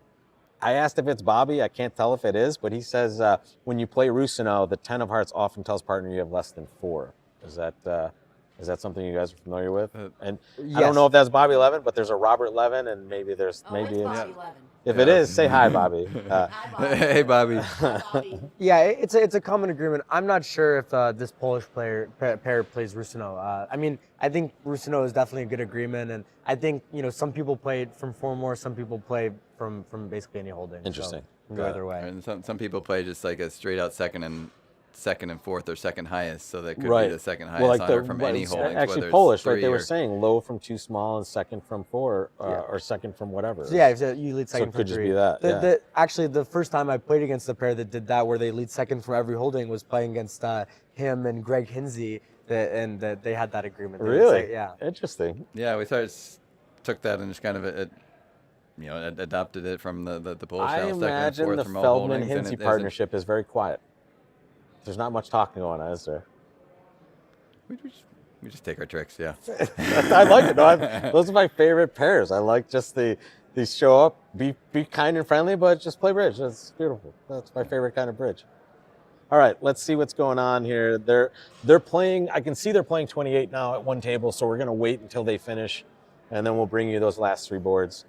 I asked if it's Bobby. I can't tell if it is, but he says when you play Rusino, the 10 of hearts often tells partner you have less than 4. Is that something you guys are familiar with? And Yes. I don't know if that's Bobby Levin, but there's a Robert Levin, and maybe there's Oh, maybe it's it's, Bobby Levin. if it is, say hi, Bobby. Hi, Bobby. Hey, Bobby. Hi, Bobby. Yeah, it's a common agreement. I'm not sure if this Polish pair plays Rusino. I mean, I think Rusino is definitely a good agreement, and I think some people play it from 4 more, some people play from basically any holding. Interesting. So, go either way. And some people play just like a straight out second and fourth or second highest, so that could Right. be the second highest honor from any holdings. Actually, whether Polish, it's right? 3 They were or- saying low from 2 small and second from 4, or second from whatever. So yeah, so you lead So second it from could just 3. be that. Actually, the first time I played against the pair that did that, where they lead second from every holding, was playing against him and Greg Hinsey, and they had that agreement. They would Really? say- yeah. Interesting. Yeah, we took that and just kind of adopted it from the Polish I style, second and imagine fourth the from all holdings, and Feldman-Hinsey it isn't- partnership is very quiet. There's not much talking going on, is there? We just take our tricks, yeah. I like it. No, those are my favorite pairs. I like just the show up, be kind and friendly, but just play bridge. That's beautiful. That's my favorite kind of bridge. All right, let's see what's going on here. They're playing. I can see they're playing 28 now at one table, so we're gonna wait until they finish, and then we'll bring you those last 3 boards.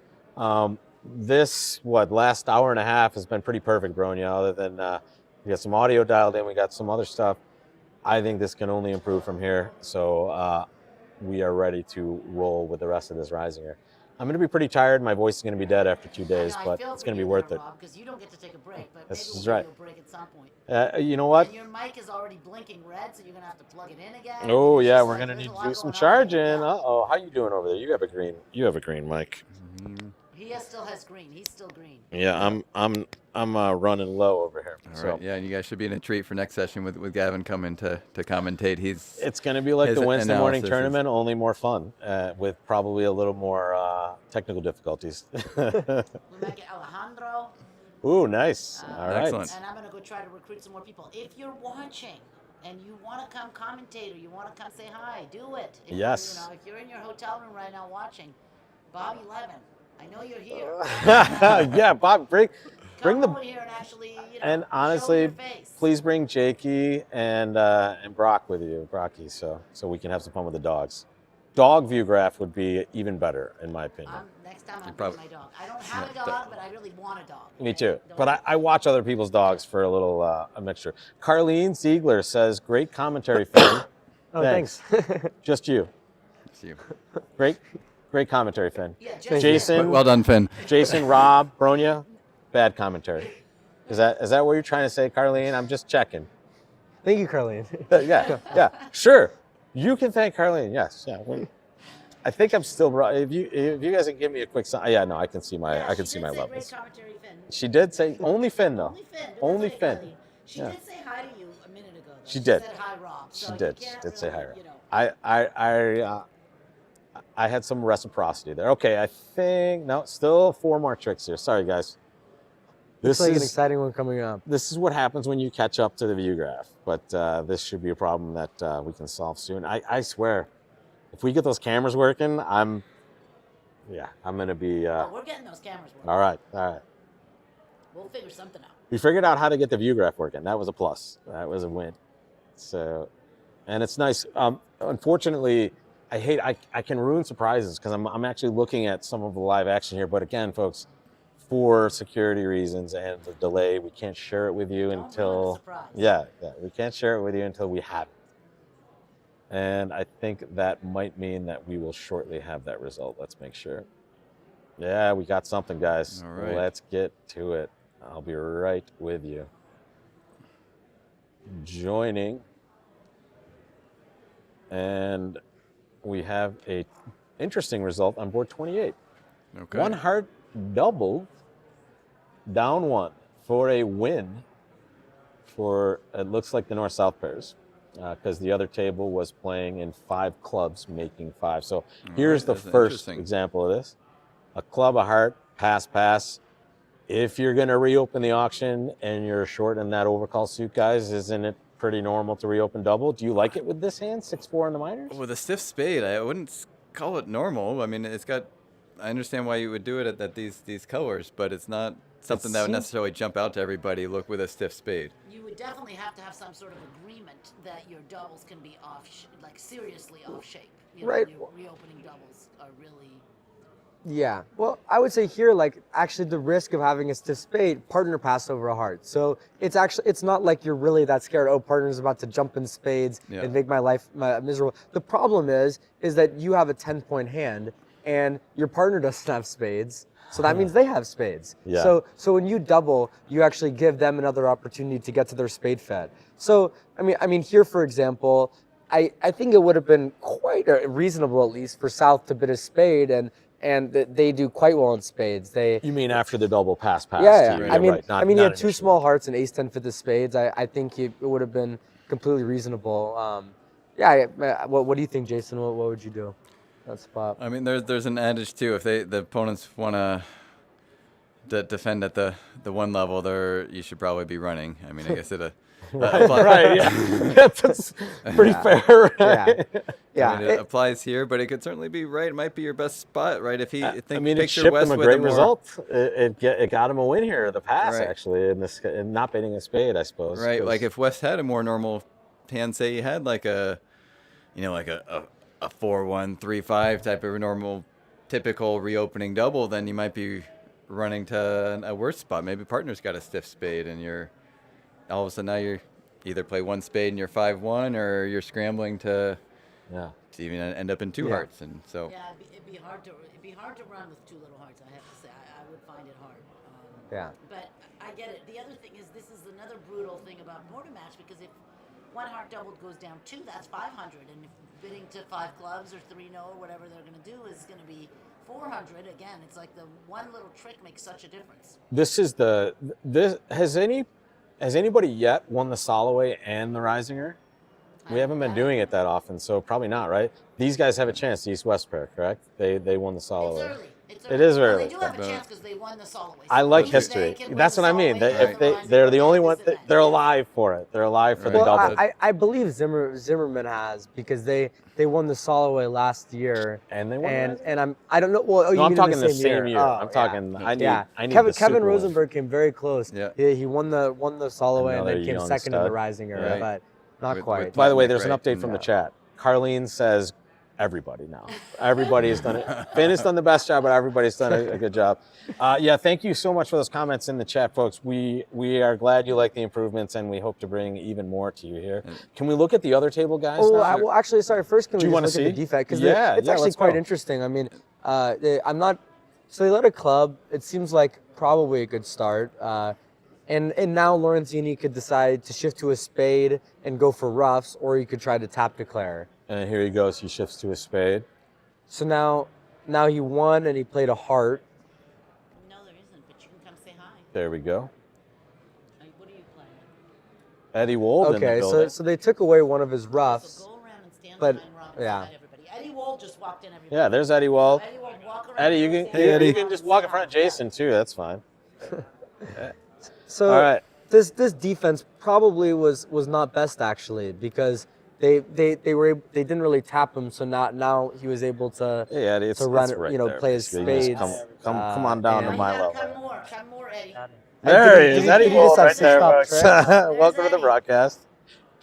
This last hour and a half has been pretty perfect, Bronya. Other than we got some audio dialed in, we got some other stuff. I think this can only improve from here. So we are ready to roll with the rest of this Reisinger. I'm going to be pretty tired. My voice is going to be dead after 2 days, I but feel it's for going to be you worth there, it. Rob, because you don't get to take a break, but This maybe is we'll right. give you a break at some point. You know what? And your mic is already blinking red, so you're gonna have to plug it in again. Oh It's yeah, just we're like, going to there's need a to lot do some going on. charging. Yeah. How you doing over there? You have a green mic. He still has green. He's still green. Yeah, running low over here. All so right. Yeah, and you guys should be in a treat for next session with Gavin coming to commentate. It's going to be like his the Wednesday morning analysis is- tournament, only more fun, with probably a little more technical difficulties. We might get Alejandro. Ooh, nice. All right. Excellent. And I'm going to go try to recruit some more people. If you're watching and you want to come commentate or you want to come say hi, do it. If Yes. You're, if you're in your hotel room right now watching, Bobby Levin, I know you're here. Yeah, Bob, bring Come the over here and actually, and show honestly, your face. please bring Jakey and Brock with you, Brocky, so we can have some fun with the dogs. Dog view graph would be even better, in my opinion. Next time I'm probably- bringing my dog. I don't have a dog, but I really want a dog. Me too. But I watch other people's dogs for a little a mixture. Carlene Ziegler says, "Great commentary, Finn." Oh, thanks. Just you. It's you. Great commentary, Finn. Yeah, just Jason. Well done, Finn. Jason, Rob, Bronya, bad commentary. Is that what you're trying to say, Carlene? I'm just checking. Thank you, Carlene. Yeah, sure. You can thank Carlene. Yes, yeah. I think I'm still. If you guys can give me a quick sign. Yeah, no, I can see my Great levels. commentary, Finn. She did say only Finn though. Only Finn. Only That's Finn. right, Carlene. She Yeah. did say hi to you a minute ago. Though. She did. Said hi, Rob. So She you did. She can't did say hi. really, Rob. I had some reciprocity there. Okay, I think no, still 4 more tricks here. Sorry, guys. Looks like an exciting one coming up. This is what happens when you catch up to the view graph. But this should be a problem that we can solve soon. I swear, if we get those cameras working, I'm gonna be. we're getting those cameras working. All right. We'll figure something out. We figured out how to get the view graph working. That was a plus. That was a win. So, and it's nice. Unfortunately, I can ruin surprises because I'm actually looking at some of the live action here. But again, folks, for security reasons and the delay, we can't share it with you Don't ruin the until surprise. we can't share it with you until we have it. And I think that might mean that we will shortly have that result. Let's make sure. Yeah, we got something, guys. All right. Let's get to it. I'll be right with you. Joining. And we have a interesting result on board 28. Okay. One heart doubled, down 1 for a win for, it looks like the north-south pairs, because the other table was playing in 5 clubs, making 5. So here's the that's first interesting. example of this. A club, a heart, pass. If you're going to reopen the auction and you're short in that overcall suit, guys, isn't it pretty normal to reopen double? Do you like it with this hand, 6-4 in the minors? With a stiff spade, I wouldn't call it normal. I mean, I understand why you would do it at these colors, but it's not something that would necessarily jump out to everybody. Look with a stiff spade. You would definitely have to have some sort of agreement that your doubles can be off, like seriously off shape. You know, Right. Your reopening doubles are really. Yeah. Well, I would say here, like, actually the risk of having a stiff spade, partner passed over a heart. So it's not like you're really that scared, oh, partner's about to jump in spades and make my life miserable. The problem is that you have a 10-point hand and your partner doesn't have spades. So that means they have spades. Yeah. So when you double, you actually give them another opportunity to get to their spade fed. So, I mean here, for example, I think it would have been quite reasonable, at least, for South to bid a spade, and they do quite well in spades. You mean after the double pass? Yeah. Right. I mean, Right. you had 2 initially. small hearts and ace 10 for the spades. I think it would have been completely reasonable. What do you think, Jason? What would you do? That spot. I mean, there's an adage too. If the opponents want to defend at the 1 level, you should probably be running. I mean, I guess it Right. Yeah. That's pretty fair. Right? Yeah. I mean, it applies here, but it could certainly be right. It might be your best spot, right? If I mean, it picture shipped West him a with great more- result. It got him a win here, the pass, Right. actually, in not bidding a spade, I suppose. Right, 'cause- like if West had a more normal hand, say he had like a 4-1, 3-5 type of a normal, typical reopening double, then you might be running to a worse spot. Maybe partner's got a stiff spade, and you're all of a sudden now you're either play 1 spade and you're 5-1, or you're scrambling to even end up in 2 hearts, and so. Yeah, it'd be hard to run with 2 little hearts. I have to say, I would find it hard. Yeah. But I get it. The other thing is, this is another brutal thing about border match, because if 1 heart doubled goes down 2, that's 500, and if bidding to 5 clubs or 3-no or whatever they're going to do is going to be 400 again. It's like the one little trick makes such a difference. Has anybody yet won the Soloway and the Reisinger? We haven't been doing it that often, so probably not, right? These guys have a chance, the East-West pair, correct? They won the Soloway. It's It is Well, early. they do have a chance because they won the Soloway. I So like maybe history. they can win That's the what I mean. Soloway They, and if the they, Reisinger they're the at only this one. event. They're alive for it. They're alive for the Well, double. I believe Zimmerman has because they won the Soloway last year. And they won the Reisinger? and I don't know. Well, you No, I'm mean talking in the same year. Oh, I'm talking. yeah. I need. Yeah. I need Kevin the super win. Rosenberg came very close. Yeah. He won the Soloway Another and then came young second in the stud. Reisinger, Right. but not With- quite. with By the way, Nick there's an Wright. update from the Yeah. chat. Carlene says everybody now. Everybody has done it. Finn has done the best job, but everybody's done a good job. Yeah, thank you so much for those comments in the chat, folks. We are glad you like the improvements, and we hope to bring even more to you here. Can we look at the other table, guys? Oh, now? well, actually, sorry. First, can Do we you just wanna look at the see? defect? Because Yeah, it's yeah, actually let's quite go. interesting. I mean, I'm not. So they let a club. It seems like probably a good start. And now Lorenzini could decide to shift to a spade and go for roughs, or he could try to tap declare. And here he goes. He shifts to a spade. So now he won and he played a heart. No, there isn't, but you can come say hi. There we go. What are you playing? Eddie Wold in the Okay, building. so they took away one of his roughs. So go around and stand But, behind Rob and yeah. say hi to everybody. Eddie Wold just walked in, everybody. Yeah, there's Eddie Wold. Eddie Wold, walk around. Eddie, you and can say hi. you can just walk in front of Jason too. That's fine. So All right. this defense probably was not best actually because they didn't really tap him, so now he was able to Yeah, Eddie, it's run right you know there, play his basically. You spades. just come on down to and- my level. Come more, Eddie. There he Did is, he- Eddie did he just Wold have right there, six top folks. Welcome to the broadcast.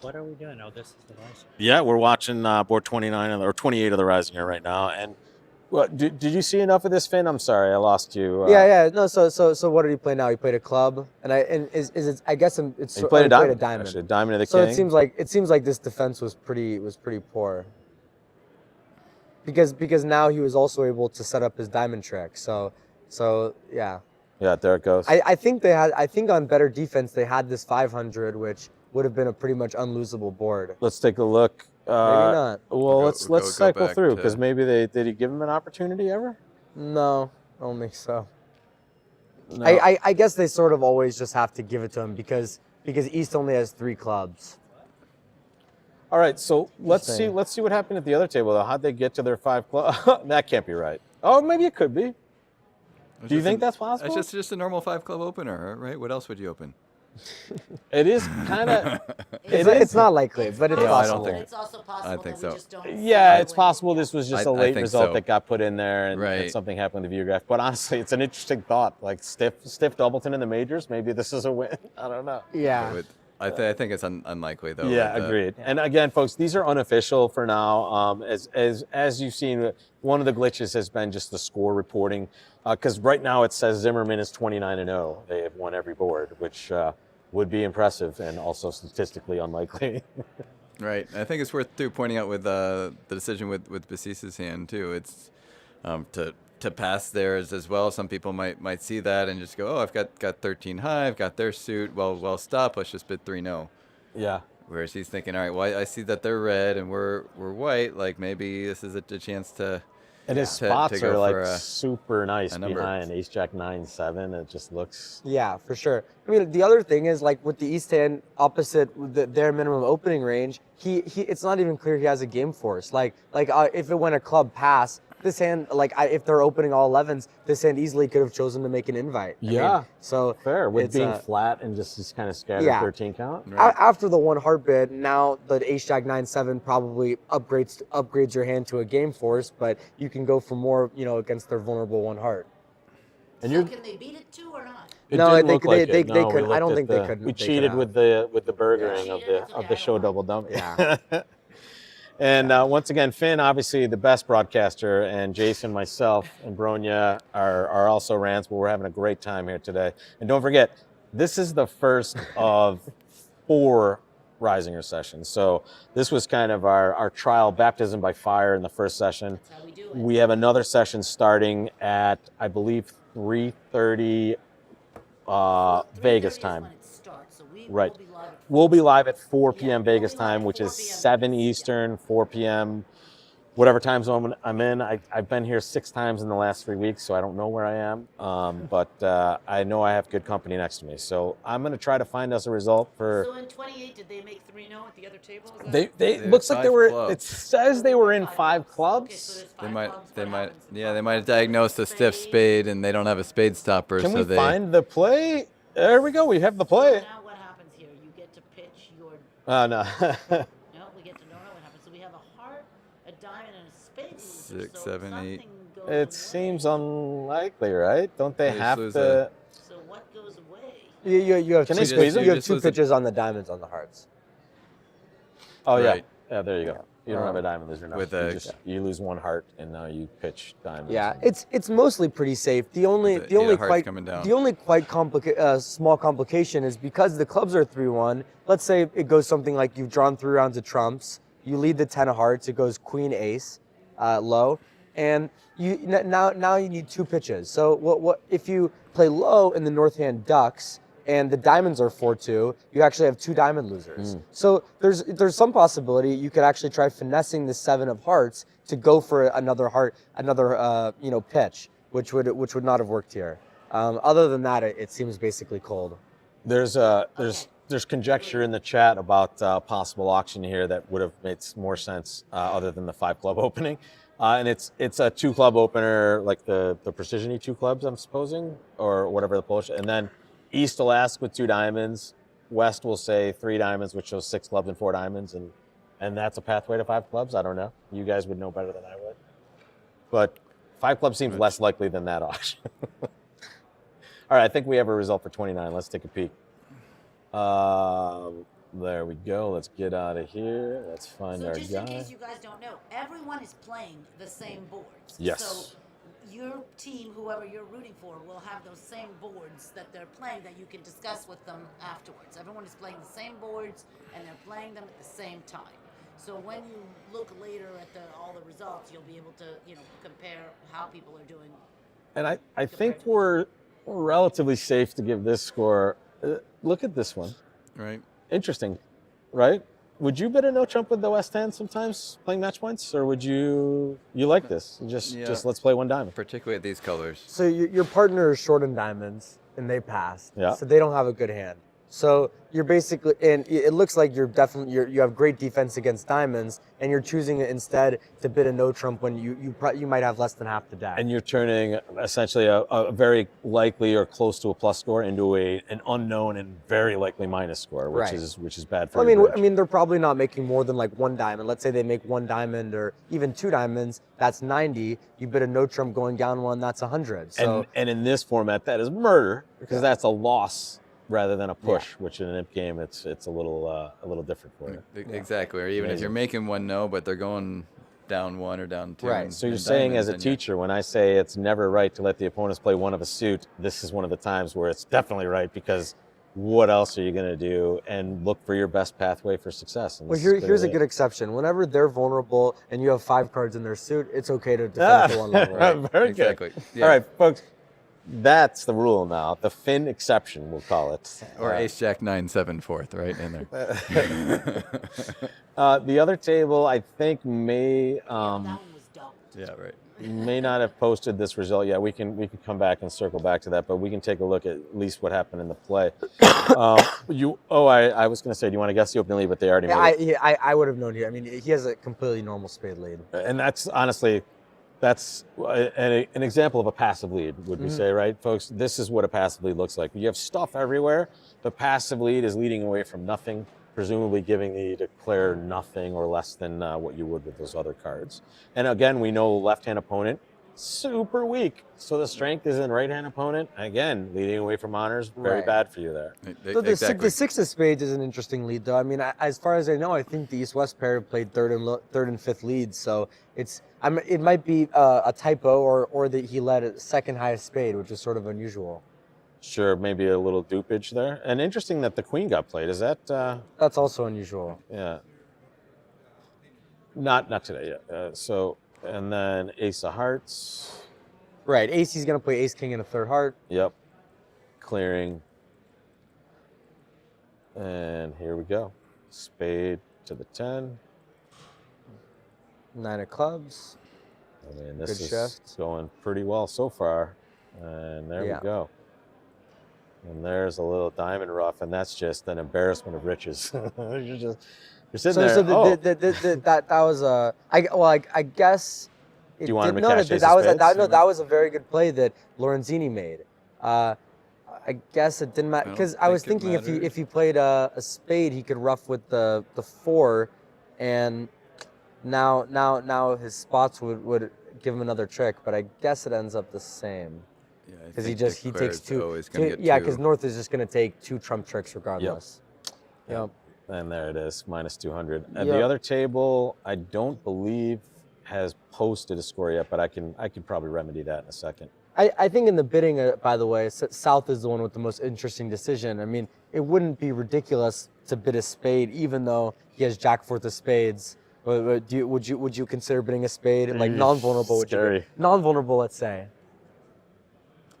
What are we doing? Oh, this is the Reisinger. Yeah, we're watching board 29 or 28 of the Reisinger right now. And what did you see enough of this, Finn? I'm sorry, I lost you. Yeah. No. So what did he play now? He played a club, and is it? I guess it's. He played a diamond. Played a diamond. Actually, a diamond of the So king. it seems like this defense was pretty poor. Because now he was also able to set up his diamond trick. So yeah. Yeah, there it goes. I think on better defense they had this 500, which would have been a pretty much unlosable board. Let's take a look. Maybe not. Well, Go- let's go cycle back through to- because maybe did he give him an opportunity ever? No, I don't think so. No. I guess they sort of always just have to give it to him because East only has 3 clubs. All right, so let's see Interesting. what happened at the other table though. How'd they get to their 5 club? That can't be right. Oh, maybe it could be. It's Do you just think a- that's possible? It's just a normal 5-club opener, right? What else would you open? It is kind of. It's not likely, but it's No, I possible. don't think. It's also possible I think that so. we just don't. Yeah, see it's the way- possible this was just I a late think result so. that got put in there and Right. something happened with the Viewgraph. But honestly, it's an interesting thought. Like stiff Doubleton in the majors, maybe this is a win. I don't know. Yeah. I think it's unlikely though. Yeah, with the- agreed. And again, folks, these are unofficial for now. As you've seen, one of the glitches has been just the score reporting, because right now it says Zimmerman is 29-0. They have won every board, which would be impressive and also statistically unlikely. Right. I think it's worth too pointing out with the decision with Basis's hand too. It's to pass theirs as well. Some people might see that and just go, oh, I've got 13 high, I've got their suit. Well, stop. Let's just bid 3-0. Yeah. Whereas he's thinking, all right, well, I see that they're red and we're white. Like maybe this is a chance to. And his to spots go are like for super nice a number. behind Ace Jack 9-7. It just looks. Yeah, for sure. I mean, the other thing is like with the East hand opposite their minimum opening range, he it's not even clear he has a game force. Like if it went a club pass, this hand if they're opening all 11s, this hand easily could have chosen to make an invite. I Yeah. mean, so Fair with it's, being flat and just kind of scattered yeah. 13 count. After the 1 heart bid, now the Ace Jack 9-7 probably upgrades your hand to a game force, but you can go for more, against their vulnerable 1 heart. And So you're. can they beat it too or not? It No, didn't they- look they- like they- it. they No, we couldn't. I don't looked think at they the- could- We they cheated could with the burgering of the show double dump. Yeah. And once again, Finn, obviously the best broadcaster, and Jason, myself, and Bronya are also rants, but we're having a great time here today. And don't forget, this is the first of 4 Reisinger sessions. So this was kind of our trial baptism by fire in the first session. That's how we do it. We have another session starting at, I believe, 3:30 Vegas 3:30 is time. when it starts, so we Right. will be live at We'll be live at 4 p.m. we'll be Vegas live time, at which 4 is p.m. 7 Vegas, yeah. Eastern, 4 p.m. whatever time zone I'm in. I've been here 6 times in the last 3 weeks, so I don't know where I am. But I know I have good company next to me. So I'm going to try to find us a result for. So in 28, did they make 3-0 at the other table? Is that- They There's looks like they 5 were. clubs. It says they were in 5 Okay, so clubs. there's 5 They might, clubs. they What might, happens in yeah, 5 they might have clubs? diagnosed a stiff spade, and they don't have a spade stopper, Can so we they. find the play? There we go. We have the So play. now what happens here? You get to pitch your. No. No, we get to know what happens. So we have a heart, a diamond, and a spade. Loser. 6, So 7, 8. something goes It away. seems unlikely, right? Don't they They have lose to? So what goes away? You have Can two, they squeeze pitches, him? you have just two lose a- pitches on the diamonds on the hearts. Oh yeah. Right. Yeah, there you go. You don't have a diamond loser now. With you, a- you lose 1 heart, and now you pitch diamonds. Yeah, it's mostly pretty safe. The only The- the only yeah, heart's quite coming down. the only quite small complication is because the clubs are 3-1. Let's say it goes something like you've drawn 3 rounds of trumps. You lead the 10 of hearts. It goes queen ace, low, and now you need 2 pitches. So what if you play low and the north hand ducks and the diamonds are 4-2, you actually have 2 diamond losers. So there's some possibility you could actually try finessing the 7 of hearts to go for another pitch, which would not have worked here. Other than that, it seems basically cold. There's conjecture in the chat about possible auction here that would have made more sense other than the 5 club opening, and it's a 2 club opener like the Precision 2 clubs, I'm supposing, or whatever the Polish, and then East will ask with 2 diamonds, West will say 3 diamonds, which shows 6 clubs and 4 diamonds, and that's a pathway to 5 clubs. I don't know. You guys would know better than I would, but 5 clubs seems less likely than that auction. All right, I think we have a result for 29. Let's take a peek. There we go. Let's get out of here. Let's find So our just guy. in case you guys don't know, everyone is playing the same boards. Yes. So your team, whoever you're rooting for, will have those same boards that they're playing that you can discuss with them afterwards. Everyone is playing the same boards and they're playing them at the same time. So when you look later at all the results, you'll be able to compare how people are doing. And I think we're relatively safe to give this score. Look at this one. Right. Interesting, right? Would you bet a no trump with the West Hand sometimes playing match points, or would you like this? Just let's play 1 diamond. Particularly at these colors. So your partner is short in diamonds, and they passed. Yeah. So they don't have a good hand. So you're basically, and it looks like you have great defense against diamonds, and you're choosing instead to bid a no trump when you might have less than half the deck. And you're turning essentially a very likely or close to a plus score into an unknown and very likely minus score, which Right. is bad for. I your mean, bridge. they're probably not making more than like 1 diamond. Let's say they make 1 diamond or even 2 diamonds. That's 90. You bid a no trump going down 1. That's 100. So and in this format, that is murder because that's a loss rather than a push, which in an imp game it's a little different for you. Exactly. Or even if you're making 1 no, but they're going down 1 or down 2. Right. So you're saying as a teacher, when I say it's never right to let the opponents play 1 of a suit, this is one of the times where it's definitely right because what else are you going to do? And look for your best pathway for success. And well, this is here's a clearly good it. exception. Whenever they're vulnerable and you have 5 cards in their suit, it's okay to defend to 1 level. Very Exactly. good. Yeah. All right, folks. That's the rule now. The Finn exception, we'll call it. Or Ace Jack 9 7 4th, right in there. The other table, I think, may That one was dumb. Yeah, right. may not have posted this result yet. We can come back and circle back to that, but we can take a look at least what happened in the play. I was going to say, do you want to guess the opening lead? But they already made it. I would have known here. I mean, he has a completely normal spade lead. And that's honestly, that's an example of a passive lead, would we say, right, folks? This is what a passive lead looks like. You have stuff everywhere. The passive lead is leading away from nothing, presumably giving the declare nothing or less than what you would with those other cards. And again, we know left-hand opponent, super weak. So the strength is in right-hand opponent. Again, leading away from honors, very Right. bad for you there. So the 6 of spades is an interesting lead, though. I mean, as far as I know, I think the East-West pair played third and fifth leads. So it might be a typo or that he led a second highest spade, which is sort of unusual. Sure, maybe a little dupage there. And interesting that the queen got played. Is that? That's also unusual. Yeah. Not today yet. And then ace of hearts. Right. Ace, he's going to play ace king and a third heart. Yep. Clearing. And here we go. Spade to the 10. 9 of clubs. I mean, this Good is shift. going pretty well so far. And there Yeah. we go. And there's a little diamond rough, and that's just an embarrassment of riches. You're sitting there. That was a I guess it Do you want him did to no cash that, ace that of was spades? that was a very good play that Lorenzini made. I guess it didn't matter because I was think it thinking if he played a spade he could ruff with the 4, and now his spots would give him another trick, but I guess it ends up the same. Yeah, I Because think he takes Declare's 2. always gonna get Yeah, 2. because North is just going to take 2 trump tricks regardless. Yep. And there it is, minus 200. And Yep. the other table, I don't believe has posted a score yet, but I can probably remedy that in a second. I think in the bidding, by the way, South is the one with the most interesting decision. I mean, it wouldn't be ridiculous to bid a spade, even though he has Jack 4 of spades. Would you consider bidding a spade like non-vulnerable? Scary. Non-vulnerable, let's say.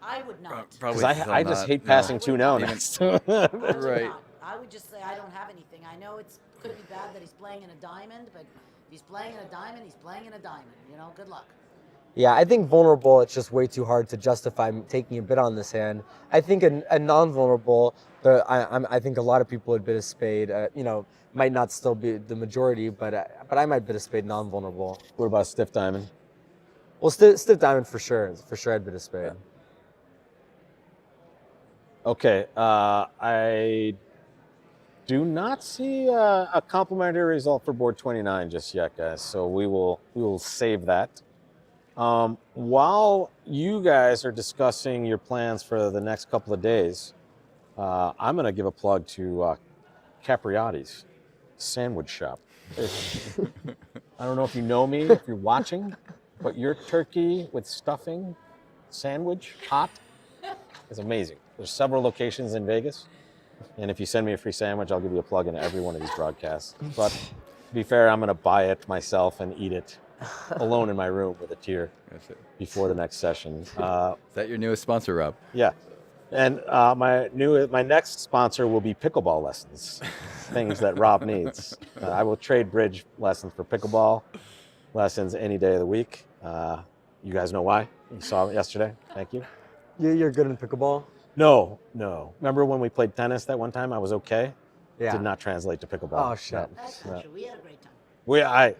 I would not. Because I just hate passing 2-0 next. I would Right. not. I would just say I don't have anything. I know it could be bad that he's playing in a diamond, but if he's playing in a diamond, he's playing in a diamond. You know, good luck. Yeah, I think vulnerable, it's just way too hard to justify taking a bid on this hand. I think a non-vulnerable, I think a lot of people would bid a spade. Might not still be the majority, but I might bid a spade non-vulnerable. What about stiff diamond? Well, stiff diamond for sure. For sure, I'd bid a spade. Okay, I do not see a complimentary result for board 29 just yet, guys. So we will save that. While you guys are discussing your plans for the next couple of days, I'm going to give a plug to Capriati's Sandwich Shop. I don't know if you know me, if you're watching, but your turkey with stuffing sandwich, hot, is amazing. There's several locations in Vegas, and if you send me a free sandwich, I'll give you a plug in every one of these broadcasts. But to be fair, I'm going to buy it myself and eat it alone in my room with a tear before the next session. Is that your newest sponsor, Rob? Yeah. And my next sponsor will be pickleball lessons, things that Rob needs. I will trade bridge lessons for pickleball lessons any day of the week. You guys know why? You saw it yesterday. Thank you. You're good in pickleball? No. Remember when we played tennis that one time? I was okay. Yeah. Did not translate to pickleball. Oh, shit. That's not true. We had a great time.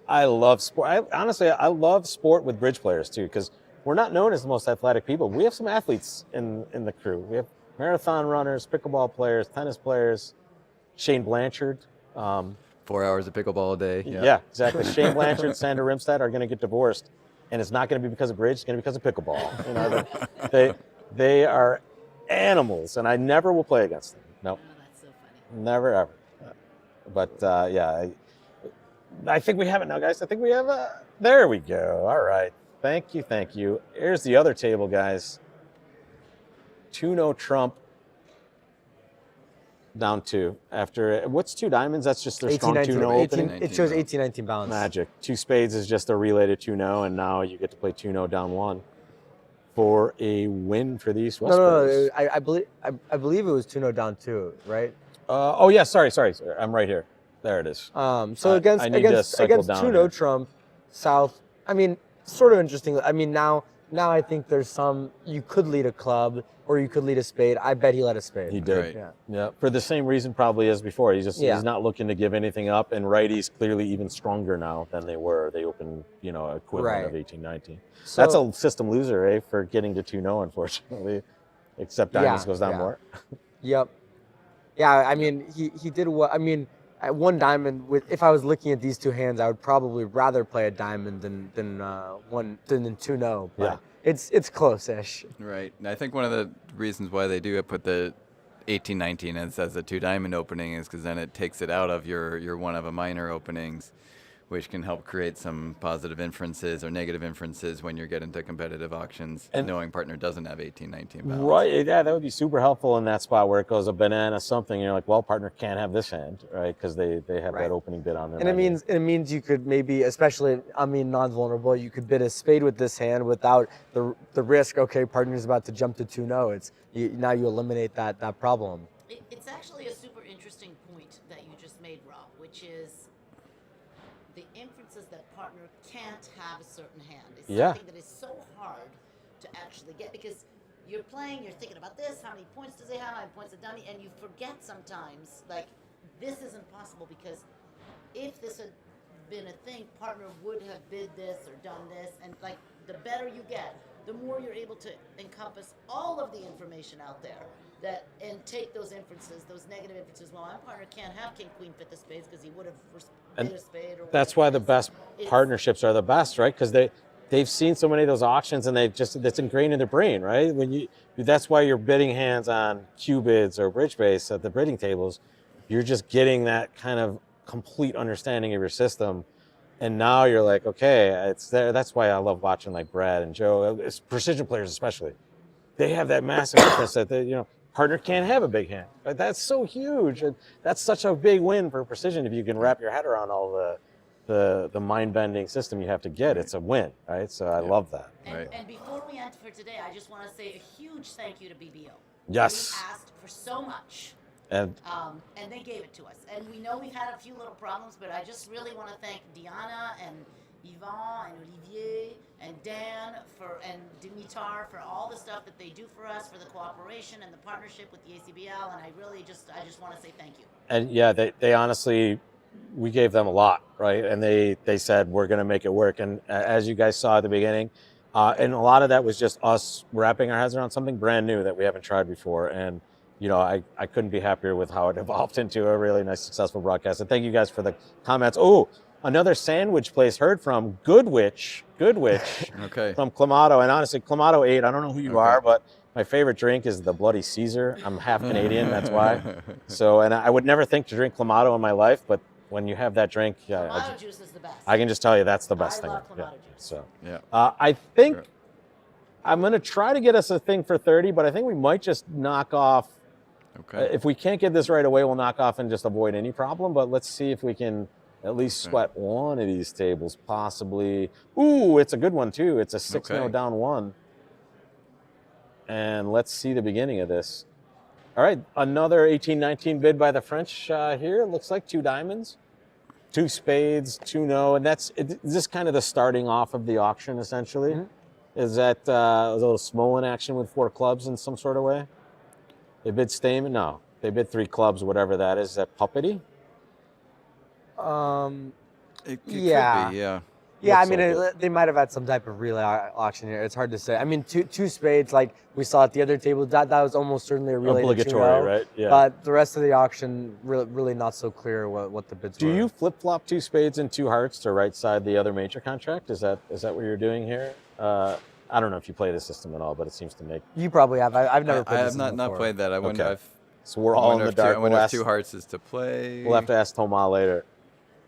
I love sport. Honestly, I love sport with bridge players too, because we're not known as the most athletic people. We have some athletes in the crew. We have marathon runners, pickleball players, tennis players. Shane Blanchard. 4 hours of pickleball a day. Yeah, exactly. Shane Blanchard, Sandra Rimstad are going to get divorced, and it's not going to be because of bridge. It's going to be because of pickleball. You know, they are animals, and I never will play against them. Nope. Oh, that's so funny. Never ever. But yeah, I think we have it now, guys. I think we have there we go. All right. Thank you. Here's the other table, guys. 2-0 trump. Down 2. After, what's 2 diamonds? That's just their strong 2-0 opening. It shows 18-19 balance. Magic. 2 spades is just a related 2-0, and now you get to play 2-0 down 1 for a win for the East West players. No. I believe it was 2-0 down 2, right? Oh yeah, sorry. I'm right here. There it is. So against 2-0 trump, South. I mean, sort of interesting. I mean, now I think there's some. You could lead a club or you could lead a spade. I bet he led a spade. He did. Right. Yeah. For the same reason probably as before. He's not looking to give anything up, and righties clearly even stronger now than they were. They opened, equivalent of 18-19. So, that's a system loser, for getting to 2-0, unfortunately. Except diamonds goes down more. Yep. Yeah, I mean, he did well. I mean, at 1 diamond, if I was looking at these 2 hands, I would probably rather play a diamond than 2-0. But Yeah. It's close-ish. Right. And I think one of the reasons why they do put the 18-19 as a 2 diamond opening is because then it takes it out of your one of a minor openings, which can help create some positive inferences or negative inferences when you get into competitive auctions, and knowing partner doesn't have 18-19 balance. Right, yeah, that would be super helpful in that spot where it goes a banana something, you're like, well, partner can't have this hand, right? Because they have that opening bid on there. And it means you could maybe, especially, non-vulnerable, you could bid a spade with this hand without the risk, okay, partner's about to jump to 2-0. Now you eliminate that problem. It's actually a super interesting point that you just made, Rob, which is the inferences says that partner can't have a certain hand. It's Yeah. something that is so hard to actually get because you're playing, you're thinking about this, how many points does he have, how many points a dummy, and you forget sometimes, like, this isn't possible because if this had been a thing, partner would have bid this or done this, and like the better you get, the more you're able to encompass all of the information out there that and take those inferences, those negative inferences. Well, my partner can't have king queen fit the spades because he would have bid a spade. Or That's why the best It's- partnerships are the best, right? Because they've seen so many of those auctions and that's ingrained in their brain, right? That's why you're bidding hands on cue bids or bridge base at the bidding tables. You're just getting that kind of complete understanding of your system. And now you're like, okay, it's there. That's why I love watching like Brad and Joe, it's precision players especially. They have that massive difference that partner can't have a big hand. Like, that's so huge. And that's such a big win for precision if you can wrap your head around all the mind-bending system you have to get. It's a win, right? So I love that. And before we end for today, I just want to say a huge thank you to BBO. Yes. We asked for so much. And And they gave it to us. And we know we've had a few little problems, but I just really want to thank Diana and Yvan and Olivier and Dan and Dimitar for all the stuff that they do for us, for the cooperation and the partnership with the ACBL. And I just want to say thank you. And yeah, they honestly, we gave them a lot, right? And they said, we're going to make it work. And as you guys saw at the beginning, and a lot of that was just us wrapping our heads around something brand new that we haven't tried before. And I couldn't be happier with how it evolved into a really nice, successful broadcast. And thank you guys for the comments. Oh, another sandwich place heard from, Goodwitch Okay. from Clamato. And honestly, Clamato 8, I don't know who you are, but my favorite drink is the Bloody Caesar. I'm half Canadian, that's why. So, and I would never think to drink Clamato in my life, but when you have that drink, Clamato juice is the best. I can just tell you that's the best thing. love Clamato juice. So, Yeah. I think I'm going to try to get us a thing for 30, but I think we might just knock off. Okay. If we can't get this right away, we'll knock off and just avoid any problem. But let's see if we can at least sweat one of these tables, possibly. Ooh, it's a good one too. It's a 6-0 down one. And let's see the beginning of this. All right, another 18-19 bid by the French here. It looks like 2 diamonds, 2 spades, 2 no, and is this kind of the starting off of the auction essentially? Mm-hmm. Is that a little Smolin action with 4 clubs in some sort of way? They bid Stamen? No. They bid 3 clubs, whatever that is. Is that puppety? It Yeah. could be, yeah. Yeah, I Looks mean, like they might have had some type of relay auction here. It's hard to say. I mean, two spades, like we saw at the other table, that was almost certainly a relay. Obligatory, right? Yeah. But the rest of the auction, really not so clear what the bids were. Do you flip-flop 2 spades and 2 hearts to right side the other major contract? Is that what you're doing here? I don't know if you play the system at all, but it seems to make. You probably have. I've never played I this have not played that. I wonder Okay. if. So we're all in the dark. I wonder if 2 hearts is to play. We'll have to ask Thomas later.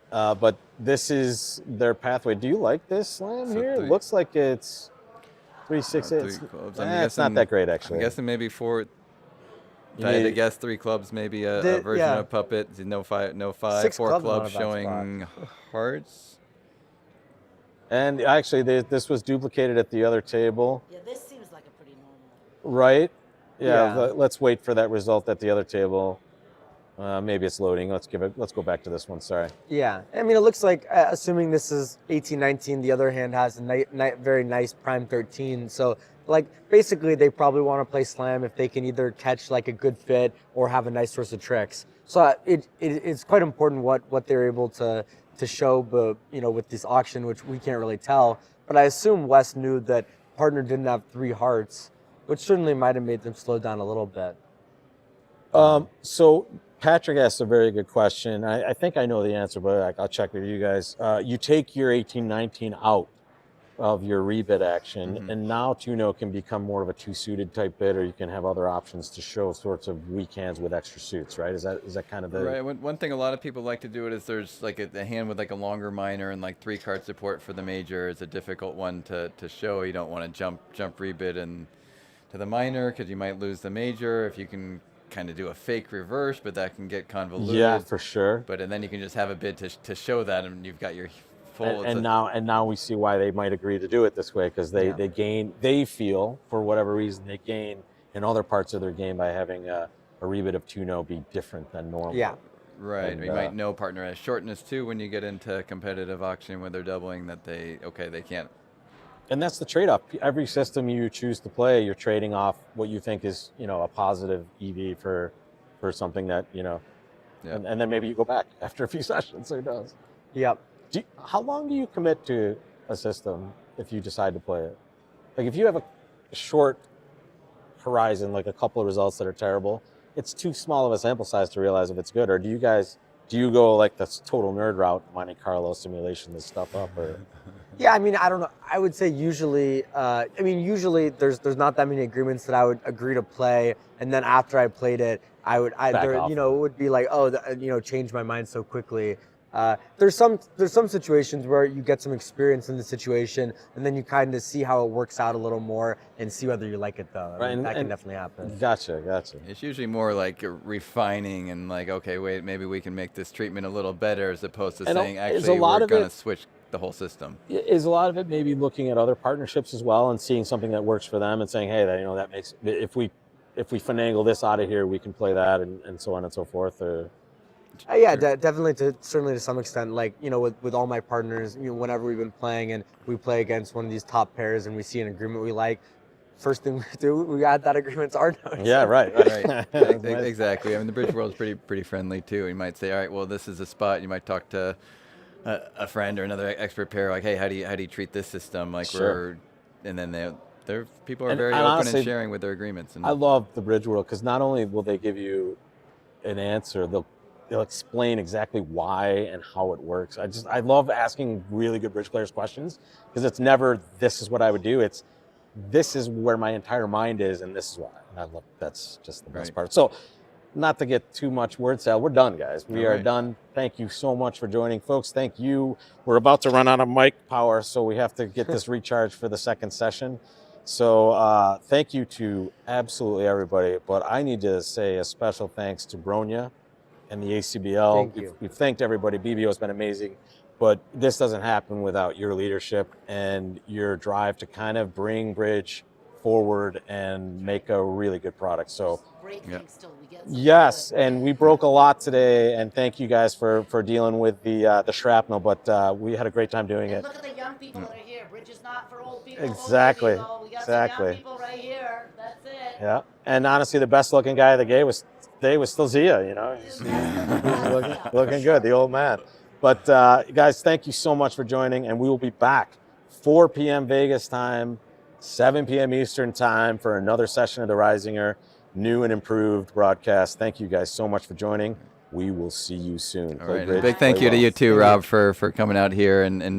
But this is their pathway. Do you like this slam So here? It 3 looks like it's 3-6. 3 It's, clubs. it's not that great actually. I'm guessing maybe 4. If You I had to need- guess 3 clubs, maybe a version yeah. of puppet. No 5. 6 4 clubs, not clubs a bad showing hearts. And actually, this was duplicated at the other table, Yeah, this seems like a pretty normal. right? Yeah. Yeah. Let's wait for that result at the other table. Maybe it's loading. Let's go back to this one. Sorry. Yeah, I mean, it looks like, assuming this is 18-19, the other hand has a very nice prime 13. So, like, basically, they probably want to play slam if they can either catch like a good fit or have a nice source of tricks. So it's quite important what they're able to show, but with this auction, which we can't really tell. But I assume Wes knew that partner didn't have 3 hearts, which certainly might have made them slow down a little bit. So Patrick asked a very good question. I think I know the answer, but I'll check with you guys. You take your 18-19 out of your rebid action, and now 2-0 can become more of a 2-suited type bid, or you can have other options to show sorts of weak hands with extra suits, right? Is that kind of the... Right. One thing a lot of people like to do it is there's like a hand with like a longer minor and like 3 card support for the major is a difficult one to show. You don't want to jump rebid and to the minor because you might lose the major. If you can kind of do a fake reverse, but that can get convoluted. Yeah, for sure. But and then you can just have a bid to show that, and you've got your full. And now we see why they might agree to do it this way, because they feel, for whatever reason, they gain in other parts of their game by having a rebid of 2-0 be different than normal. Yeah. Right. And, You might know partner has shortness too when you get into competitive auction where they're doubling that they can't. And that's the trade-off. Every system you choose to play, you're trading off what you think is, a positive EV for something that, Yeah. and then maybe you go back after a few sessions. Who knows? Yep. How long do you commit to a system if you decide to play it? Like if you have a short horizon, like a couple of results that are terrible, it's too small of a sample size to realize if it's good. Or do you go like this total nerd route, Monte Carlo simulation this stuff up, or? Yeah, I mean, I don't know. I would say usually, usually there's not that many agreements that I would agree to play, and then after I played it, it would be like, change my mind so quickly. There's some situations where you get some experience in the situation, and then you kind of see how it works out a little more and see whether you like it though. Right, That can definitely happen. Gotcha. It's usually more like refining and like, okay, wait, maybe we can make this treatment a little better as opposed to saying, actually, we're going to switch the whole system. Is a lot of it maybe looking at other partnerships as well and seeing something that works for them and saying, hey, that makes, if we finagle this out of here, we can play that and so on and so forth. Or Yeah, definitely. Certainly to some extent, like with all my partners, whenever we've been playing and we play against one of these top pairs and we see an agreement we like, first thing we do, we add that agreement to our notes. Yeah, right. Exactly. I mean, the bridge world is pretty friendly too. You might say, all right, well, this is a spot. You might talk to a friend or another expert pair, like, hey, how do you treat this system? Like and then people are very open honestly, and sharing with their agreements. And I love the bridge world because not only will they give you an answer, they'll explain exactly why and how it works. I love asking really good bridge players questions because it's never this is what I would do. It's this is where my entire mind is and this is why. And I love that's just the best part. So not to get too much word salad, we're done, guys. We are done. Thank you so much for joining, folks. Thank you. We're about to run out of mic power, so we have to get this recharged for the second session. So thank you to absolutely everybody. But I need to say a special thanks to Bronya and the ACBL. Thank you. We've thanked everybody. BBO has been amazing. But this doesn't happen without your leadership and your drive to kind of bring bridge forward and make a really good product. So yes, and we broke a lot today, and thank you guys for dealing with the shrapnel, but we had a great time doing it. Look at the young people that are here. Bridge is not for old people. Exactly. We got some young people right here. That's it. Yeah, and honestly, the best looking guy of the day was still Zia. He's looking good, the old man. But guys, thank you so much for joining, and we will be back 4 p.m. Vegas time, 7 p.m. Eastern time for another session of the Reisinger new and improved broadcast. Thank you guys so much for joining. We will see you soon. All right. A big thank you to you too, Rob, for coming out here and